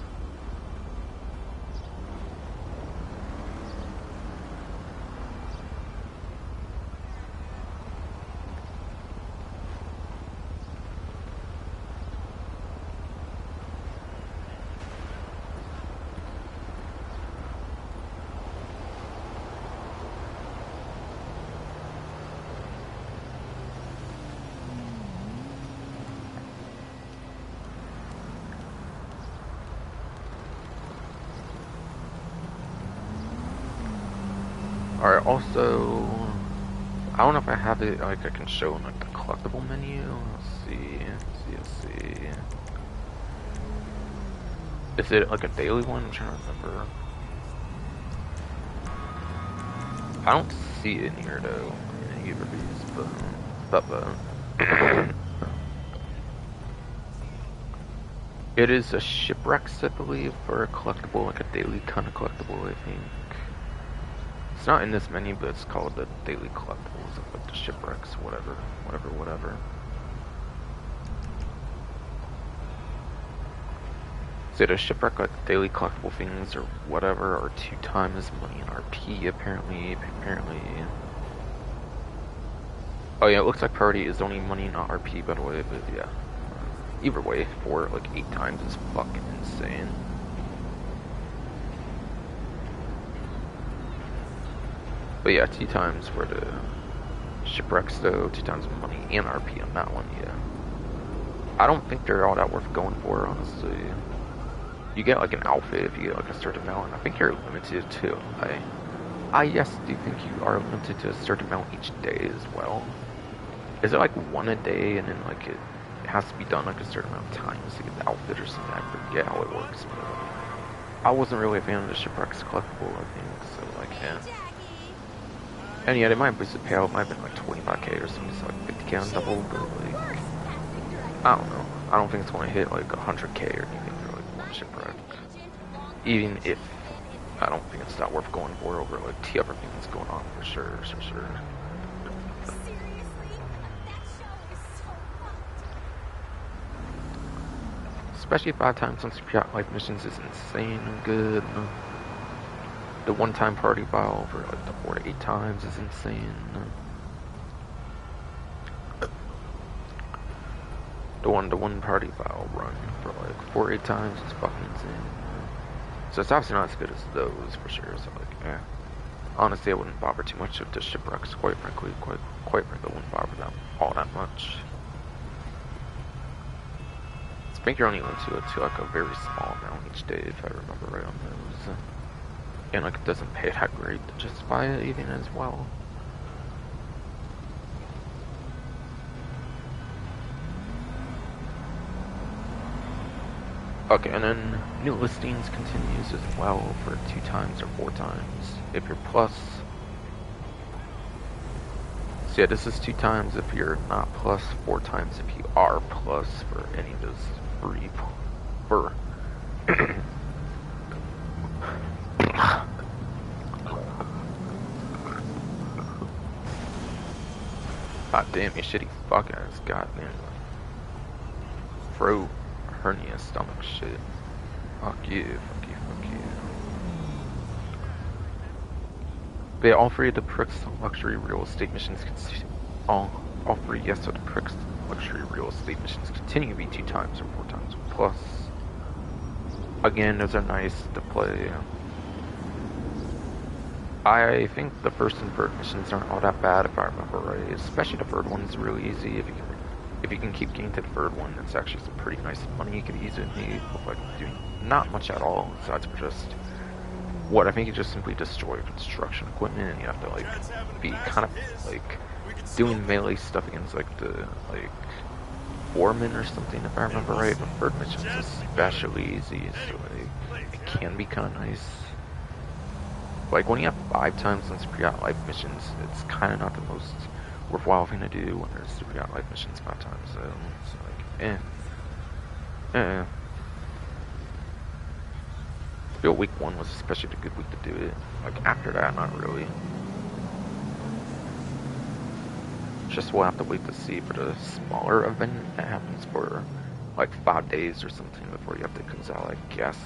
Alright, also, I don't know if I have it, like, I can show in, like, the collectible menu. Let's see. Is it, like, a daily one? I'm trying to remember. I don't see it in here, though, in either of these, but it is a shipwrecks, I believe, for a collectible, like a daily kind of collectible, I think. It's not in this menu, but it's called the daily collectibles of like the shipwrecks, whatever. So the shipwreck, like daily collectible things or whatever, are 2 times money in RP apparently. Oh yeah, it looks like priority is only money, not RP, by the way. But yeah, either way, 4 like 8 times is fucking insane. But yeah, 2 times for the shipwrecks though, 2 times money and RP on that one, yeah. I don't think they're all that worth going for, honestly. You get like an outfit if you get like a certain amount, and I think you're limited to, I yes do think you are limited to a certain amount each day as well. Is it like 1 a day and then like it has to be done like a certain amount of times to get the outfit or something? I forget how it works, but I wasn't really a fan of the shipwrecks collectible, I think, so like yeah. And yeah, they might boost the payout, it might have been like 25k or something, so like 50k on double, but like, I don't know. I don't think it's going to hit like 100k or anything for like 1 shipwreck. Even if, I don't think it's that worth going for over like the other things going on for sure. Especially 5 times on Superyacht life missions is insane and good. The 1-time party file for like the 4 to 8 times is insane. The one party file run for like 4 to 8 times is fucking insane. So it's obviously not as good as those for sure. So like, yeah. Honestly, I wouldn't bother too much with the shipwrecks. Quite frankly, I wouldn't bother them all that much. I think you're only limited to like a very small amount each day, if I remember right on those. And like it doesn't pay that great to just buy it even as well. Okay, and then new listings continues as well for 2 times or 4 times if you're plus. So yeah, this is 2 times if you're not plus, 4 times if you are plus for any of those free for God damn, you shitty fuck ass, goddamn throat hernia stomach shit. Fuck you. But yeah, all 3 of the Pricks luxury real estate missions all 3 yes of the Pricks luxury real estate missions continue to be 2 times or 4 times plus. Again, those are nice to play. I think the first and third missions aren't all that bad if I remember right. Especially the third one's really easy. If you can keep getting to the third one, it's actually some pretty nice money you could easily make with like doing not much at all, besides for just what I think you just simply destroy construction equipment and you have to like be kind of like doing melee stuff against like the like foreman or something if I remember right. The third mission's especially easy, so like it can be kinda nice. Like, when you have 5 times on Superyacht Life missions, it's kind of not the most worthwhile thing to do when there's Superyacht Life missions 5 times, so it's like, eh. I feel week 1 was especially a good week to do it. Like, after that, not really. Just we'll have to wait to see for the smaller event that happens for, like, 5 days or something before you have to close out, I guess,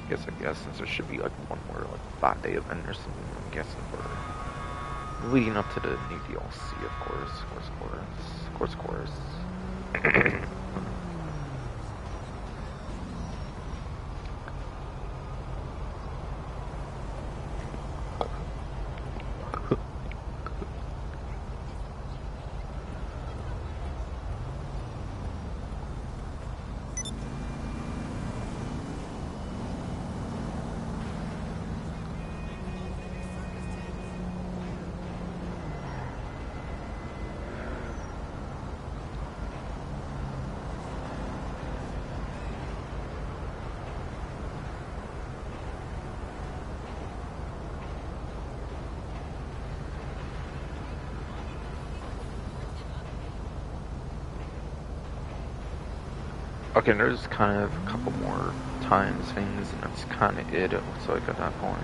since there should be, like, one more, like, 5-day event or something, I'm guessing, for leading up to the new DLC, of course. Okay, there's kind of a couple more times things, and that's kind of it looks like at that point.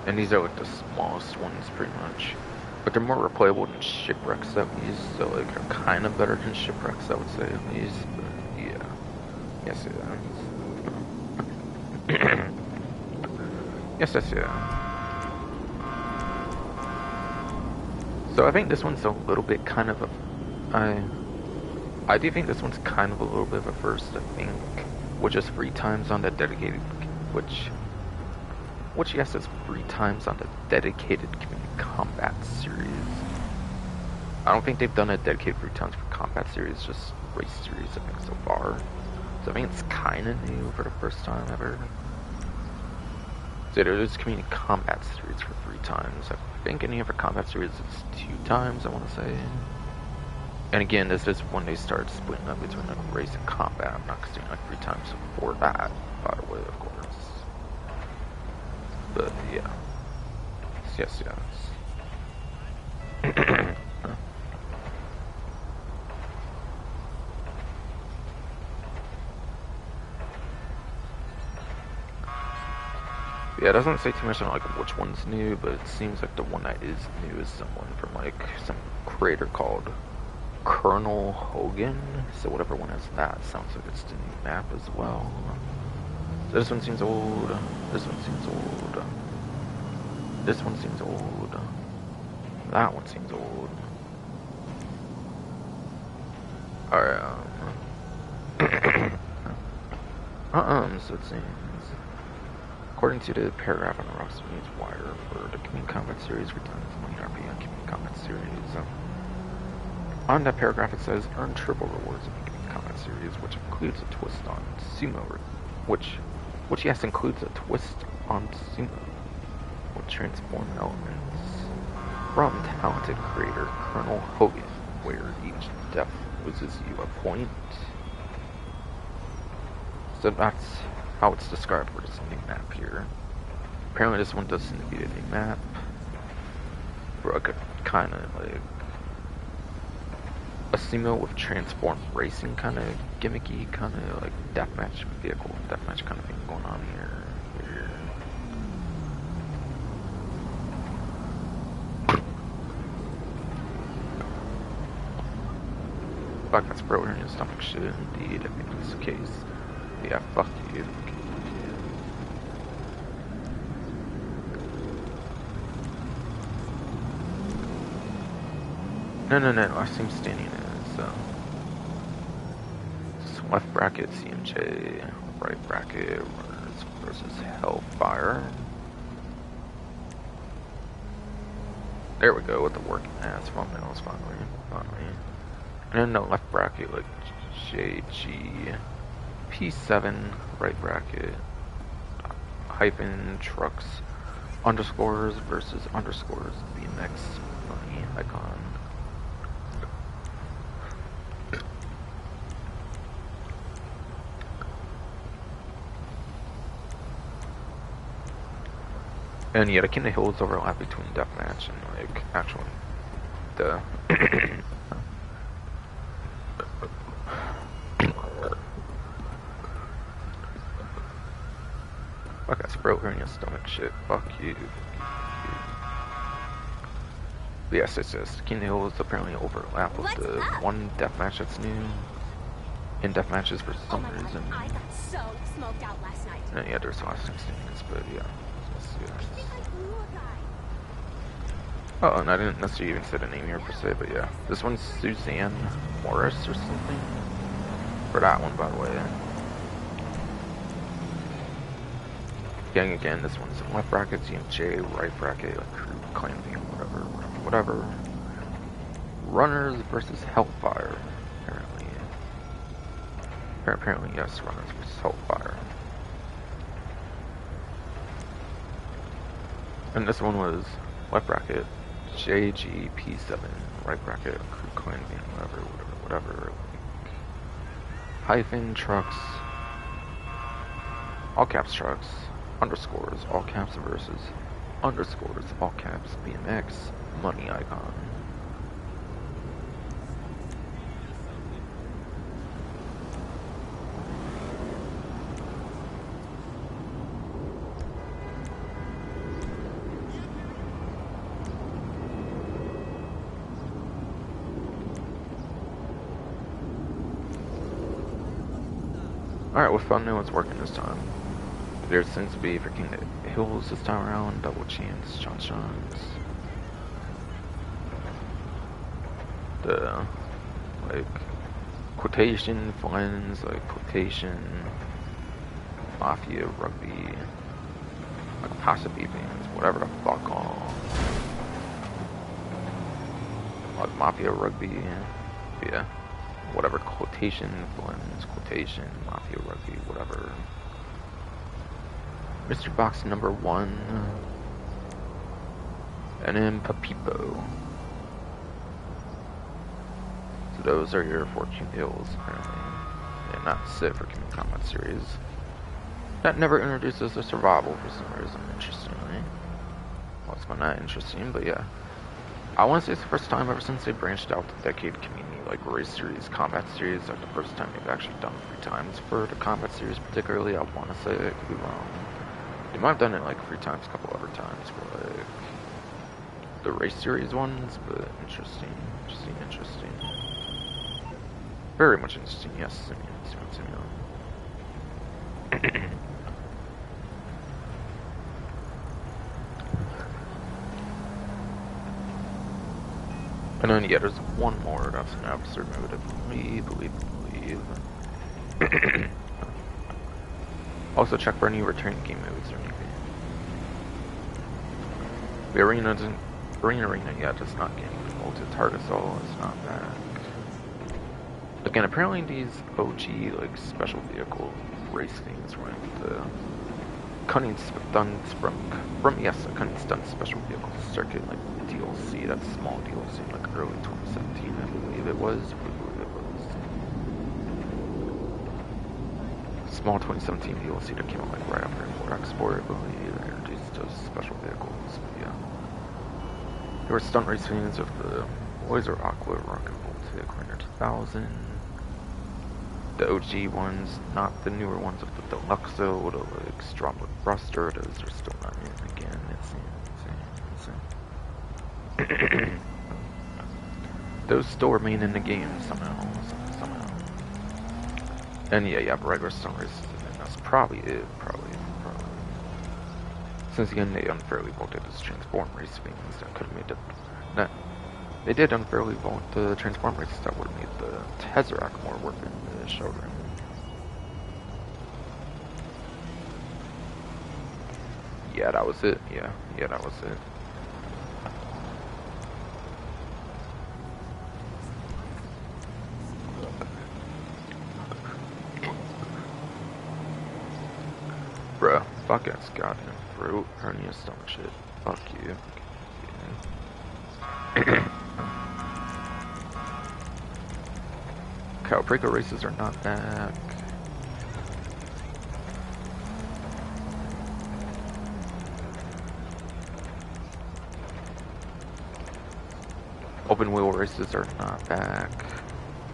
And these are like the smallest ones, pretty much. But they're more replayable than shipwrecks at least, so like they're kind of better than shipwrecks, I would say at least. But yeah, yes, yeah. yes, yeah. So I think this one's a little bit kind of a, I do think this one's kind of a little bit of a first, I think, which is 3 times on the dedicated, which yes is 3 times on the dedicated community combat series. I don't think they've done a dedicated 3 times for combat series, just race series I think so far. So I think it's kind of new for the first time ever. So there's community combat series for 3 times. I think any other combat series is 2 times, I want to say. And again, this is when they start splitting up between like race and combat. I'm not doing like 3 times for that, by the way, of course. But yeah. Yes. Yeah, it doesn't say too much on like which one's new, but it seems like the one that is new is someone from like some creator called Colonel Hogan. So whatever one has that sounds like it's the new map as well. So this one seems old. This one seems old. This one seems old. That one seems old. Alright, so it seems, according to the paragraph on the Rockstar News Wire for the Community Combat Series, returns money RP on Community Combat Series. On that paragraph it says, earn triple rewards in the Community Combat Series, which includes a twist on sumo, which yes includes a twist on sumo, with transform elements from talented creator Colonel Hogan, where each death loses you a point. So that's how it's described for this new map here. Apparently this one does seem to be a new map for like a kind of like a sumo with transformed racing kind of gimmicky, kind of like deathmatch vehicle, deathmatch kind of thing going on here. Fuck, that's bro in your stomach shit indeed, I think that's the case. Yeah, fuck you. No, I seem standing in it, so. Left bracket, CMJ, right bracket, runners versus Hellfire. There we go with the working ass thumbnails finally. And then the left bracket, like JG, P7, right bracket, hyphen, trucks, underscores versus underscores, BMX, money, icon. And yeah, the King of Hills overlap between deathmatch and like actual the fuck, I broke her in your stomach shit. Fuck you. But yes, it's just King of Hills apparently overlap with the one deathmatch that's new in deathmatches for some reason. I got so smoked out last night. And yeah, there's lots of things, but yeah. Oh, and I didn't necessarily even say the name here per se, but yeah. This one's Suzanne Morris or something. For that one, by the way. Again, this one's left bracket, CMJ, right bracket, like crew, clan view, whatever. Runners versus Hellfire, apparently. Apparently, yes, Runners versus Hellfire. And this one was left bracket, JGP7, right bracket, crew, clan view, whatever. Hyphen, trucks, all caps trucks, underscores, all caps versus, underscores, all caps, BMX, money icon. Alright, well, fun new one's working this time. There seems to be freaking Hills this time around, double chance, shots. The, like, quotation, funds, like, quotation, mafia, rugby, like, possibly fans, whatever the fuck all. Like, mafia, rugby, yeah. Whatever, quotation, funds, quotation, mafia, rugby, whatever. Mr. Box number 1. And then Papipo. So those are your 14 hills, apparently. And that's it for King Combat series. That never introduces a survival for some reason, interestingly. Well, it's not interesting, but yeah. I want to say it's the first time ever since they branched out the Decade community, like race series, combat series, like the first time they've actually done 3 times for the combat series particularly. I want to say, I could be wrong. They might have done it like 3 times, a couple other times for like the race series ones, but interesting. Very much interesting, yes, Simeon. And then, yeah, there's one more. That's an absurd mode, I believe. Also, check for any returning game modes or anything. The arena, yeah, does not get any ultimate target assault. It's not back. Again, apparently these OG, like, special vehicle race things, right? The Cunning Stunts from yes, a Cunning Stunts special vehicle circuit, like DLC, that small DLC, like early 2017, I believe it was. Small 2017 DLC that came out like right after Import Export, I believe. They introduced those special vehicles. But yeah, there were stunt race fans of the Boys or Aqua Rocket Voltic Runner 2000. The OG ones, not the newer ones of the Deluxo, the like Strong with Thruster, those are still not in again. It's those still remain in the game somehow. And yeah, but regular stunt races, and that's probably it, probably. Since again, they unfairly voted as Transform race things that could have made it. That they did unfairly vote the Transform races that would have made the Tesseract more worth in the showroom. Yeah, that was it. Yeah, that was it. Bruh, fuck ass goddamn throat hernia stomach shit. Fuck you. Calpreco races are not back. Open wheel races are not back.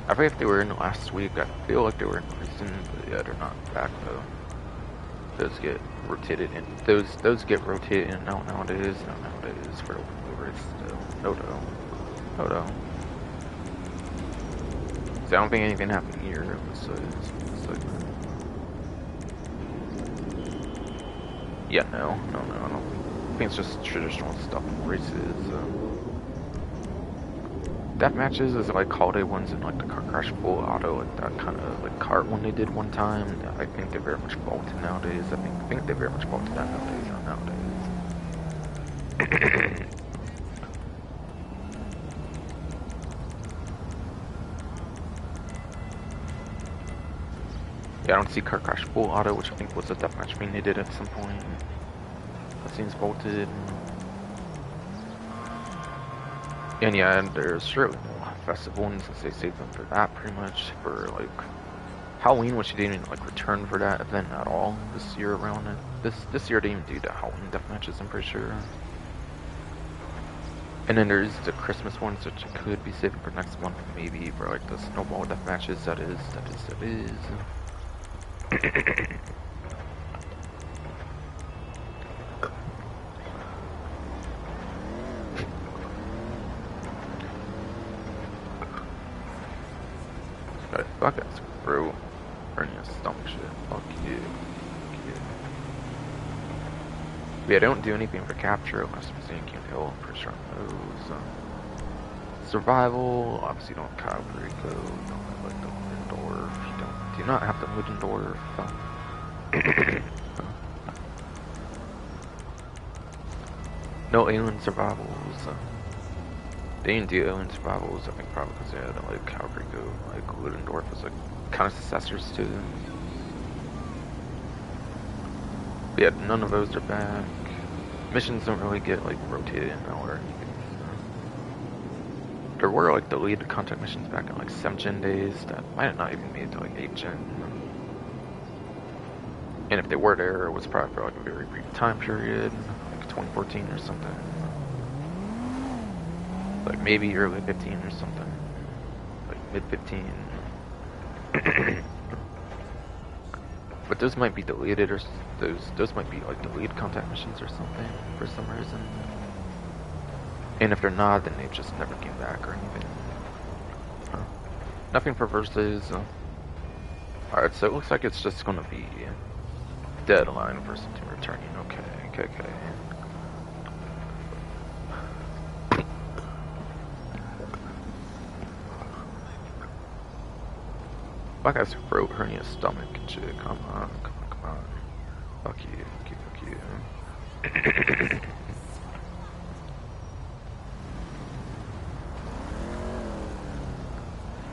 I forget if they were in last week. I feel like they were in recent, but yeah, they're not back though. Those get rotated in. Those get rotated in nowadays. Not nowadays for open wheel races still. No. So I don't think anything happened here. So it's like, yeah, no. I don't think it's just traditional stuff races. Death matches is like holiday ones and like the car crash full auto, like that kind of like kart one they did one time. I think they're very much faulted nowadays. I think they're very much faulted that nowadays. Yeah, I don't see car crash full auto, which I think was a deathmatch thing they did at some point. That seems bolted. And yeah, and there's surely no festival ones since they saved them for that pretty much. For like Halloween, which they didn't like return for that event at all this year around it. This year they didn't do the Halloween deathmatches, I'm pretty sure. And then there's the Christmas ones, which I could be saving for next month, maybe for like the snowball deathmatches. That is. Fuck it, bro. Hernia stomach shit. Fuck you. Yeah, don't do anything for capture unless I'm seeing King Hill. Pretty sure on those. Survival, obviously don't have Calbrico, don't have like the Ludendorff, do not have the Ludendorff. No alien survivals. They didn't do alien survivals, I think probably because they had like Calbrico, like Ludendorff was like kind of successors to them. But yeah, none of those are back. Missions don't really get like rotated in now or anything. There were like deleted content missions back in like 7th gen days that might have not even made it to like 8th gen. And if they were there, it was probably for like a very brief time period, like 2014 or something. Like maybe early 15 or something. Like mid 15. But those might be deleted, or those might be like deleted contact missions or something for some reason. And if they're not, then they just never came back or anything. Nothing for versus. Alright, so it looks like it's just gonna be deadline for something returning. Okay. Black guy's throat hernia, stomach and shit. Come on. Fuck you.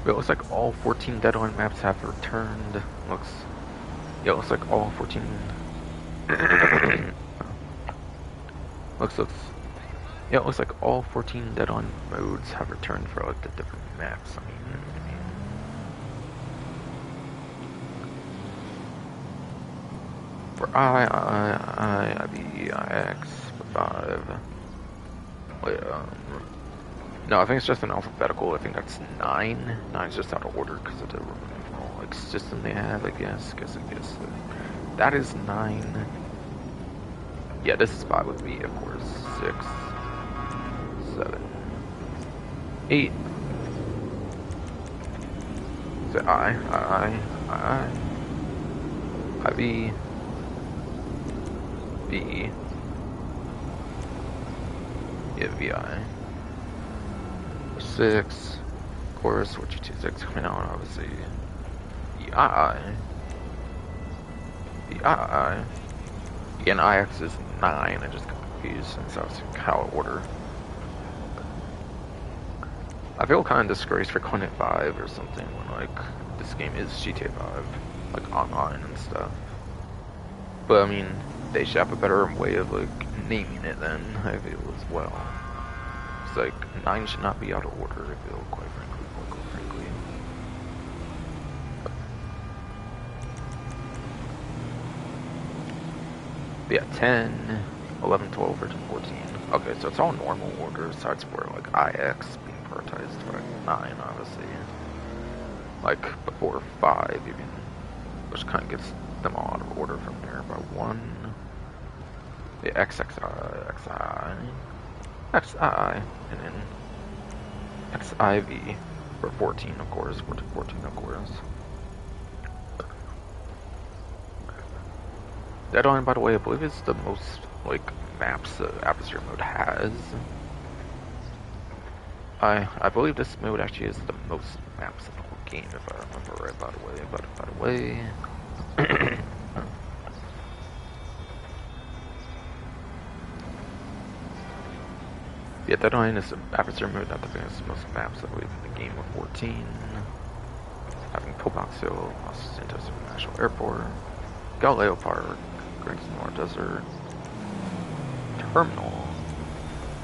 But it looks like all 14 deadline maps have returned. It looks like all 14. It looks like all 14 deadline modes have returned for like the different maps. I mean. For IBIX 5. Wait, no, I think it's just an alphabetical. I think that's 9. 9's just out of order because of the like system they have, I guess. That is 9. Yeah, this is 5 with me, of course. 6, 7, 8. So IB. B. Yeah, VI. 6. Of course, which 26 coming out, obviously. EI. And IX is 9. I just got confused since I was how order. I feel kind of disgraced for calling it 5 or something when, like, this game is GTA 5. Like, online and stuff. But I mean, they should have a better way of like naming it then, I feel as well. It's like 9 should not be out of order, I feel, quite frankly. But yeah, 10, 11, 12, 13, 14. Okay, so it's all normal order, besides for like IX being prioritized for 9, obviously. Like before 5 even, which kind of gets them all out of order from there by 1. The XXI, XI, and then XIV for 14, of course, 14, of course. Deadline, by the way, I believe is the most, like, maps the Atmosphere mode has. I believe this mode actually is the most maps in the whole game, if I remember right, by the way. Yeah, Deadline is the Atmosphere mode, not the biggest, most maps, I believe, in the game with 14. Having Pillbox Hill, Los Santos International Airport, Galileo Park, Grand Senora Desert, Terminal,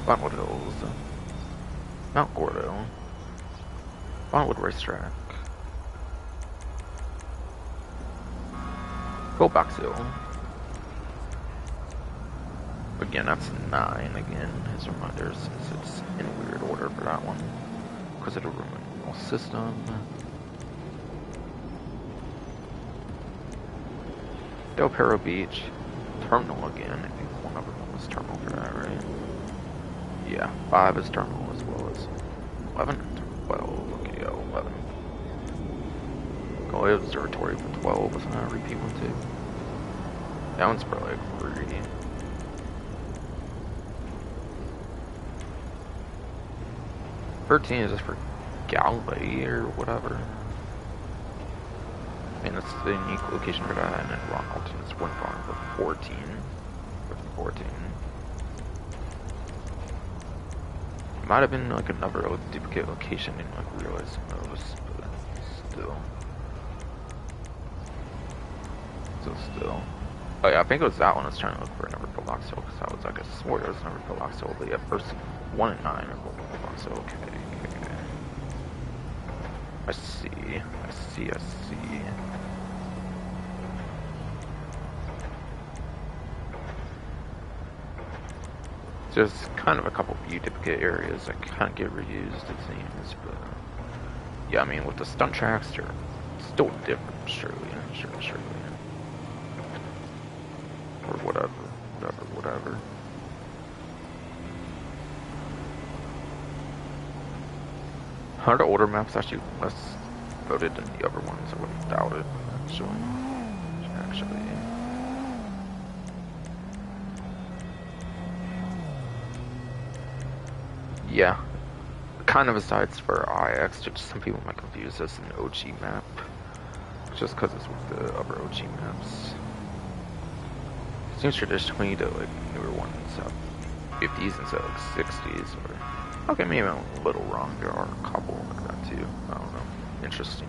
Bottonwood Hills, Mount Gordo, Bottonwood Racetrack, Pillbox Hill. Again, that's 9 again, as reminders, since it's in weird order for that one, because it'll ruin the whole system. Del Perro Beach, Terminal again. I think one of them was Terminal for that, right? Yeah, 5 is Terminal as well as 11 and 12. Okay, yeah, 11. Galileo Observatory for 12. Wasn't that a repeat one too? That one's probably like 3. Is just for Galway or whatever. I mean, that's the unique location for that, and then Ron Alton is one farm for 14. Might have been like another duplicate location, and like realized those, but still. Still. Oh yeah, I think it was that one I was trying to look for another Pillbox Hill, because I was like, I swore there was another Pillbox Hill, but yeah, first 1 and 9 are both Pillbox Hill. Okay. I see. There's kind of a couple view duplicate areas that kind of get reused, it seems, but yeah, I mean, with the stunt tracks, they're still different, surely. Or whatever. Are the older maps actually less voted than the other ones? I wouldn't doubt it, actually. Yeah, kind of asides for IX, just some people might confuse this an OG map, just because it's with the other OG maps. Seems traditionally the like newer ones have 50s instead of like 60s, or okay, maybe I'm a little wrong. There are a couple like that too. I don't know. Interesting.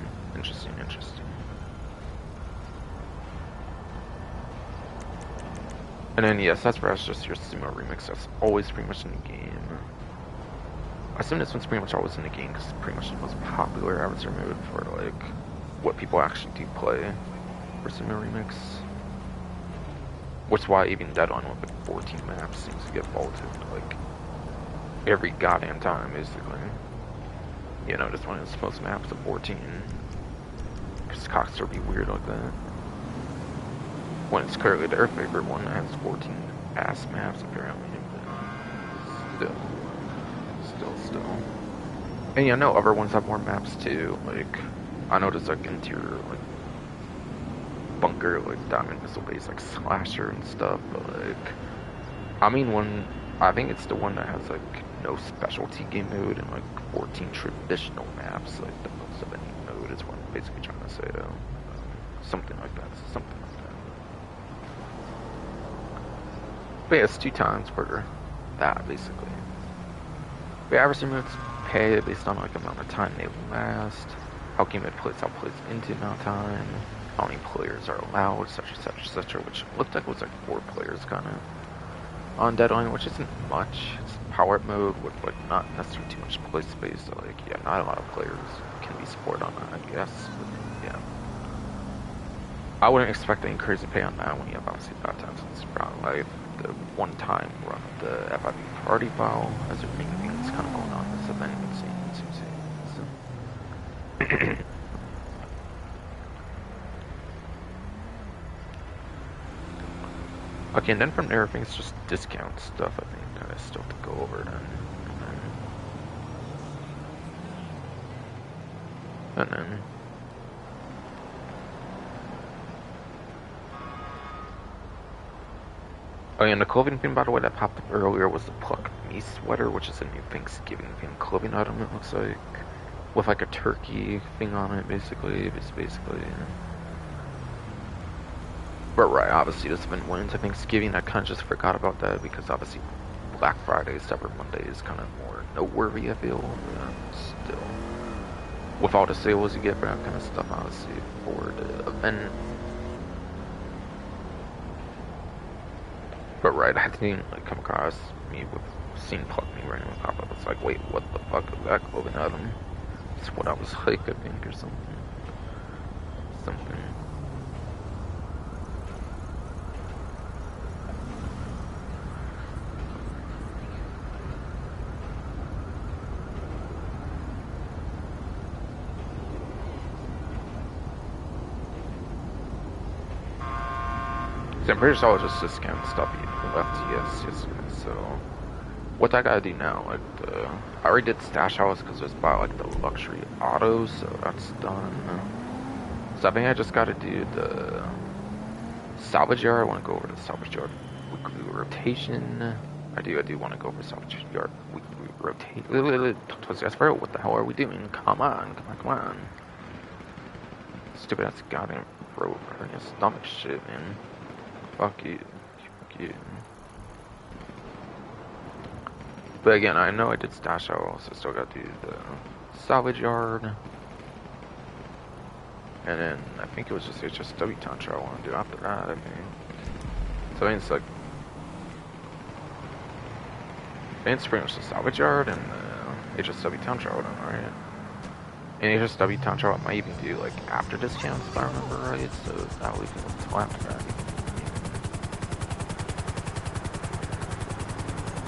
And then yes, that's just your Sumo remix. That's always pretty much in the game. I assume this one's pretty much always in the game because it's pretty much the most popular avatar mode for like what people actually do play for Sumo remix. Which is why even Deadline with like 14 maps seems to get vaulted like every goddamn time, basically. You know, this one is most maps of 14. Because Cox would be weird like that. When it's clearly their favorite one that has 14 ass maps, apparently. But still. And yeah, no, other ones have more maps too. Like, I noticed like interior, like, bunker, like diamond missile base, like slasher and stuff, but like, I mean, I think it's the one that has like no specialty game mode and like 14 traditional maps, like the most of any mode is what I'm basically trying to say though. Something like that. But yeah, it's 2 times for that basically. But average modes pay based on like amount of time they last, how game it puts into amount of time. how many players are allowed, such, etc., which looked like it was like 4 players kind of on Deadline, which isn't much. It's power up mode with like not necessarily too much play space, so like yeah, not a lot of players can be supported on that, I guess. But yeah, I wouldn't expect any crazy pay on that when you have obviously 5 times in this round life. The one-time run of the FIB party file as there many things kind of going on in this event. So. Okay, and then from there, I think it's just discount stuff, I think, that I still have to go over then. And then oh yeah, and the clothing thing, by the way, that popped up earlier was the Pluck Me sweater, which is a new Thanksgiving themed clothing item, it looks like. With like a turkey thing on it, basically. It's basically. But right, obviously this event went into Thanksgiving. I kind of just forgot about that because obviously Black Friday, Cyber Monday is kind of more noteworthy, I feel. Still. With all the sales you get for that kind of stuff, obviously, for the event. But right, I didn't like come across me with seeing Pluck Me randomly pop up. It's like, wait, what the fuck is that clothing item? It's what I was like, I think, or something. Something. So I'm pretty sure I'll just discount stuff you left, yes. So, what I gotta do now, like, I already did Stash House because it's about, like, the luxury autos, so that's done. So I think I just gotta do the Salvage Yard. I wanna go over the Salvage Yard weekly rotation. I do wanna go over Salvage Yard weekly rotation. What the hell are we doing? Come on. Stupid ass goddamn road burning stomach shit, man. Fuck you. But again, I know I did Stash Out, also still got to do the Salvage Yard. And then I think it was just HSW Tantra I want to do after that, I think. So I think it's like. I think it's pretty much the Salvage Yard and the HSW Tantra, right? And HSW Tantra I might even do like after discounts if I remember right, so that we can wait until after that.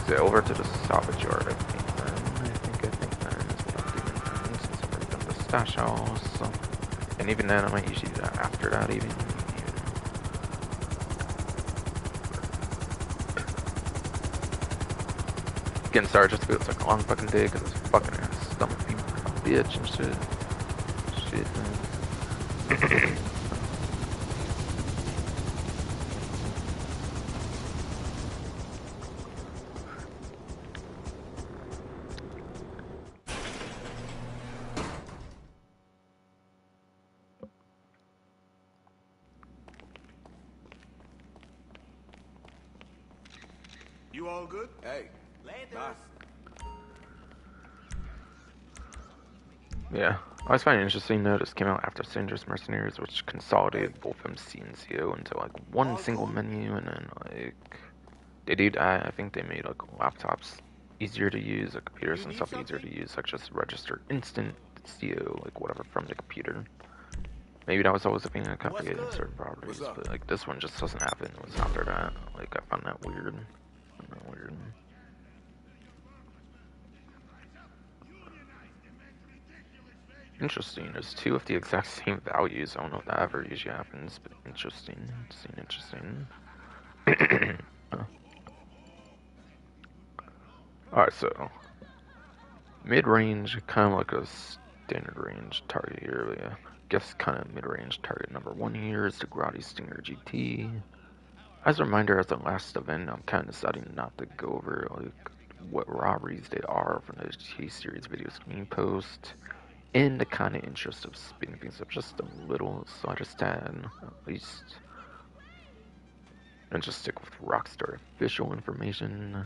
Over to the Salvage Yard, I think then is what I'm doing then, since I've already done the Stash House. So. And even then, I might usually do that after that, even. Again, sorry, just feels like a long fucking day, because it's fucking stomach being like a bitch and shit, man. You all good? Hey. Bye. Yeah, I always find it interesting though, this came out after Dangerous Mercenaries, which consolidated both MC and CO into like one single menu, and then like they did. I think they made like laptops easier to use, like computers and stuff easier to use, like just register instant CO, like whatever from the computer. Maybe that was always a thing I complicated in certain properties, but like this one just doesn't happen. It was after that. Like I found that weird. Interesting. There's 2 of the exact same values. I don't know if that ever usually happens, but interesting. Alright, so mid-range, kind of like a standard range target here. Yeah. Guess kind of mid-range target number 1 here is the Grotti Stinger GT. As a reminder, as the last event, I'm kind of deciding not to go over like what robberies they are from the GT series videos community post. In the kind of interest of speeding things up just a little, so I just add at least, and just stick with Rockstar official information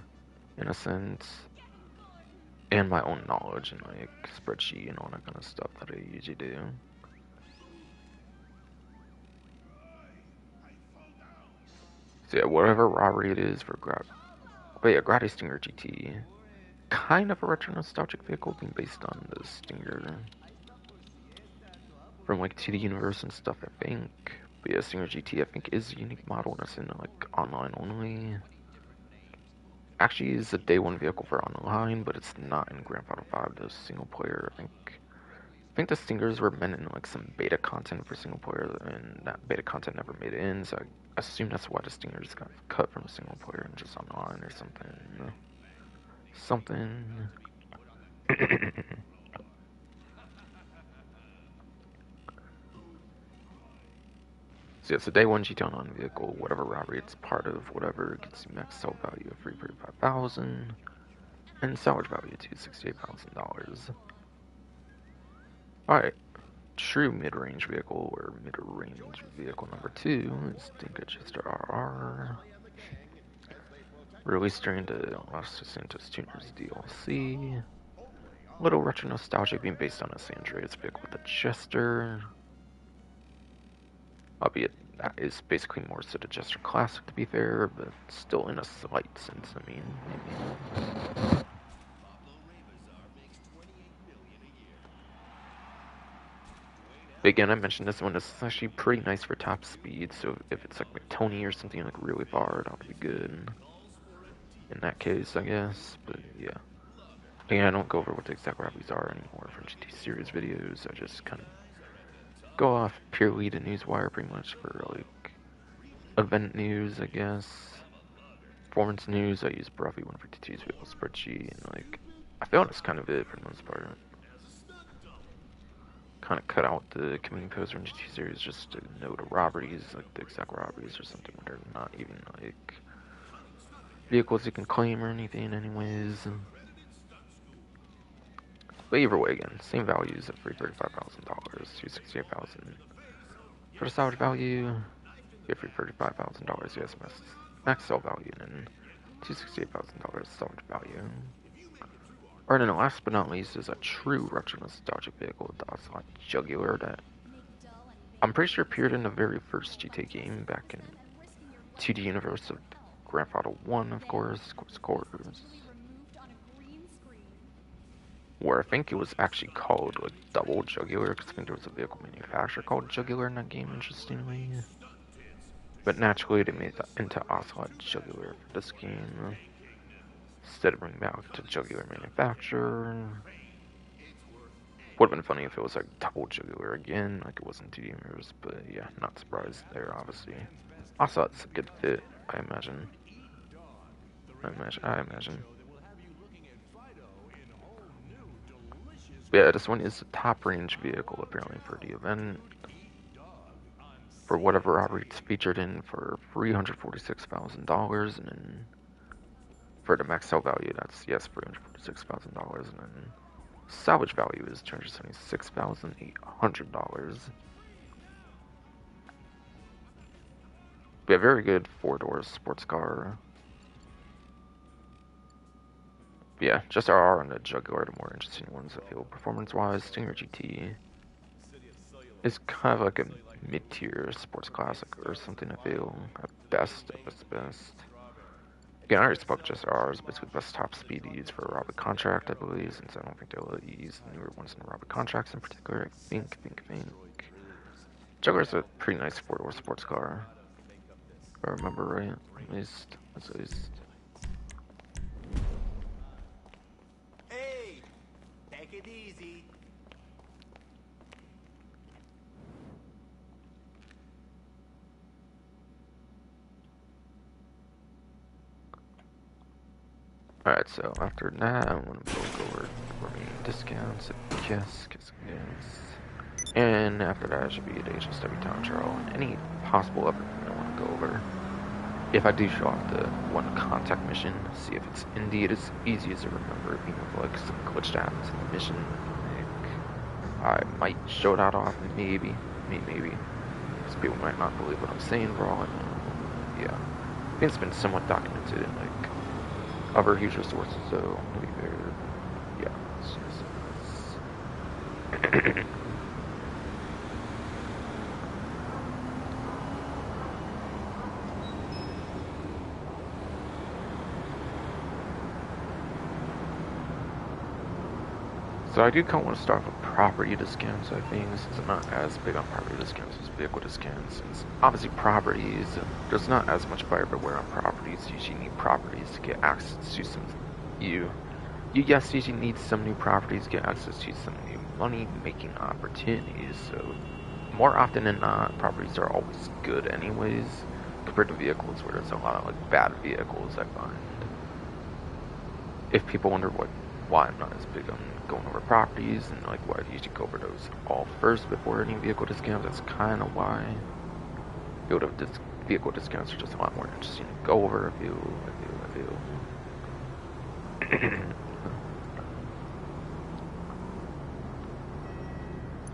in a sense, and my own knowledge and like spreadsheet and all that kind of stuff that I usually do. So yeah, whatever robbery it is for but yeah, Grady Stinger GT. Kind of a retro nostalgic vehicle being based on the Stinger from like to the universe and stuff, I think. But yeah, Stinger GT I think is a unique model and it's in like online only. Actually is a day one vehicle for online, but it's not in Grand Theft Auto 5, the single player. I think the Stingers were meant in like some beta content for single player, and that beta content never made it in, so I assume that's why the Stingers got cut from single player and just online or something. Something. So yeah, it's a day one GT Online vehicle, whatever robbery it's part of, whatever gets you max sell value of $335,000 and salvage value to $68,000. Alright, true mid-range vehicle or mid-range vehicle number 2 is Dinka RR. Released during the Los Santos Tuners DLC. Little retro nostalgic being based on a San Andreas vehicle with a Jester. Albeit that is basically more so the Jester Classic to be fair, but still in a slight sense, I mean. But again, I mentioned this one is actually pretty nice for top speed, so if it's like Tony or something like really far, that would be good. In that case, I guess, but yeah. Again, I don't go over what the exact robberies are anymore from GT series videos, I just kind of go off purely the newswire pretty much for like event news, I guess. Performance news, I use Broadway 152's vehicle spreadsheet, and like, I feel that's kind of it for the most part. Kind of cut out the community poster in GT series just to know the robberies, like the exact robberies or something, where they're not even like vehicles you can claim or anything anyways. But either way, again, same values at $335,000, $268,000 for the salvage value. Get $335,000 US max sell value, and then $268,000 salvage value. Alright, and last but not least is a true retro nostalgic vehicle, the Ocelot Jugular that I'm pretty sure appeared in the very first GTA game back in 2D universe of Grand Theft Auto 1, of course, where I think it was actually called like Double Jugular, because I think there was a vehicle manufacturer called Jugular in that game, interestingly. But naturally, they made that into Ocelot Jugular for this game, instead of bringing back to Jugular manufacturer. Would have been funny if it was like Double Jugular again, like it was in 2D universe, but yeah, not surprised there, obviously. Ocelot's a good fit, I imagine. I imagine. Yeah, this one is a top range vehicle apparently for the event. For whatever robbery it's featured in for $346,000, and then for the max sell value, that's yes, $346,000, and then salvage value is $276,800. Yeah, very good 4-door sports car. Yeah, just RR and the Jugular are the more interesting ones, I feel. Performance-wise, Stinger GT is kind of like a mid-tier sports classic or something, I feel. At best, at its best. Again, I already spoke just RR's basically best top speed to use for a Robert contract, I believe, since I don't think they'll use the newer ones in Robert contracts in particular. I think. Jugular's a pretty nice 4-door sports car. If I remember right, at least. Hey, take it easy. Alright, so after that, I'm gonna go over remaining discounts, I guess. And after that, it should be the HSW Town Trial and any possible other thing I want to go over. If I do show off the one contact mission, see if it's indeed as easy as I remember it being with like some glitch that happens in the mission. Like, I might show that off, maybe. Because people might not believe what I'm saying, bro. Yeah. I think it's been somewhat documented in like other huge resources, so maybe they're, yeah. So I do kind of want to start with property discounts, I think, since I'm not as big on property discounts as vehicle discounts. Since obviously properties, there's not as much buyer beware on properties. You usually need properties to get access to some, you yes, usually need some new properties to get access to some new money-making opportunities. So more often than not, properties are always good anyways, compared to vehicles where there's a lot of like bad vehicles, I find. If people wonder why I'm not as big on going over properties and like why I usually go over those all first before any vehicle discounts, that's kind of why. Vehicle discounts are just a lot more interesting to go over. I feel.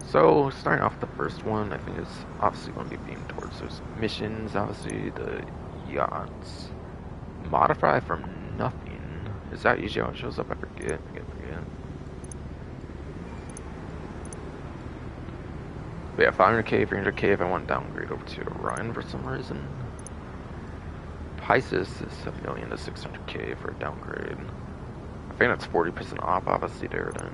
So starting off the first one, I think is obviously going to be being towards those missions. Obviously the yachts modify from nothing. Is that usually how it shows up? I forget. But yeah, 500k, 300k if I want to downgrade over to Orion for some reason. Pisces is 1 million to 600k for a downgrade. I think that's 40% off, obviously, there then.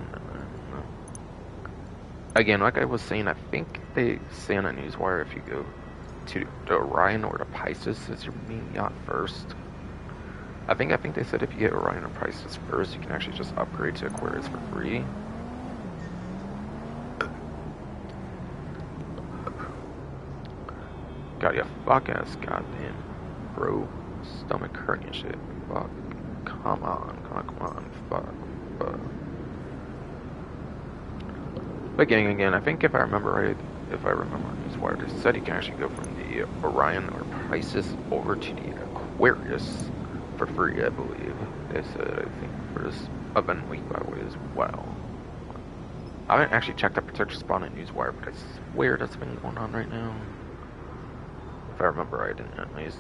Again, like I was saying, I think they say on a newswire if you go to the Orion or the Pisces as your main yacht first. I think they said if you get Orion or Pisces first, you can actually just upgrade to Aquarius for free. Got you fuck ass goddamn bro stomach hernia shit. Fuck. Come on, fuck. But again, I think if I remember right, newswire, they said you can actually go from the Orion or Pisces over to the Aquarius for free, I believe. They said, I think, for this event week, by the way, as well. I haven't actually checked that particular spot on newswire, but I swear that's been going on right now. If I remember right, at least.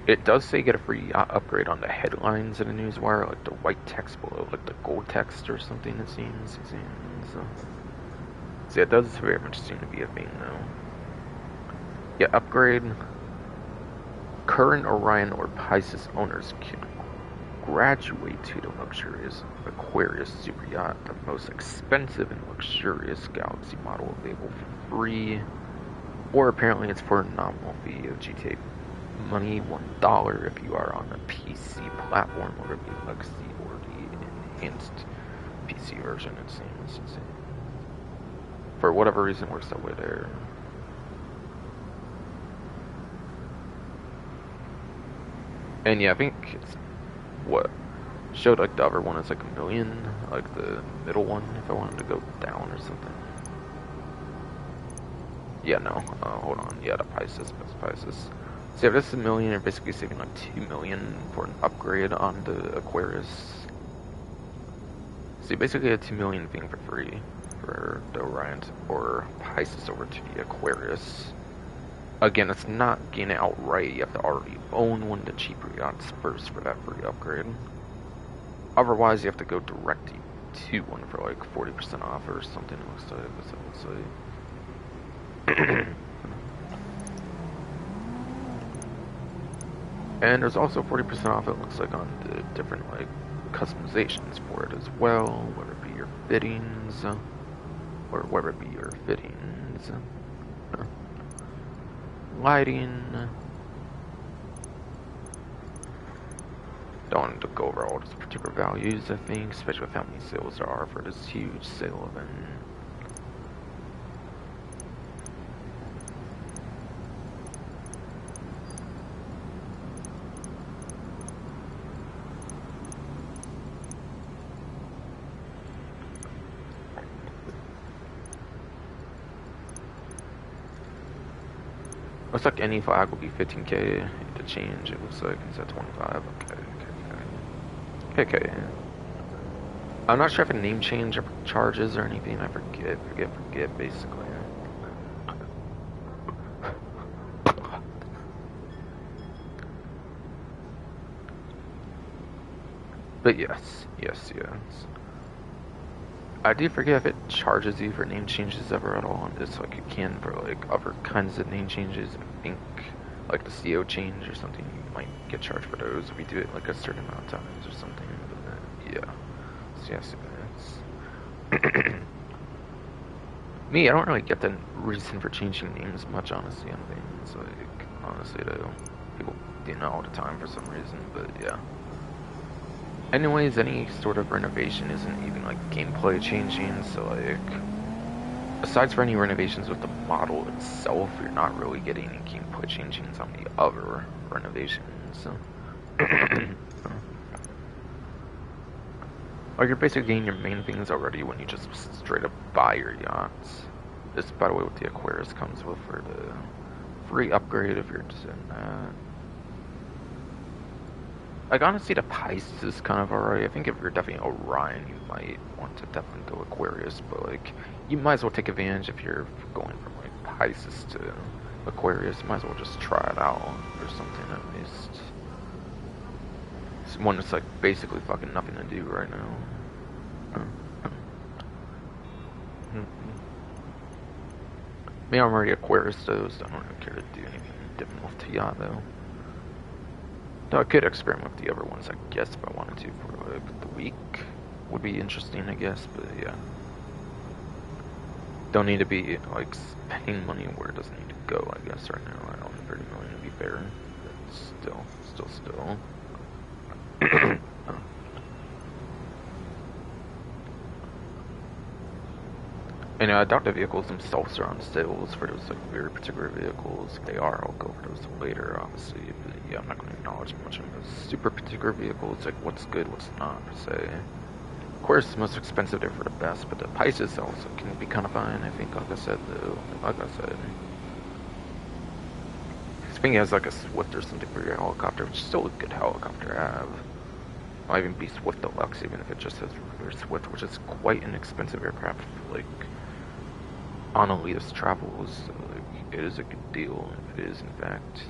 It does say get a free upgrade on the headlines in the newswire, like the white text below, like the gold text or something, it seems. So it does very much seem to be a thing, though. Yeah, upgrade. Current Orion or Pisces owners can graduate to the luxurious Aquarius Superyacht, the most expensive and luxurious Galaxy model available for free. Or apparently it's for a nominal fee of GTA money, $1 if you are on the PC platform, or the Legacy or the enhanced PC version, it seems. For whatever reason, it works that way there. And yeah, I think it's what showed like the other one is like 1 million, like the middle one, if I wanted to go down or something. Yeah, no, hold on. Yeah, the Pisces. So if this is 1 million, you're basically saving like 2 million for an upgrade on the Aquarius. So you basically get 2 million thing for free for the Orion or Pisces over to the Aquarius. Again, it's not getting it outright. You have to already own one of the cheaper yachts first for that free upgrade. Otherwise, you have to go directly to one for like 40% off or something. It looks like. And there's also 40% off, it looks like, on the different like customizations for it as well, whether it be your fittings, lighting. Don't want to go over all those particular values, I think, especially with how many sales there are for this huge sale event. Looks like any flag will be 15k to change. It looks like it's at 25. Okay. I'm not sure if a name change charges or anything. I forget. Basically. But yes. I do forget if it charges you for name changes ever at all on this, like you can for like other kinds of name changes. I think like the CO change or something, you might get charged for those if you do it like a certain amount of times or something. But, yeah. So yes, it's me. I don't really get the reason for changing names much, honestly. On things like honestly, though, people do know all the time for some reason. But yeah. Anyways, any sort of renovation isn't even like gameplay changing, so like, besides for any renovations with the model itself, you're not really getting any gameplay changings on the other renovations. So. Like, you're basically getting your main things already when you just straight up buy your yachts. This, by the way, what the Aquarius comes with for the free upgrade if you're just in that. Like, honestly, the Pisces is kind of alright. I think if you're definitely Orion, you might want to definitely go Aquarius, but, like, you might as well take advantage if you're going from, like, Pisces to Aquarius. You might as well just try it out or something at least. It's one that's, like, basically fucking nothing to do right now. Me, I'm already Aquarius, though, so I don't really care to do anything different with the yacht, though. Though I could experiment with the other ones, I guess, if I wanted to for like the week. Would be interesting, I guess, but yeah. Don't need to be like spending money where it doesn't need to go, I guess, right now. I don't need 30 million to be fair. But still. And I doubt the vehicles themselves are on sales for those like very particular vehicles. If they are, I'll go over those later, obviously. But yeah, I'm not going to acknowledge much of those super particular vehicles, like what's good, what's not, per se. Of course, the most expensive, they're for the best, but the Pisces also can be kind of fine, I think, like I said, though. Like I said. I think it has like a Swift or something for your helicopter, which is still a good helicopter to have. Might even be Swift Deluxe, even if it just has regular Swift, which is quite an expensive aircraft, like, on elitist travels, so like, it is a good deal, if it is in fact.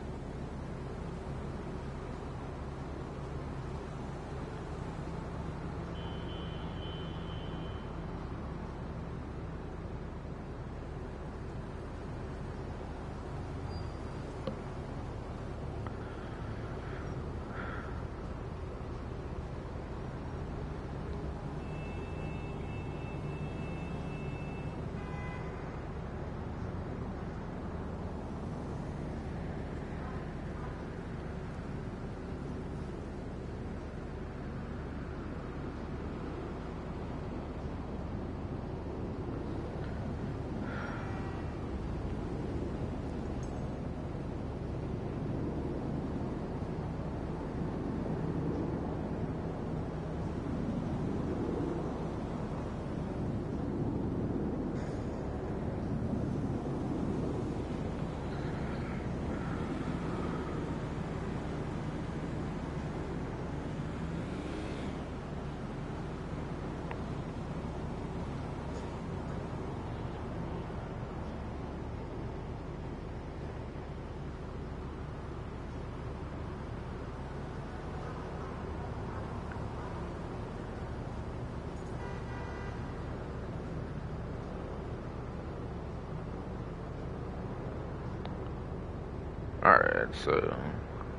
Alright, so,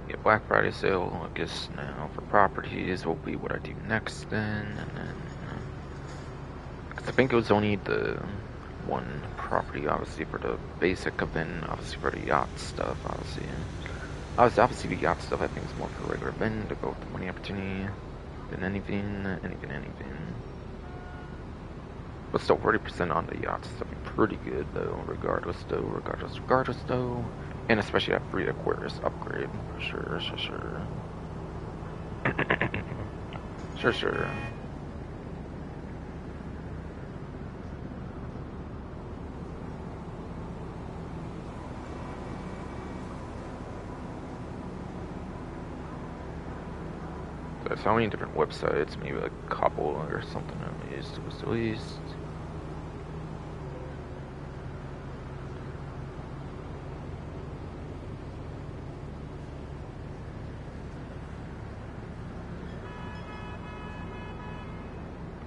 yeah, Black Friday sale, I guess now for properties will be what I do next then, and then, cause I think it was only the one property, obviously, for the basic event, obviously for the yacht stuff, obviously the yacht stuff I think is more for regular event, to go with the money opportunity, than anything. But still, 40% on the yachts is pretty good, though, regardless, though. And especially that free Aquarius upgrade, for sure. Sure. There's how many different websites, maybe like a couple or something at least.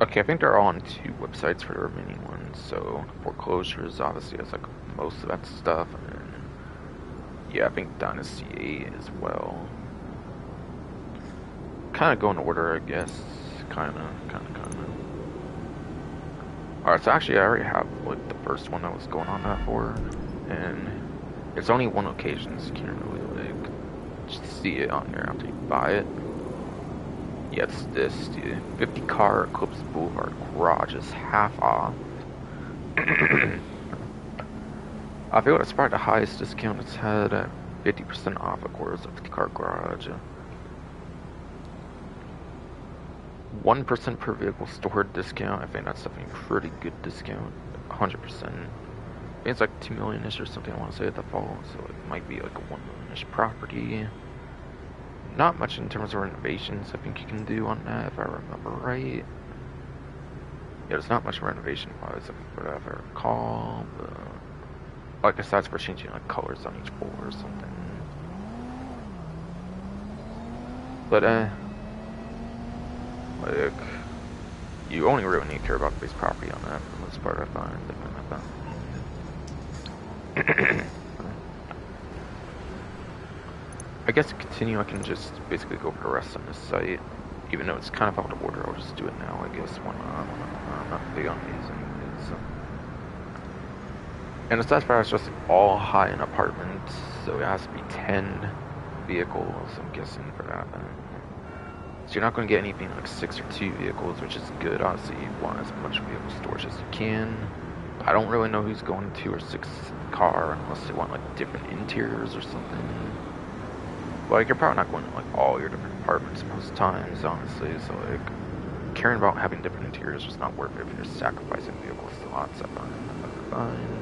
Okay, I think they're all on 2 websites for the remaining ones, so foreclosures obviously has like most of that stuff, and then Yeah, I think Dynasty 8 as well. Kind of go in order, I guess. Kind of. Alright, so actually I already have like the first one I was going on that for, and it's only one occasion, so you can't really like just see it on there after you buy it. Yeah, it's this, dude. 50 car Eclipse Boulevard garage is half off. I feel it's probably the highest discount it's had at 50% off, of course, of the car garage. 1% per vehicle stored discount. I think that's definitely a pretty good discount. 100%. I think it's like 2 million-ish or something, I want to say, at the fall. So it might be like a 1 million-ish property. Not much in terms of renovations I think you can do on that, if I remember right. Yeah, there's not much renovation-wise, I think, what I recall. But like, aside for changing like colors on each pole or something. But like, you only really need to care about the base property on that for the most part, I find. I guess to continue, I can just basically go for the rest on this site. Even though it's kind of out of order, I'll just do it now, I guess. Why not? I'm not big on these anyways. And the stats bar is just all high-end apartments, so it has to be 10 vehicles, I'm guessing, for that. So you're not going to get anything like 6 or 2 vehicles, which is good. Obviously, you want as much vehicle storage as you can. I don't really know who's going 2 or 6 car, unless they want like different interiors or something. Like, you're probably not going to like all your different apartments most times, honestly. So like, caring about having different interiors is not worth it if you're sacrificing vehicles to lots. I find.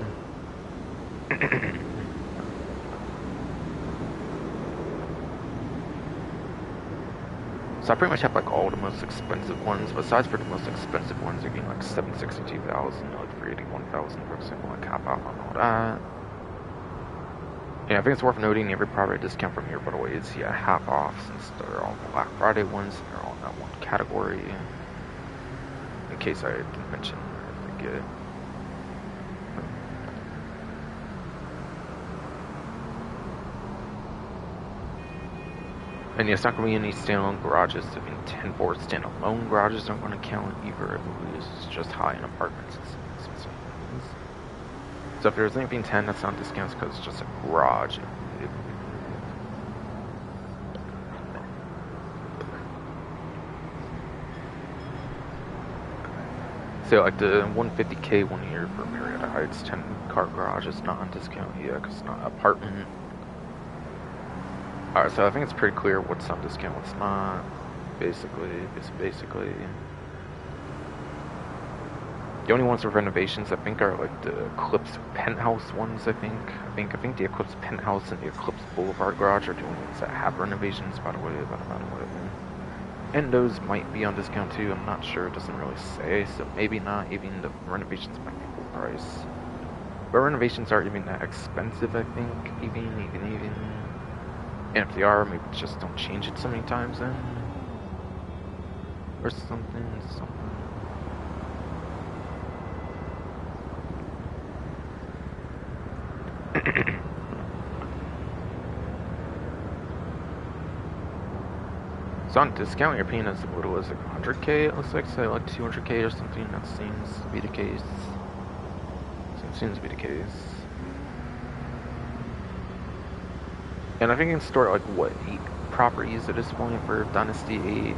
So I pretty much have like all the most expensive ones. Besides for the most expensive ones, you're getting like 762,000, like 381,000 for example, like half off on all that. Yeah, I think it's worth noting every property discount from here, by the way, is half off since they're all Black Friday ones and they're all in that one category. In case I didn't mention or forget. And yeah, it's not going to be any standalone garages. I mean, 10-4 standalone garages don't want to count either. It's just high-end apartments. So if there's anything 10 that's not discounts because it's just a garage. So like the 150K 1 year for Marietta Heights 10 car garage is not on discount yet because it's not an apartment. Alright, so I think it's pretty clear what's on discount, what's not. Basically. The only ones with renovations, I think, are like the Eclipse Penthouse ones, I think. I think the Eclipse Penthouse and the Eclipse Boulevard Garage are the only ones that have renovations, by the way. And those might be on discount too, I'm not sure, it doesn't really say, so maybe not. Even the renovations might be full price. But renovations aren't even that expensive, I think, even. And if they are, maybe just don't change it so many times then. Or something. So on discount, you're paying as little as like 100K, it looks like, say like 200K or something. That seems to be the case. And I think you can store like, what, 8 properties at this point for Dynasty 8?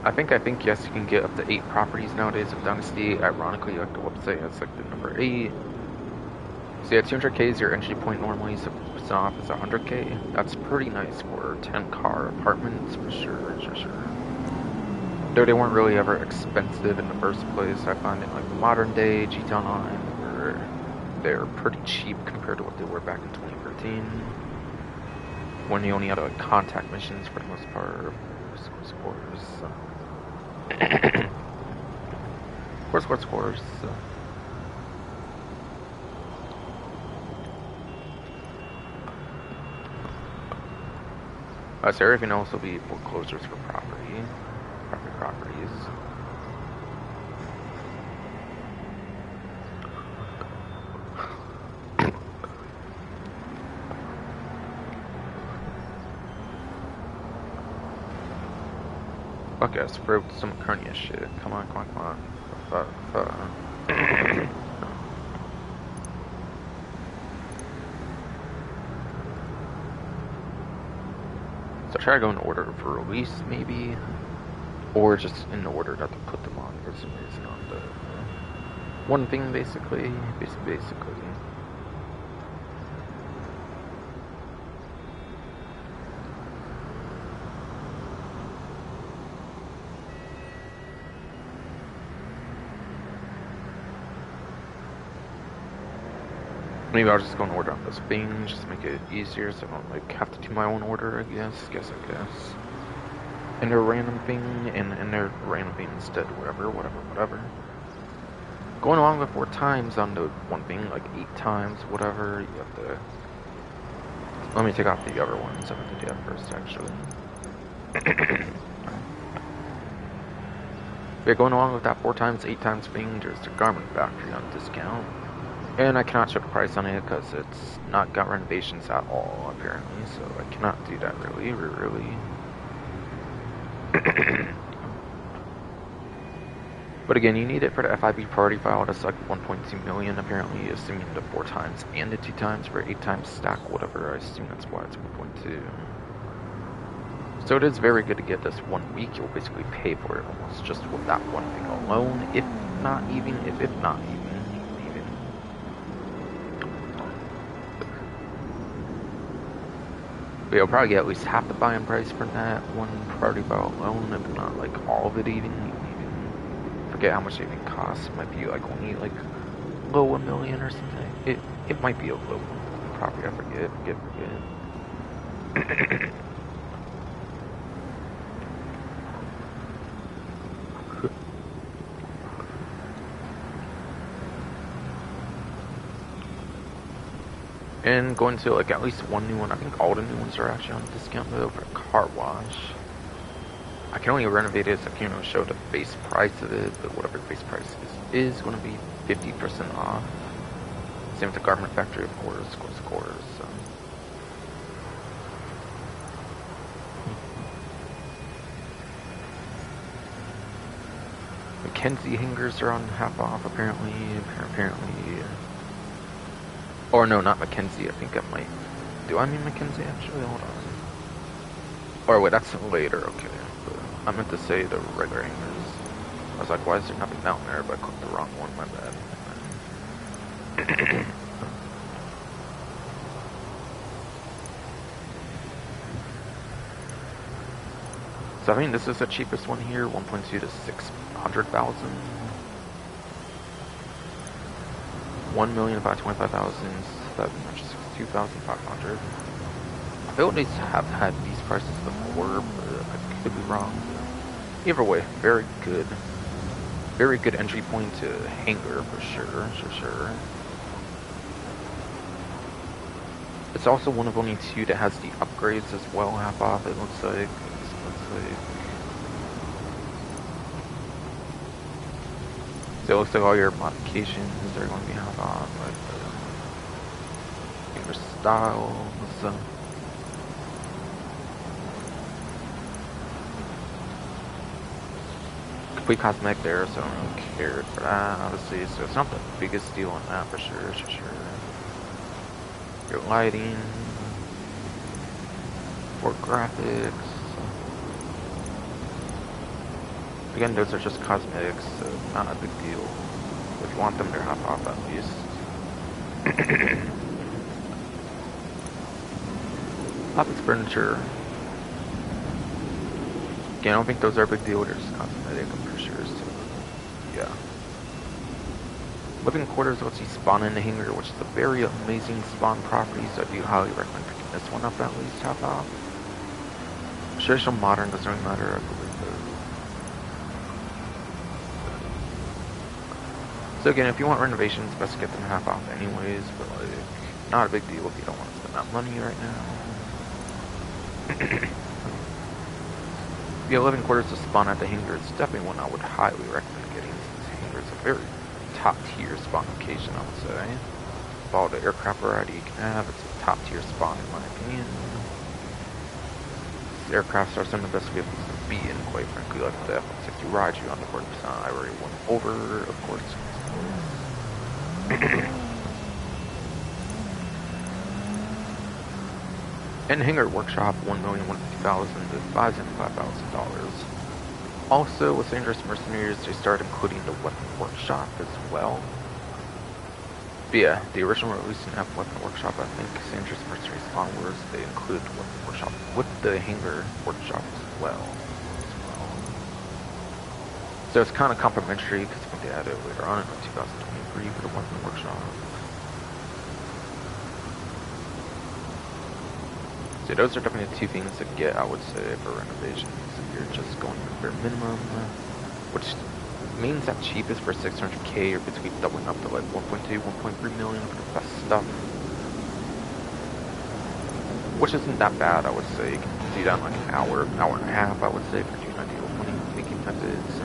I think yes, you can get up to 8 properties nowadays of Dynasty. Ironically, like the website has like the number 8. So yeah, 200K is your entry point normally, so percent off is 100K. That's pretty nice for 10 car apartments, for sure. Though they weren't really ever expensive in the first place, I find in like the modern day GT Online, where they're pretty cheap compared to what they were back in 2013. When you only had like contact missions for the most part. Scores. So there can also be foreclosures for properties. Fuck yes, broke some Carnia shit. Come on. Fuck. So try to go in order for release, maybe, or just in order not to put them on for some reason on the one thing, basically. Maybe I'll just go in order on this thing, just make it easier so I don't like have to do my own order, I guess. Enter a random thing and enter random thing instead, whatever. Going along with 4 times on the one thing, like 8 times, whatever, you have to... Let me take off the other ones, I have to do that first, actually. Yeah, going along with that 4 times, 8 times thing, there's the garment factory on discount. And I cannot show the price on it because it's not got renovations at all, apparently, so I cannot do that really. But again, you need it for the FIB priority file. That's like 1.2 million, apparently, assuming the 4 times and the 2 times for 8 times stack, whatever. I assume that's why it's 1.2. So it is very good to get this 1 week. You'll basically pay for it almost just with that one thing alone, if not even. But you'll probably get at least half the buy-in price for that one priority file alone, if not like all of it even. Forget how much it even costs. It might be like only like low 1 million or something. It might be a low property. I forget. And going to like at least one new one. I think all the new ones are actually on discount though for a car wash. I can only renovate it, so I can't really show the base price of it, but whatever the base price is going to be 50% off. Same with the garment factory, of course. So. Mackenzie hangers are on half off, apparently. Or no, not Mackenzie. I think I might. Do I mean Mackenzie actually? Hold on. Or wait, that's later. Okay. But I meant to say the regular hangers. I was like, why is there nothing down there? But I clicked the wrong one. My bad. So I mean, this is the cheapest one here. 1.2 to 600,000. 1,525,000, 762,500. I feel these have had these prices before, but I could be wrong. Either way, very good entry point to hangar for sure. It's also one of only 2 that has the upgrades as well, half off. It looks like. So it looks like all your modifications are going to be half off, like your styles. Complete cosmetic there, so I don't really care for that, obviously. So it's not the biggest deal on that for sure. Your lighting, for graphics. Again, those are just cosmetics, so not a big deal. If you want them, they're half off at least. Office furniture. Again, I don't think those are a big deal. They're just cosmetic, I'm pretty sure. So, yeah. Living quarters lets you spawn in the hangar, which is a very amazing spawn property, so I do highly recommend picking this one up at least half off. Traditional modern doesn't really matter, I believe. So again, if you want renovations, best get them half off anyways, but like, not a big deal if you don't want to spend that money right now. The living quarters to spawn at the hangar is definitely one I would highly recommend getting, since the hangar is a very top tier spawn location, I would say. With all the aircraft variety you can have, it's a top tier spawn in my opinion. These aircrafts are some of the best vehicles to be in, quite frankly, like the F-160 Raju on the 40% I already went over, of course. In hangar workshop, $1,150,000 to $505,000. Also, with Dangerous Mercenaries, they started including the weapon workshop as well. But yeah, the original release didn't have weapon workshop. I think Dangerous Mercenaries onwards, they included the weapon workshop with the hangar workshop as well. So it's kind of complimentary because I think they added it later on in 2023 for the weapon workshop. So those are definitely the two things to get, I would say, for renovations. If you're just going for bare minimum, which means that cheapest for 600K or between doubling up to like 1.2, 1.3 million for the best stuff. Which isn't that bad, I would say. You can do that in like an hour and a half, I would say, for doing ideal money making methods.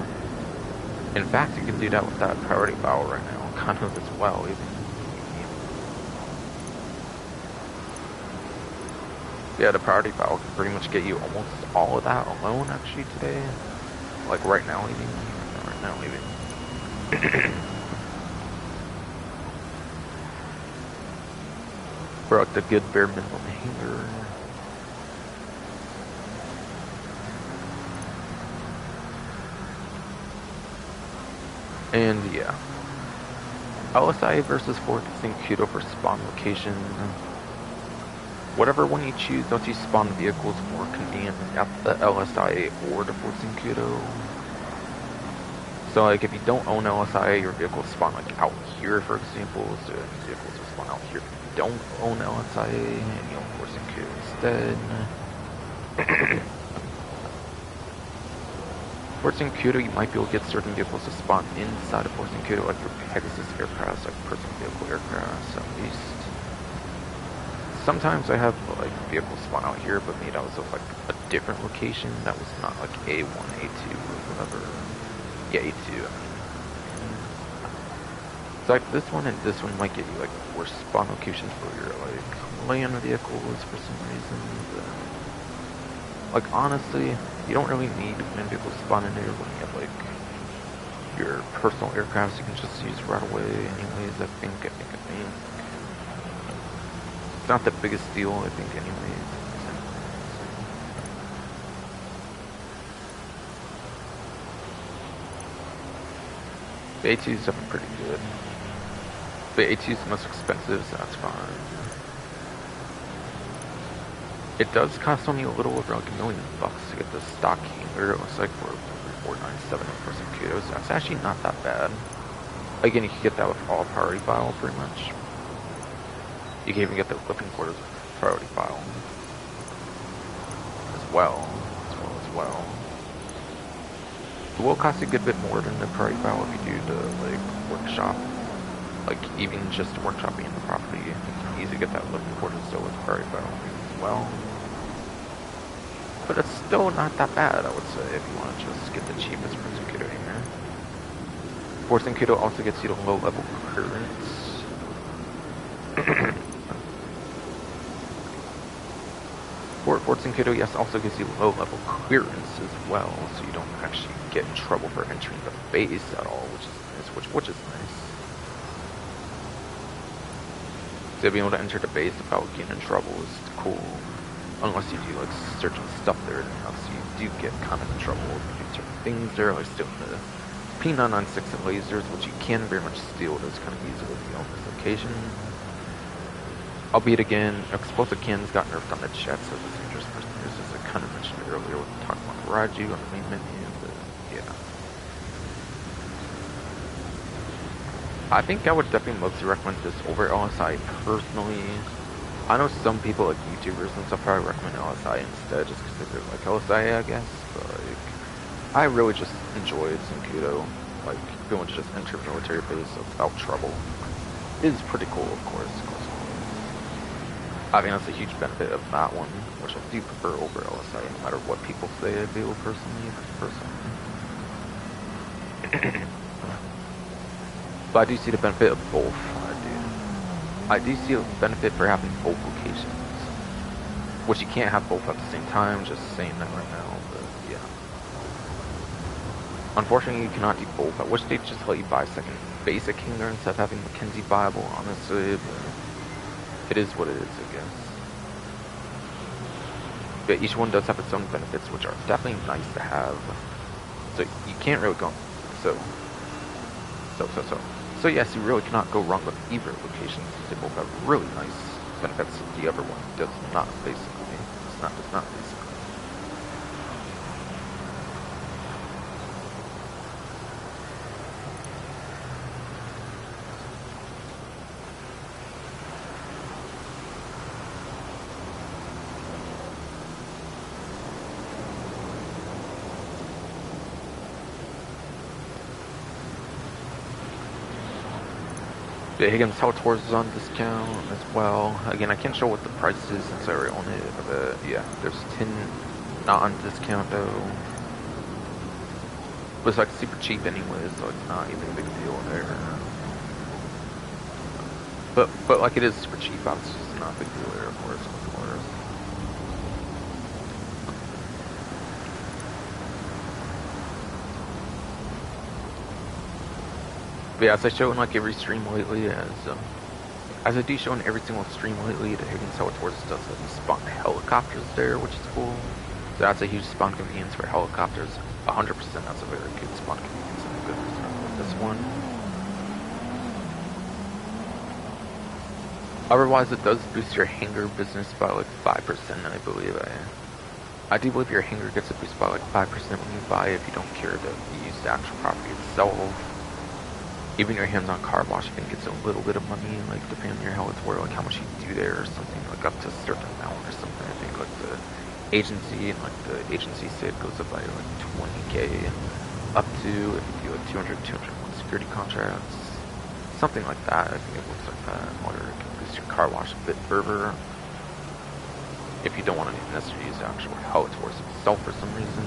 In fact, you can do that with that priority file right now, kind of as well, even. Yeah, the priority file can pretty much get you almost all of that alone, actually, today. Like, right now, even. Right now, even. For, like, the good bare minimum hangar. And, yeah. LSI versus Fort Kudo for spawn location. Whatever one you choose, don't you spawn vehicles more convenient at the LSI or the Fort Kudo? So like if you don't own LSI, your vehicles spawn like out here, for example. So vehicles will spawn out here if you don't own LSI and you own Fort Kudo instead. Fort Kudo, you might be able to get certain vehicles to spawn inside of Fort Kudo, like your Pegasus aircraft, like personal vehicle aircraft, at least. Sometimes I have like vehicles spawn out here, but maybe that was of like a different location that was not like A1, A2, or whatever. Yeah, A2. So like this one and this one might get you like worse spawn locations for your like land vehicles for some reason. But, like honestly, you don't really need land vehicles spawn in there when you have like your personal aircrafts you can just use right away. Anyways, I think. It's not the biggest deal, I think, anyways. The A2 is definitely pretty good. The A2 is the most expensive, so that's fine. It does cost only a little over like $1 million to get the stock hangar. It looks like for 497 for some kudos. So that's actually not that bad. Again, you can get that with all priority file, pretty much. You can even get the living quarters priority file as well. It will cost you a good bit more than the priority file if you do the like workshop. Like even just workshopping in the property, you can easily get that living quarters still with priority file as well. But it's still not that bad, I would say, if you want to just get the cheapest for Kudo in there. Fort Kudo also gets you the low level clearance. Fort Kudo, yes, also gives you low-level clearance as well, so you don't actually get in trouble for entering the base at all, which is nice. Which is nice. So being able to enter the base without getting in trouble is cool, unless you do like certain stuff there. And obviously you do get kind of in trouble if you do certain things there, like stealing the P996 and lasers, which you can very much steal those kind of easily on this location. Albeit again, explosive cannons got nerfed on the jets, so this Dangerous Mercenaries, as I kind of mentioned earlier when talking about the Raju on the main menu, but yeah. I think I would definitely mostly recommend this over LSI personally. I know some people like YouTubers and stuff probably recommend LSI instead just because they're like LSI, I guess, but like, I really just enjoyed Kudo. Like, being able to just enter military base without trouble is pretty cool, of course. I think that's a huge benefit of that one, which I do prefer over LSI, no matter what people say I do personally. But I do see the benefit of both. I do see a benefit for having both locations, which you can't have both at the same time. Just saying that right now, but yeah. Unfortunately, you cannot do both. I wish they'd just let you buy a second basic hangar instead of having Mackenzie viable, honestly. But it is what it is, I guess. But each one does have its own benefits, which are definitely nice to have. So you can't really go. So yes, you really cannot go wrong with either location. They both have really nice benefits. The other one does not, basically. Does not basically. The Higgins House Tours is on discount as well. Again, I can't show what the price is since I already own it, but yeah, there's 10 not on discount though. But it's like super cheap anyway, so it's not even a big deal there. But like it is super cheap, it's just not a big deal there, of course. But yeah, as I show in like every stream lately, as I do show in every single stream lately, the Higgins House Tours does let you spawn helicopters there, which is cool. So that's a huge spawn convenience for helicopters. 100%, that's a very good spawn convenience and a good reason for this one. Otherwise, it does boost your hangar business by like 5%, I believe. I do believe your hangar gets a boost by like 5% when you buy it if you don't care to use the actual property itself. Even your hands-on car wash, I think gets a little bit of money, like depending on your how it's worth, like how much you do there or something, like up to a certain amount or something. I think like the agency and like the agency said goes up by like 20k and up to if you do like 201 security contracts, something like that. I think it looks like that. Or it can boost your car wash a bit further if you don't want to necessarily use the actual how it's worth itself for some reason.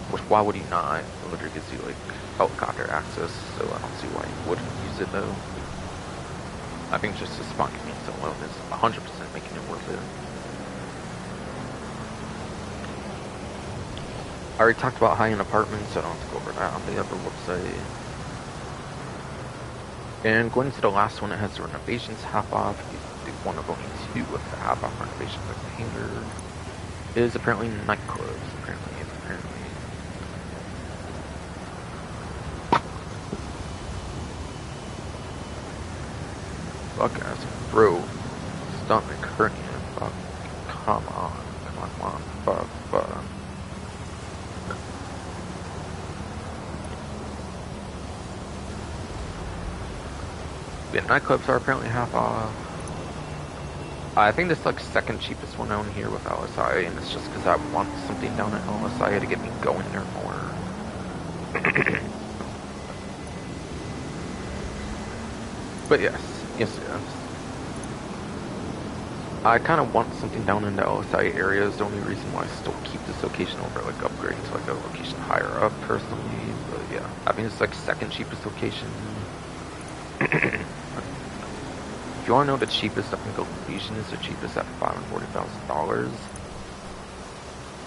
Which why would you not? It literally gives you like helicopter access, so I don't see why you wouldn't use it though. I think just the spawn convenience alone is 100% making it worth it. I already talked about high-end apartments, so I don't have to go over that on the other website. And going to the last one, it has the renovations half off. You do one of only two with the half off renovations, like the hangar. It is apparently nightclubs, apparently. Fuck ass, bro. Stop me currently. Fuck. Come on. Fuck. The nightclubs are apparently half off. I think this is like second cheapest one down here with LSI, and it's just because I want something down at LSI to get me going there more. But yes. I kind of want something down in the LSI area. Is the only reason why I still keep this location over like upgrading to like a location higher up personally. But yeah, I mean it's like second cheapest location. If you want to know the cheapest, I think location is the cheapest at $540,000.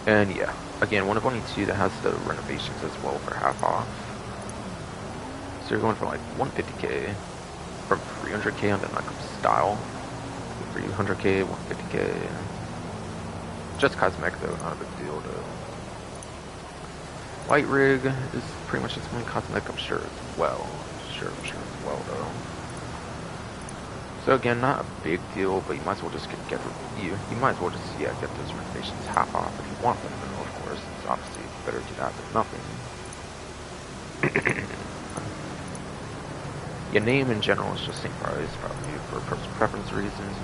And yeah, again, one of only two that has the renovations as well for half off. So you're going for like 150k. From 300k on the nightclub style, 300k, 150k. Just cosmetic though, not a big deal though. Light rig is pretty much its own cosmetic, I'm sure as well. Sure as well though. So again, not a big deal, but you might as well just get you might as well just get those renovations half off if you want them though. Of course, it's obviously better to do that than nothing. Your name in general is just same price, probably for preference reasons.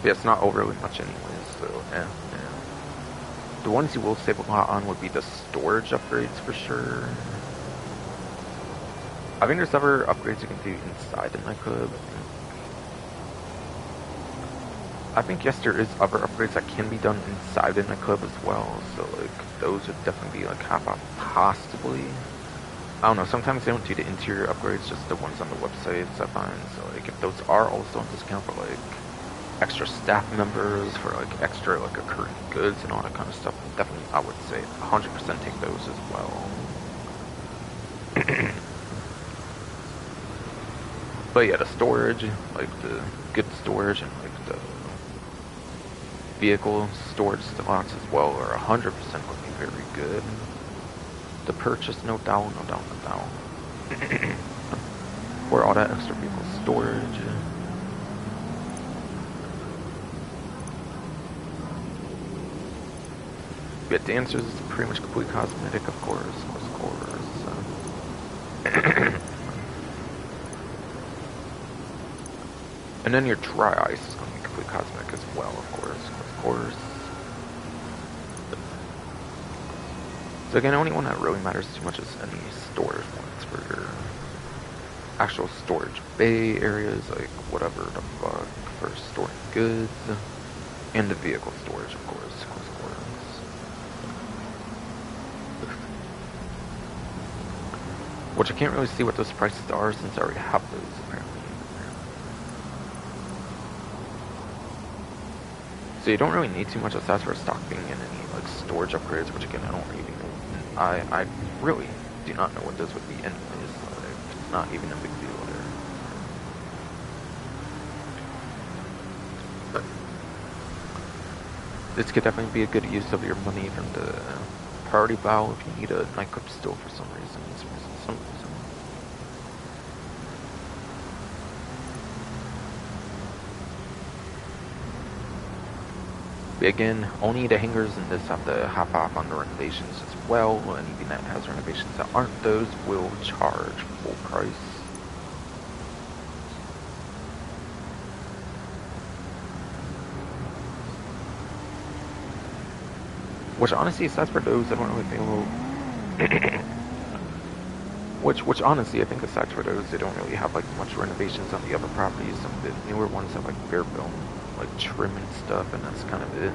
Yeah, it's not overly much anyways, so yeah. The ones you will save a lot on would be the storage upgrades for sure. I think there's other upgrades you can do inside the nightclub. I think yes, there is other upgrades that can be done inside the nightclub as well. So like those would definitely be like half off, possibly. I don't know. Sometimes they don't do the interior upgrades, just the ones on the websites. I find so like if those are also on discount for like extra staff members, for like extra like accruing goods and all that kind of stuff, definitely I would say 100% take those as well. But yeah, the storage, like the good storage and like the vehicle storage slots as well are 100% would be very good. The purchase, no doubt, no doubt, no doubt. For all that extra vehicle storage. Yeah, dancers is pretty much complete cosmetic, of course. And then your dry ice is going to be complete cosmetic as well, of course. So again, the only one that really matters too much is any storage ones for your actual storage bay areas, like whatever the fuck, for storing goods, and the vehicle storage, of course. Which I can't really see what those prices are since I already have those, apparently. So you don't really need too much aside for stock being in any like storage upgrades, which again I don't really know. I really do not know what those would be anyways. Like, it's not even a big deal there. But this could definitely be a good use of your money from the priority bow if you need a nightclub still for some reason. Again, only the hangars in this have to half off on the renovations as well. Anything that has renovations that aren't those will charge full price. Which honestly, aside for those, I don't really think which honestly, I think aside for those, they don't really have like much renovations on the other properties. Some of the newer ones have like bare bone, like trim and stuff, and that's kind of it.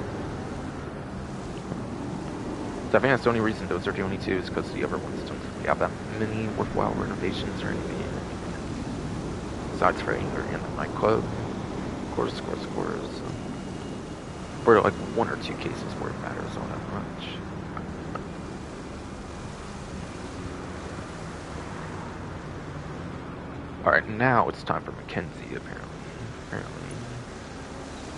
So I think that's the only reason those are the only two, is because the other ones don't really have that many worthwhile renovations or anything. Besides for hangar and the nightclub, of course. For like one or two cases where it matters all that much. Alright, now it's time for Mackenzie, apparently.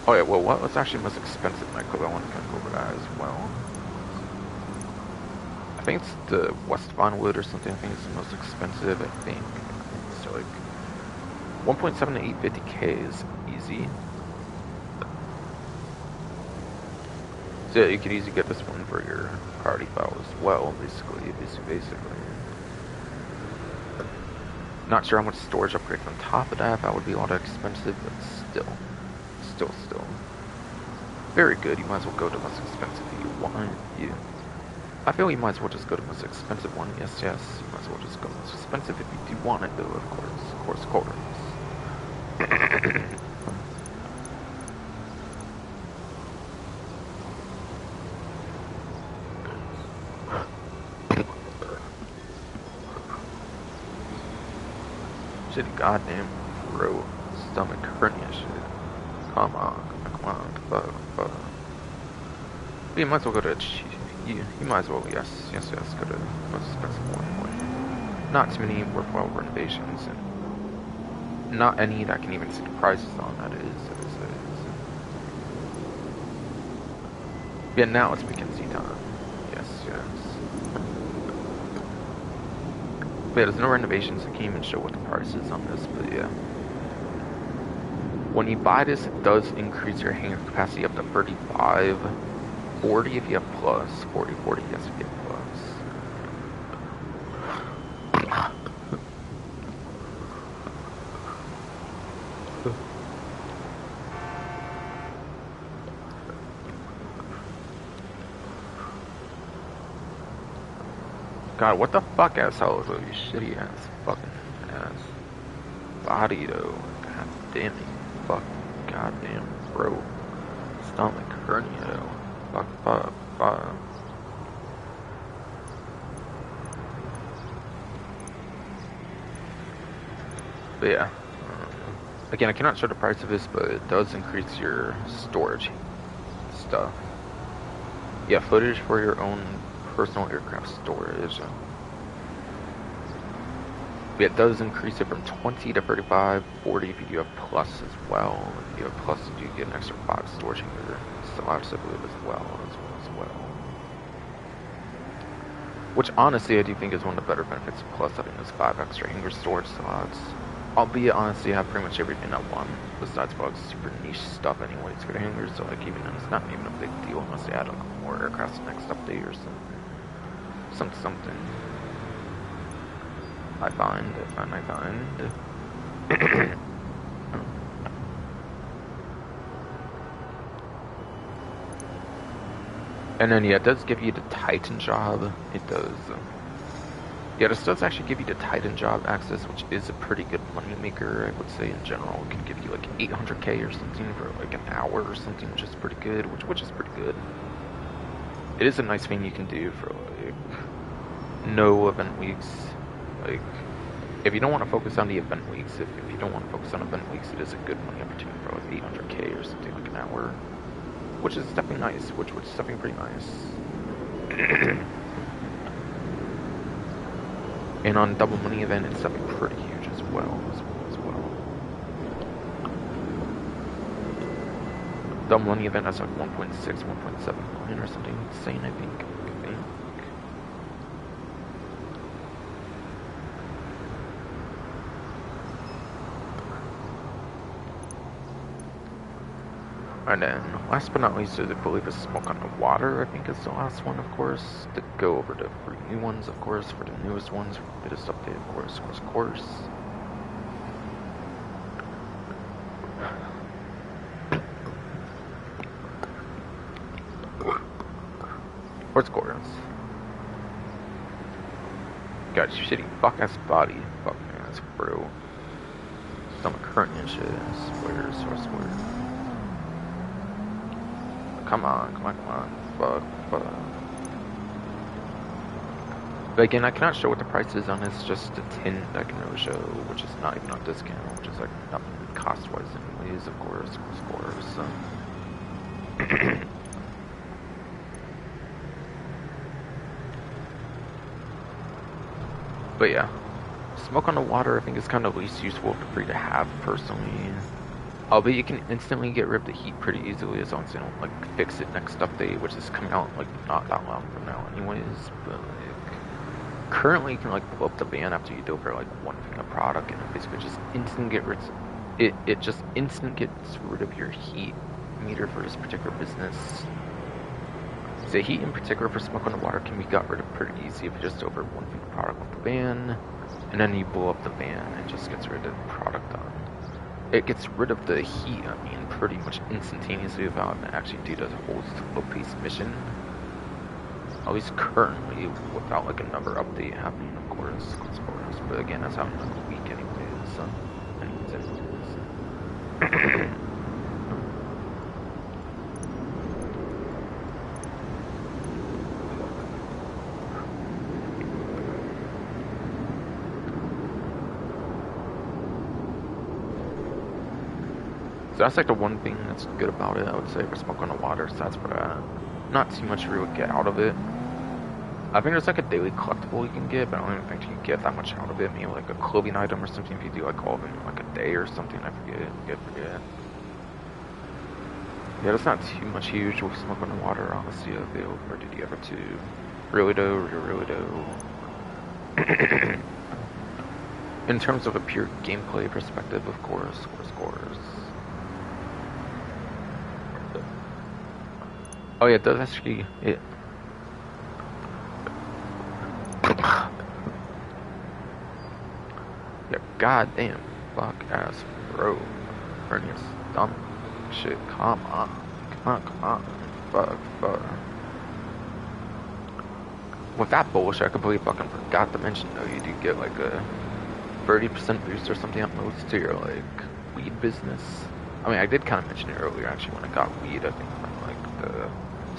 Oh yeah, well, what's actually the most expensive nightclub? I want to kind of go over that as well. I think it's the West Vinewood or something. I think it's the most expensive, I think. So like 1.7 to 850K is easy. So yeah, you could easily get this one for your priority file as well, basically. Not sure how much storage upgrade on top of that would be all that expensive, but still. Very good. You might as well go to the most expensive if you want. I feel you might as well just go to the most expensive one. Yes. You might as well just go to the most expensive if you do want it, though, of course. Shitty goddamn throat, stomach hernia shit. Come on. Fuck. But you might as well go to you might as well, yes, go to the most expensive one. Not too many worthwhile renovations, and not any that can even see the prices on, that is. Yeah, now it's Mackenzie time. Yes. But yeah, there's no renovations, I can't even show what the price is on this, but yeah. When you buy this, it does increase your hangar capacity up to 35, 40 if you have plus, 40, yes if you have plus. God, what the fuck, asshole? Is a shitty ass fucking ass body though. God damn it. Fuck. Goddamn, bro. Stomach hernia though. Fuck. But yeah. Again, I cannot show the price of this, but it does increase your storage stuff. Yeah, footage for your own personal aircraft storage. Yeah, it does increase it from 20 to 35, 40 if you do have plus as well. If you have plus, you get an extra 5 storage hanger slots, I believe, as well. Which, honestly, I do think is one of the better benefits of plus, having those 5 extra hanger storage slots. Albeit, honestly, I have pretty much everything I want, besides probably super niche stuff anyways for the hangers, so like, even it's not even a big deal unless they add like more aircraft next update or something. I find. And then, yeah, it does give you the Titan job. It does. Yeah, this does actually give you the Titan job access, which is a pretty good money maker, I would say, in general. It can give you like 800k or something for like an hour or something, which is pretty good, which is pretty good. It is a nice thing you can do for like no event weeks. Like, if you don't want to focus on the event weeks, if you don't want to focus on event weeks, it is a good money opportunity for like 800k or something, like an hour, which is definitely nice, which is definitely pretty nice. And on double money event, it's definitely pretty huge as well. Double money event has like 1.6, 1.7 million or something insane, I think. And then, last but not least, I believe is Smoke on the Water, I think is the last one, of course. To go over the 3 new ones, of course, for the newest ones, for the latest update, of course. Where's Chorus? God, shitty fuck-ass body. Fuck-ass, bro. Stomach hurting and shit. I swear. Come on. Fuck. But again, I cannot show what the price is on this, just a tin that I can really show, which is not even on discount, which is like nothing cost-wise anyways, of course. But yeah, Smoke on the Water I think is kind of least useful for you to have personally. Albeit you can instantly get rid of the heat pretty easily as long as they don't like fix it next update, which is coming out like not that long from now anyways. But like, currently you can like blow up the van after you deliver like one thing of product, and it basically just instant get rid. It just instant gets rid of your heat meter for this particular business. So heat in particular for Smoke on the Water can be got rid of pretty easy if you just deliver one thing of product with the van, and then you blow up the van and just gets rid of the product on. It gets rid of the heat, pretty much instantaneously without actually do the whole slow-paced mission. At least currently, without like another update happening, of course. But again, that's happening like a week anyways. So that's like the one thing that's good about it, I would say, for Smoke on the Water. So that's what not too much you would get out of it. I think there's like a daily collectible you can get, but I don't even think you can get that much out of it. Maybe like a clothing item or something if you do like all of them in like a day or something. I forget. Yeah, that's not too much huge with Smoke on the Water, honestly, available for DD-Ever 2. Really though. In terms of a pure gameplay perspective, of course. Oh yeah, it does actually. Yeah, goddamn, fuck ass, bro. Burn your stomach. Shit, come on. Fuck. with that bullshit, I completely fucking forgot to mention though, you do get like a 30% boost or something at most to your like weed business. I mean, I did kind of mention it earlier actually when I got weed, I think from like the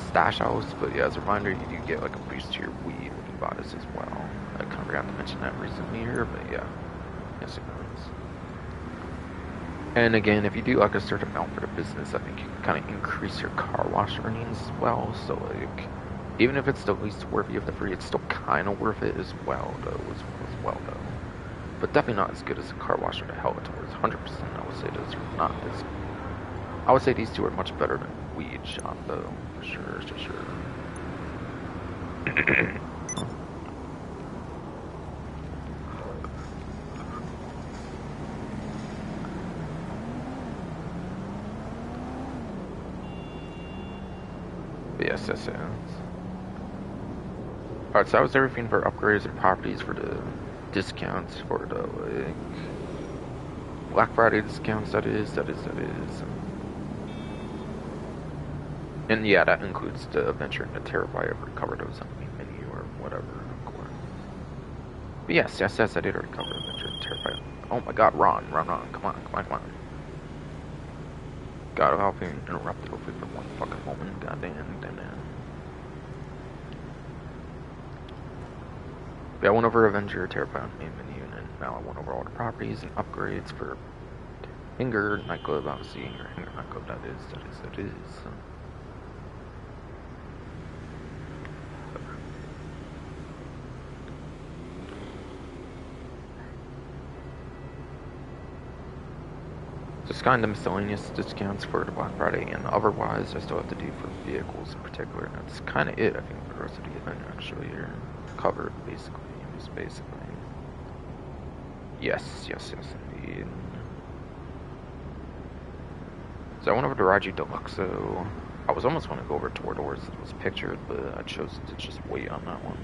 stash house, but yeah, as a reminder, you do get like a boost to your weed when you buy this as well. I kind of forgot to mention that recently here, but yeah, yes it does. And again, if you do like a certain amount for the business, I think you can kind of increase your car wash earnings as well. So like, even if it's the least worthy of the free, it's still kind of worth it as well, though. As well, though. But definitely not as good as a car wash or the Helitor's. 100%, I would say those are not as. I would say these two are much better than Weed Shop, though, for sure, for sure. Yes. Alright, so that was everything for upgrades and properties for the discounts for the like Black Friday discounts. That is. And yeah, that includes the Adventure and the Terrify. I've already covered those on the main menu or whatever, of course. But yes, I did already cover Adventure and Terrify. Oh my God, Ron, come on. God, I've been interrupted hopefully for one fucking moment. Goddamn. Yeah, I went over Avenger, Terrify on the main menu, and now I went over all the properties and upgrades for Hinger Nightclub, obviously. Hinger Nightclub, that is. Just kind of miscellaneous discounts for the Black Friday, and otherwise I still have to do for vehicles in particular, and that's kind of it, I think, for the rest of the event, actually, here. Covered, basically. Yes, indeed. So I went over to Raiju Deluxe, so I was almost going to go over to Torador's that was pictured, but I chose to just wait on that one.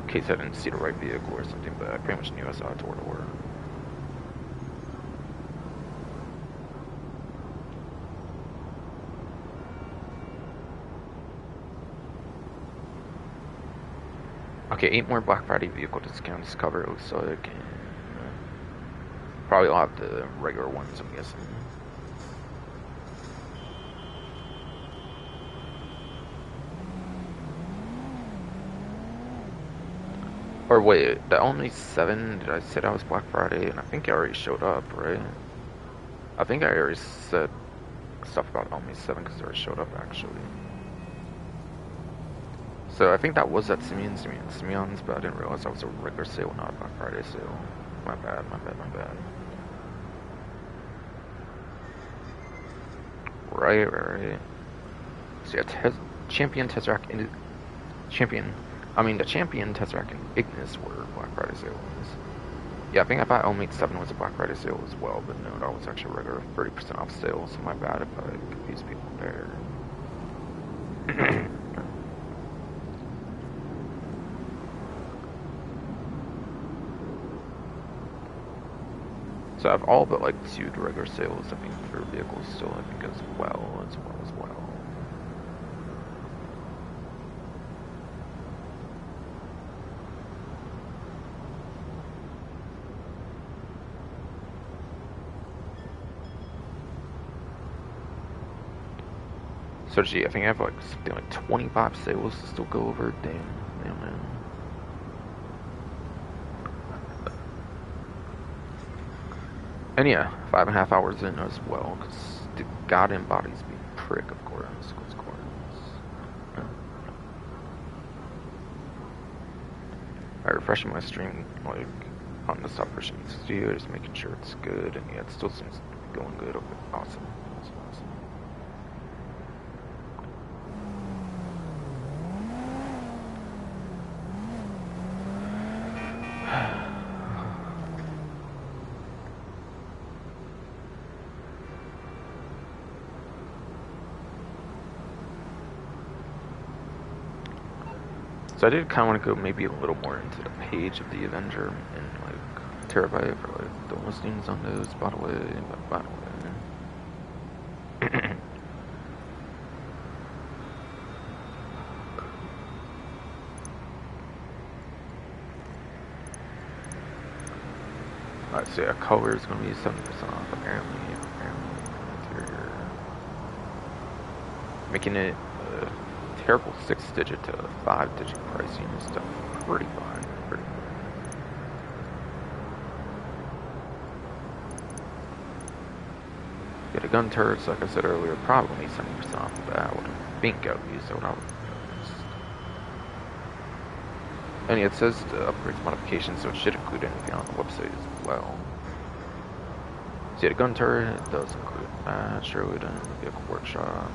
In case I didn't see the right vehicle or something, but I pretty much knew I saw a Torador. Okay, 8 more Black Friday vehicle discounts covered, it looks like. And probably I'll have the regular ones, I'm guessing. Or wait, the only 7, did I say that was Black Friday? And I think I already showed up, right? I think I already said stuff about only 7 because I already showed up, actually. So I think that was at Simeon's, but I didn't realize that was a regular sale, not a Black Friday sale. My bad. Right. So yeah, Champion, Tesseract, the Champion Tesseract and Ignis were Black Friday sales. Yeah, I think I thought Omega 7 was a Black Friday sale as well, but no, that was actually a regular 30% off sale, so my bad if I confuse people there. So I have all but like 2 regular sales, I think, for vehicles still, I think, as well. So gee, I think I have like something like 25 sales to still go over. Damn, man. And yeah, 5.5 hours in as well, because the goddamn body's being prick, of course. I refreshing my stream, like, on the Stop Pushing Studio, just making sure it's good, and yeah, it still seems to be going good. Okay, awesome. So I did kind of want to go maybe a little more into the page of the Avenger and like Terabyte for like the listings on those, by the way. Alright, so yeah, color is going to be 70% off, apparently. Interior. Making it a terrible 6-digit to 5-digit pricing is definitely pretty fine. Get a gun turrets, like I said earlier, probably 70% off the bat. I wouldn't think I would use it without. And it says the upgrades modifications, so it should include anything on the website as well. See, the gun turret, it does include that. Surely the vehicle workshop.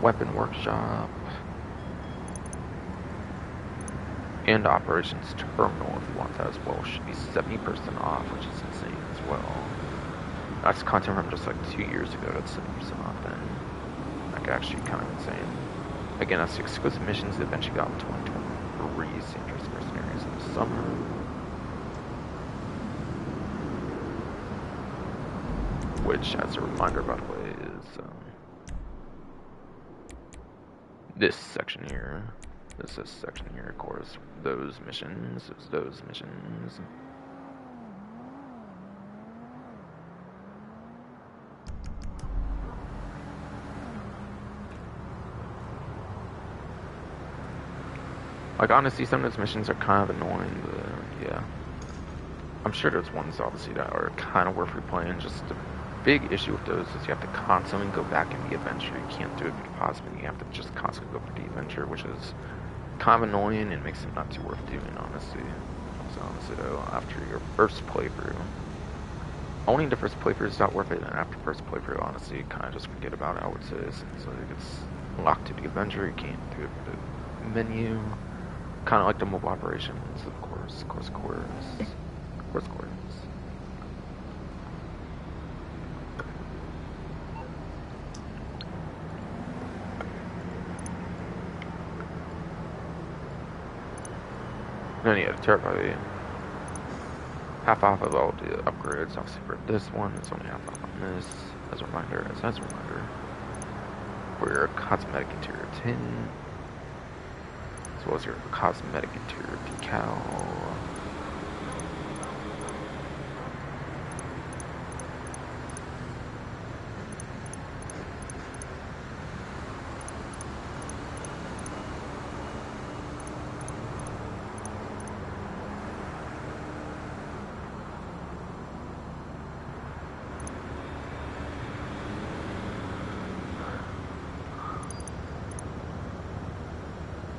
Weapon workshop. And operations terminal, if you want that as well, should be 70% off, which is insane as well. That's content from just like 2 years ago, that's 70% off then. Like, actually kind of insane. Again, that's the exclusive missions that eventually got in 2023, Sandra's mercenaries in the summer. Which, as a reminder, by the way, is this section here. This section here, of course. Those missions. Those missions. Like, honestly, some of those missions are kind of annoying, but yeah. I'm sure there's ones, obviously, that are kind of worth replaying. Just the big issue with those is you have to constantly go back in the adventure. You can't do it through the possibility. You have to just constantly go through the adventure, which is kind of annoying and makes it not too worth doing, honestly. So, honestly, though, after your first playthrough, owning the first playthrough is not worth it, and after first playthrough, honestly, you kind of just forget about it, I would say, since like, it's locked to the adventure. You can't do it through the menu. Kind of like the mobile operations, of course. Then yeah, the turret probably half off of all the upgrades. Obviously for this one, it's only half off on this. As a reminder, for your cosmetic interior tin, as well as your cosmetic interior decal.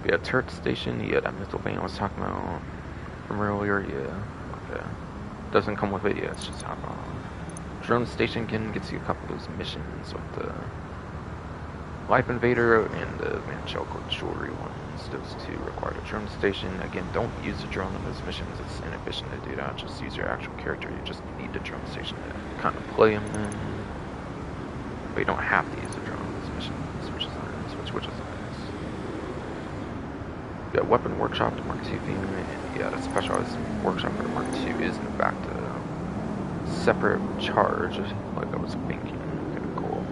Yeah, turret station, yeah, that missile thing I was talking about from earlier, yeah, okay. Doesn't come with it, yeah, it's just hop on. Drone station can get you a couple of those missions with the Life Invader and the Evangelical Jewelry ones. Those two require a drone station. Again, don't use the drone on those missions, it's inefficient to do that. Just use your actual character, you just need the drone station to kind of play them in. But you don't have to use the drone on those missions, which is nice. Yeah, weapon workshop to Mark II theme, and yeah, the specialized workshop for the Mark II is in fact a separate charge, like I was thinking. Okay, cool.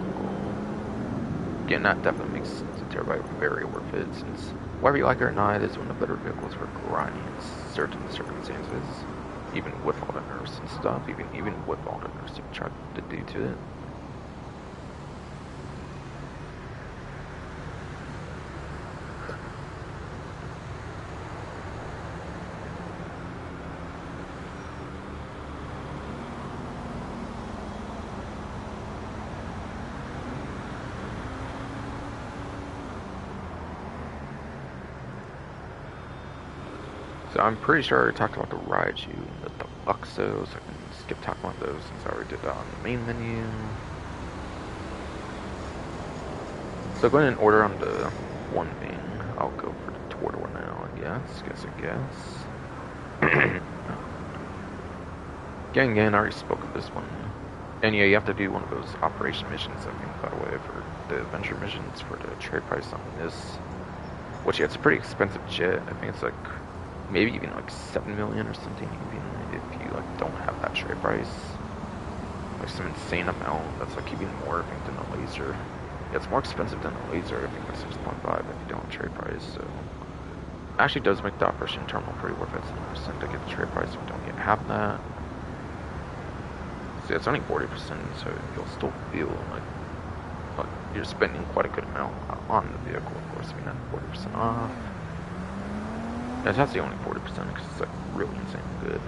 Again, that definitely makes the Terabyte very worth it, since whether you like it or not, it is one of the better vehicles for grinding in certain circumstances, even with all the nerfs and stuff, even with all the nerfs you've tried to do to it. So I'm pretty sure I talked about the Raiju and the Deluxos. I can skip talking about those since I already did that on the main menu. So going in order on the one thing, I'll go for the Tordor now, I guess. Again, I already spoke of this one. And yeah, you have to do one of those operation missions, I think, by the way, for the adventure missions for the trade price on this. Which, yeah, it's a pretty expensive jet. I think it's like maybe even like 7 million or something, even if you like don't have that trade price. Like some insane amount that's like even more, I think, than a laser. Yeah, it's more expensive than a laser. I think like 6.5 if you don't trade price. So Actually does make the operation terminal pretty worth it. It's 100% to get the trade price. We don't yet have that. See, it's only 40%, so you'll still feel like you're spending quite a good amount on the vehicle, of course. I mean, that's 40% off. It's actually only 40% because it's like really insanely good.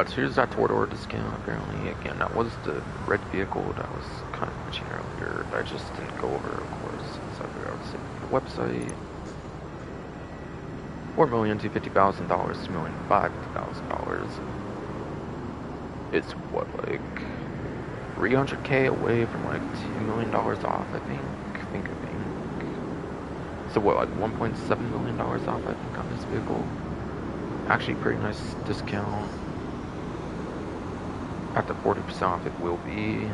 So here's that tour-door discount, apparently. Again, that was the red vehicle that I was kind of mentioning earlier. That I just didn't go over, of course, so I figured I would save the website. $4,250,000, $2,005,000. It's what, like 300K away from like $2 million off, I think. So what, like $1.7 million off, I think, on this vehicle. Actually, pretty nice discount. At the 40% off, it will be.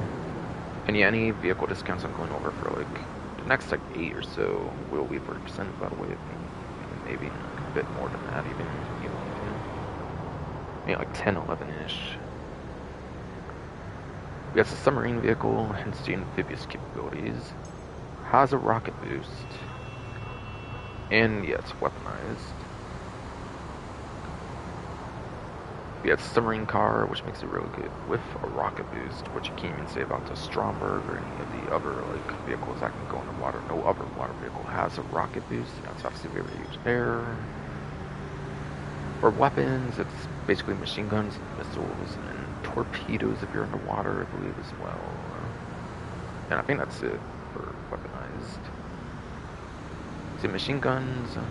And yeah, any vehicle discounts I'm going over for like the next like 8 or so will be 40%. By the way, maybe a bit more than that, even maybe like 10, 11-ish. We have a submarine vehicle, hence the amphibious capabilities. Has a rocket boost. And yeah, it's weaponized. Yeah, it's a submarine car, which makes it really good with a rocket boost, which you can't even say about the Stromberg or any of the other like vehicles that can go underwater. No other water vehicle has a rocket boost. That's obviously very huge there. For weapons, it's basically machine guns, missiles, and torpedoes if you're underwater, I believe, as well. And I think that's it for weaponized. See, machine guns. I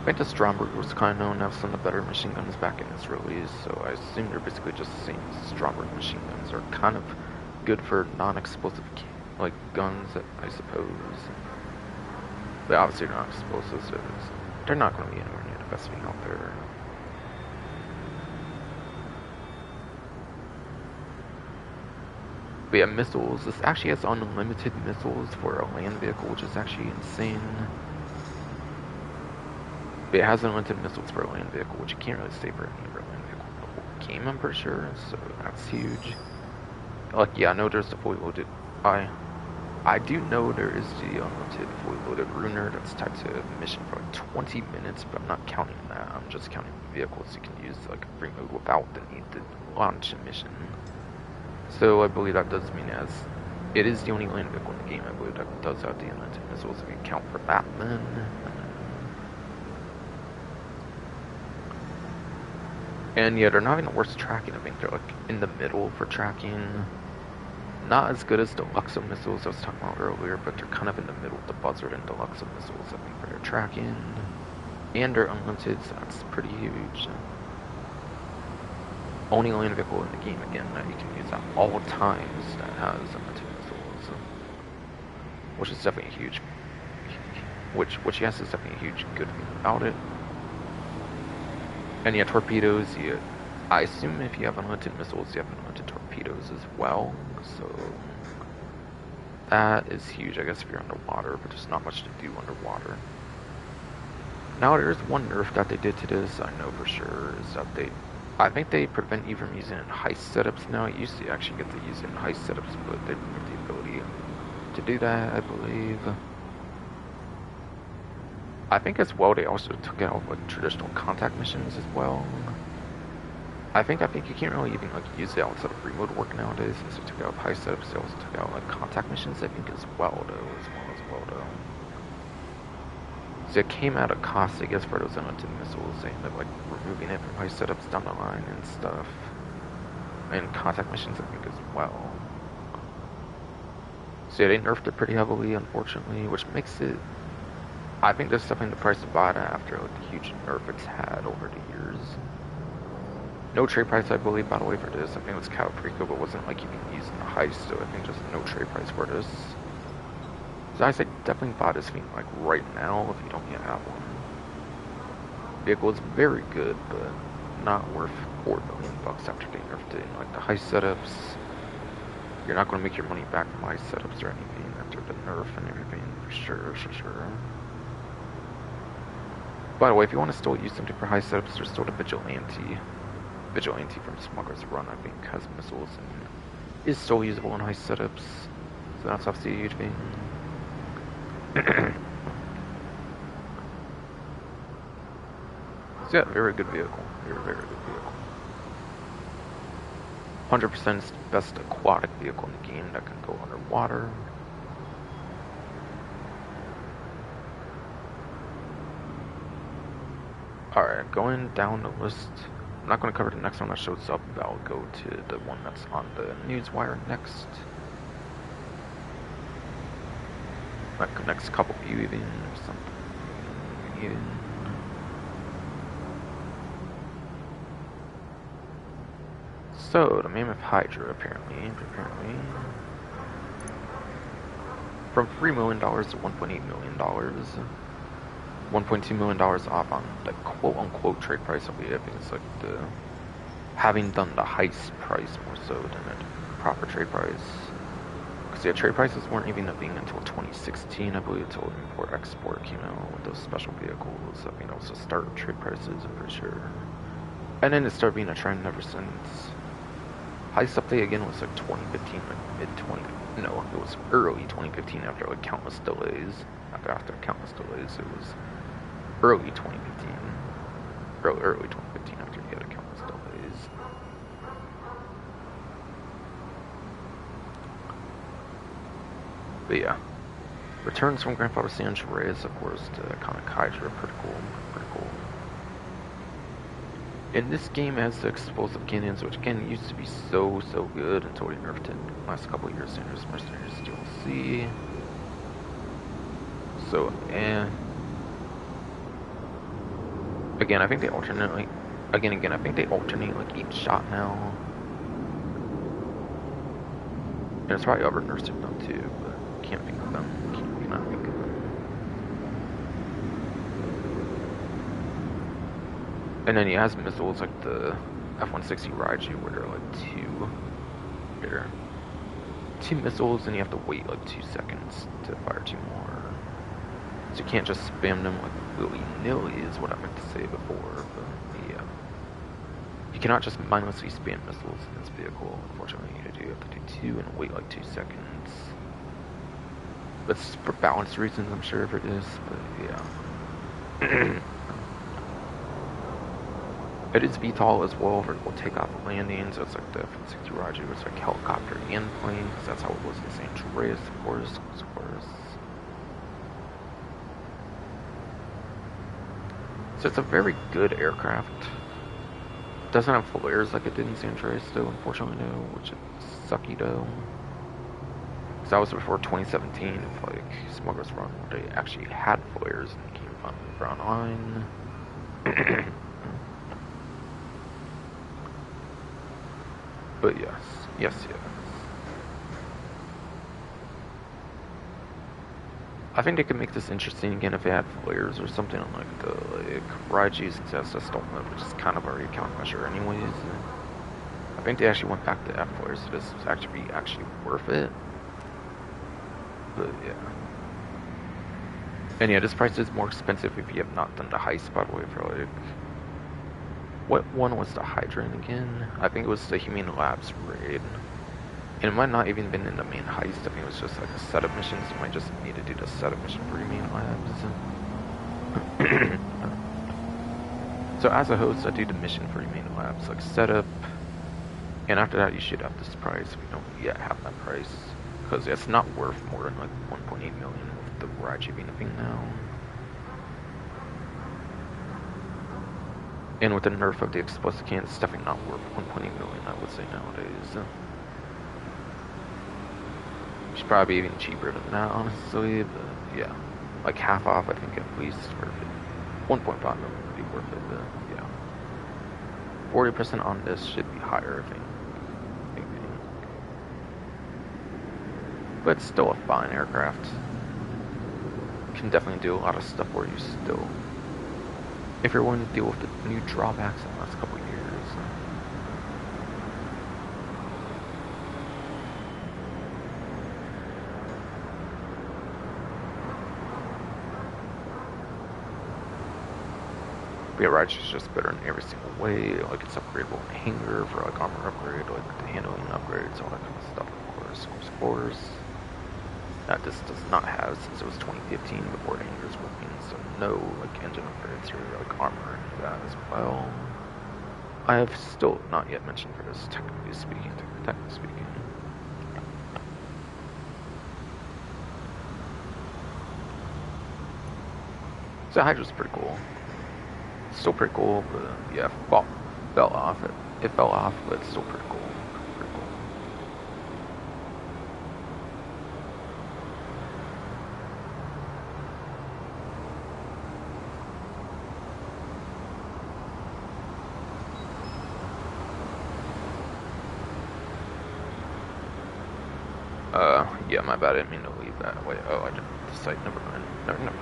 think the Stromberg was kind of known to have some of the better machine guns back in its release, so I assume they're basically just the same. Stromberg machine guns are kind of good for non-explosive like guns, I suppose. But obviously they're not explosives, so they're not going to be anywhere near the best thing out there. But yeah, missiles. This actually has unlimited missiles for a land vehicle, which is actually insane. But it has unlimited missiles for a land vehicle, which you can't really say for any other land vehicle in the whole game, I'm pretty sure. So that's huge. Like, yeah, I know there's the fully loaded. I do know there is the unlimited fully loaded ruiner that's tied to a mission for like 20 minutes, but I'm not counting that. I'm just counting the vehicles you can use like a free mode without the need to launch a mission. So I believe that does mean as it is the only land vehicle in the game, I believe that does have the unlimited missiles if you count for that then. And yeah, they're not even the worst tracking. I think they're like in the middle for tracking. Not as good as Deluxe missiles I was talking about earlier, but they're kind of in the middle of the Buzzard and Deluxe missiles, I think, for their tracking. And they're unlimited, so that's pretty huge. Only land vehicle in the game, again, that you can use at all times that has unlimited missiles. Which is definitely huge. Which yes, is definitely a huge good thing about it. And yeah, torpedoes, I assume if you have unlimited missiles, you have unlimited torpedoes as well. So that is huge, I guess, if you're underwater, but there's not much to do underwater. Now, there's one nerf that they did to this, I know for sure, is that I think they prevent you from using it in heist setups now. You used to actually get to use it in heist setups, but they prevent the ability to do that, I believe. I think as well they also took out like traditional contact missions as well. I think you can't really even like use it outside of remote work nowadays, since they took out heist setups. They also took out like contact missions, I think, as well though. So it came at a cost, I guess, for those unlimited missiles. They ended up like removing it from heist setups down the line and stuff, and contact missions, I think, as well. So yeah, they nerfed it pretty heavily, unfortunately, which makes it. I think that's definitely the price to buy it after like the huge nerf it's had over the years. No trade price, I believe, by the way, for this. I think it was Caliprico, but it wasn't like you can use in the heist, so I think just no trade price for this. So I say definitely buy this thing like right now if you don't yet have one. Vehicle is very good, but not worth $4 million after they nerfed it. Like the heist setups, you're not going to make your money back from heist setups or anything after the nerf and everything, for sure. By the way, if you want to still use something for high setups, there's still the Vigilante. Vigilante from Smuggler's Run, I think, has missiles and is still usable in high setups, so that's obviously a huge thing. So yeah, very good vehicle. Very good vehicle. 100% is the best aquatic vehicle in the game that can go underwater. Alright, going down the list. I'm not going to cover the next one that shows up. I'll go to the one that's on the newswire next. Like the next couple even or something. Even. So, the Mammoth Hydra apparently, from $3 million to $1.8 million. $1.2 million off on the quote-unquote trade price. I think it's like the having done the heist price more so than the proper trade price. Because yeah, trade prices weren't even a thing until 2016, I believe, until import-export came out with those special vehicles. I think that was the start of trade prices, I'm pretty sure. And then it started being a trend ever since. Heist update again was like 2015, like mid-20, no, it was early 2015 after like countless delays. After countless delays, it was early 2015. Early 2015 after you had countless delays. But yeah. Returns from Grandfather San Andreas, of course, to iconic Hydra, pretty cool. And this game has the explosive cannons, which again used to be so good until they nerfed it in the last couple of years. There's Mercenaries DLC. So, again, I think they alternate, like, I think they alternate, like, each shot now. And it's probably other nursing them too, but can't think of them. Cannot think of them. And then he has missiles like the F-160 Raiju, where they're like two missiles, and you have to wait like 2 seconds to fire 2 more. So you can't just spam them like willy-nilly is what I meant to say before, but yeah. You cannot just mindlessly spam missiles in this vehicle, unfortunately. You have to do 2 and wait like 2 seconds. That's for balance reasons, I'm sure, for this, but yeah. It is VTOL as well, vertical takeoff and landing, so it's like the F-160 Raiju, it's like helicopter and plane, because that's how it was in San Andreas, of course. So it's a very good aircraft. It doesn't have flares like it did in San Andreas, though, unfortunately, though, which is sucky, though. Because that was before 2017, if, like, Smuggler's Run, where they actually had flares and came from Brown Line. But yes. I think they could make this interesting again if they had flares or something on like the Raiju's Success Installment, which is kind of already a countermeasure anyways. I think they actually went back to F flares, so this was actually worth it. But yeah. And yeah, this price is more expensive if you have not done the heist, by the way, for like... What one was the Hydrant again? I think it was the Humane Labs raid. And it might not even been in the main heist. I think it was just like a setup mission, so you might just need to do the setup mission for Humane Labs. So as a host, I do the mission for Humane Labs, like setup. And after that, you should have this price. We don't yet have that price. Because it's not worth more than like 1.8 million with the Raiju being a thing now. And with the nerf of the explosive can, it's definitely not worth 1.8 million, I would say, nowadays. It's probably even cheaper than that, honestly, but yeah. Like half off, I think, at least, worth it. 1.5 million would be worth it, but yeah. 40% on this should be higher, I think. But it's still a fine aircraft. Can definitely do a lot of stuff for you still. If you're willing to deal with the new drawbacks in the last couple of years. But yeah, Righteous is just better in every single way. Like, it's upgradable in hangar for like armor upgrade, like the handling upgrades, all that kind of stuff, of course. That this does not have since it was 2015 before hangars working, so no like engine upgrades or like armor or any of that as well. I have still not yet mentioned for this, technically speaking. So Hydra's pretty cool. Still pretty cool, but yeah, fell off. It fell off, but it's still pretty cool. Pretty cool. Yeah, my bad. I didn't mean to leave that way. Oh, I did the site. Never mind. Never mind.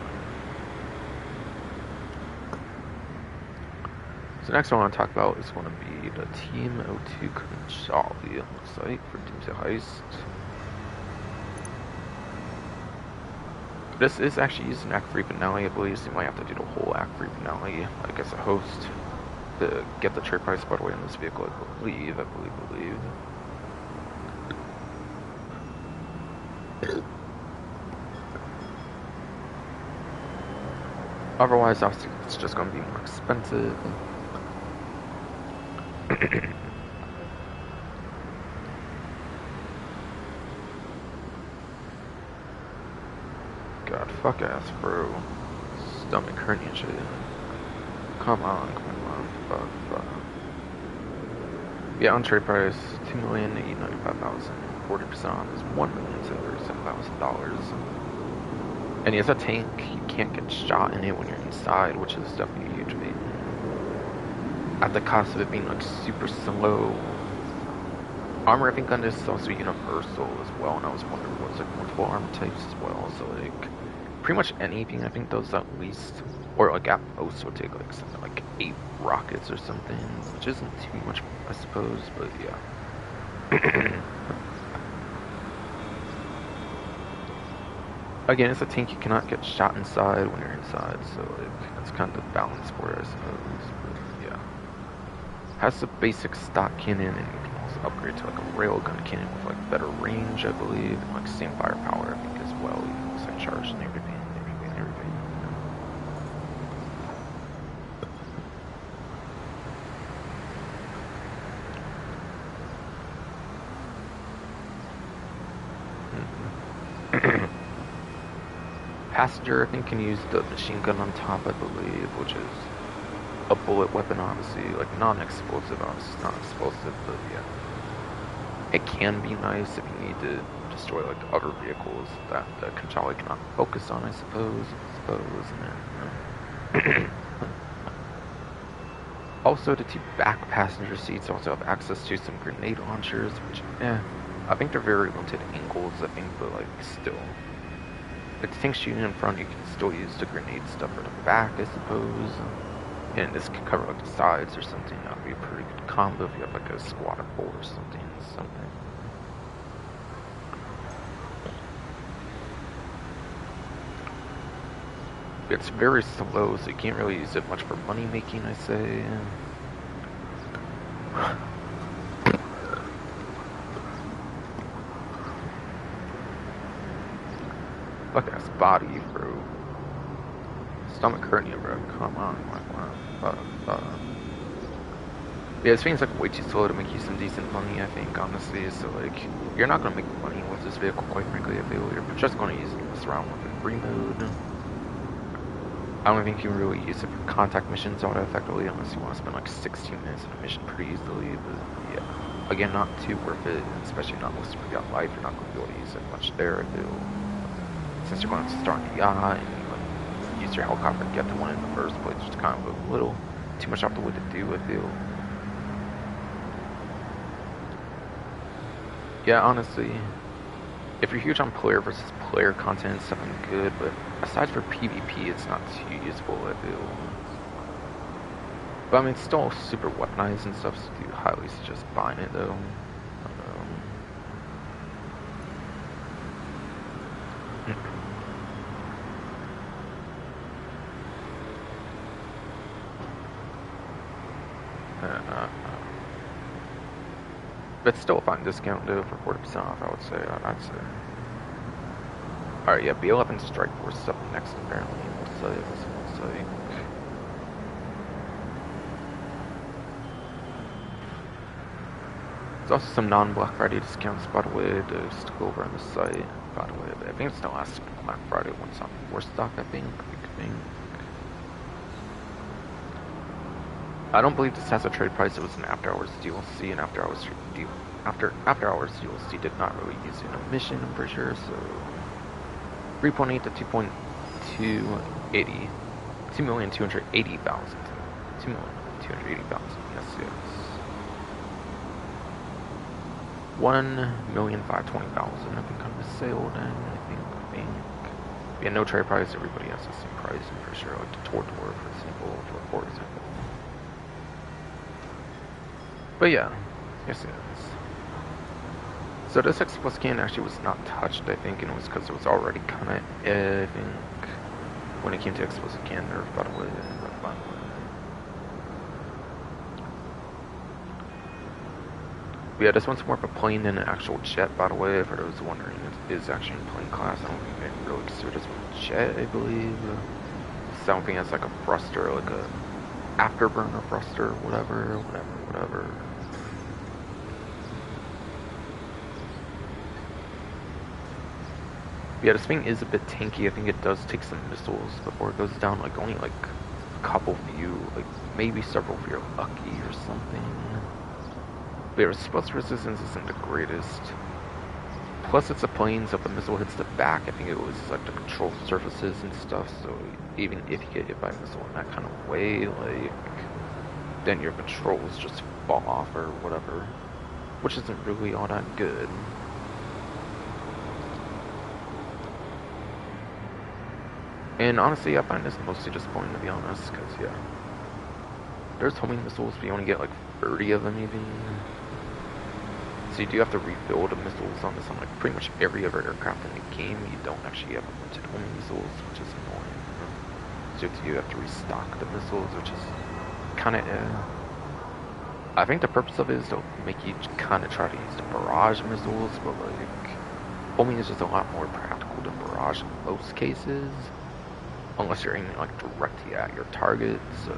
So next one I want to talk about is going to be the Team O2 Conchali, it looks like, for Doomsday Heist. This is actually used in Act 3 finale, I believe, so you might have to do the whole Act 3 finale, like as a host, to get the trade price, by the way, on this vehicle, I believe. Otherwise, obviously, it's just going to be more expensive. God, fuck ass, bro. Stomach hernia shit. Come on, fuck. Yeah, on trade price, $2,895,000. 40% on is $1,737,000. And as a tank, you can't get shot in it when you're inside, which is definitely a huge thing. At the cost of it being like super slow. Armor, I think, on this is also universal as well, and I was wondering what was like multiple armor types as well. So like, pretty much anything I think does at least, or like at most would take like something like 8 rockets or something, which isn't too much, I suppose, but yeah. Again, it's a tank, you cannot get shot inside when you're inside, so like, that's kind of the balance for it, I suppose, but yeah. Has the basic stock cannon, and you can also upgrade to like a railgun cannon with like better range, I believe, and like same firepower, I think, as well, even with like charge and everything. Passenger, I think, can use the machine gun on top, I believe, which is a bullet weapon, obviously, like non-explosive, obviously not explosive, but yeah. It can be nice if you need to destroy like other vehicles that the Conchali cannot focus on, I suppose. Also, the 2 back passenger seats also have access to some grenade launchers, which, I think they're very limited angles, I think, but like, still. If the tank's shooting in front, you can still use the grenade stuff for the back, I suppose. And this could cover like the sides or something. That would be a pretty good combo if you have like a squad of 4 or something. It's very slow, so you can't really use it much for money making, I say. Fuck ass body, bro. Stomach hernia, bro. Come on. Yeah, this thing's like way too slow to make you some decent money, I think, honestly. So like, you're not gonna make money with this vehicle, quite frankly. I feel you're just gonna use this around with a free mode. I don't think you can really use it for contact missions all that effectively, unless you want to spend like 16 minutes in a mission pretty easily. But yeah, again, not too worth it, especially not with Superyacht Life. You're not gonna be able to use it much there, I feel. Since you're going to start the yacht and you like, use your helicopter to get to one in the first place, it's kind of a little too much off the wood to do, I feel. Yeah, honestly, if you're huge on player versus player content, it's something good, but aside for PvP, it's not too useful, I feel. But I mean, it's still super weaponized and stuff, so I highly suggest buying it, though. But still a fine discount though for 40% off, I would say. I'd say. Alright, yeah, B11 Strike Force is up next apparently. We'll say. There's also some non-Black Friday discounts, by the way, to go over on the site, by the way. But I think it's the last Black Friday one's on War Stock, I think. I don't believe this has a trade price. It was an after-hours DLC, and after-hours DLC did not really use an emission, I'm pretty sure, so 3.8 to 2.280. 2,280,000. 2,280,000, yes. 1,520,000, I think on the sale then, I think. Yeah, no trade price, everybody has the same price, I'm pretty sure, like the Tortor, for example. But yeah, yes it is. So this X Plus can actually was not touched, I think, and it was because it was already kind of, I think, when it came to X Plus can nerf, by the way. But yeah, this one's more of a plane than an actual jet, by the way, for those wondering. It is actually in plane class. I don't think they really consider this one a jet, I believe. So I don't think that's like a thruster, like a afterburner thruster, whatever. Yeah, this thing is a bit tanky. I think it does take some missiles before it goes down, like only like a couple for you, like maybe several if you're lucky or something. But yeah, explosive resistance isn't the greatest. Plus it's a plane, so if a missile hits the back, I think it was like the control surfaces and stuff, so even if you get hit by a missile in that kind of way, like, then your controls just fall off or whatever, which isn't really all that good. And honestly, I find this mostly disappointing, to be honest, because, yeah, there's homing missiles, but you only get like 30 of them even. So you do have to rebuild the missiles on this on like pretty much every other aircraft in the game. You don't actually have unlimited homing missiles, which is annoying. So you have to restock the missiles, which is kind of, I think the purpose of it is to make you kind of try to use the barrage missiles, but like, homing is just a lot more practical than barrage in most cases. Unless you're aiming like directly at your target, so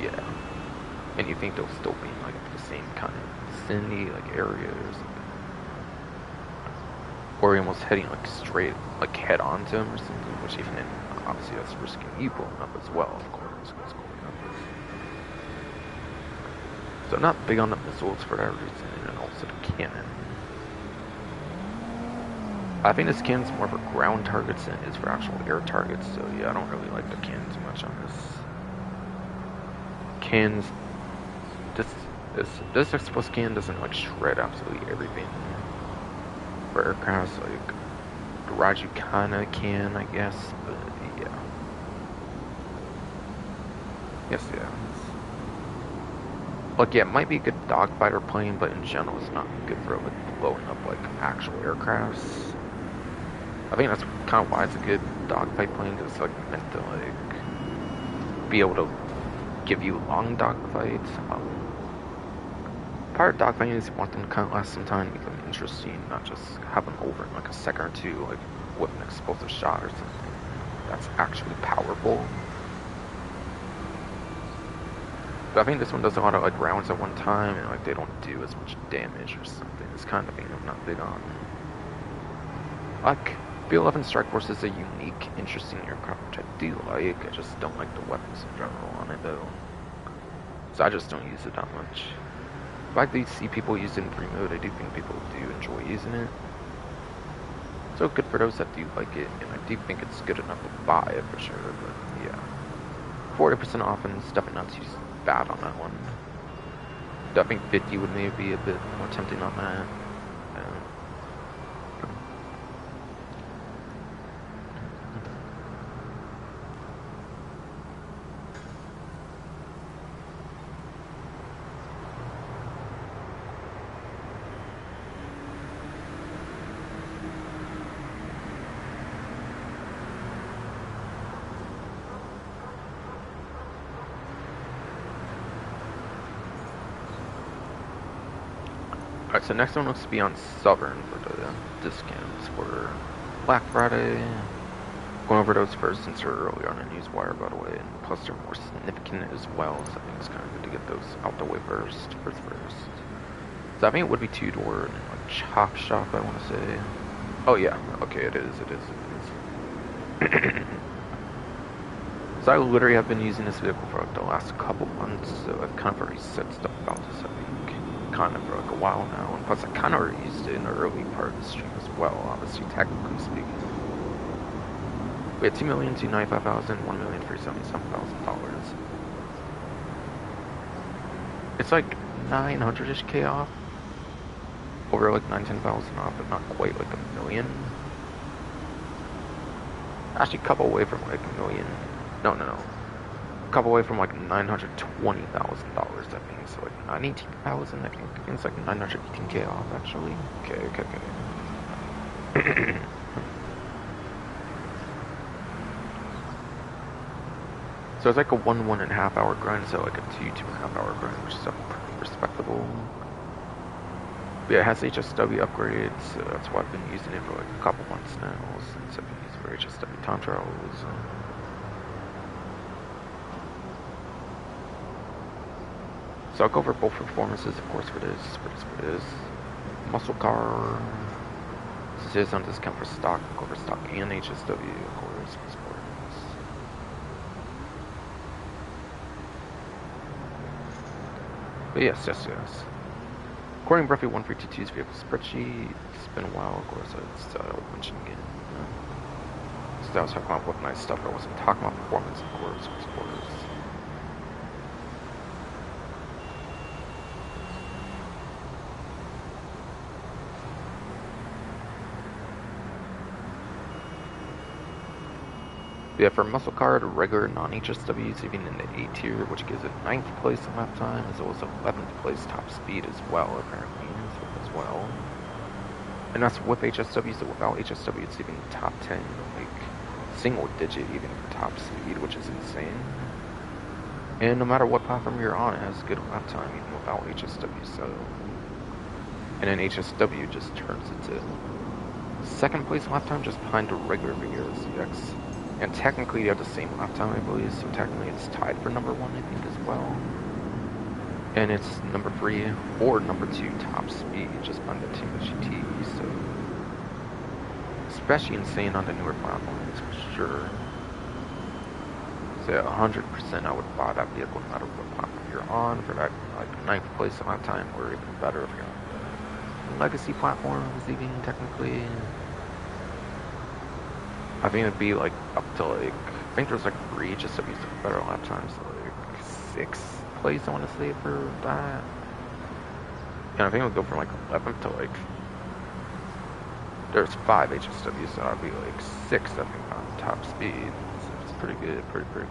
yeah. And you think they'll still be in like the same kind of vicinity, like area or something. Or you're almost heading like straight, like head on to them or something, which even then, obviously that's risking you blowing up as well, of course. So I'm not big on the missiles for that reason, and also the cannon. I think this cannon's more for ground targets than it is for actual air targets, so yeah, I don't really like the cannon too much on this. Cannons, this X Plus cannon doesn't like shred absolutely everything. For aircrafts, like, garage you kinda can, I guess, but yeah. Yes, yeah. Like, yeah, it might be a good dogfighter plane, but in general it's not good for like blowing up like actual aircrafts. I think that's kind of why it's a good dogfight plane, because it's like meant to like be able to give you long dogfights. Part of dogfighting is you want them to kind of last some time, become interesting, not just have them over in like a second or two, like with an explosive shot or something that's actually powerful. But I think this one does a lot of like rounds at one time, and like they don't do as much damage or something. It's kind of thing I'm not big on. Like, B-11 Strike Force is a unique, interesting aircraft, which I do like. I just don't like the weapons in general on it, though. So I just don't use it that much. If I do see people use it in free mode, I do think people do enjoy using it. So good for those that do like it, and I do think it's good enough to buy it for sure, but yeah. 40% off, and it's definitely not too bad on that one. I think 50 would maybe be a bit more tempting on that. Alright, so next one looks to be on Southern for the discounts for Black Friday. Going over those first since they're early on the newswire, by the way, and plus they're more significant as well, so I think it's kind of good to get those out the way first. So I think it would be two-door and like chop shop, I want to say. Oh yeah, okay, it is. So I literally have been using this vehicle for like the last couple months, so I've kind of already said stuff about this, I think, kind of for like a while now, and plus I kind of already used it in the early part of the stream as well, obviously, technically speaking. We had $2,295,000, $1,377,000. It's like 900-ish K off. Over like 9,000-10,000 off, but not quite like a million. Actually, a couple away from like a million. No. A couple away from like $920,000, I think. So like 918,000, I think. It's like 918K off, actually. Okay. So it's like a 1.5 hour grind, so like a 2.5 hour grind, which is pretty respectable. But yeah, it has HSW upgrades, so that's why I've been using it for like a couple months now, since I've been using it for HSW time trials. So I'll go over both performances, of course, for this. Muscle car. This is on discount for stock. I'll go over stock and HSW, of course, for sports. But yes. According to Bruffy 152's vehicle spreadsheet, it's been a while, of course, I'll mention again. So I was talking about what nice stuff, I wasn't talking about performance, of course, Yeah, for muscle car, the regular non-HSW is even in the A tier, which gives it 9th place in lap time, as well as 11th place top speed as well, apparently, as well. And that's with HSW, so without HSW, it's even top 10, like, single digit even for top speed, which is insane. And no matter what platform you're on, it has good lap time, even without HSW, so... And then HSW just turns into 2nd place lap time, just behind the regular VRZX. And technically, they have the same lap time, I believe, so technically it's tied for number 1, I think, as well. And it's number 3 or number 2 top speed, just behind the Team GT, so... Especially insane on the newer platforms, for sure. So 100% I would buy that vehicle no matter what platform you're on, for that, like, 9th place lap time, or even better if you're on the legacy platforms, even, technically. I think it'd be like up to like, I think there's like 3 just to be better lap times, so like 6th place I want to say for that. And I think it would go from like 11th to like, there's 5 HSWs, so I'd be like 6th I think on top speed. So it's pretty good, pretty good.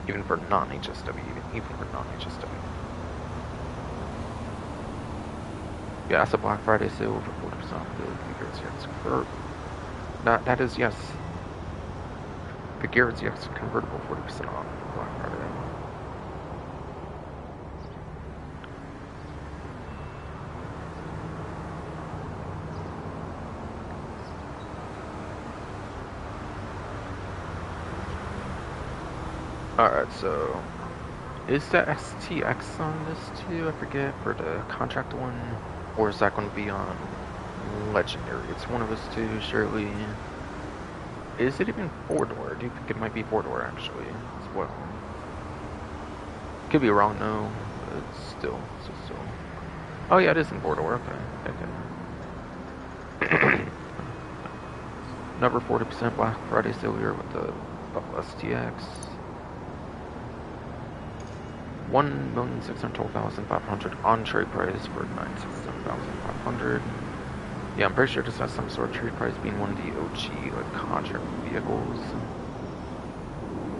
Even for non-HSW, even for non-HSW. Yeah, that's a Black Friday sale for 40% off the VRZX convertible. That is, yes. The VRZX convertible 40% off Black Friday. Alright, so is the STX on this too? I forget, for the contract one, or is that going to be on Legendary? It's one of those two, surely. Is it even 4-door? Do you think it might be 4-door actually as well? Could be wrong though, but still. Oh yeah, it is in 4-door. Okay. Another 40% Black Friday sale here with the Buffalo STX. 1,612,500 on trade price for 967,500. Yeah, I'm pretty sure this has some sort of trade price, being one of the OG like contract vehicles.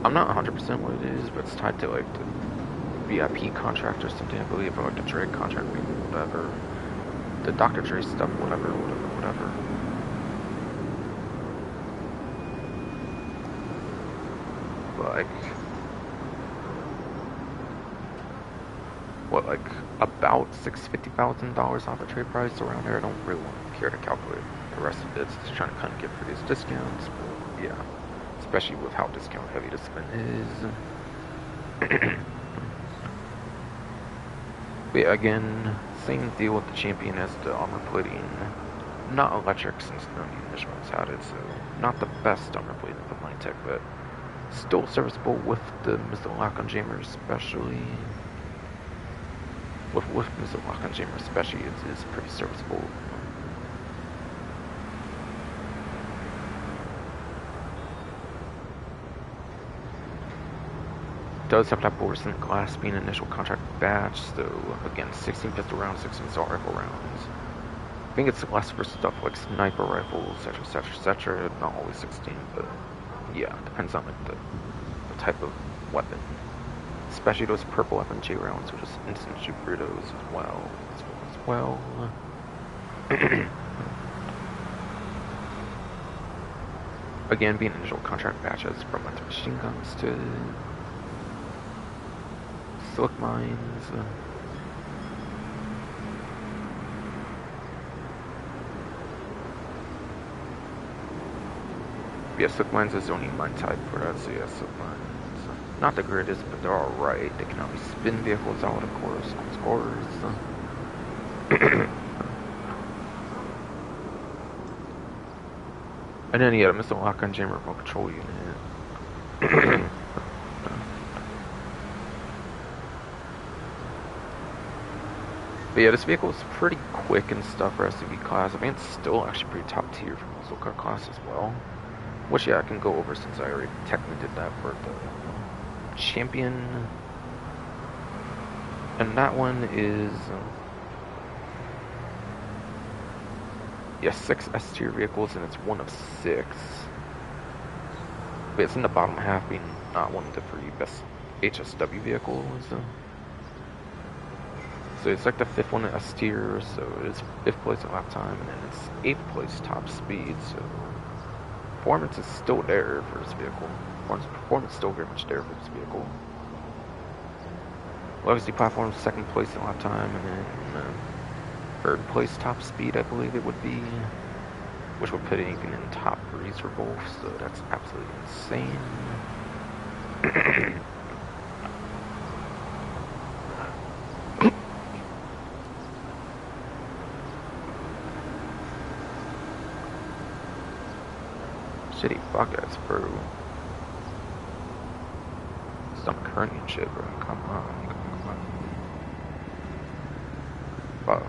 I'm not 100% what it is, but it's tied to like the VIP contract or something, I believe, or like the Drake contract, whatever. The Dr. Dre stuff, whatever. Like, what, like about $650,000 off the trade price around there. I don't really care to calculate the rest of it. It's just trying to kind of get previous discounts, but yeah, especially with how discount heavy this spin is. But yeah, again, same deal with the Champion as the armor plating. Not electric since none of the initial ones had it, so not the best armor plating for my tech, but still serviceable with the missile lock-on jammer, especially. With missile lock-on jammer, especially, it's pretty serviceable. Does have that fluorescent glass being an initial contract batch, so again, 16 pistol rounds, 16 assault rifle rounds. I think it's less for stuff like sniper rifles, etc. Not always 16, but yeah, depends on like the type of weapon. Especially those purple FMJ rounds, which is instant shoot burritos as well. Again, being initial contract batches from machine guns to silk mines. Yeah, silk mines is the only mine type for that, so yeah, silk mines. Not the greatest, but they're alright. They can only spin vehicles out, of course, of course. And then yeah, the missile lock-on jammer remote control unit. But yeah, this vehicle is pretty quick and stuff for SUV class. I mean, it's still actually pretty top tier for muscle car class as well. Which, yeah, I can go over since I already technically did that for the Champion. And that one is... yeah, 6 S-tier vehicles, and it's one of 6. But it's in the bottom half, being not one of the 3 best HSW vehicles. So it's like the 5th one in S-tier, so it's 5th place at lap time, and then it's 8th place top speed, so performance is still there for this vehicle. Performance is still very much there for this vehicle. Legacy platform, 2nd place in lap time, and then 3rd place top speed, I believe it would be, which would put anything in top 3s for both, so that's absolutely insane. Shitty fuck ass, bro. Stomach hurting and shit, bro. Come on. Fuck.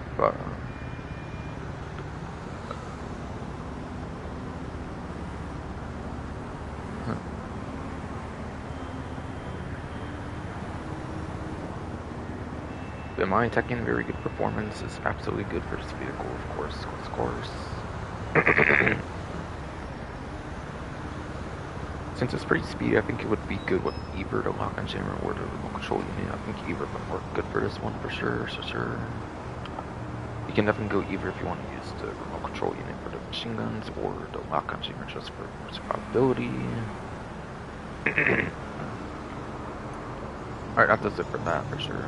But my attacking very good performance is absolutely good for this vehicle, of course. Since it's pretty speedy, I think it would be good with either the lock-on jammer or the remote control unit. I think either would work good for this one for sure. You can definitely go either if you want to use the remote control unit for the machine guns or the lock-on jammer just for more survivability. Alright, that does it for that for sure.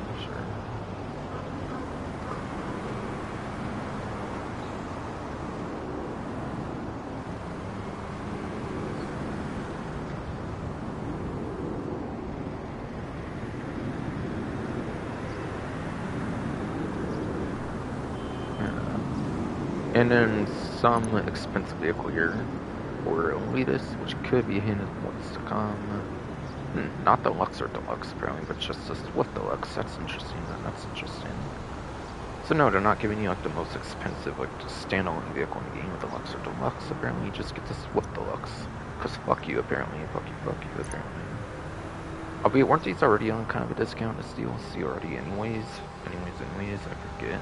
And then some expensive vehicle here for elitists, which could be a hint of what's to come. Not the Lux or Deluxe apparently, but just this with Deluxe. That's interesting. So no, they're not giving you like the most expensive, like just standalone vehicle in the game with Deluxe or Deluxe. Apparently, you just get this with Deluxe. Cause fuck you, apparently. Fuck you, apparently. Albeit, weren't these already on kind of a discount this DLC already? Anyways, I forget.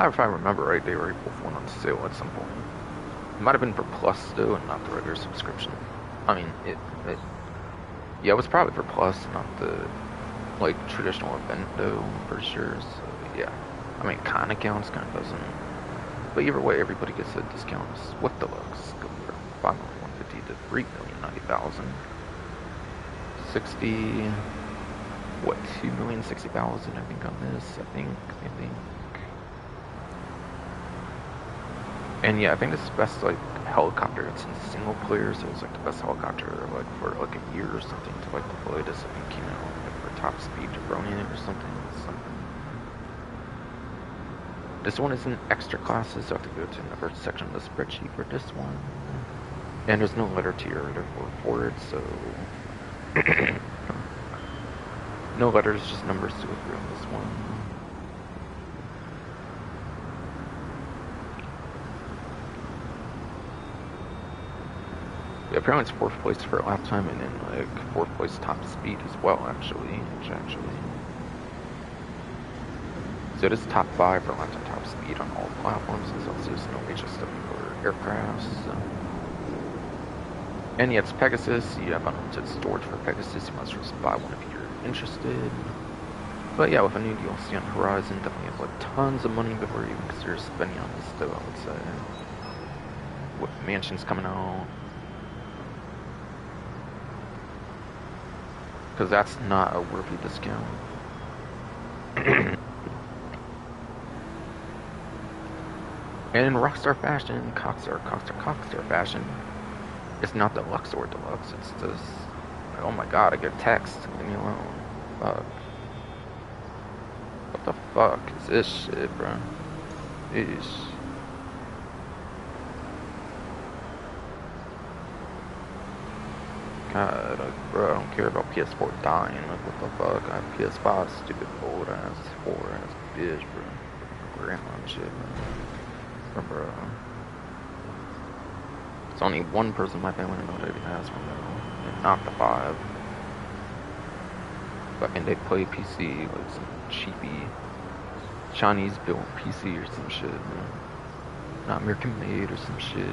If I remember right, they already put one on sale at some point. It might have been for Plus though, and not the regular subscription. I mean, yeah, it was probably for Plus, not the like traditional event though, for sure. So yeah, I mean, kinda counts, kinda doesn't. But either way, everybody gets a discount with Deluxe, going from 5,150,000 to 3,090,000. 60, what, 2,060,000 I think on this, I think. And yeah, I think this is the best, like, helicopter. It's in single player, so it's like the best helicopter, like, for like a year or something to like deploy this. I think, you know, like for top speed to run it or something. This one is in extra classes, so I have to go to another section of the spreadsheet for this one. And there's no letter tier for it, so no letters, just numbers to go through on this one. Yeah, apparently it's 4th place for lap time, and then like 4th place top speed as well, actually. So it is top 5 for lap time top speed on all platforms, because obviously there's no HSW for aircrafts. So. And yeah, it's Pegasus. You have unlimited storage for Pegasus. You must just buy one if you're interested. But yeah, with a new DLC on the horizon, definitely have like tons of money before you even consider spending on this, though, I would say. With mansions coming out. Because that's not a worthy discount. And in Rockstar fashion, Cockstar fashion, it's not the Luxor Deluxe, it's just, oh my god, I get a text, leave me alone. Fuck. What the fuck is this shit, bro? Eesh. God, like, bro, I don't care about PS4 dying. Like, what the fuck? I have PS5, stupid old ass 4 ass bitch, bro. Grandma and shit, bro. It's only one person in my family I know that even has one, though, and not the 5. Fucking they play PC, like some cheapy Chinese built PC or some shit, man. Not American made or some shit.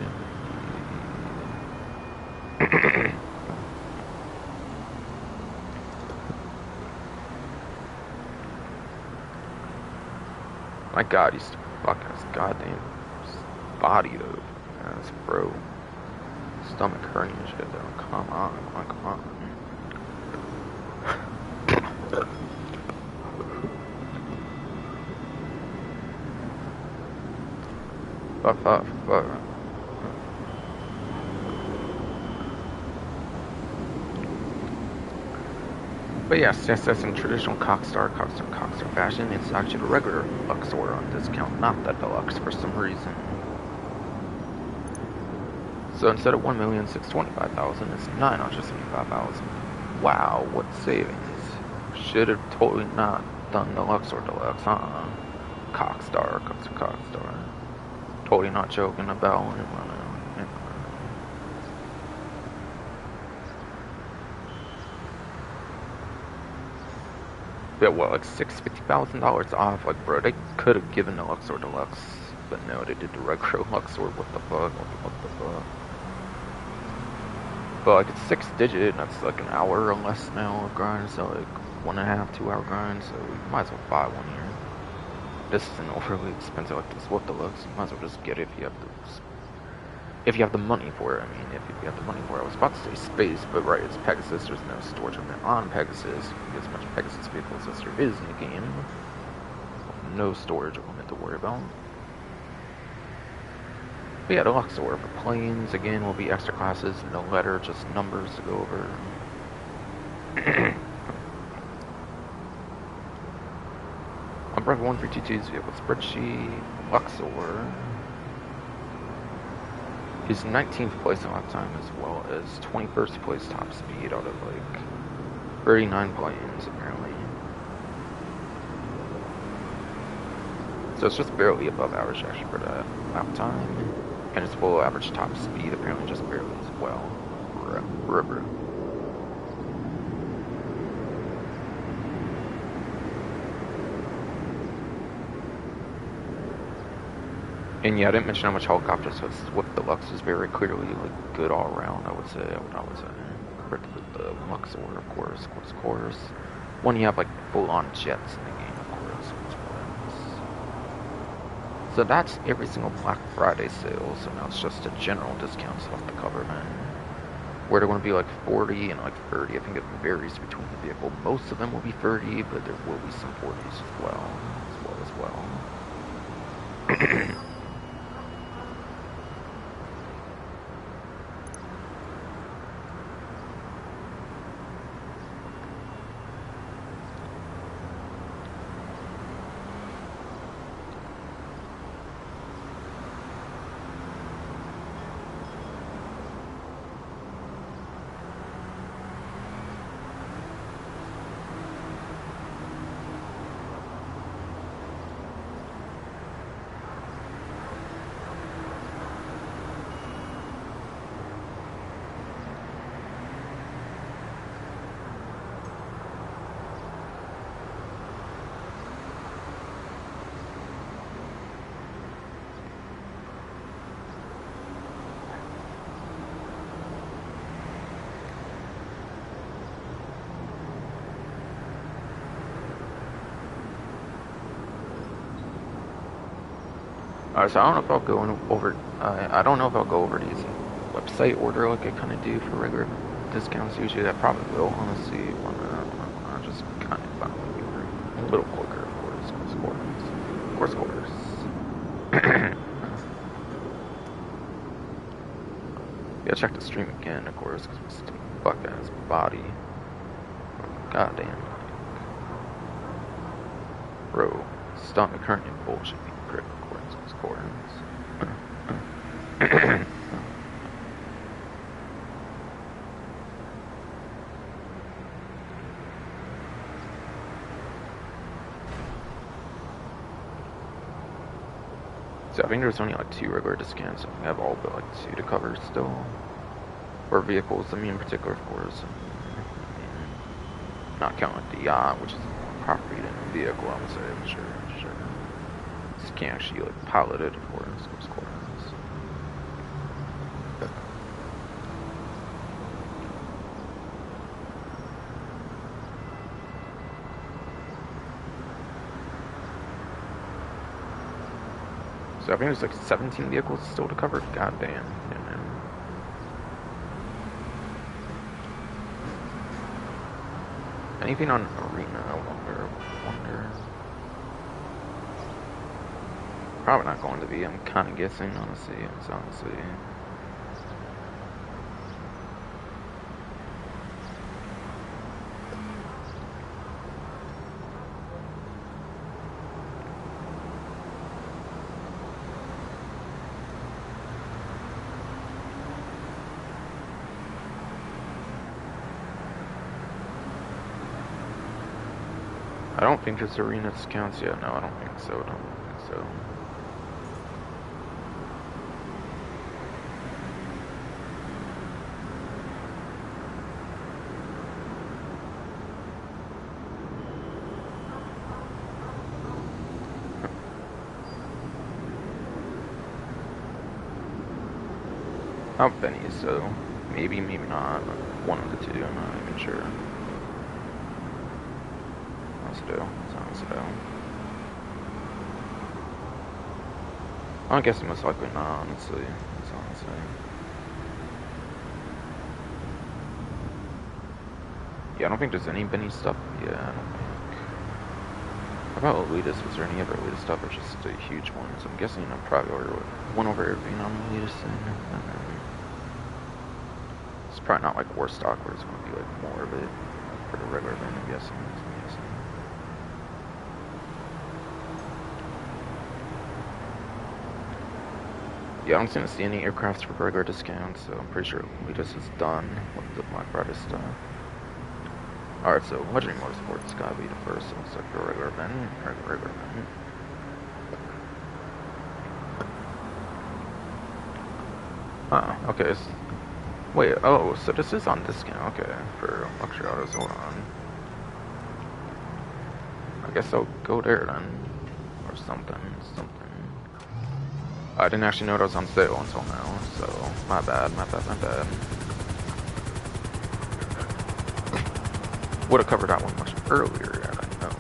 My god, he's fucking his goddamn body though. Ass bro. Stomach hernia shit though. Come on, come on. Fuck. But yes, that's in traditional Cockstar fashion. It's actually the regular Luxor on discount, not the deluxe for some reason. So instead of 1,625,000, it's 975,000. Wow, what savings! Should have totally not done the Luxor Deluxe, huh? Cockstar. Totally not joking about it. Yeah, well, like $650,000 off. Like, bro, they could have given the Luxor Deluxe, but no, they did the retro Luxor. What the fuck? What the fuck? But like, it's 6-digit. That's like an hour or less now of grind. So like 1.5, 2 hour grind. So you might as well buy one here. This isn't overly expensive like this Wolf Deluxe. You might as well just get it if you have the money for it. I mean, if you have the money for it. I was about to say space, but right, it's Pegasus. There's no storage limit on Pegasus. You can get as much Pegasus vehicles as there is in the game. No storage limit to worry about. But yeah, the Luxor for planes, again, will be extra classes. No letter, just numbers to go over. On Bravo 1322's vehicle spreadsheet, Luxor is 19th place in lap time, as well as 21st place top speed out of like 39 planes apparently. So it's just barely above average actually for that lap time, and it's below average top speed apparently, just barely as well. Rubber. And yeah, I didn't mention how much helicopter, so it's with the Lux is very clearly like good all around. I would say, compared to the Luxor, of course. When you have like full-on jets in the game, of course. So that's every single Black Friday sale. So now it's just a general discount, so I have to cover, man. where they're going to be like 40 and like 30. I think it varies between the vehicle. Most of them will be 30, but there will be some 40s as well. Alright, so I don't know if I'll go over. I don't know if I'll go over these website order like I kind of do for regular discounts. Usually, I probably will. Honestly, when I just kind of found a little quicker, of course. Of course. Yeah, check the stream again, of course, because it's the fuck ass body. Goddamn. Bro, stop the current and bullshit. Critical accordance. So I think there's only like 2 regular discounts. I think I have all but like 2 to cover still. For vehicles, I mean in particular, of course. Not counting the yacht, which is more property than a vehicle, I would say. Sure. Just can't actually like pilot it, of course. So I think there's like 17 vehicles still to cover. God damn. Yeah, man. Anything on Arena, I wonder. Probably not going to be. I'm kind of guessing, honestly. I don't think there's arena discounts yet. No, I don't think so. Not Benny, so maybe not. One of the 2, I'm not even sure. Sounds so. I guess most likely not, honestly. Yeah, I don't think there's any Benny stuff. Yeah, I don't think. How about Elitist? Was there any other Elitist stuff or just a huge one? So I'm guessing I'll probably order one over here being on Elitist thing. It's probably not like War Stock where it's going to be like more of it for the regular thing, I'm guessing. Yeah, I don't seem to see any aircrafts for regular discounts, so I'm pretty sure Elitist is done with the Black Friday stuff. Alright, so Legendary Motorsports gotta be the first, so it's like the regular event. Okay. Wait, oh, so this is on discount, okay, for luxury autos, hold on. I guess I'll go there then, or something. I didn't actually know it was on sale until now, so my bad. Would have covered that one much earlier, had I known.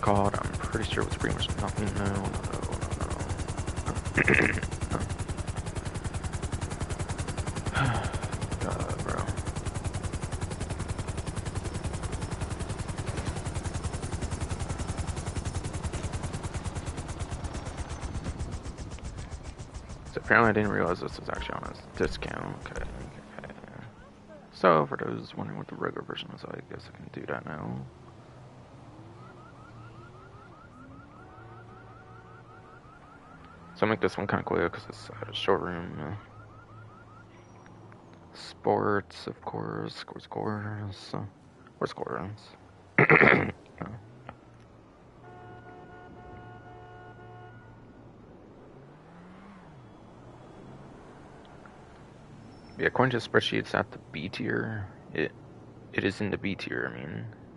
called. I'm pretty sure it was pretty much nothing. No. God, bro. So apparently I didn't realize this was actually on a discount. Okay. So for those wondering what the regular version was, I guess I can do that now. So I'll make this one kind of quick because it's a showroom. Sports, of course. Scores. Or scores. Yeah, according to the spreadsheet, it's at the B tier. It is in the B tier. I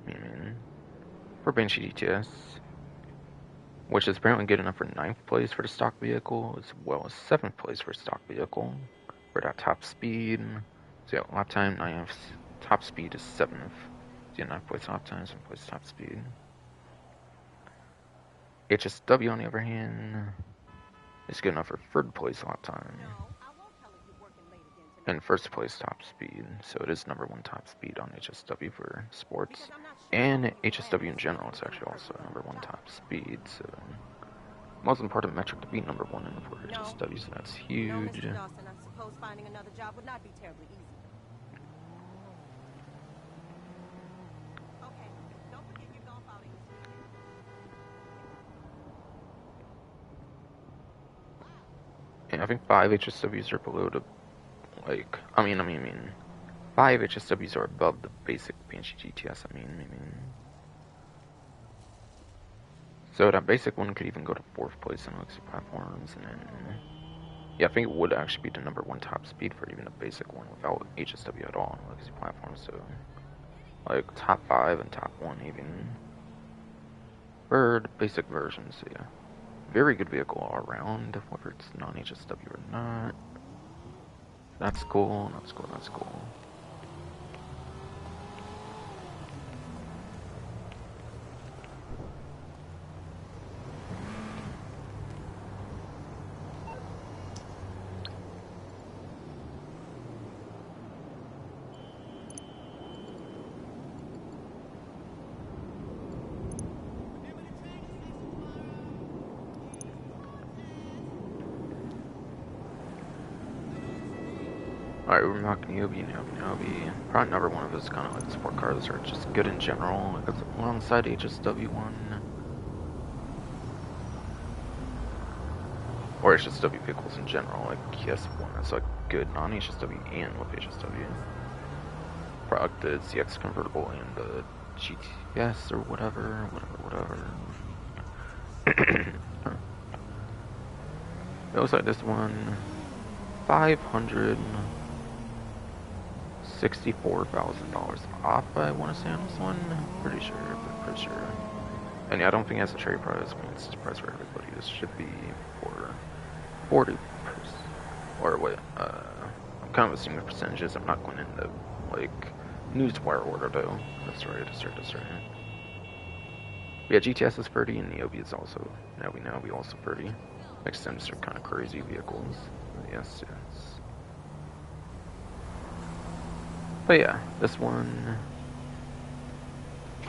mean, for Banshee GTS, which is apparently good enough for 9th place for the stock vehicle, as well as 7th place for stock vehicle for that top speed. So yeah, lap time 9th, top speed is 7th. So yeah, 9th place lap time, 7th place top speed. HSW on the other hand is good enough for 3rd place lap time. And 1st place top speed, so it is number 1 top speed on HSW for sports, and HSW in general, it's actually also number 1 top speed, so most important metric to be number 1 in for HSW, so that's huge. No, Mr. Dawson, I suppose finding another job would not be terribly easy. Okay, don't forget your golf outing this weekend. And I think 5 HSWs are below the, like, I mean, 5 HSWs are above the basic Banshee GTS, So that basic one could even go to 4th place on legacy platforms, and then, yeah, I think it would actually be the number 1 top speed for even a basic one without HSW at all on legacy platforms, so, like, top 5 and top 1 even, for the basic version, so yeah. Very good vehicle all around, whether it's non-HSW or not. That's cool. Alright, we're knocking Yobi. Probably number 1 of those kind of like sport cars are just good in general. Like it's alongside HSW one. Or HSW vehicles in general. Like KS1 is like good non-HSW and with HSW. Product the CX convertible and the GTS or whatever. It looks like this one, $564,000 off, I want to say, on this one. Pretty sure. And yeah, I don't think it has a trade price. I mean, it's the price for everybody. This should be for 40%. Or wait, I'm kind of assuming percentages. I'm not going into, like, newswire order, though. That's right. Yeah, GTS is 30, and Neobi is also, now we also 30. Makes sense, they're kind of crazy vehicles. Yes. But yeah, this one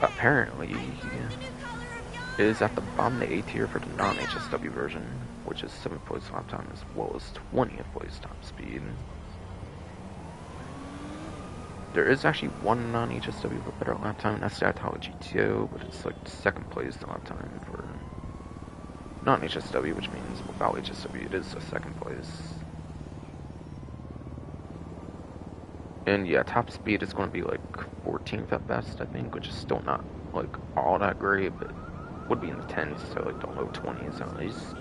apparently is at the bottom of the A tier for the non-HSW version, which is 7th place lap time as well as 20th place top speed. There is actually one non-HSW with better lap time, and that's the Italia GTO, but it's like 2nd place lap time for non-HSW, which means without HSW it is a 2nd place. And yeah, top speed is going to be like 14th at best, I think, which is still not like all that great, but would be in the 10s, so like the low 20s at least.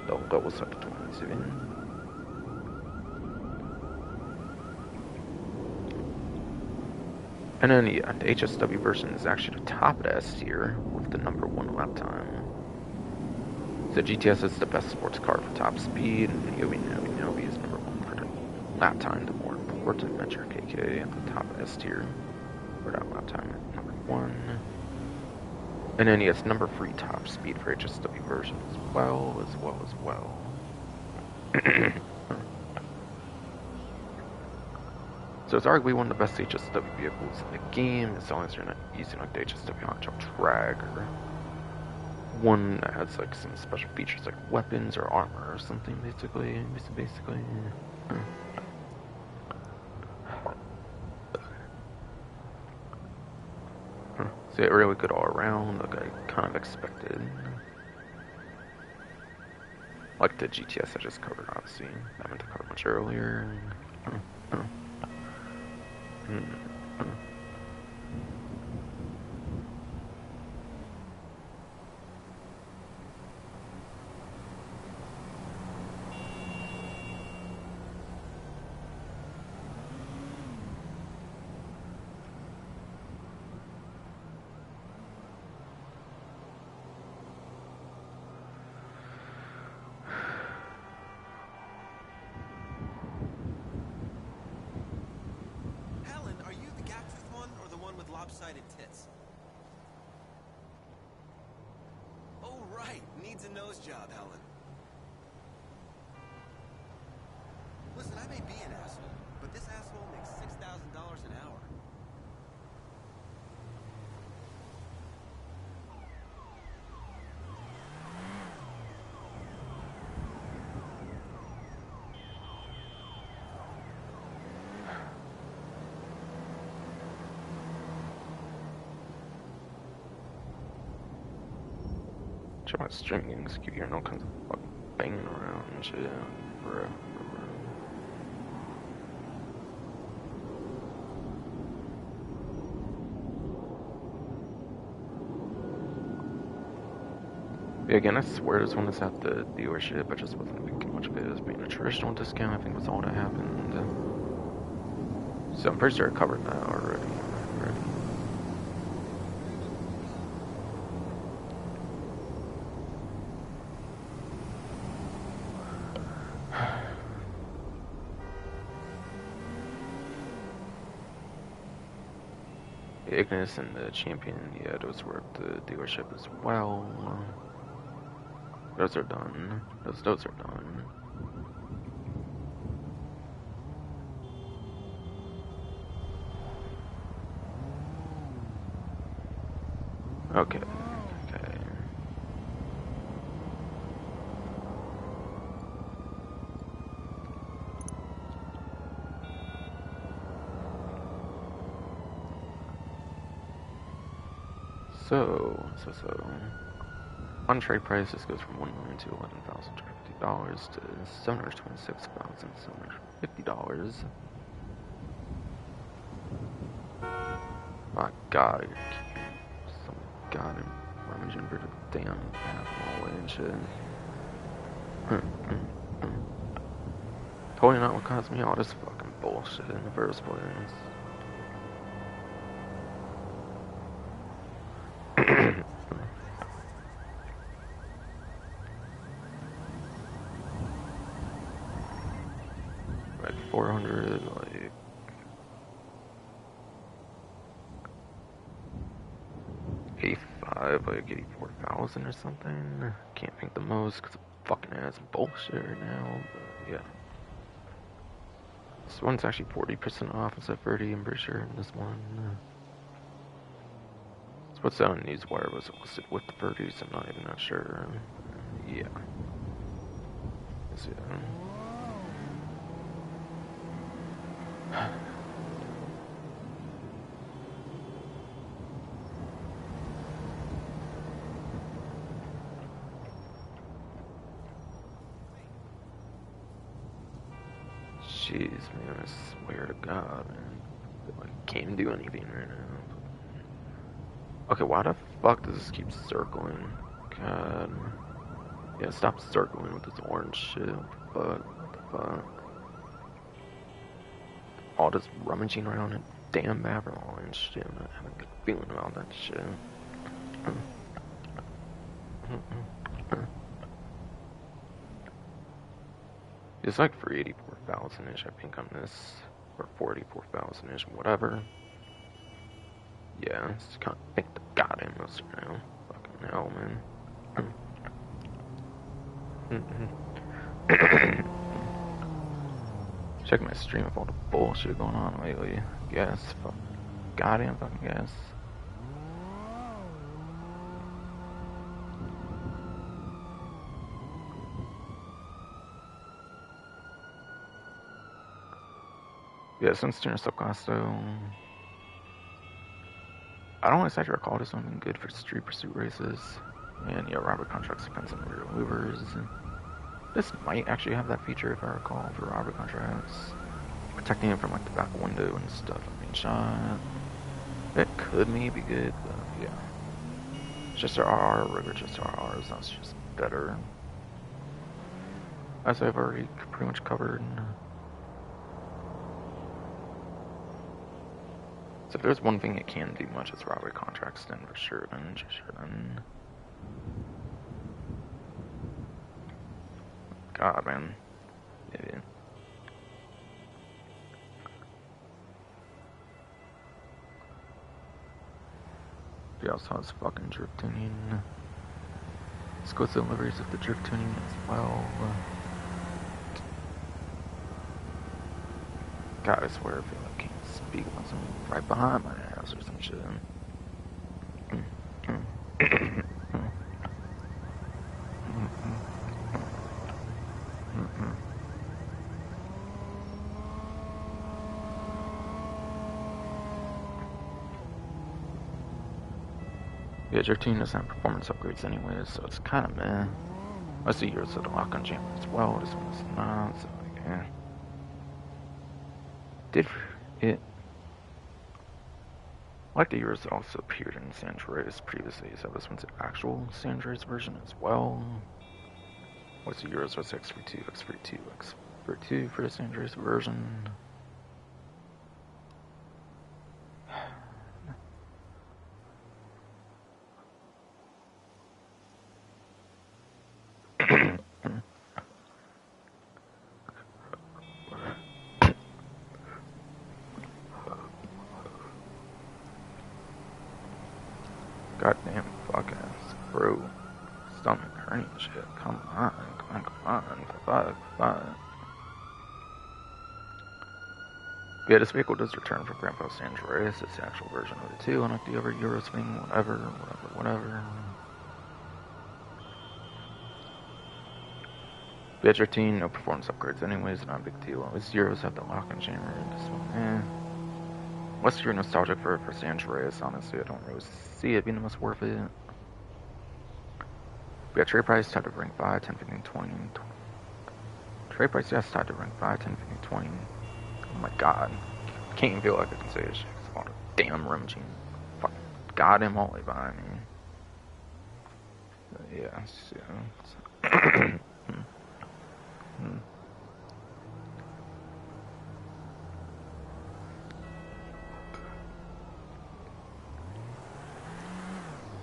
The lowest up to 20s even. And then yeah, the HSW version is actually the top of the S tier with the number 1 lap time. So GTS is the best sports car for top speed, and Yobi is number 1 for the lap time, the more important metric, aka at the top of S tier for that lap time at number 1. And then yes, number 3 top speed for HSW version as well. So it's arguably one of the best HSW vehicles in the game, as long as you're not using like the HSW Hotshot Drag or one that has like some special features like weapons or armor or something, basically. So yeah, really good all around, like I kind of expected. Like the GTS I just covered, obviously. I meant to cover much earlier. Helen, are you the gap-toothed one or the one with lopsided tits? Oh, right. Needs a nose job, Helen. Listen, I may be an asshole, but this asshole makes $6,000 an hour. Try my streaming, keep hearing all kinds of fucking banging around and shit, bro. Yeah, again, I swear this one is at the dealership. I just wasn't thinking much of it as being a traditional discount. I think that's all that happened. So I'm pretty sure I covered that already. The Ignis and the Champion, yeah, those were at the dealership as well. Those are done. Those are done. Okay. So on trade price, this goes from $1 million to $11,250 to $726,750. My God, some goddamn rummaging for the damn hallway and shit. Totally not what caused me all this fucking bullshit in the first place. Like 400, like 85, like 84,000 or something. Can't think the most because I'm fucking ass bullshit right now. But yeah, this one's actually 40% off instead of 30. I'm pretty sure. This one. So what's on Newswire was listed with the 30s. I'm not even not sure. Yeah. Jeez, man, I swear to God, man. I can't do anything right now. Okay, why the fuck does this keep circling? God. Yeah, stop circling with this orange shit. What the fuck? All this rummaging around in damn Avalon and shit. I'm not having a good feeling about that shit. It's like for 84,000-ish, I think, on this. Or 44,000-ish, whatever. Yeah, it's kind of, I think the goddamn most right now. No, man. Check my stream of all the bullshit going on lately. Yes, fuck. Goddamn fucking yes. Yeah, since Tuner subclass though, I don't exactly recall this one being good for street pursuit races. And yeah, robbery contracts depends on rear maneuvers. This might actually have that feature if I recall for robbery contracts. Protecting it from like the back window and stuff from being shot. It could maybe be good, but yeah. Just RR, rigor just RR, so that's just better. As I've already pretty much covered. So if there's one thing it can do much, it's robbery contracts then for sure then. God, man. Yeah. He also has fucking drift tuning. Let's go through the liveries of the drift tuning as well. God, I swear I feel like I can't speak about something right behind my ass or some shit. Yeah, your team doesn't have performance upgrades anyways, so it's kind of meh. I see yours at the lock-on jammer as well. This one is not, so like, yeah. Did it? Like the yours also appeared in San Andreas previously, so this one's the actual San Andreas version as well. What's the yours? What's X32, X32, X32 for the San Andreas version? Goddamn fuck ass, bro. Stomach hurting shit. Come on. Fuck. Yeah, this vehicle does return from Grandpa San Andreas. It's the actual version of it too, unlike the other Euros thing, whatever. Yeah, 13, no performance upgrades anyways, not a big deal. At least Euros have the lock-on chamber. This one, Unless you're nostalgic for San Andreas, honestly, I don't really see it being the most worth it. Yeah, trade price tied to rank 5, 10, 15, 20. Trade price, yes, tied to rank 5, 10, 15, 20. Oh my god. I can't even feel like I can say this shit. It's all the damn rim team. Fucking goddamn all the way behind me. But yeah.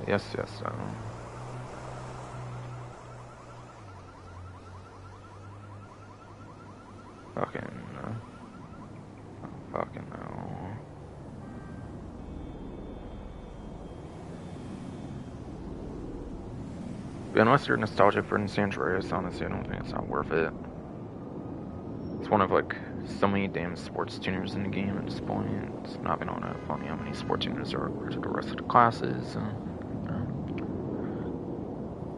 Yes. Fucking no. But unless you're nostalgic for San Andreas, honestly, I don't think it's not worth it. It's one of like so many damn sports tuners in the game at this point. It's not been on it funny how many sports tuners there are to the rest of the classes.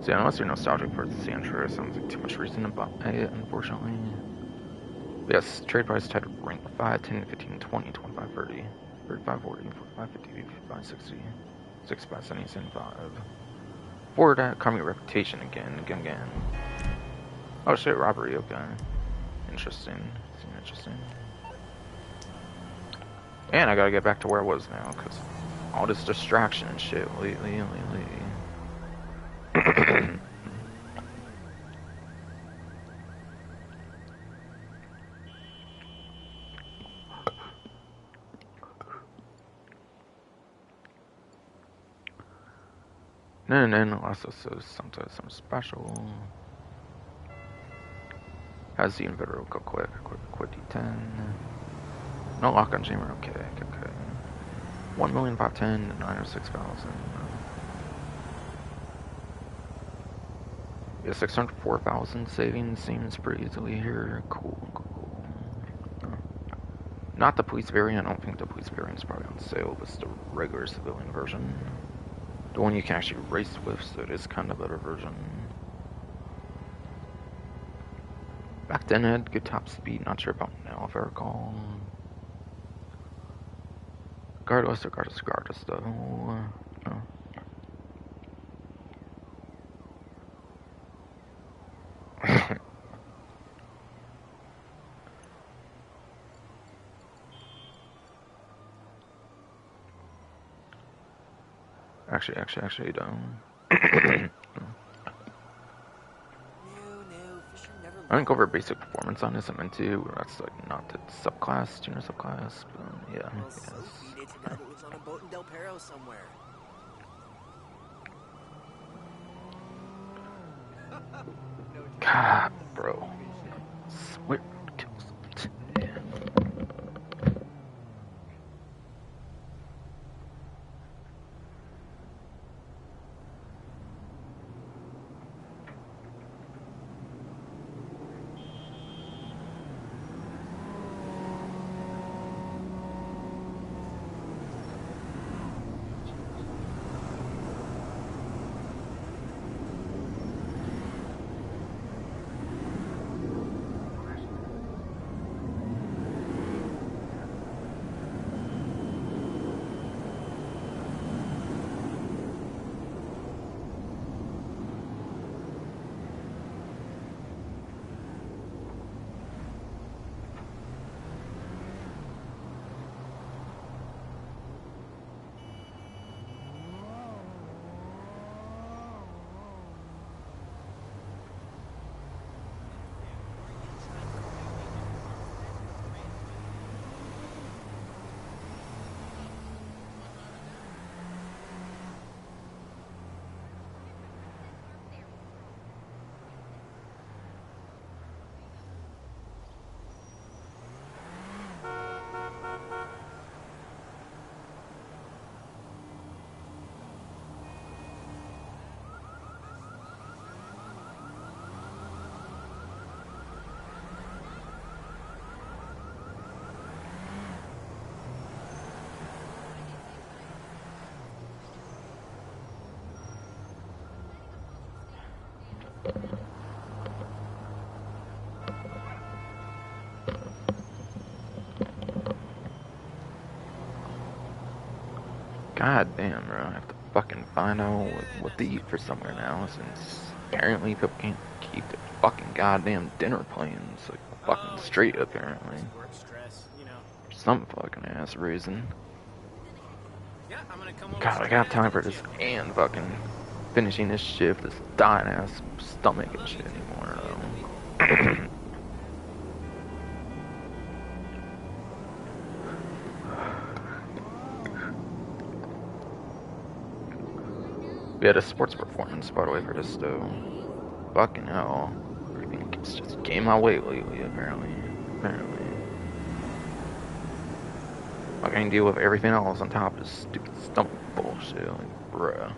So yeah, unless you're nostalgic for San Andreas, I don't think too much reason to buy it, unfortunately. But yes, trade price tied to rank 5, 10, 15, 20, 25, 30, 35, 40, 45, 50, 55, 60, 65, 70, 75. For that coming reputation again. Oh shit, robbery, okay. Interesting. And I gotta get back to where I was now, because all this distraction and shit lately. And then also says something special. Has the inverter go quick D10. No lock on jammer, okay. 1,510,906,000. Yeah, 604,000 savings seems pretty easily here. Cool, cool. Not the police variant. I don't think the police variant's probably on sale. It's the regular civilian version. The one you can actually race with, so it is kind of a better version. Back then it had good top speed. Not sure about now if I recall. Regardless though. Oh. Actually, don't. I didn't go over basic performance on this. I meant to. That's like not the subclass, junior subclass, but yeah. Well, Sophie dates a guy that lives on a boat in Del Perro somewhere. God, bro. Swear. God damn, bro. I have to fucking find out what to eat for somewhere now, since apparently people can't keep their fucking goddamn dinner plans like fucking straight, apparently. Work stress, you know. For some fucking ass reason. Yeah, I'm gonna come over. God, I got time for this and fucking finishing this shift, this dying ass stomach and shit anymore, though. We had a sports performance, by the way, for this, though. Fucking hell. Everything keeps just getting my way lately, apparently. Like, I can deal with everything else on top of this stupid stomach bullshit. Like, bruh.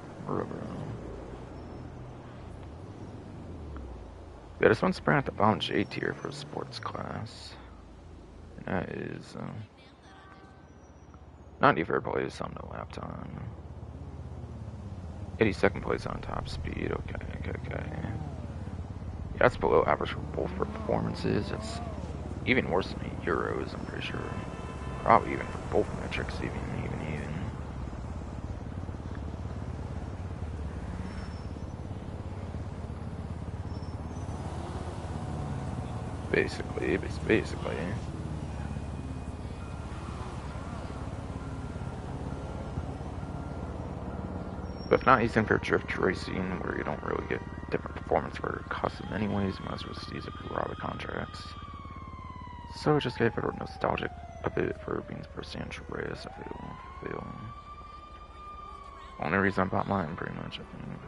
Yeah, this one's spread at the bottom J tier for a sports class. And that is, 93rd place on the lap time. 82nd place on top speed. Okay. Yeah, that's below average for both for performances. It's even worse than the Euros, I'm pretty sure. Probably even for both metrics, even. Basically. But if not using for drift racing, where you don't really get different performance for custom anyways, you might as well just use it for Robby contracts. So just gave it a nostalgic a bit for being for San Andreas, I feel. Only reason I bought mine, pretty much, I think.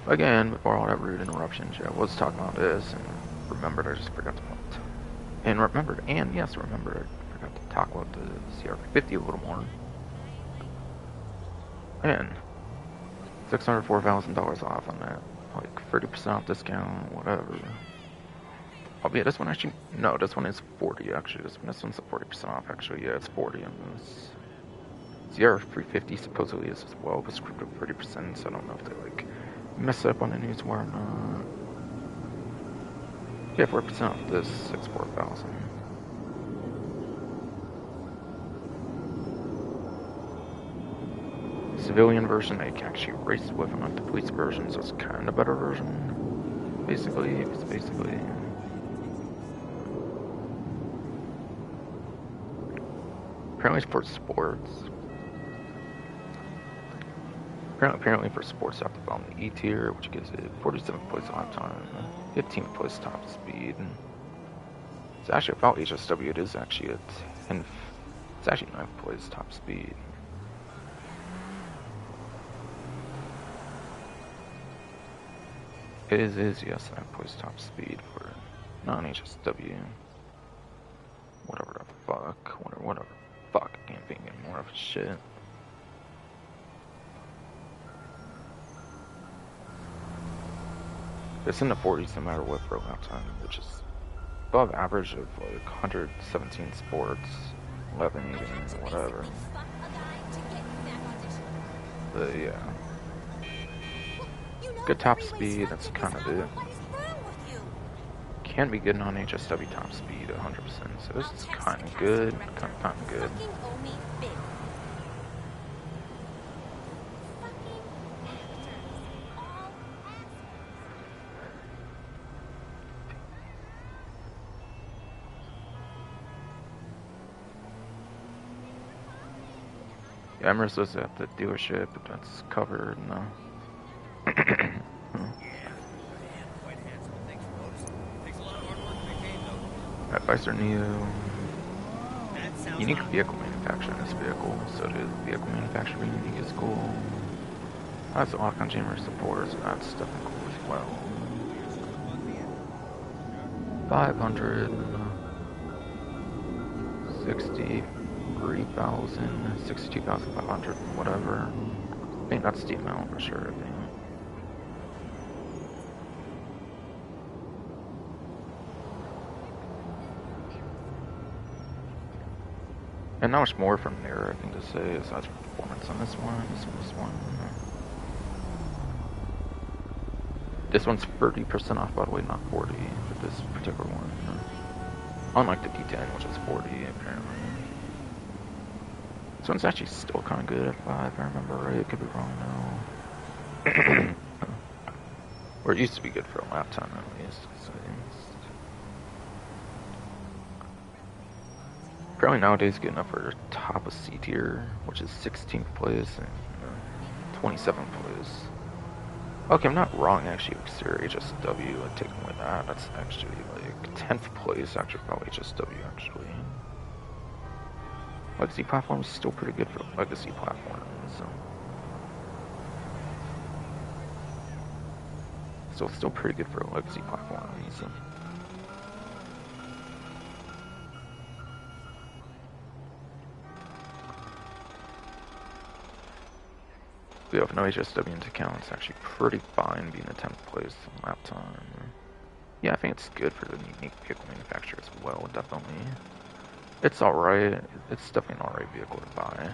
Again, before all that rude interruption shit, I was talking about this, and remembered I just forgot to I forgot to talk about the CR50 a little more. Man, $604,000 off on that. Like 30% off discount, whatever. Albeit this one actually, no, this one is 40 actually. This one's a 40% off actually. Yeah, it's 40 on this. Sierra 350 supposedly is as well, but screwed up 30%, so I don't know if they like mess up on the news or not. Yeah, 4% off this, 64,000. Civilian version, I can actually race with, and not the police version, so it's kind of better version. Basically, it's basically. Apparently, it's for sports. Apparently for sports, you have to follow the E tier, which gives it 47th place lap time, 15th place top speed. It's actually about HSW. It is actually a 10th. It's actually 9th place top speed. It is yes, 9th place top speed for non-HSW. Whatever the fuck, whatever. Fuck, I can't think anymore of shit. It's in the 40s no matter what for lap time, which is above average of like 117 sports, 11 even, whatever. But yeah. Good top speed, that's kind of it. Can be good on HSW top speed 100%, so this is kind of good, kind of good. Yeah, Emerson was at the dealership, but that's covered, no. That bikes are new. Unique vehicle manufacturer in this vehicle, so the vehicle manufacturer being unique is cool. That's the lock-on chamber support, so that's definitely cool as well. 563,000, 62,500, whatever. I think that's the amount for sure, I think. And not much more from there, I think, to say, aside from performance on this one. This one's 30% off, by the way, not 40 for this particular one. Unlike the D10, which is 40, apparently. This one's actually still kind of good at 5, if I remember right. Could be wrong now. Or it used to be good for a lap time, at least. So apparently nowadays good enough for top of C tier, which is 16th place and 27th place. Okay, I'm not wrong actually. Exterior HSW, like taking away that, that's actually like 10th place actually for HSW actually. Legacy platform is still pretty good for legacy platforms. So still pretty good for legacy platforms. So. Yeah, with no HSW into account, it's actually pretty fine being a 10th place on lap time. Yeah, I think it's good for the unique vehicle manufacturer as well, definitely. It's alright. It's definitely an alright vehicle to buy.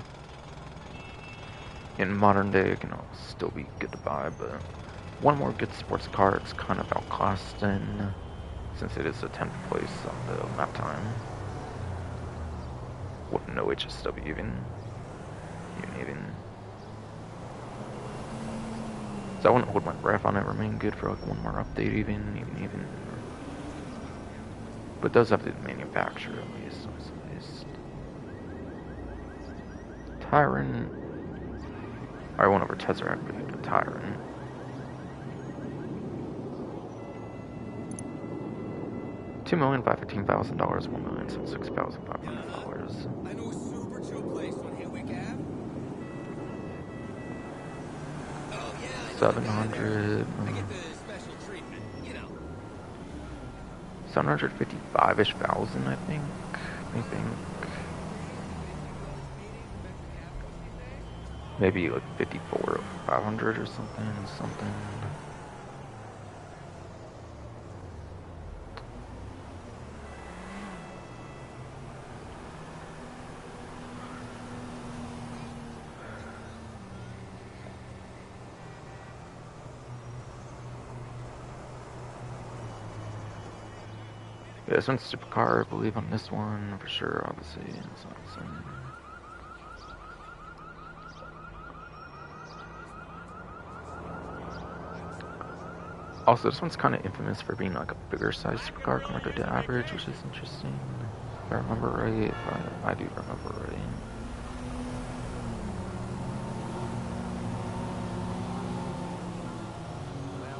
In modern day, it can still be good to buy, but one more good sports car, it's kind of outcosting, since it is a 10th place on the lap time. With no HSW even. So I wouldn't hold my breath on it, remain good for like one more update even. But it does have the manufacturer at least. Tyrant. I went over Tesseract, but the Tyrant. $2,515,000, $1,076,500. I know a super chill place on Haywick Ave. Oh yeah, 700. I get the special treatment, you know. 755-ish thousand, I think. Maybe like 54 or 500 or something. Yeah, this one's supercar, I believe, on this one for sure, obviously. It's awesome. Also, this one's kind of infamous for being like a bigger size supercar compared to the average, which is interesting. If I remember right, if I do remember right. Well, I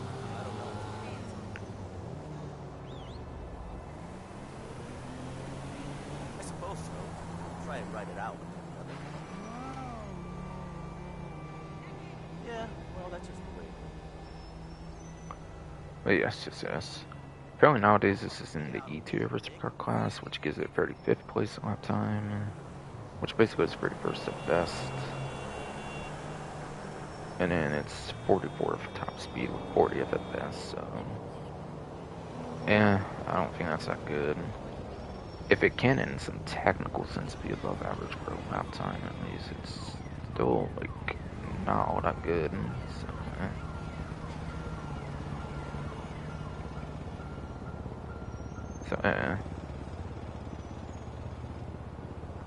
don't know. I suppose so. Try and write it out with one another. Yeah, well, that's just the way. But yes. Apparently nowadays this is in the E2 supercar class, which gives it 35th place lap time, which basically is 31st at best. And then it's 44th top speed with 40th at best, so... yeah, I don't think that's that good. If it can, in some technical sense, be above average for a lap time, at least, it's still, like, not all that good, so...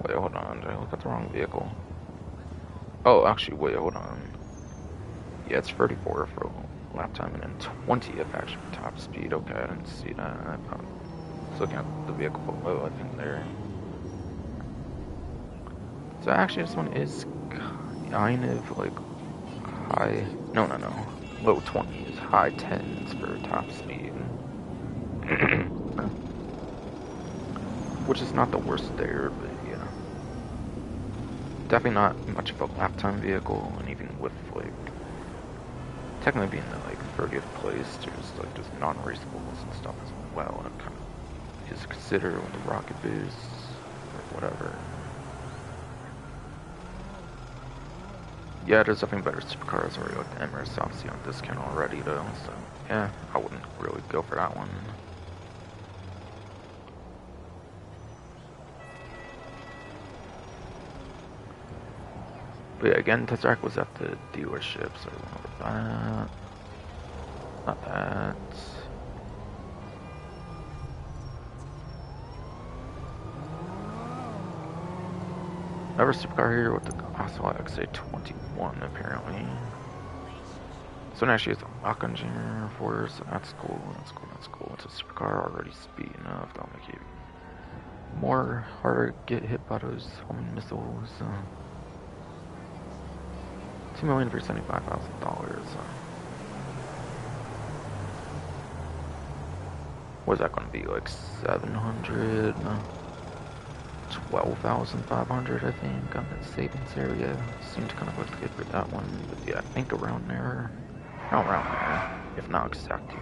Wait, hold on, did I look at the wrong vehicle? Oh, actually, wait, hold on. Yeah, it's 34 for lap time and then 20th actually for top speed. Okay, I didn't see that. I was looking at the vehicle below, I think there. So actually, this one is kind of like high. No. Low 20s, high 10s for top speed. Which is not the worst there, but yeah. Definitely not much of a lap time vehicle, and even with like technically being in like 30th place, there's like just non-raceables and stuff as well, and it kind of is considered with the rocket boosts or whatever. Yeah, there's definitely better supercars already, like the Emirates obviously on discount already though, so yeah, I wouldn't really go for that one. But yeah, again, Tesseract was at the dealership, so I went over that. Not that. Another supercar here with the Oswald XA21 apparently. This one actually has a lock engineer for her, so that's cool. It's a supercar already speed enough. That'll make it more harder to get hit by those homing missiles. $2 million for $75,000. What's that going to be? Like 700, 12,500, I think, on the savings area. Seemed kind of look good for that one, but yeah, I think around there, if not exactly.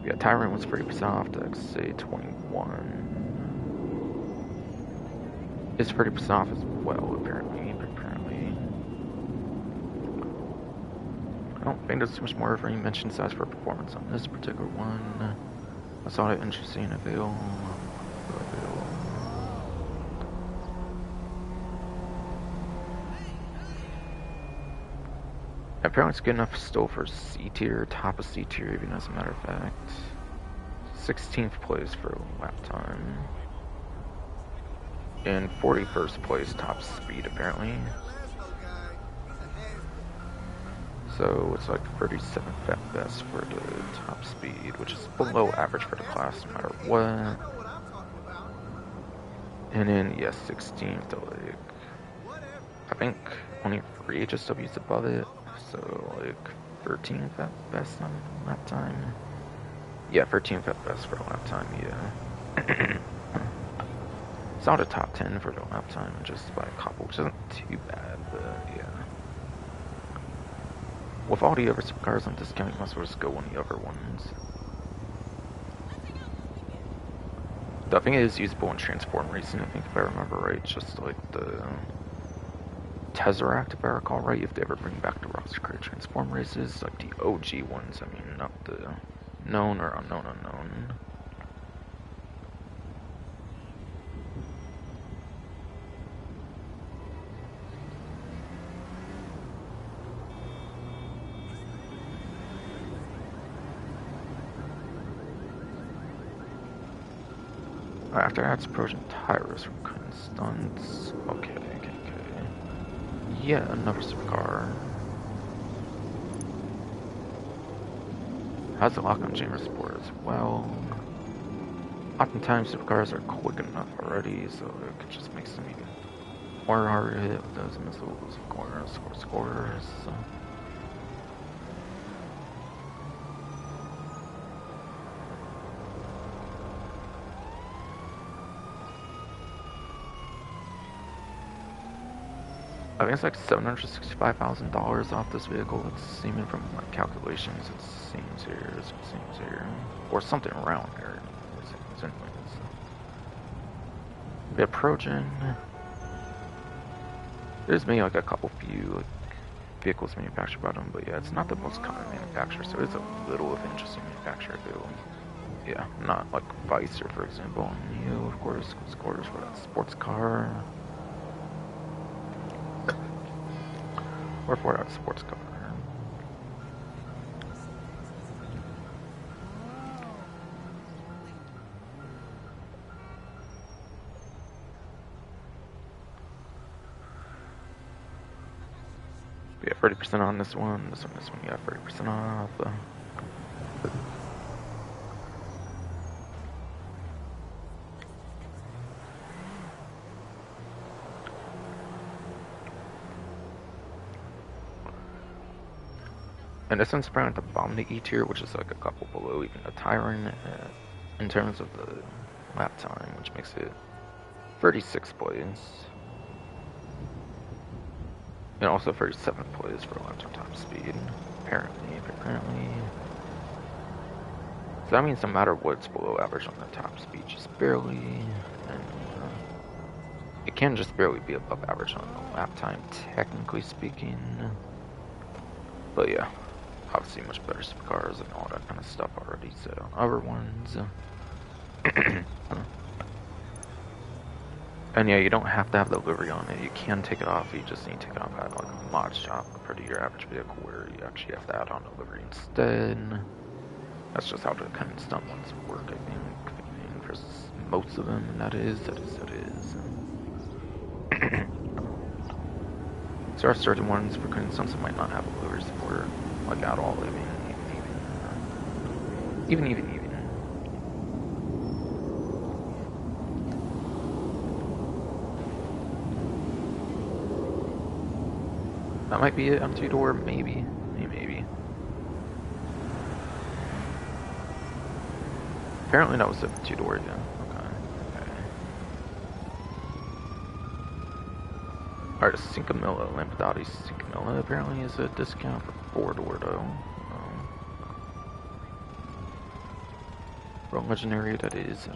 Yeah, Tyrant was pretty soft. XA21 is pretty soft as well, apparently. I don't think there's too much more of any mention size for performance on this particular one. I saw it interesting available. Apparently it's good enough still for C tier, top of C tier even as a matter of fact. 16th place for lap time. And 41st place top speed apparently. So it's like 37th at best for the top speed, which is below average for the class no matter what. And then yes, 16th, like I think only 3 HSWs above it, so like 13th at best on lap time. Yeah, 13th at best for lap time, yeah. It's not a top 10 for the lap time, just by a couple, which isn't too bad, but yeah. With all the other supercars on discount, you must as well just go on the other ones. I think it is usable in Transform Racing, I think, if I remember right. Just like the Tesseract, if I recall right, if they ever bring back the roster card Transform races, like the OG ones, I mean, not the known or unknown. After that's approaching tires from Constance. Okay. Yeah, another supercar. Has a lock on Jammer Sport as well. Oftentimes supercars are quick enough already, so it could just make them even more harder to hit with those missiles, of course, scores. So. I think it's like $765,000 off this vehicle. It's seeming from my calculations. It seems here, or something around here. Anyways, we're approaching. There's maybe like a couple few vehicles manufactured by them, but yeah, it's not the most common manufacturer, so it's a little of an interesting manufacturer too. Yeah, not like Vicer, for example. And you, of course, scores for that sports car. Or for that sports car. We got 30% on this one. This one, you got 30% off. And this one's probably at the bottom of the E tier, which is like a couple below even the Tyrant in terms of the lap time, which makes it 36th place. And also 37th place for lap time top speed, apparently. So that means no matter what's below average on the top speed, just barely, and it can just barely be above average on the lap time, technically speaking. But yeah. Obviously much better supercars and all that kind of stuff already, so other ones. And yeah, you don't have to have the livery on it. You can take it off. You just need to take it off at like a mod shop compared to your average vehicle where you actually have to add on the livery instead. That's just how the kind of stunt ones work, I think. For most of them, that is. So there are certain ones for kind of stunts that might not have a livery support. Like at all, even. That might be it on two-door, maybe. Apparently that was a two-door, yeah. Okay. Alright, a Cinco Milla, Lampadati Cinco Milla apparently is a discount for four-door though. Real legendary, that is.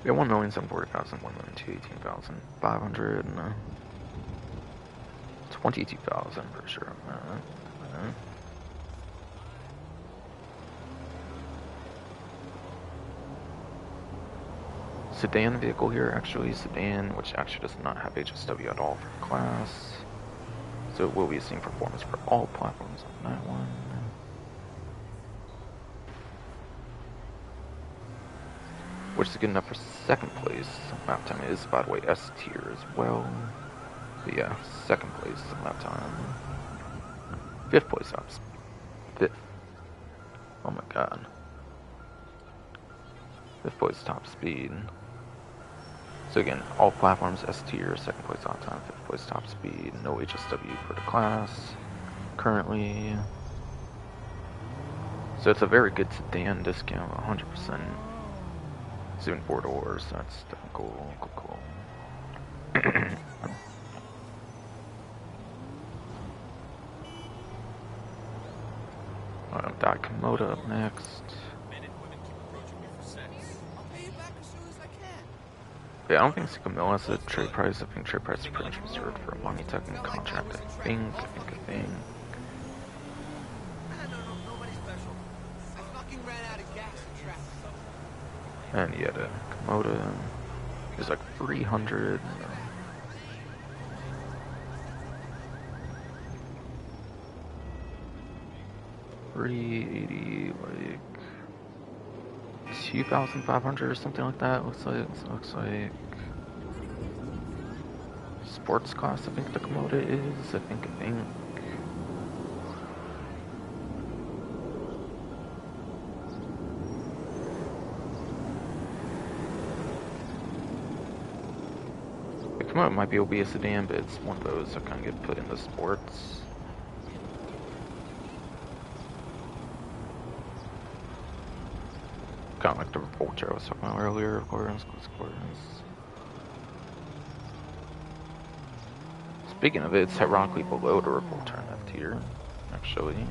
We have 1,740,000, 1,218,500, and 22,000 for sure. Sedan vehicle here, actually. Sedan, which actually does not have HSW at all for class. So it will be the same performance for all platforms on that one. Which is good enough for second place. Lap time is, by the way, S tier as well. But yeah, second place lap time. Fifth place top speed. Fifth. Oh my god. Fifth place top speed. So again, all platforms S tier, second place lap time, fifth place top speed, no HSW for the class currently. So it's a very good sedan discount, 100%. Soon 4 doors, that's cool. That Komodo up next. Men and women keep approaching me for sex. I'll pay you back as soon as I can. Yeah, I don't think Sycamore has a trade price. I think trade price is pretty much reserved for a money tech and contract. I think. Nobody special. I fucking ran out of gas and traffic. And yeah, the Komodo is like 300. 380, like 2,500 or something like that. Looks like sports class. I think the Komodo is. I think. The Komodo might be a sedan, but it's one of those that kind of get put into sports. Kind of like the Revolter I was talking about earlier, of course. Speaking of it, it's ironically below the Revolter in F tier, actually.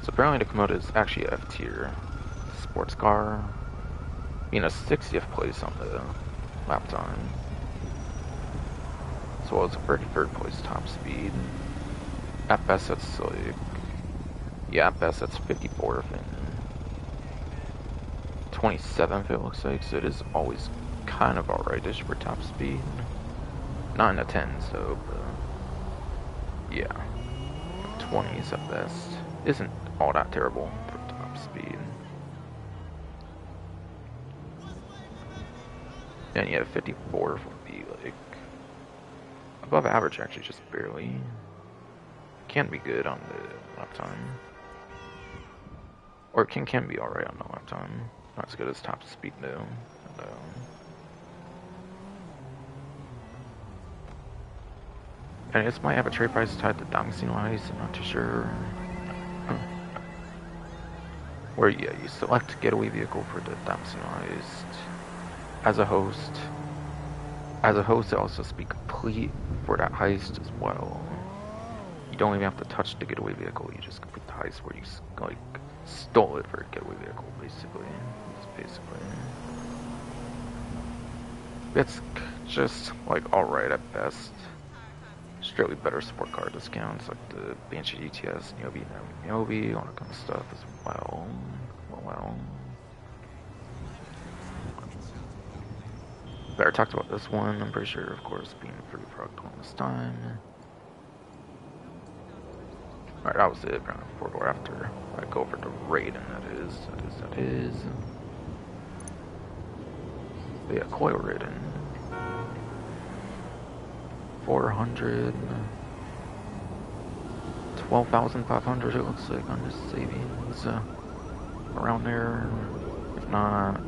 So apparently the Komodo is actually F tier sports car, being a 60th place on the lap time. As well as a 33rd place top speed. At best that's like, yeah, at best that's 54th and 27th it looks like, so it is always kind of alrightish for top speed. Not in the 10s though, but yeah. 20s at best. Isn't all that terrible for top speed. And yeah, 54th would be like above average actually, just barely. Can be good on the lap time. Or can be alright on the lap time. Not as good as top speed though. And it's might have a trade price tied to Dancing Lights, I'm not too sure. Where yeah, you select getaway vehicle for the Dancing Lights as a host. As a host, it also be complete for that heist as well. You don't even have to touch the getaway vehicle, you just complete the heist where you like stole it for a getaway vehicle, basically. It's just like alright at best. Strictly better sport car discounts like the Banshee GTS, Niobe, all that kind of stuff as well. Better talked about this one, I'm pretty sure, of course, being a free product all this time. Alright, that was it. Before or after I go over the raid, and that is. But yeah, coil ridden. 400. 12,500 it looks like on this savings. Around there. If not,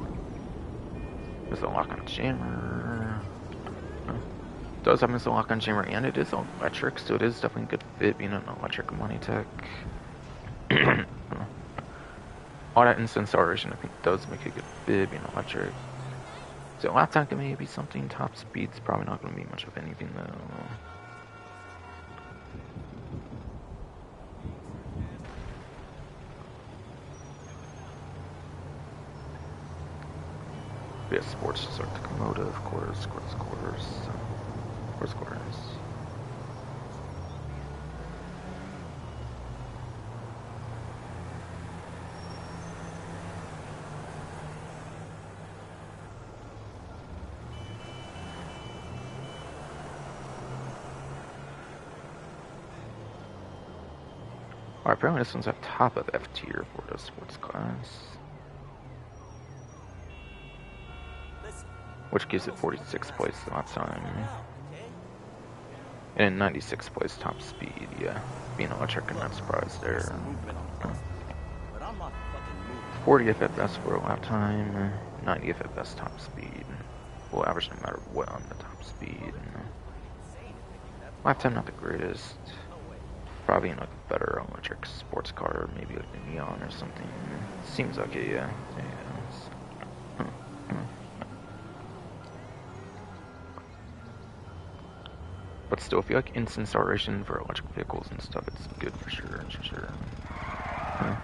there's a lock-on jammer. It does have a lock-on jammer, and it is electric, so it is definitely a good fit being an electric money tech. All that instant acceleration I think does make a good fit being electric. So lap time can maybe be something, top speed's probably not going to be much of anything though. Yeah, sports just like the Komodo, of course. Alright, apparently this one's at top of F tier for the sports class. Which gives it 46th place lap time. And 96th place top speed, yeah. Being electric and not surprised there. 40th at best for lap time, 90th at best top speed. Will average no matter what on the top speed. Lap time not the greatest. Probably in like a better electric sports car, maybe like the Neon or something. Seems like it, yeah. But still, if you like instant acceleration for electric vehicles and stuff, it's good for sure, for sure. Huh.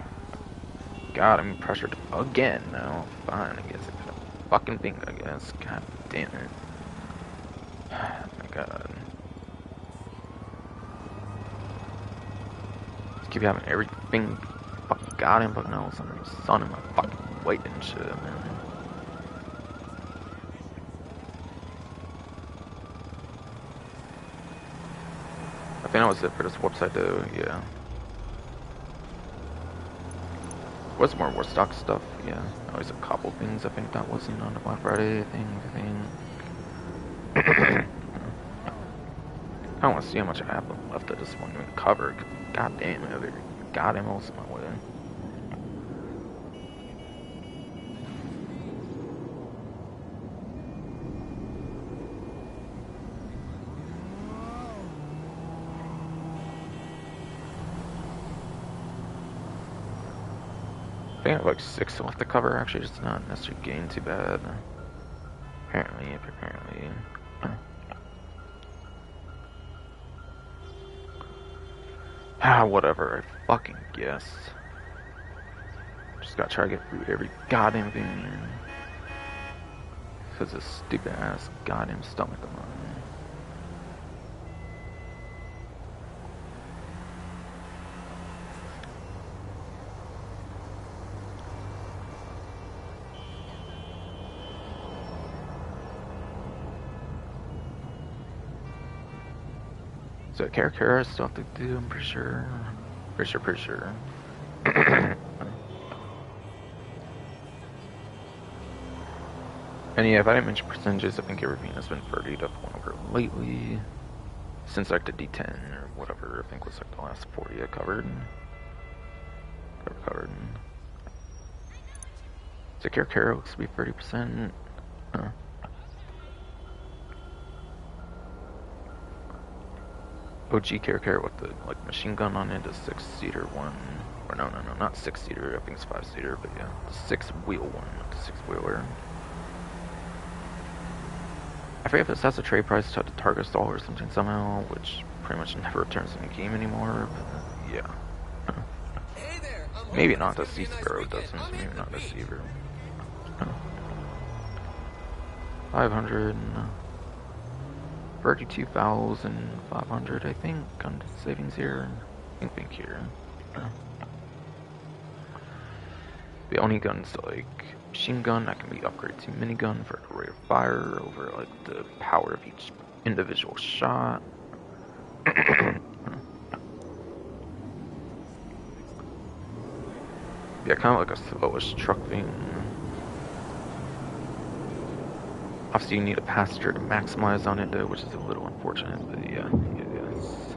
God, I'm pressured again now. Fine, I guess it's a fucking thing, I guess. God damn it. Oh my god. Just keep having everything fucking got him, but no, somebody's sun in my fucking way and shit, man. I think that was it for this website though, yeah. Was more Woodstock stuff, yeah. Always a couple things I think that wasn't on the Black Friday thing, I don't want to see how much I have left of this one to cover. God damn it, I got him most of my way. I think I have like 6 left to cover, actually, it's not necessarily getting too bad. Apparently. Whatever, I fucking guess. Just gotta try to get through every goddamn thing. Because this stupid ass goddamn stomach of mine. So Karakara stuff to do, I'm pretty sure. Pretty sure. And yeah, if I didn't mention percentages, I think everything has been 30 to 1 over lately. Since like the D10 or whatever, I think was like the last 40 I covered. So Karakara looks to be 30%. OG Karakara with the like machine gun on it, a 6-seater one. Or no, not 6-seater, I think it's 5-seater, but yeah, the 6-wheel one, not the 6-wheeler. I forget if this has a trade price to target stall or something somehow, which pretty much never returns in the game anymore, but yeah. Hey there, Maybe not, the Sea Sparrow doesn't, maybe not the Seaver. 500, 32,500 I think, on savings here, I think here. The only gun's like machine gun that can be upgraded to minigun for the rate of fire over like the power of each individual shot. Yeah, kind of like a slowish truck thing. Obviously, you need a passenger to maximize on it though, which is a little unfortunate, but yeah, it is.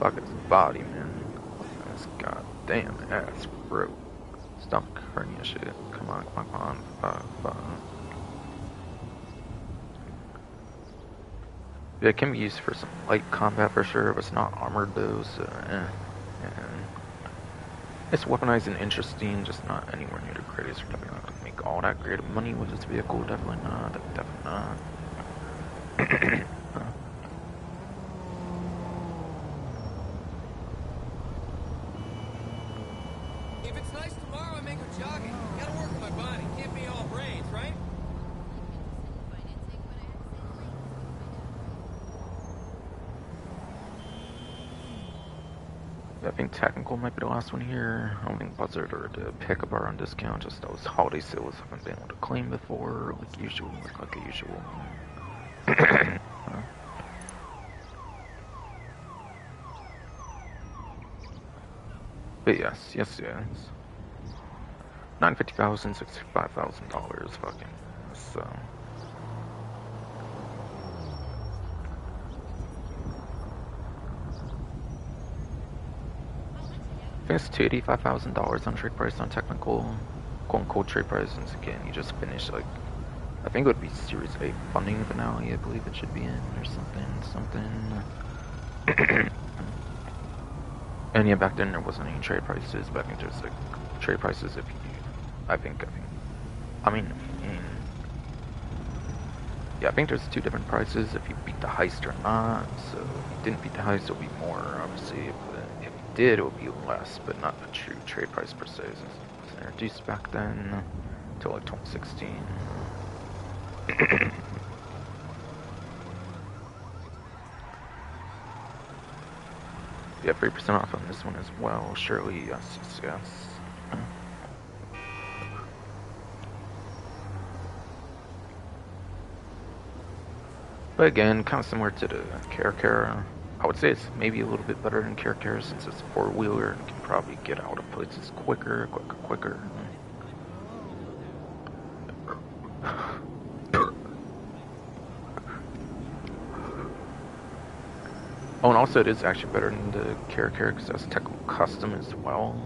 Fuck his body, man. This goddamn ass bro. Stomach hernia shit. Come on. Fuck. Yeah, it can be used for some light combat for sure, but it's not armored though, so it's weaponized and interesting, just not anywhere near the greatest. You're definitely not gonna make all that great of money with this vehicle, definitely not. If it's nice tomorrow, I may go jogging. Gotta work on my body. Can't be all brains, right? I think Technical might be the last one here. I don't think Buzzard or the Pickup are on discount, just those holiday sales I haven't been able to claim before, like usual. But yes. $950,000, $65,000 fucking, so. I think it's $285,000 on trade price on Technical, quote unquote trade price, since again, you just finished like, I think it would be Series 8 funding finale, I believe it should be in, or something. And yeah, back then there wasn't any trade prices, but I think there's like trade prices if you, I mean, yeah, I think there's two different prices if you beat the heist or not. So if you didn't beat the heist, it'll be more, obviously. But if you did, it would be less, but not the true trade price per se. It was introduced back then until like 2016. Yeah, 3% off on this one as well. Surely, yes, yes, yes. But again, kind of similar to the Caracara. I would say it's maybe a little bit better than Caracara since it's a four-wheeler and can probably get out of places quicker. Oh, and also it is actually better than the Caracara because that's technical custom as well.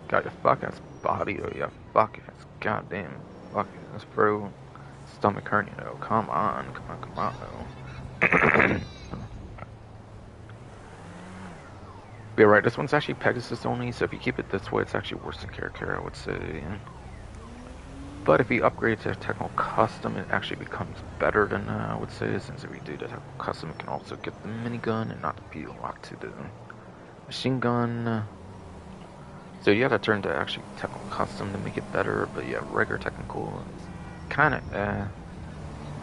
God, your fuck ass body, oh yeah, fuck ass, goddamn, fuck ass, bro. Stomach hernia, though. Come on, though. But yeah, right, this one's actually Pegasus only, so if you keep it this way, it's actually worse than Caracara, I would say. But if you upgrade to technical custom, it actually becomes better than I would say, since if you do the technical custom, it can also get the minigun and not be locked to the machine gun. So you have to turn to actually technical custom to make it better, but yeah, regular technical is kind of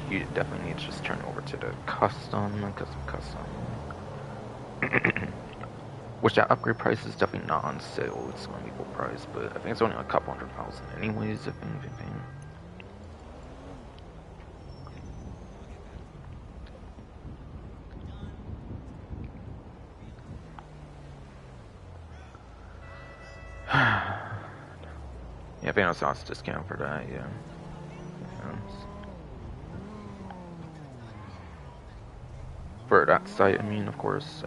you definitely need to just turn over to the custom. Which that upgrade price is definitely not on sale. It's going to be full price, but I think it's only like a couple $100,000 anyways, if anything. Yeah, Vanosauce discount for that, yeah. For that site, I mean, of course.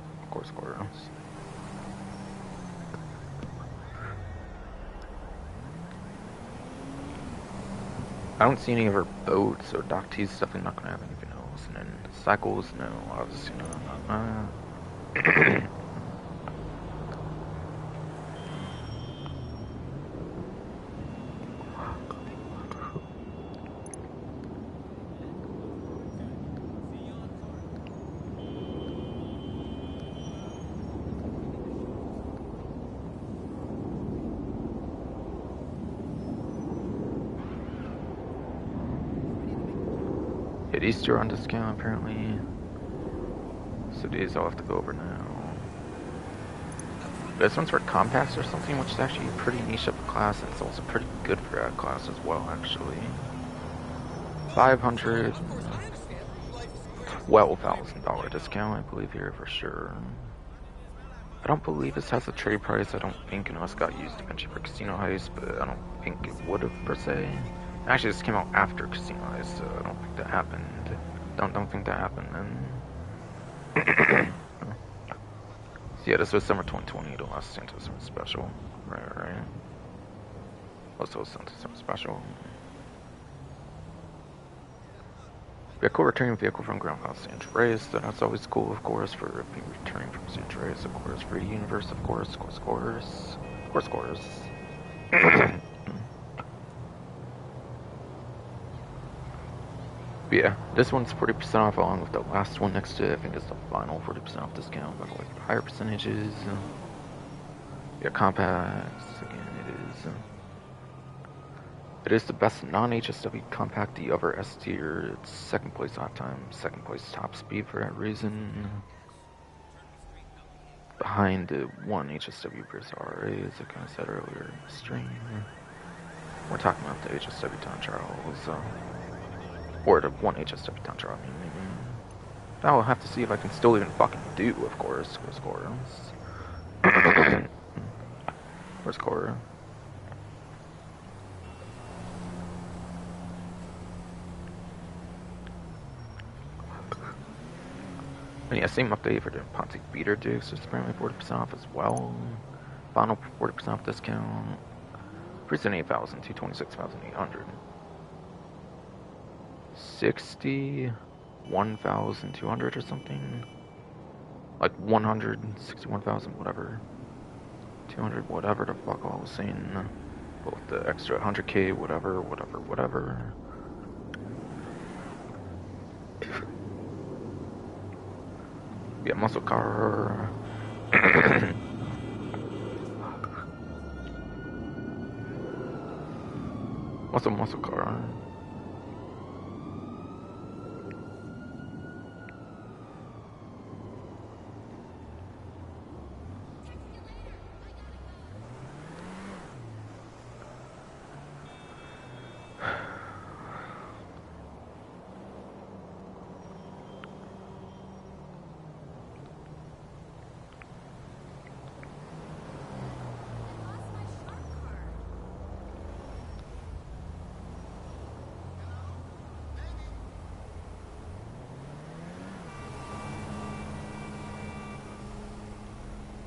I don't see any of her boats, so Dock T's definitely not gonna have anything else. And then Cycles, no, obviously not. These two are on discount apparently. So these I'll have to go over now. This one's for compacts or something, which is actually pretty niche of a class, and it's also pretty good for that class as well, actually. 500, $12,000 discount, I believe here for sure. I don't believe this has a trade price. I don't think, unless it got used eventually for Casino Heist, but I don't think it would have per se. Actually, this came out after Casino Heist, so I don't think that happened. Don't think that happened then. So yeah, this was summer 2020, the last Santos Summer Special. Right. Also Santos Summer Special. Yeah, cool returning vehicle from Groundhouse San Andreas, so that's always cool, of course, for being returning from San Andreas, of course, for Universe, of course. But yeah, this one's 40% off along with the last one next to it. I think it's the final 40% off discount, but with higher percentages. Yeah, compacts, again, it is the best non-HSW compact, the other S tier. It's second place hot time, second place top speed for that reason. Behind the one HSW versus RA, as I kind of said earlier in the stream. We're talking about the HSW Town Charles. Or the one HSW Town Charles. I'll have to see if I can still even fucking do, of course. Where's Cora? Where's Cora? And yeah, same update for the Pontic Beater Dukes. It's apparently 40% off as well. Final 40% off discount. 378,000, 226,800. 60. 1,200 or something. Like 161,000, whatever. 200, whatever the fuck I was saying. Both the extra 100k, whatever. Yeah, muscle car. What's a muscle car?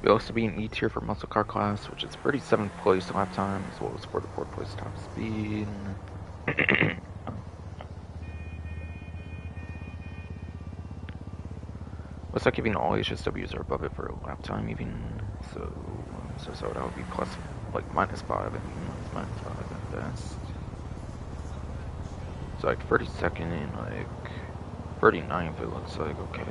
We also be in E tier for muscle car class, which is 37th place lap time, as well as 44th place top speed. Looks like even all HSWs are above it for lap time, even so that would be plus like -5 and -5 at best. So like 32nd and like 39th, it looks like. Okay.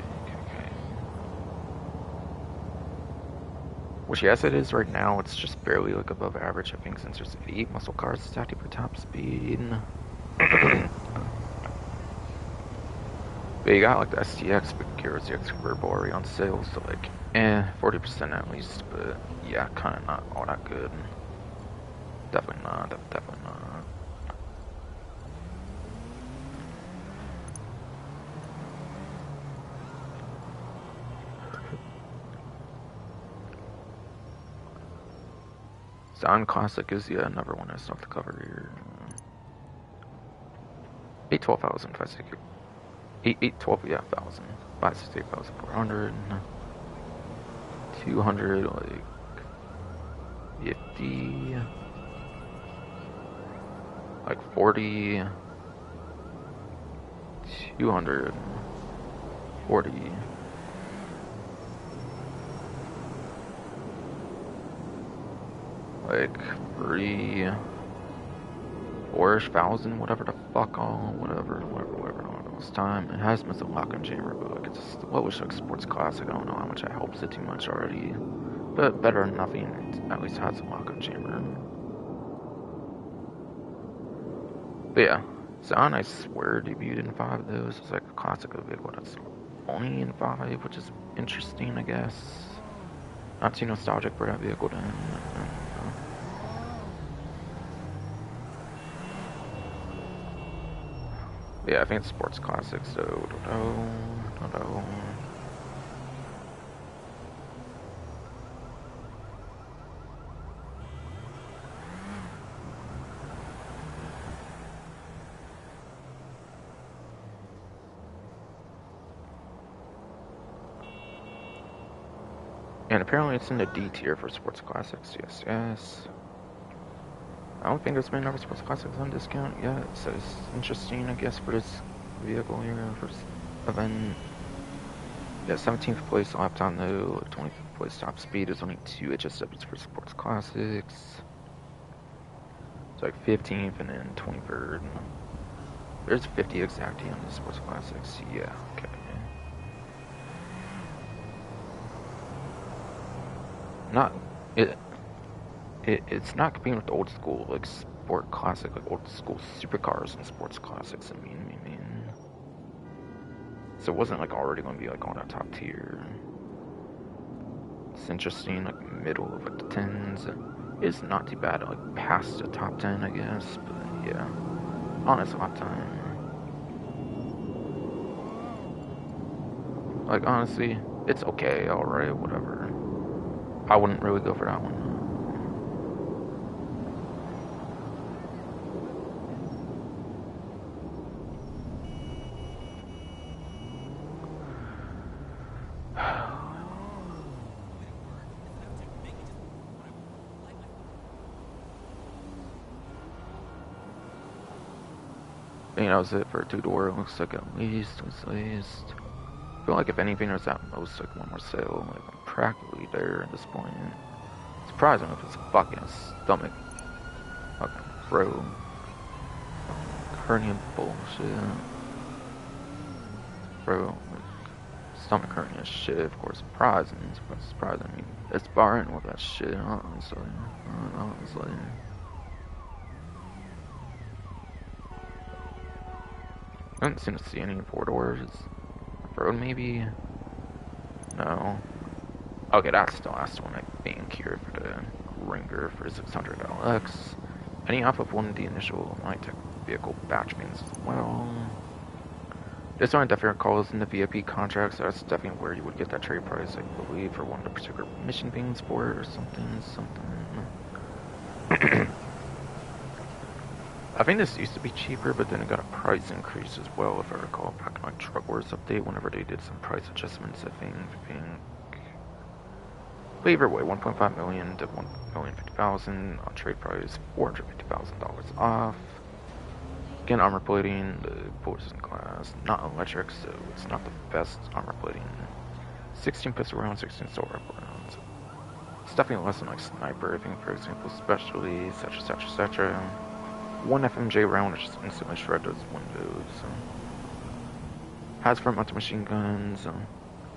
Which, yes, it is right now. It's just barely like above average, I think, since there's 8 muscle cars stacked for top speed. But you got like the STX, but Gears the X convertible already on sale, so like, 40% at least. But yeah, kind of not all that good. Definitely not. Sound Classic is, yeah, another one I still have to cover here. 812,000, 560. 812, yeah, 1,000. 568,400. 200, like 50. Like 40. 200. 40. Like 3, 4,000, whatever the fuck, whatever this time. It has missed a lock-in chamber, but like it's what was like sports classic. I don't know how much that helps it too much already, but better than nothing. It at least has a lock-in chamber. But yeah, Zon, I swear, debuted in 5 though. This is like a classic of vehicle that's only in 5, which is interesting, I guess. Not too nostalgic for that vehicle then. Yeah, I think it's sports classic, so don't know. And apparently it's in the D tier for sports classics. Yes. I don't think there's been other sports classics on discount yet, so it's interesting, I guess, for this vehicle here, for this event. Yeah, 17th place lap time though, 25th place top speed. There's only 2 HSWs for sports classics. It's like 15th and then 23rd. There's 50 exactly on the sports classics. Yeah, okay. It's not competing with the old school like sport classic, like old school supercars and sports classics. I mean. So it wasn't like already going to be like on that top tier. It's interesting, like middle of like the 10s. It's not too bad, like past the top 10, I guess. But yeah, honest lap time. Like honestly, it's okay, alright, whatever. I wouldn't really go for that one. I think that was it for a two-door. It looks like at least. I feel like if anything, there's at most like one more sale. Like I'm practically there at this point. Surprising if it's a fucking stomach. Fucking bro. Hernia bullshit. Bro, like, stomach hernia shit, of course, surprising. It's surprising. I mean, it's barring with that shit, honestly. Honestly. I don't seem to see any four doors. Road, maybe? No. Okay, that's the last one I think here for the Ringer for 600 LX. Any off of one of the initial high-tech vehicle batch means as well. This one definitely calls in the VIP contract, so that's definitely where you would get that trade price, I believe, for one of the particular mission beings for it or something. I think this used to be cheaper, but then it got a price increase as well, if I recall, back in like Truck Wars update, whenever they did some price adjustments, I think. But either way, 1.5 million to 1,050,000 on trade price, $450,000 off. Again, armor plating, the poison class, not electric, so it's not the best armor plating. 16 pistol rounds, 16 assault rifle rounds. It's definitely less than like sniper, I think, for example, especially, etc. One FMJ round, which just instantly shred those windows. Has front mounted machine guns,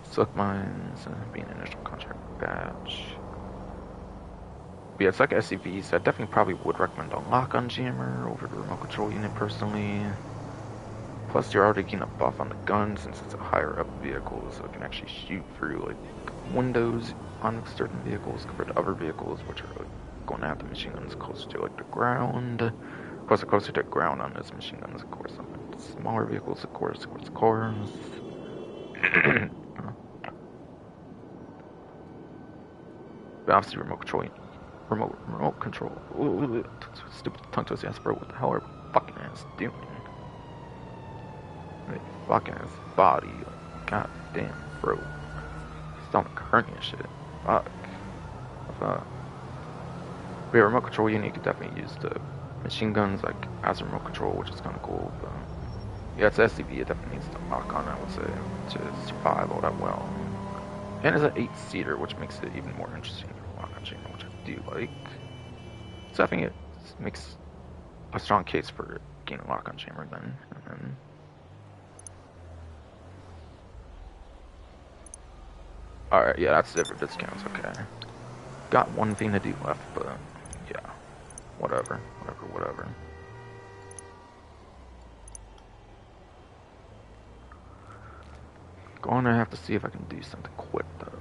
silk mines, being an initial contract batch. But yeah, it's like SCVs, so I definitely probably would recommend a lock-on jammer over the remote control unit personally. Plus, you're already getting a buff on the gun since it's a higher-up vehicle, so it can actually shoot through like windows on certain vehicles compared to other vehicles, which are like, going to have the machine guns closer to like the ground. Plus, the closer to the ground on those machine guns, of course. On the smaller vehicles, of course, cars. But obviously, remote control. Ooh, stupid tongue twisting ass bro. What the hell are fucking ass doing? Like, fucking ass body. Like, god damn, bro. Stomach hernia shit. Fuck. But yeah, remote control unit, you could definitely use the machine guns like as a remote control, which is kind of cool. But yeah, it's SCV. It definitely needs to lock on, I would say, to survive all that well. And it's an 8-seater, which makes it even more interesting for lock-on jammer, which I do like. So I think it makes a strong case for getting a lock-on jammer then. And then alright, yeah, that's it for discounts, okay. Got one thing to do left, but yeah. Whatever. Gonna have to see if I can do something quick though.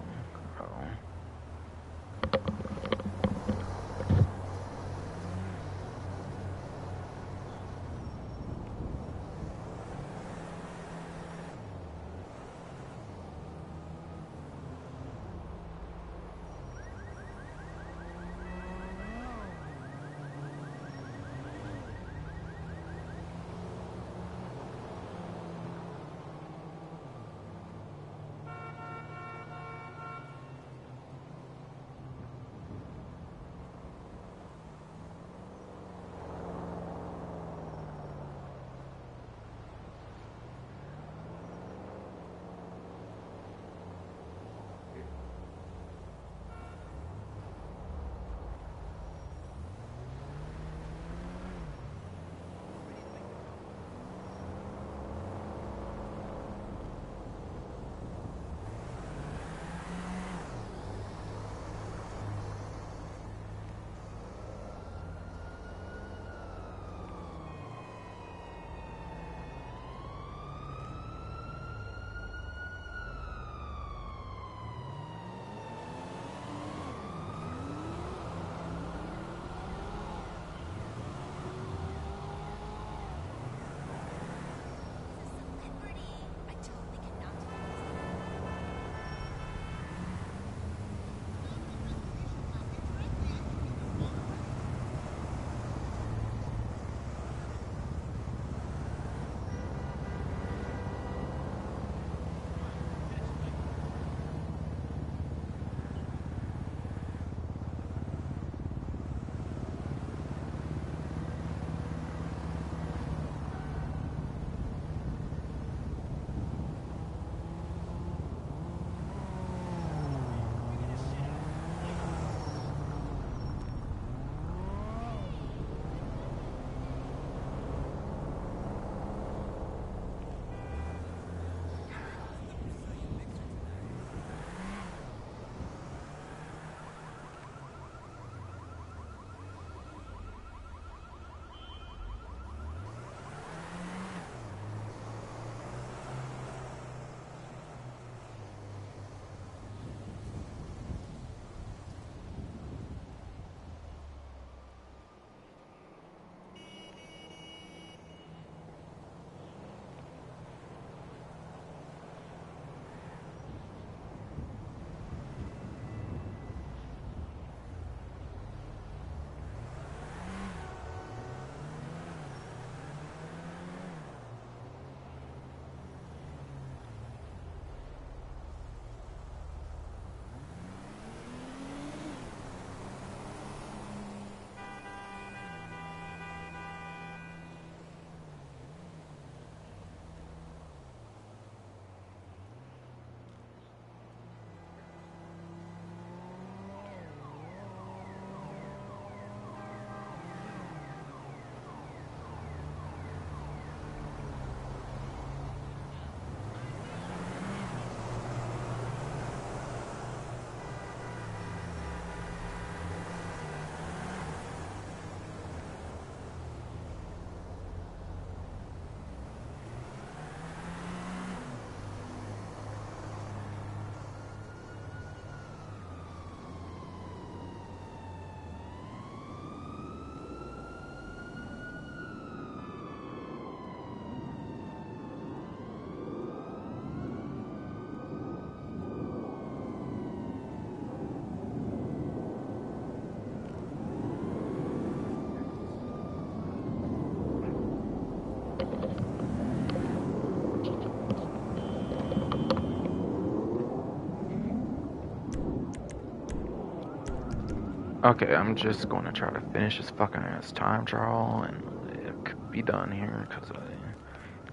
Okay, I'm just going to try to finish this fucking ass time trial and it could be done here because I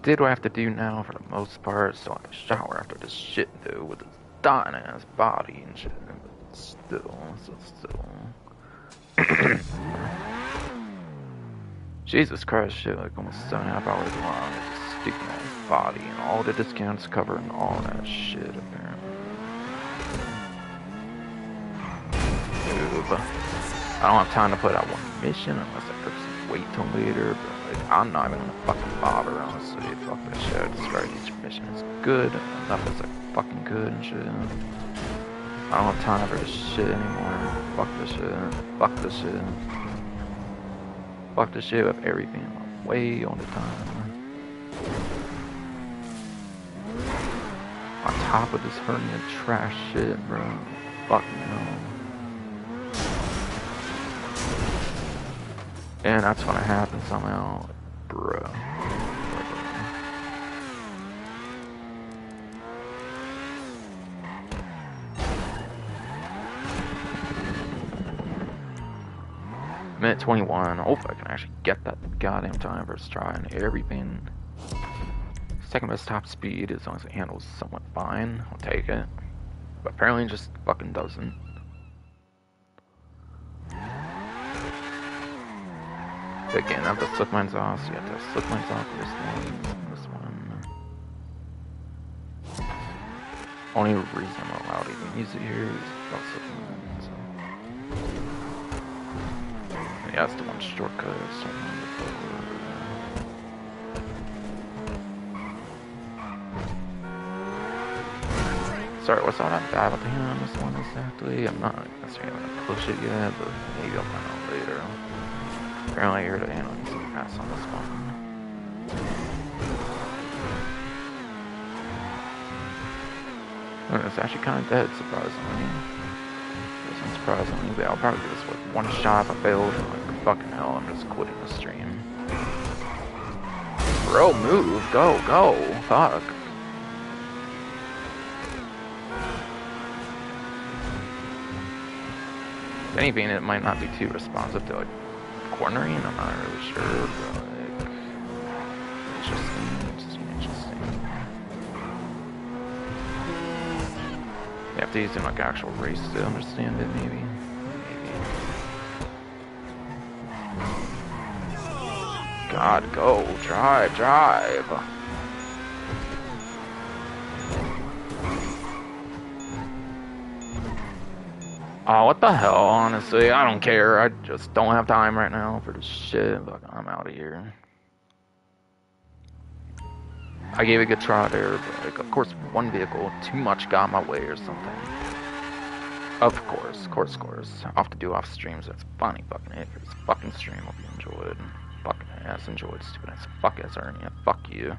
did what I have to do now for the most part. Still have to shower after this shit though with this dying ass body and shit. But still. Jesus Christ, shit, like almost 7.5 hours long. It's a stupid ass body and all the discounts covering all that shit apparently. Move. I don't have time to put out one mission unless I purposely wait till later, but like, I'm not even gonna fucking bother, honestly. Fuck that shit. I describe each mission as good, enough as like fucking good and shit. I don't have time for this shit anymore. Fuck this shit. Fuck this shit. Fuck this shit with everything in my way all the time. On top of this hernia trash shit, bro. Fuck no. And that's gonna happen somehow, bro. Minute 21. I hope I can actually get that goddamn time first try and everything. Second best top speed, as long as it handles somewhat fine, I'll take it. But apparently it just fucking doesn't. Again, I have to slick mines off, so you have to slick mines off for this one. Only reason I'm allowed to even use it here is about slick mines. Yeah, that's the one shortcut. Sorry, what's all that bad about the hand on this one exactly? I'm not necessarily gonna push it yet, but maybe I'll find out later. Apparently I heard a hand on some pass on this one. It's actually kind of dead, surprisingly. Isn't surprisingly, but I'll probably do this with one shot if I failed. Like, fucking hell, I'm just quitting the stream. Bro, move, go, fuck. If anything, it might not be too responsive to like cornering, I'm not really sure, but like, interesting. You have to use it in like actual race to understand it, maybe. God, go, drive. Oh, what the hell, honestly, I don't care, I just don't have time right now for this shit. Fuck, I'm out of here. I gave it a good try there, but like, of course, one vehicle too much got in my way or something. Of course. I'll have to do off streams. That's funny fucking it. This fucking stream will be enjoyed. Fucking ass enjoyed. Stupid ass fuck ass Ernie. Fuck you.